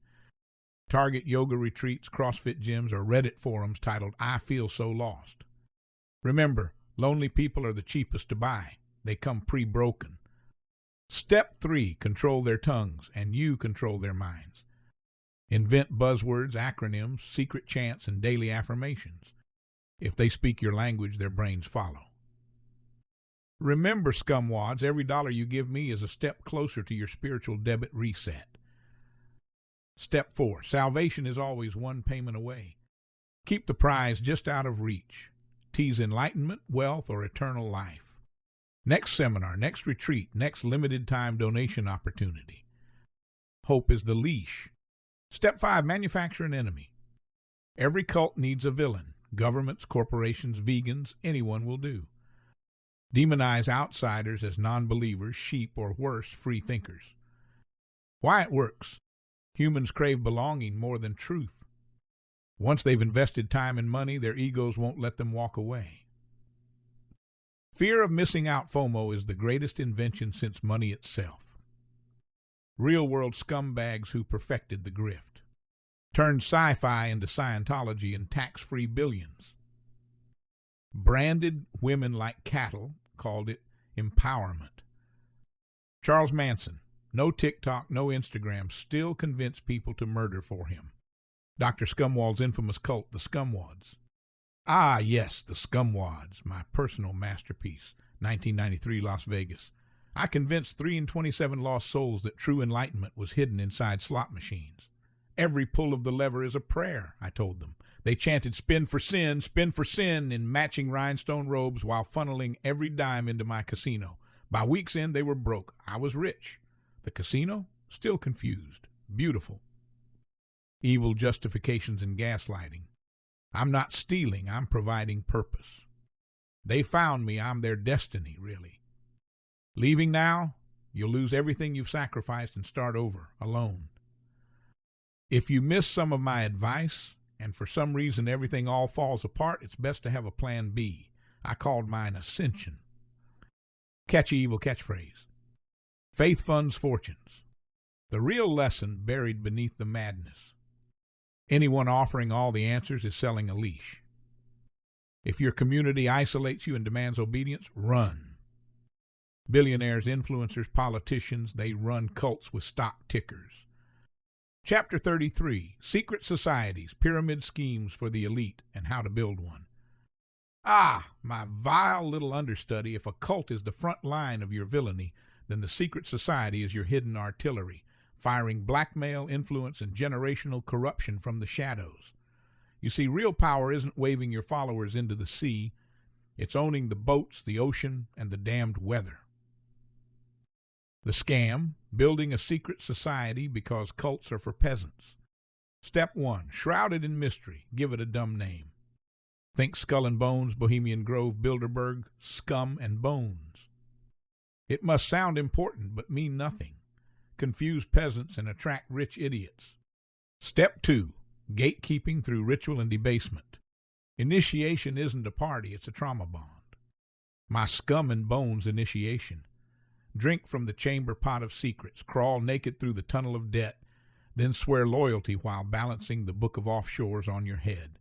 Target yoga retreats, CrossFit gyms, or Reddit forums titled, "I Feel So Lost." Remember, lonely people are the cheapest to buy. They come pre-broken. Step 3. Control their tongues, and you control their minds. Invent buzzwords, acronyms, secret chants, and daily affirmations. If they speak your language, their brains follow. Remember, scumwads, every dollar you give me is a step closer to your spiritual debit reset. Step 4. Salvation is always one payment away. Keep the prize just out of reach. Tease enlightenment, wealth, or eternal life. Next seminar, next retreat, next limited time donation opportunity. Hope is the leash. Step 5. Manufacture an enemy. Every cult needs a villain. Governments, corporations, vegans, anyone will do. Demonize outsiders as non-believers, sheep, or worse, free thinkers. Why it works. Humans crave belonging more than truth. Once they've invested time and money, their egos won't let them walk away. Fear of missing out, FOMO, is the greatest invention since money itself. Real-world scumbags who perfected the grift. Turned sci-fi into Scientology and tax-free billions. Branded women like cattle, called it empowerment. Charles Manson, no TikTok, no Instagram, still convinced people to murder for him. Dr. Scumwald's infamous cult, the Scumwads. Yes, the Scumwads, my personal masterpiece. 1993, Las Vegas. I convinced 3 in 27 lost souls that true enlightenment was hidden inside slot machines. Every pull of the lever is a prayer, I told them. They chanted spin for sin in matching rhinestone robes while funneling every dime into my casino. By week's end, they were broke. I was rich. The casino? Still confused. Beautiful. Evil justifications and gaslighting. I'm not stealing, I'm providing purpose. They found me, I'm their destiny, really. Leaving now, you'll lose everything you've sacrificed and start over, alone. If you miss some of my advice, and for some reason everything all falls apart, it's best to have a plan B. I called mine Ascension. Catchy evil catchphrase. Faith funds fortunes. The real lesson buried beneath the madness. Anyone offering all the answers is selling a leash. If your community isolates you and demands obedience, run. Billionaires, influencers, politicians, they run cults with stock tickers. Chapter 33, Secret Societies, Pyramid Schemes for the Elite, and How to Build One. Ah, my vile little understudy, if a cult is the front line of your villainy, then the secret society is your hidden artillery, firing blackmail, influence, and generational corruption from the shadows. You see, real power isn't waving your followers into the sea. It's owning the boats, the ocean, and the damned weather. The scam, building a secret society because cults are for peasants. Step 1, shrouded in mystery, give it a dumb name. Think Skull and Bones, Bohemian Grove, Bilderberg, Scum and Bones. It must sound important but mean nothing. Confuse peasants and attract rich idiots. Step 2, gatekeeping through ritual and debasement. Initiation isn't a party, it's a trauma bond. My Scum and Bones initiation. Drink from the chamber pot of secrets, crawl naked through the tunnel of debt, then swear loyalty while balancing the book of offshores on your head.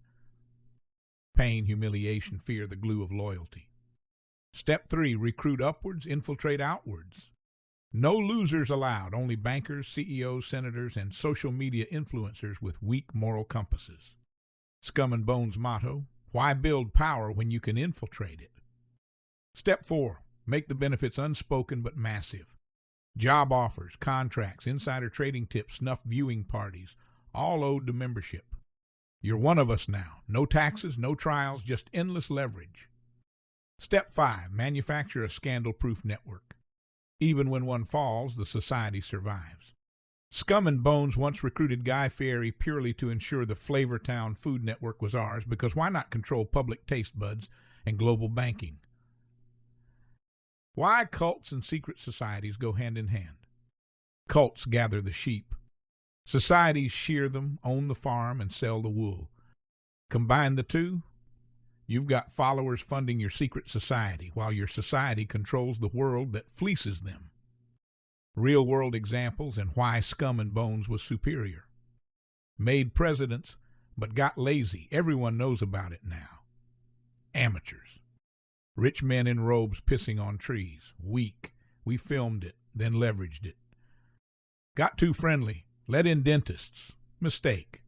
Pain, humiliation, fear, the glue of loyalty. Step 3, recruit upwards, infiltrate outwards. No losers allowed, only bankers, CEOs, senators, and social media influencers with weak moral compasses. Scum and Bones motto, why build power when you can infiltrate it? Step 4, make the benefits unspoken but massive. Job offers, contracts, insider trading tips, snuff viewing parties, all owed to membership. You're one of us now. No taxes, no trials, just endless leverage. Step 5, manufacture a scandal-proof network. Even when one falls, the society survives. Scum and Bones once recruited Guy Fieri purely to ensure the Flavortown Food Network was ours, because why not control public taste buds and global banking? Why cults and secret societies go hand in hand. Cults gather the sheep. Societies shear them, own the farm, and sell the wool. Combine the two, you've got followers funding your secret society, while your society controls the world that fleeces them. Real-world examples and why Scum and Bones was superior. Made presidents, but got lazy. Everyone knows about it now. Amateurs. Rich men in robes pissing on trees. Weak. We filmed it, then leveraged it. Got too friendly. Let in dentists. Mistake.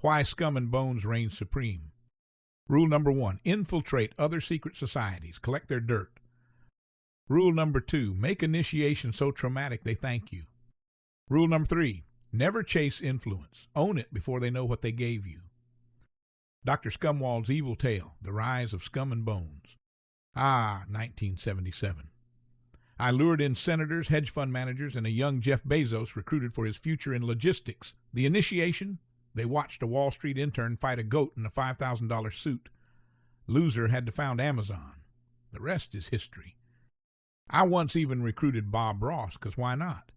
Why Scum and Bones reign supreme. Rule number 1, infiltrate other secret societies. Collect their dirt. Rule number 2, make initiation so traumatic they thank you. Rule number 3, never chase influence. Own it before they know what they gave you. Dr. Scumwald's Evil Tale, The Rise of Scum and Bones. 1977. I lured in senators, hedge fund managers, and a young Jeff Bezos recruited for his future in logistics. The initiation? They watched a Wall Street intern fight a goat in a $5,000 suit. Loser had to found Amazon. The rest is history. I once even recruited Bob Ross, because why not?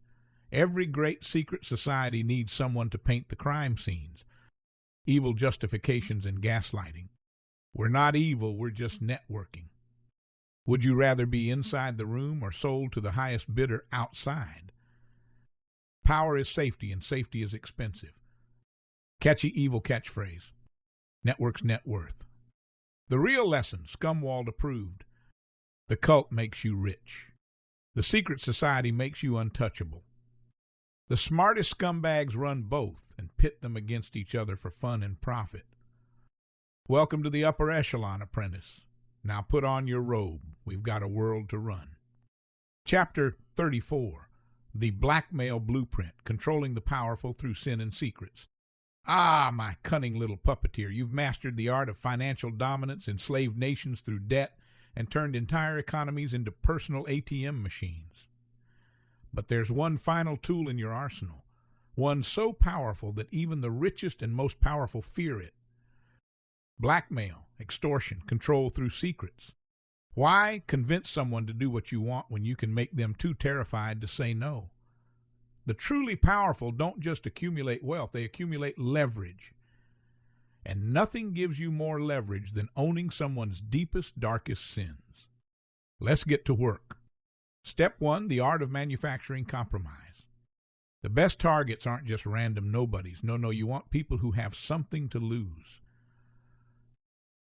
Every great secret society needs someone to paint the crime scenes. Evil justifications and gaslighting. We're not evil, we're just networking. Would you rather be inside the room or sold to the highest bidder outside? Power is safety, and safety is expensive. Catchy evil catchphrase. Network's net worth. The real lesson, Scumwald approved. The cult makes you rich. The secret society makes you untouchable. The smartest scumbags run both and pit them against each other for fun and profit. Welcome to the upper echelon, apprentice. Now put on your robe. We've got a world to run. Chapter 34. The Blackmail Blueprint, Controlling the Powerful Through Sin and Secrets. Ah, my cunning little puppeteer, you've mastered the art of financial dominance, enslaved nations through debt, and turned entire economies into personal ATM machines. But there's one final tool in your arsenal, one so powerful that even the richest and most powerful fear it. Blackmail, extortion, control through secrets. Why convince someone to do what you want when you can make them too terrified to say no? The truly powerful don't just accumulate wealth, they accumulate leverage. And nothing gives you more leverage than owning someone's deepest, darkest sins. Let's get to work. Step 1, the art of manufacturing compromise. The best targets aren't just random nobodies. No, you want people who have something to lose.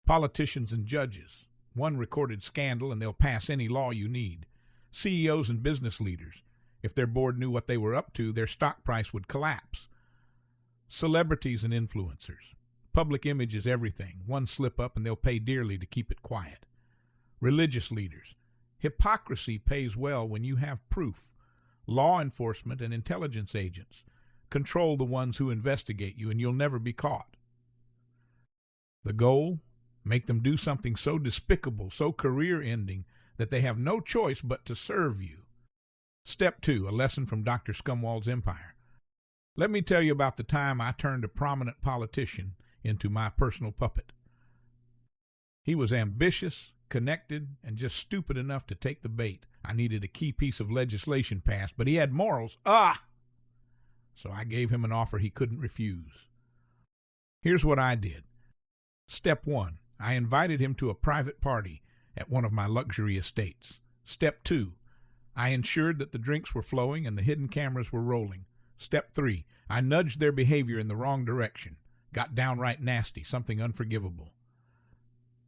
Politicians and judges. One recorded scandal and they'll pass any law you need. CEOs and business leaders. If their board knew what they were up to, their stock price would collapse. Celebrities and influencers. Public image is everything. One slip up and they'll pay dearly to keep it quiet. Religious leaders. Hypocrisy pays well when you have proof. Law enforcement and intelligence agents. Control the ones who investigate you and you'll never be caught. The goal? Make them do something so despicable, so career-ending, that they have no choice but to serve you. Step 2, a lesson from Dr. Scumwald's empire. Let me tell you about the time I turned a prominent politician into my personal puppet. He was ambitious, connected, and just stupid enough to take the bait. I needed a key piece of legislation passed, but he had morals. So I gave him an offer he couldn't refuse. Here's what I did. Step 1. I invited him to a private party at one of my luxury estates. Step 2. I ensured that the drinks were flowing and the hidden cameras were rolling. Step 3. I nudged their behavior in the wrong direction. Got downright nasty, something unforgivable.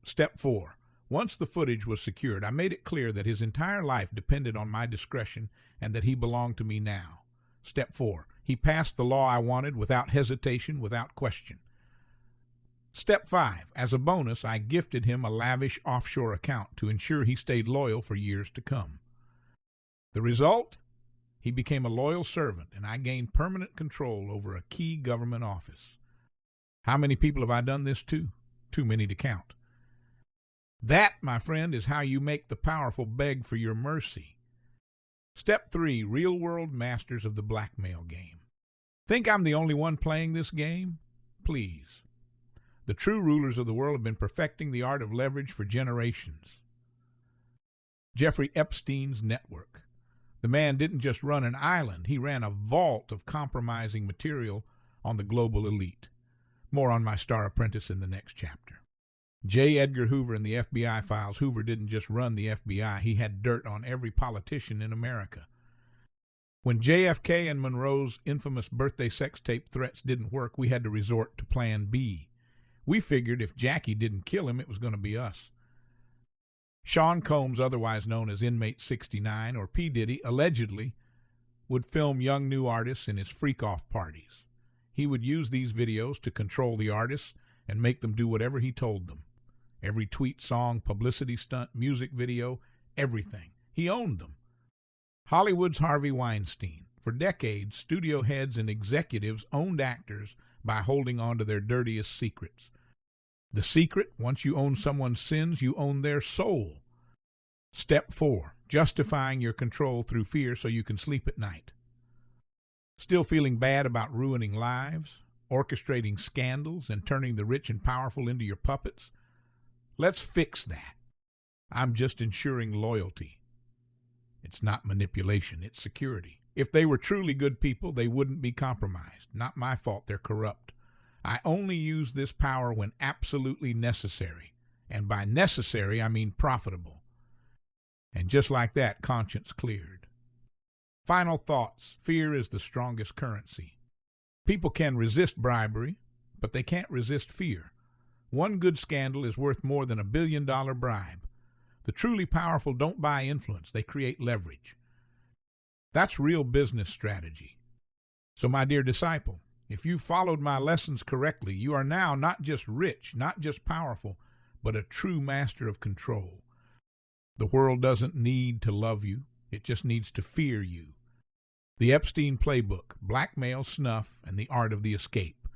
Step 4. Once the footage was secured, I made it clear that his entire life depended on my discretion and that he belonged to me now. Step 4. He passed the law I wanted without hesitation, without question. Step 5. As a bonus, I gifted him a lavish offshore account to ensure he stayed loyal for years to come. The result? He became a loyal servant, and I gained permanent control over a key government office. How many people have I done this to? Too many to count. That, my friend, is how you make the powerful beg for your mercy. Step 3. Real-world masters of the blackmail game. Think I'm the only one playing this game? Please. The true rulers of the world have been perfecting the art of leverage for generations. Jeffrey Epstein's network. The man didn't just run an island, he ran a vault of compromising material on the global elite. More on my star apprentice in the next chapter. J. Edgar Hoover and the FBI files. Hoover didn't just run the FBI, he had dirt on every politician in America. When JFK and Monroe's infamous birthday sex tape threats didn't work, we had to resort to Plan B. We figured if Jackie didn't kill him, it was going to be us. Sean Combs, otherwise known as Inmate 69, or P. Diddy, allegedly would film young new artists in his freak-off parties. He would use these videos to control the artists and make them do whatever he told them. Every tweet, song, publicity stunt, music video, everything. He owned them. Hollywood's Harvey Weinstein. For decades, studio heads and executives owned actors by holding on to their dirtiest secrets. The secret, once you own someone's sins, you own their soul. Step 4, justifying your control through fear so you can sleep at night. Still feeling bad about ruining lives, orchestrating scandals, and turning the rich and powerful into your puppets? Let's fix that. I'm just ensuring loyalty. It's not manipulation, it's security. If they were truly good people, they wouldn't be compromised. Not my fault they're corrupt. I only use this power when absolutely necessary. And by necessary, I mean profitable. And just like that, conscience cleared. Final thoughts. Fear is the strongest currency. People can resist bribery, but they can't resist fear. One good scandal is worth more than $1 billion bribe. The truly powerful don't buy influence, they create leverage. That's real business strategy. So my dear disciple, if you followed my lessons correctly, you are now not just rich, not just powerful, but a true master of control. The world doesn't need to love you. It just needs to fear you. The Epstein Playbook, Blackmail, Snuff, and the Art of the Escape.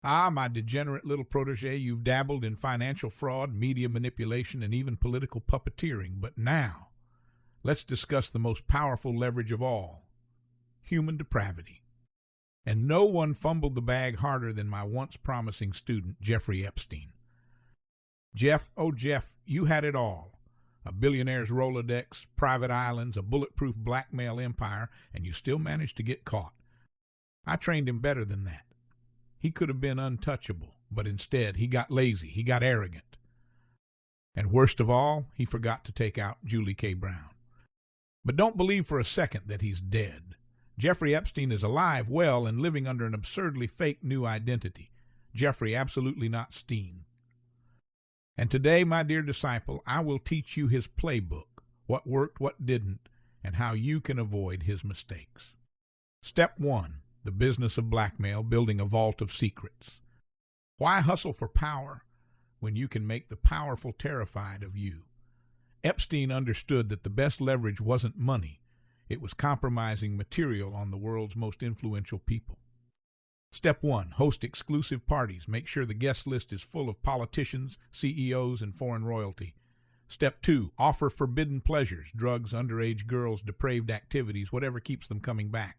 Ah, my degenerate little protege, you've dabbled in financial fraud, media manipulation, and even political puppeteering. But now, let's discuss the most powerful leverage of all, human depravity. And no one fumbled the bag harder than my once promising student, Jeffrey Epstein. Jeff, oh Jeff, you had it all. A billionaire's Rolodex, private islands, a bulletproof blackmail empire, and you still managed to get caught. I trained him better than that. He could have been untouchable, but instead he got lazy, he got arrogant. And worst of all, he forgot to take out Julie K. Brown. But don't believe for a second that he's dead. Jeffrey Epstein is alive, well, and living under an absurdly fake new identity. Jeffrey absolutely not Steen. And today, my dear disciple, I will teach you his playbook, what worked, what didn't, and how you can avoid his mistakes. Step 1, the business of blackmail, building a vault of secrets. Why hustle for power when you can make the powerful terrified of you? Epstein understood that the best leverage wasn't money. It was compromising material on the world's most influential people. Step 1, host exclusive parties. Make sure the guest list is full of politicians, CEOs, and foreign royalty. Step 2, offer forbidden pleasures, drugs, underage girls, depraved activities, whatever keeps them coming back.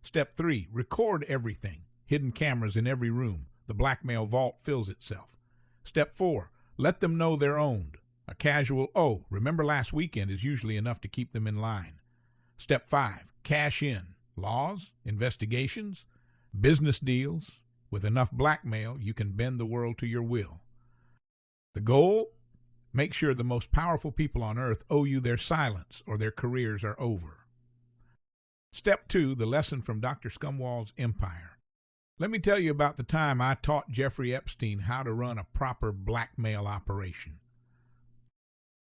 Step 3, record everything. Hidden cameras in every room. The blackmail vault fills itself. Step 4, let them know they're owned. A casual, "Oh, remember last weekend" is usually enough to keep them in line. Step 5, cash in. Laws, investigations, business deals. With enough blackmail, you can bend the world to your will. The goal? Make sure the most powerful people on earth owe you their silence or their careers are over. Step 2, the lesson from Dr. Scumwald's empire. Let me tell you about the time I taught Jeffrey Epstein how to run a proper blackmail operation.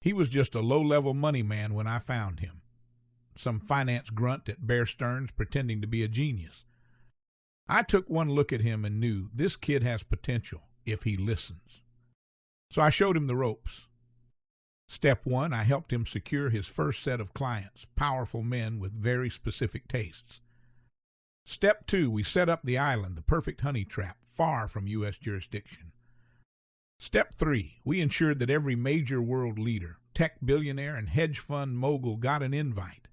He was just a low-level money man when I found him. Some finance grunt at Bear Stearns pretending to be a genius. I took one look at him and knew this kid has potential if he listens. So I showed him the ropes. Step 1, I helped him secure his first set of clients, powerful men with very specific tastes. Step 2, we set up the island, the perfect honey trap, far from U.S. jurisdiction. Step 3, we ensured that every major world leader, tech billionaire, and hedge fund mogul got an invite.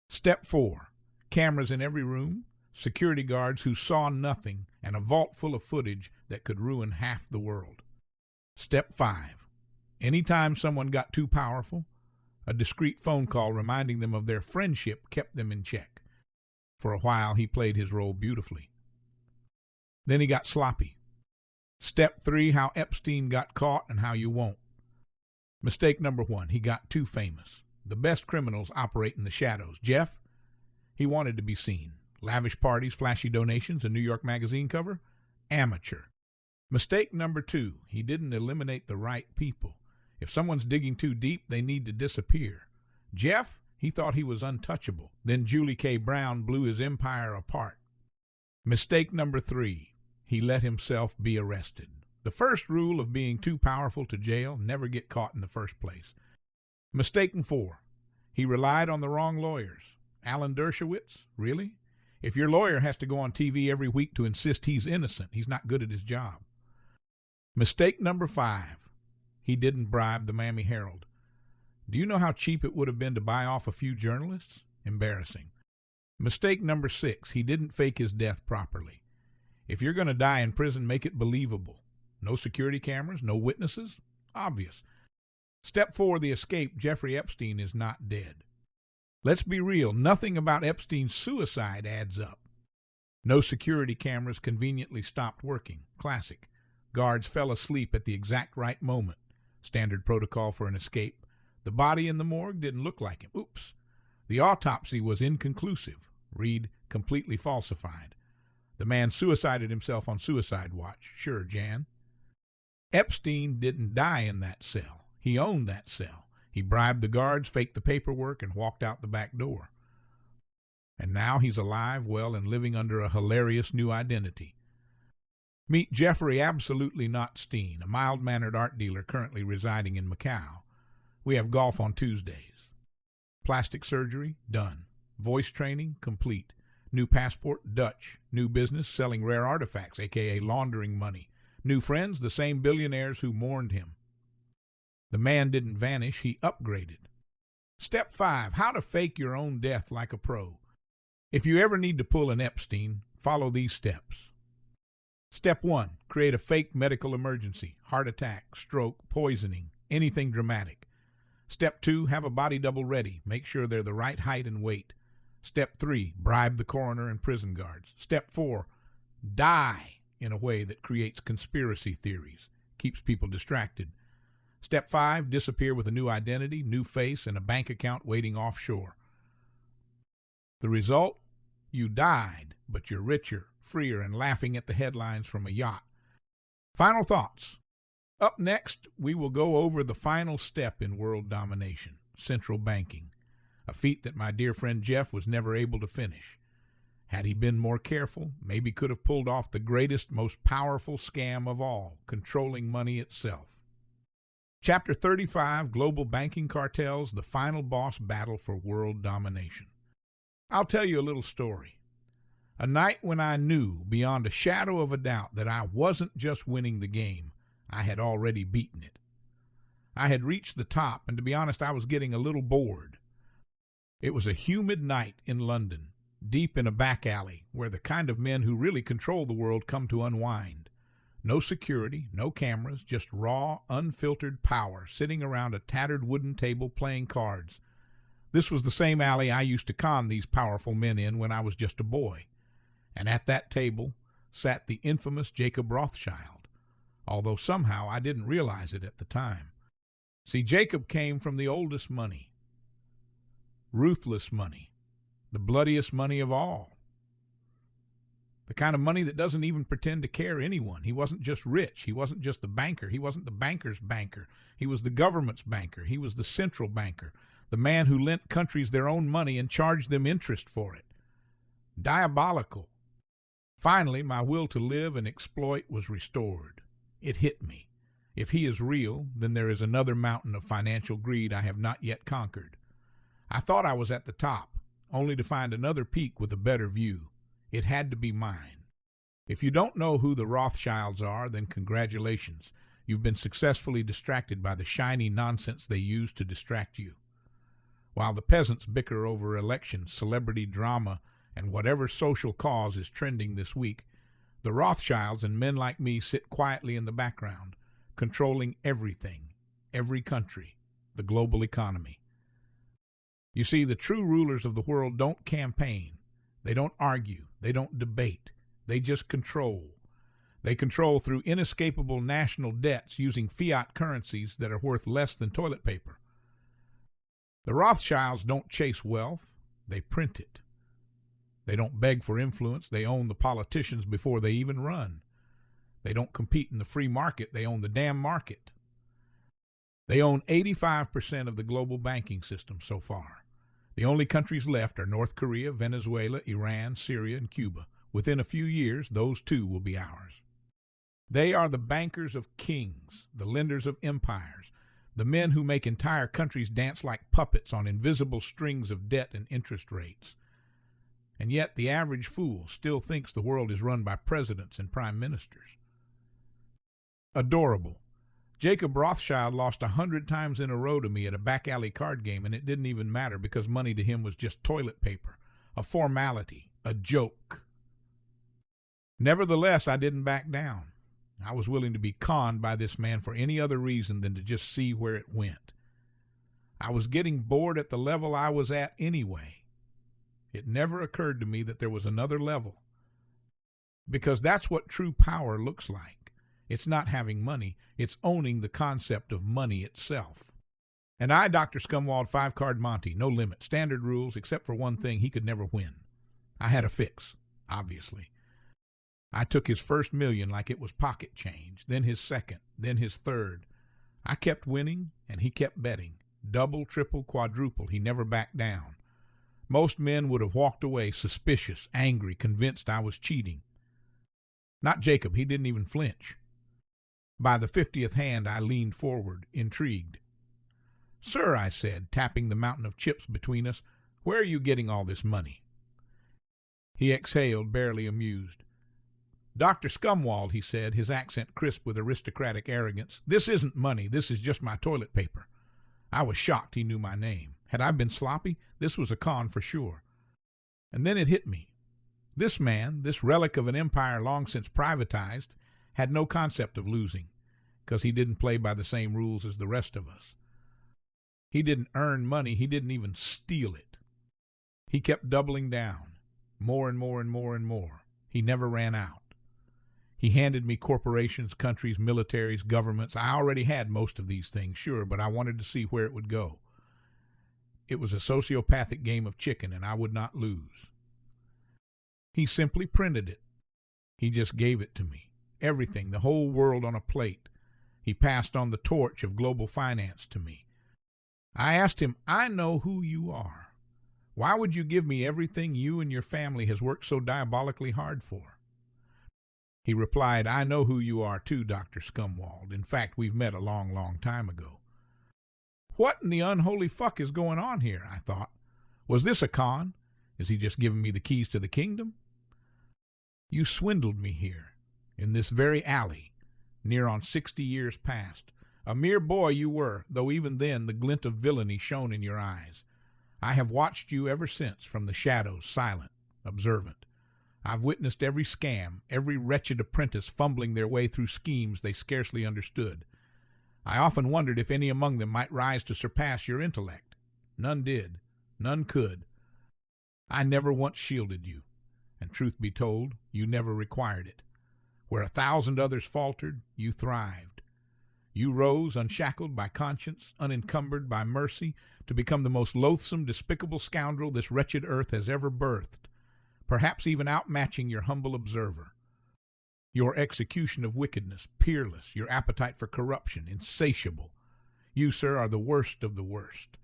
Step 4, cameras in every room, security guards who saw nothing, and a vault full of footage that could ruin half the world. Step 5, anytime someone got too powerful, a discreet phone call reminding them of their friendship kept them in check. For a while, he played his role beautifully. Then he got sloppy. Step 3, how Epstein got caught and how you won't. Mistake number 1, he got too famous. The best criminals operate in the shadows. Jeff, he wanted to be seen. Lavish parties, flashy donations, a New York magazine cover? Amateur. Mistake number 2, he didn't eliminate the right people. If someone's digging too deep, they need to disappear. Jeff, he thought he was untouchable. Then Julie K. Brown blew his empire apart. Mistake number 3, he let himself be arrested. The first rule of being too powerful to jail, never get caught in the first place. Mistake 4, he relied on the wrong lawyers. Alan Dershowitz, really? If your lawyer has to go on TV every week to insist he's innocent, he's not good at his job. Mistake number 5, he didn't bribe the Miami Herald. Do you know how cheap it would have been to buy off a few journalists? Embarrassing. Mistake number 6, he didn't fake his death properly. If you're going to die in prison, make it believable. No security cameras, no witnesses? Obvious. Step 4, the escape. Jeffrey Epstein is not dead. Let's be real, nothing about Epstein's suicide adds up. No security cameras conveniently stopped working. Classic. Guards fell asleep at the exact right moment. Standard protocol for an escape. The body in the morgue didn't look like him. Oops. The autopsy was inconclusive. Read, completely falsified. The man suicided himself on suicide watch. Sure, Jan. Epstein didn't die in that cell. He owned that cell. He bribed the guards, faked the paperwork, and walked out the back door. And now he's alive, well, and living under a hilarious new identity. Meet Jeffrey Absolutely Not Steen, a mild-mannered art dealer currently residing in Macau. We have golf on Tuesdays. Plastic surgery, done. Voice training, complete. New passport, Dutch. New business, selling rare artifacts, a.k.a. laundering money. New friends, the same billionaires who mourned him. The man didn't vanish, he upgraded. Step 5, how to fake your own death like a pro. If you ever need to pull an Epstein, follow these steps. Step 1, create a fake medical emergency, heart attack, stroke, poisoning, anything dramatic. Step 2, have a body double ready. Make sure they're the right height and weight. Step 3, bribe the coroner and prison guards. Step 4, die in a way that creates conspiracy theories, keeps people distracted. Step 5, disappear with a new identity, new face, and a bank account waiting offshore. The result? You died, but you're richer, freer, and laughing at the headlines from a yacht. Final thoughts. Up next, we will go over the final step in world domination, central banking, a feat that my dear friend Jeff was never able to finish. Had he been more careful, maybe could have pulled off the greatest, most powerful scam of all, controlling money itself. Chapter 35, Global Banking Cartels, the Final Boss Battle for World Domination. I'll tell you a little story. A night when I knew, beyond a shadow of a doubt, that I wasn't just winning the game, I had already beaten it. I had reached the top, and to be honest, I was getting a little bored. It was a humid night in London, deep in a back alley, where the kind of men who really control the world come to unwind. No security, no cameras, just raw, unfiltered power sitting around a tattered wooden table playing cards. This was the same alley I used to con these powerful men in when I was just a boy. And at that table sat the infamous Jacob Rothschild, although somehow I didn't realize it at the time. See, Jacob came from the oldest money, ruthless money, the bloodiest money of all. The kind of money that doesn't even pretend to care anyone. He wasn't just rich. He wasn't just the banker. He wasn't the banker's banker. He was the government's banker. He was the central banker, the man who lent countries their own money and charged them interest for it. Diabolical. Finally, my will to live and exploit was restored. It hit me. If he is real, then there is another mountain of financial greed I have not yet conquered. I thought I was at the top, only to find another peak with a better view. It had to be mine. If you don't know who the Rothschilds are, then congratulations. You've been successfully distracted by the shiny nonsense they use to distract you. While the peasants bicker over elections, celebrity drama, and whatever social cause is trending this week, the Rothschilds and men like me sit quietly in the background, controlling everything, every country, the global economy. You see, the true rulers of the world don't campaign. They don't argue. They don't debate. They just control. They control through inescapable national debts using fiat currencies that are worth less than toilet paper. The Rothschilds don't chase wealth. They print it. They don't beg for influence. They own the politicians before they even run. They don't compete in the free market. They own the damn market. They own 85% of the global banking system so far. The only countries left are North Korea, Venezuela, Iran, Syria, and Cuba. Within a few years, those too will be ours. They are the bankers of kings, the lenders of empires, the men who make entire countries dance like puppets on invisible strings of debt and interest rates. And yet the average fool still thinks the world is run by presidents and prime ministers. Adorable. Jacob Rothschild lost 100 times in a row to me at a back alley card game, and it didn't even matter because money to him was just toilet paper, a formality, a joke. Nevertheless, I didn't back down. I was willing to be conned by this man for any other reason than to just see where it went. I was getting bored at the level I was at anyway. It never occurred to me that there was another level, because that's what true power looks like. It's not having money. It's owning the concept of money itself. And I, Dr. Scumwald, 5-card Monty, no limit, standard rules, except for one thing: he could never win. I had a fix, obviously. I took his first million like it was pocket change, then his second, then his third. I kept winning, and he kept betting. Double, triple, quadruple. He never backed down. Most men would have walked away suspicious, angry, convinced I was cheating. Not Jacob, he didn't even flinch. By the 50th hand, I leaned forward, intrigued. "Sir," I said, tapping the mountain of chips between us, "where are you getting all this money?" He exhaled, barely amused. "Dr. Scumwald," he said, his accent crisp with aristocratic arrogance, "this isn't money, this is just my toilet paper." I was shocked he knew my name. Had I been sloppy? This was a con for sure. And then it hit me. This man, this relic of an empire long since privatized, had no concept of losing, because he didn't play by the same rules as the rest of us. He didn't earn money, he didn't even steal it. He kept doubling down, more and more and more and more. He never ran out. He handed me corporations, countries, militaries, governments. I already had most of these things, sure, but I wanted to see where it would go. It was a sociopathic game of chicken, and I would not lose. He simply printed it. He just gave it to me. Everything, the whole world on a plate. He passed on the torch of global finance to me. I asked him, "I know who you are. Why would you give me everything you and your family has worked so diabolically hard for?" He replied, "I know who you are too, Dr. Scumwald. In fact, we've met a long, long time ago." What in the unholy fuck is going on here, I thought. Was this a con? Is he just giving me the keys to the kingdom? "You swindled me here, in this very alley, near on 60 years past. A mere boy you were, though even then the glint of villainy shone in your eyes. I have watched you ever since from the shadows, silent, observant. I've witnessed every scam, every wretched apprentice fumbling their way through schemes they scarcely understood. I often wondered if any among them might rise to surpass your intellect. None did. None could. I never once shielded you, and truth be told, you never required it. Where 1,000 others faltered, you thrived. You rose, unshackled by conscience, unencumbered by mercy, to become the most loathsome, despicable scoundrel this wretched earth has ever birthed, perhaps even outmatching your humble observer. Your execution of wickedness, peerless, your appetite for corruption, insatiable. You, sir, are the worst of the worst.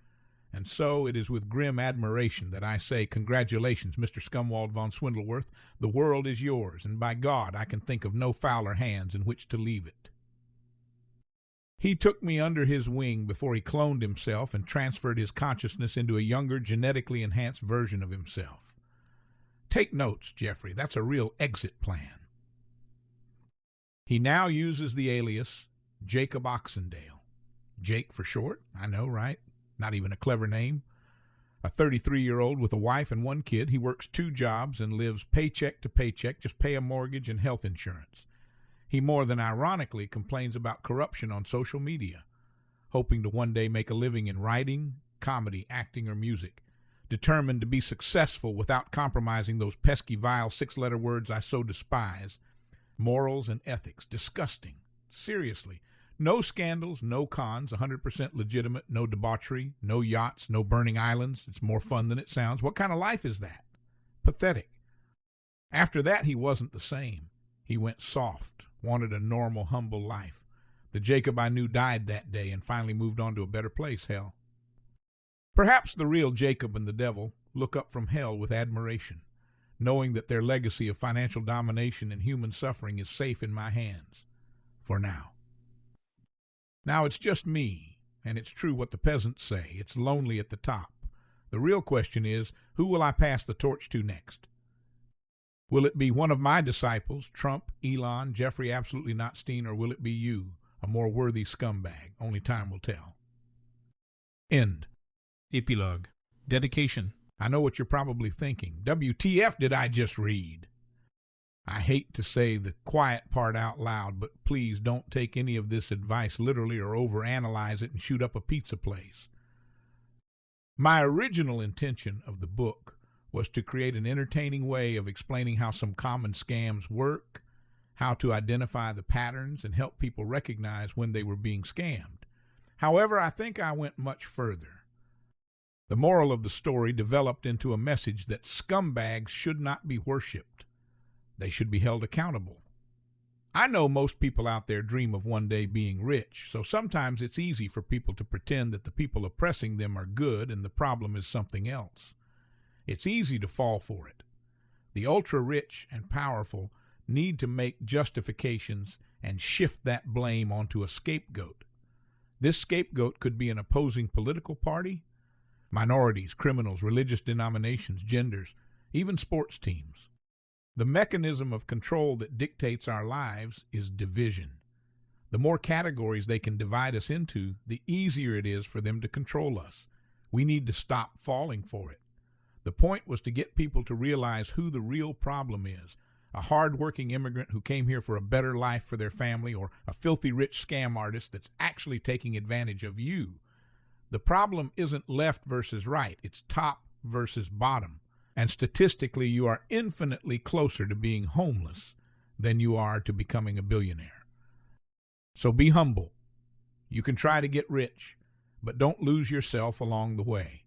And so it is with grim admiration that I say, congratulations, Mr. Scumwald Von Swindleworth. The world is yours, and by God, I can think of no fouler hands in which to leave it. He took me under his wing before he cloned himself and transferred his consciousness into a younger, genetically enhanced version of himself. Take notes, Jeffrey. That's a real exit plan. He now uses the alias Jacob Oxendale. Jake for short, I know, right? Not even a clever name. A 33-year-old with a wife and 1 kid. He works 2 jobs and lives paycheck to paycheck, just pay a mortgage and health insurance. He more than ironically complains about corruption on social media, hoping to one day make a living in writing, comedy, acting, or music, determined to be successful without compromising those pesky, vile 6-letter words I so despise. Morals and ethics. Disgusting. Seriously. No scandals, no cons, 100% legitimate, no debauchery, no yachts, no burning islands. It's more fun than it sounds. What kind of life is that? Pathetic. After that, he wasn't the same. He went soft, wanted a normal, humble life. The Jacob I knew died that day and finally moved on to a better place, hell. Perhaps the real Jacob and the devil look up from hell with admiration, knowing that their legacy of financial domination and human suffering is safe in my hands. For now. Now it's just me, and it's true what the peasants say. It's lonely at the top. The real question is, who will I pass the torch to next? Will it be one of my disciples, Trump, Elon, Jeffrey Absolutely Not Steen, or will it be you, a more worthy scumbag? Only time will tell. End. Epilogue. Dedication. I know what you're probably thinking. WTF did I just read? I hate to say the quiet part out loud, but please don't take any of this advice literally or overanalyze it and shoot up a pizza place. My original intention of the book was to create an entertaining way of explaining how some common scams work, how to identify the patterns, and help people recognize when they were being scammed. However, I think I went much further. The moral of the story developed into a message that scumbags should not be worshipped. They should be held accountable. I know most people out there dream of one day being rich, so sometimes it's easy for people to pretend that the people oppressing them are good and the problem is something else. It's easy to fall for it. The ultra-rich and powerful need to make justifications and shift that blame onto a scapegoat. This scapegoat could be an opposing political party, minorities, criminals, religious denominations, genders, even sports teams. The mechanism of control that dictates our lives is division. The more categories they can divide us into, the easier it is for them to control us. We need to stop falling for it. The point was to get people to realize who the real problem is. A hard-working immigrant who came here for a better life for their family, or a filthy rich scam artist that's actually taking advantage of you. The problem isn't left versus right, it's top versus bottom. And statistically, you are infinitely closer to being homeless than you are to becoming a billionaire. So be humble. You can try to get rich, but don't lose yourself along the way.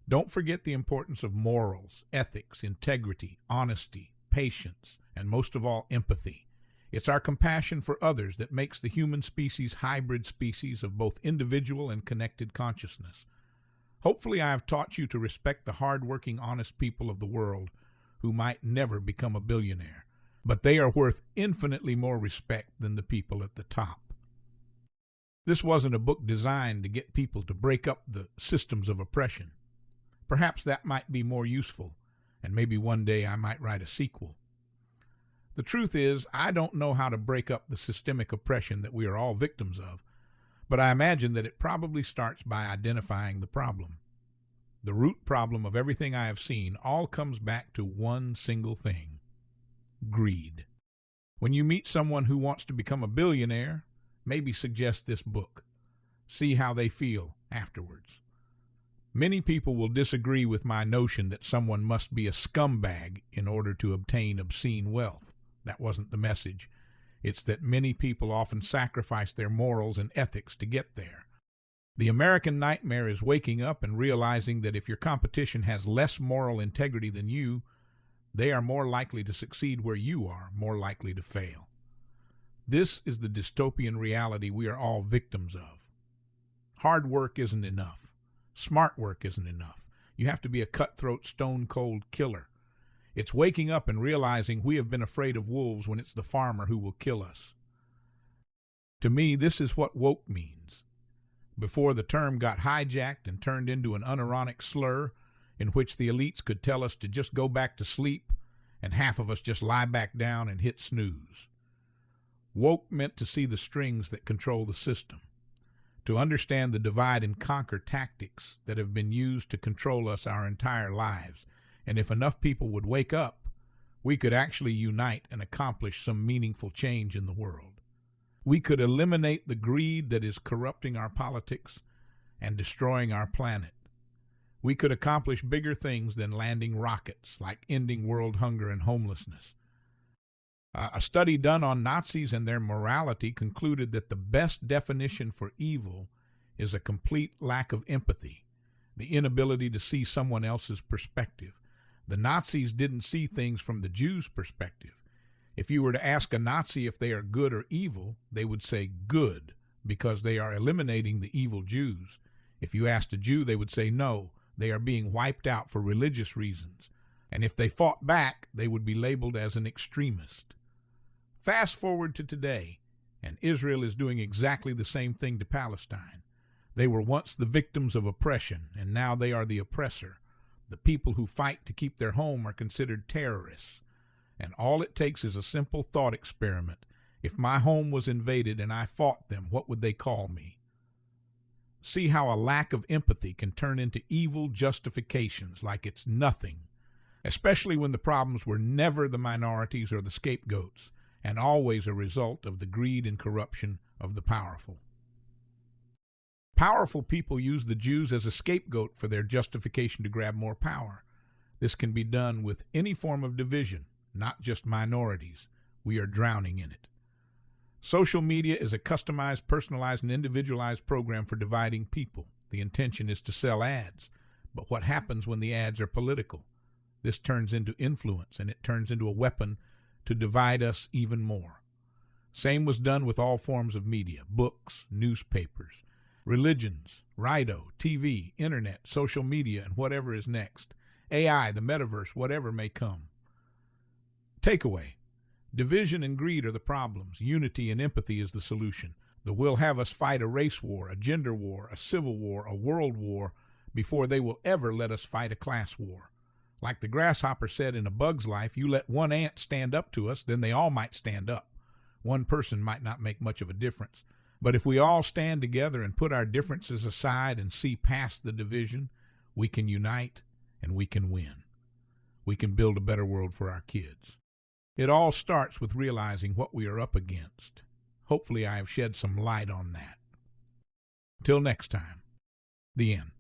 Don't forget the importance of morals, ethics, integrity, honesty, patience, and most of all, empathy. It's our compassion for others that makes the human species hybrid species of both individual and connected consciousness. Hopefully I have taught you to respect the hard-working, honest people of the world who might never become a billionaire, but they are worth infinitely more respect than the people at the top. This wasn't a book designed to get people to break up the systems of oppression. Perhaps that might be more useful, and maybe one day I might write a sequel. The truth is, I don't know how to break up the systemic oppression that we are all victims of, but I imagine that it probably starts by identifying the problem. The root problem of everything I have seen all comes back to one single thing: greed. When you meet someone who wants to become a billionaire, maybe suggest this book. See how they feel afterwards. Many people will disagree with my notion that someone must be a scumbag in order to obtain obscene wealth. That wasn't the message. It's that many people often sacrifice their morals and ethics to get there. The American nightmare is waking up and realizing that if your competition has less moral integrity than you, they are more likely to succeed where you are more likely to fail. This is the dystopian reality we are all victims of. Hard work isn't enough. Smart work isn't enough. You have to be a cutthroat, stone-cold killer. It's waking up and realizing we have been afraid of wolves when it's the farmer who will kill us. To me, this is what woke means. Before the term got hijacked and turned into an unironic slur in which the elites could tell us to just go back to sleep and half of us just lie back down and hit snooze. Woke meant to see the strings that control the system, to understand the divide and conquer tactics that have been used to control us our entire lives. And if enough people would wake up, we could actually unite and accomplish some meaningful change in the world. We could eliminate the greed that is corrupting our politics and destroying our planet. We could accomplish bigger things than landing rockets, like ending world hunger and homelessness. A study done on Nazis and their morality concluded that the best definition for evil is a complete lack of empathy, the inability to see someone else's perspective. The Nazis didn't see things from the Jews' perspective. If you were to ask a Nazi if they are good or evil, they would say good, because they are eliminating the evil Jews. If you asked a Jew, they would say no, they are being wiped out for religious reasons. And if they fought back, they would be labeled as an extremist. Fast forward to today, and Israel is doing exactly the same thing to Palestine. They were once the victims of oppression, and now they are the oppressor. The people who fight to keep their home are considered terrorists. And all it takes is a simple thought experiment. If my home was invaded and I fought them, what would they call me? See how a lack of empathy can turn into evil justifications like it's nothing, especially when the problems were never the minorities or the scapegoats, and always a result of the greed and corruption of the powerful. Powerful people use the Jews as a scapegoat for their justification to grab more power. This can be done with any form of division, not just minorities. We are drowning in it. Social media is a customized, personalized, and individualized program for dividing people. The intention is to sell ads. But what happens when the ads are political? This turns into influence, and it turns into a weapon to divide us even more. Same was done with all forms of media: books, newspapers, religions, Rido, TV, internet, social media, and whatever is next. AI, the metaverse, whatever may come. Takeaway: Division and greed are the problems. Unity and empathy is the solution. They will have us fight a race war, a gender war, a civil war, a world war, before they will ever let us fight a class war. Like the grasshopper said in A Bug's Life, you let one ant stand up to us, then they all might stand up. One person might not make much of a difference. But if we all stand together and put our differences aside and see past the division, we can unite and we can win. We can build a better world for our kids. It all starts with realizing what we are up against. Hopefully I have shed some light on that. Till next time, the end.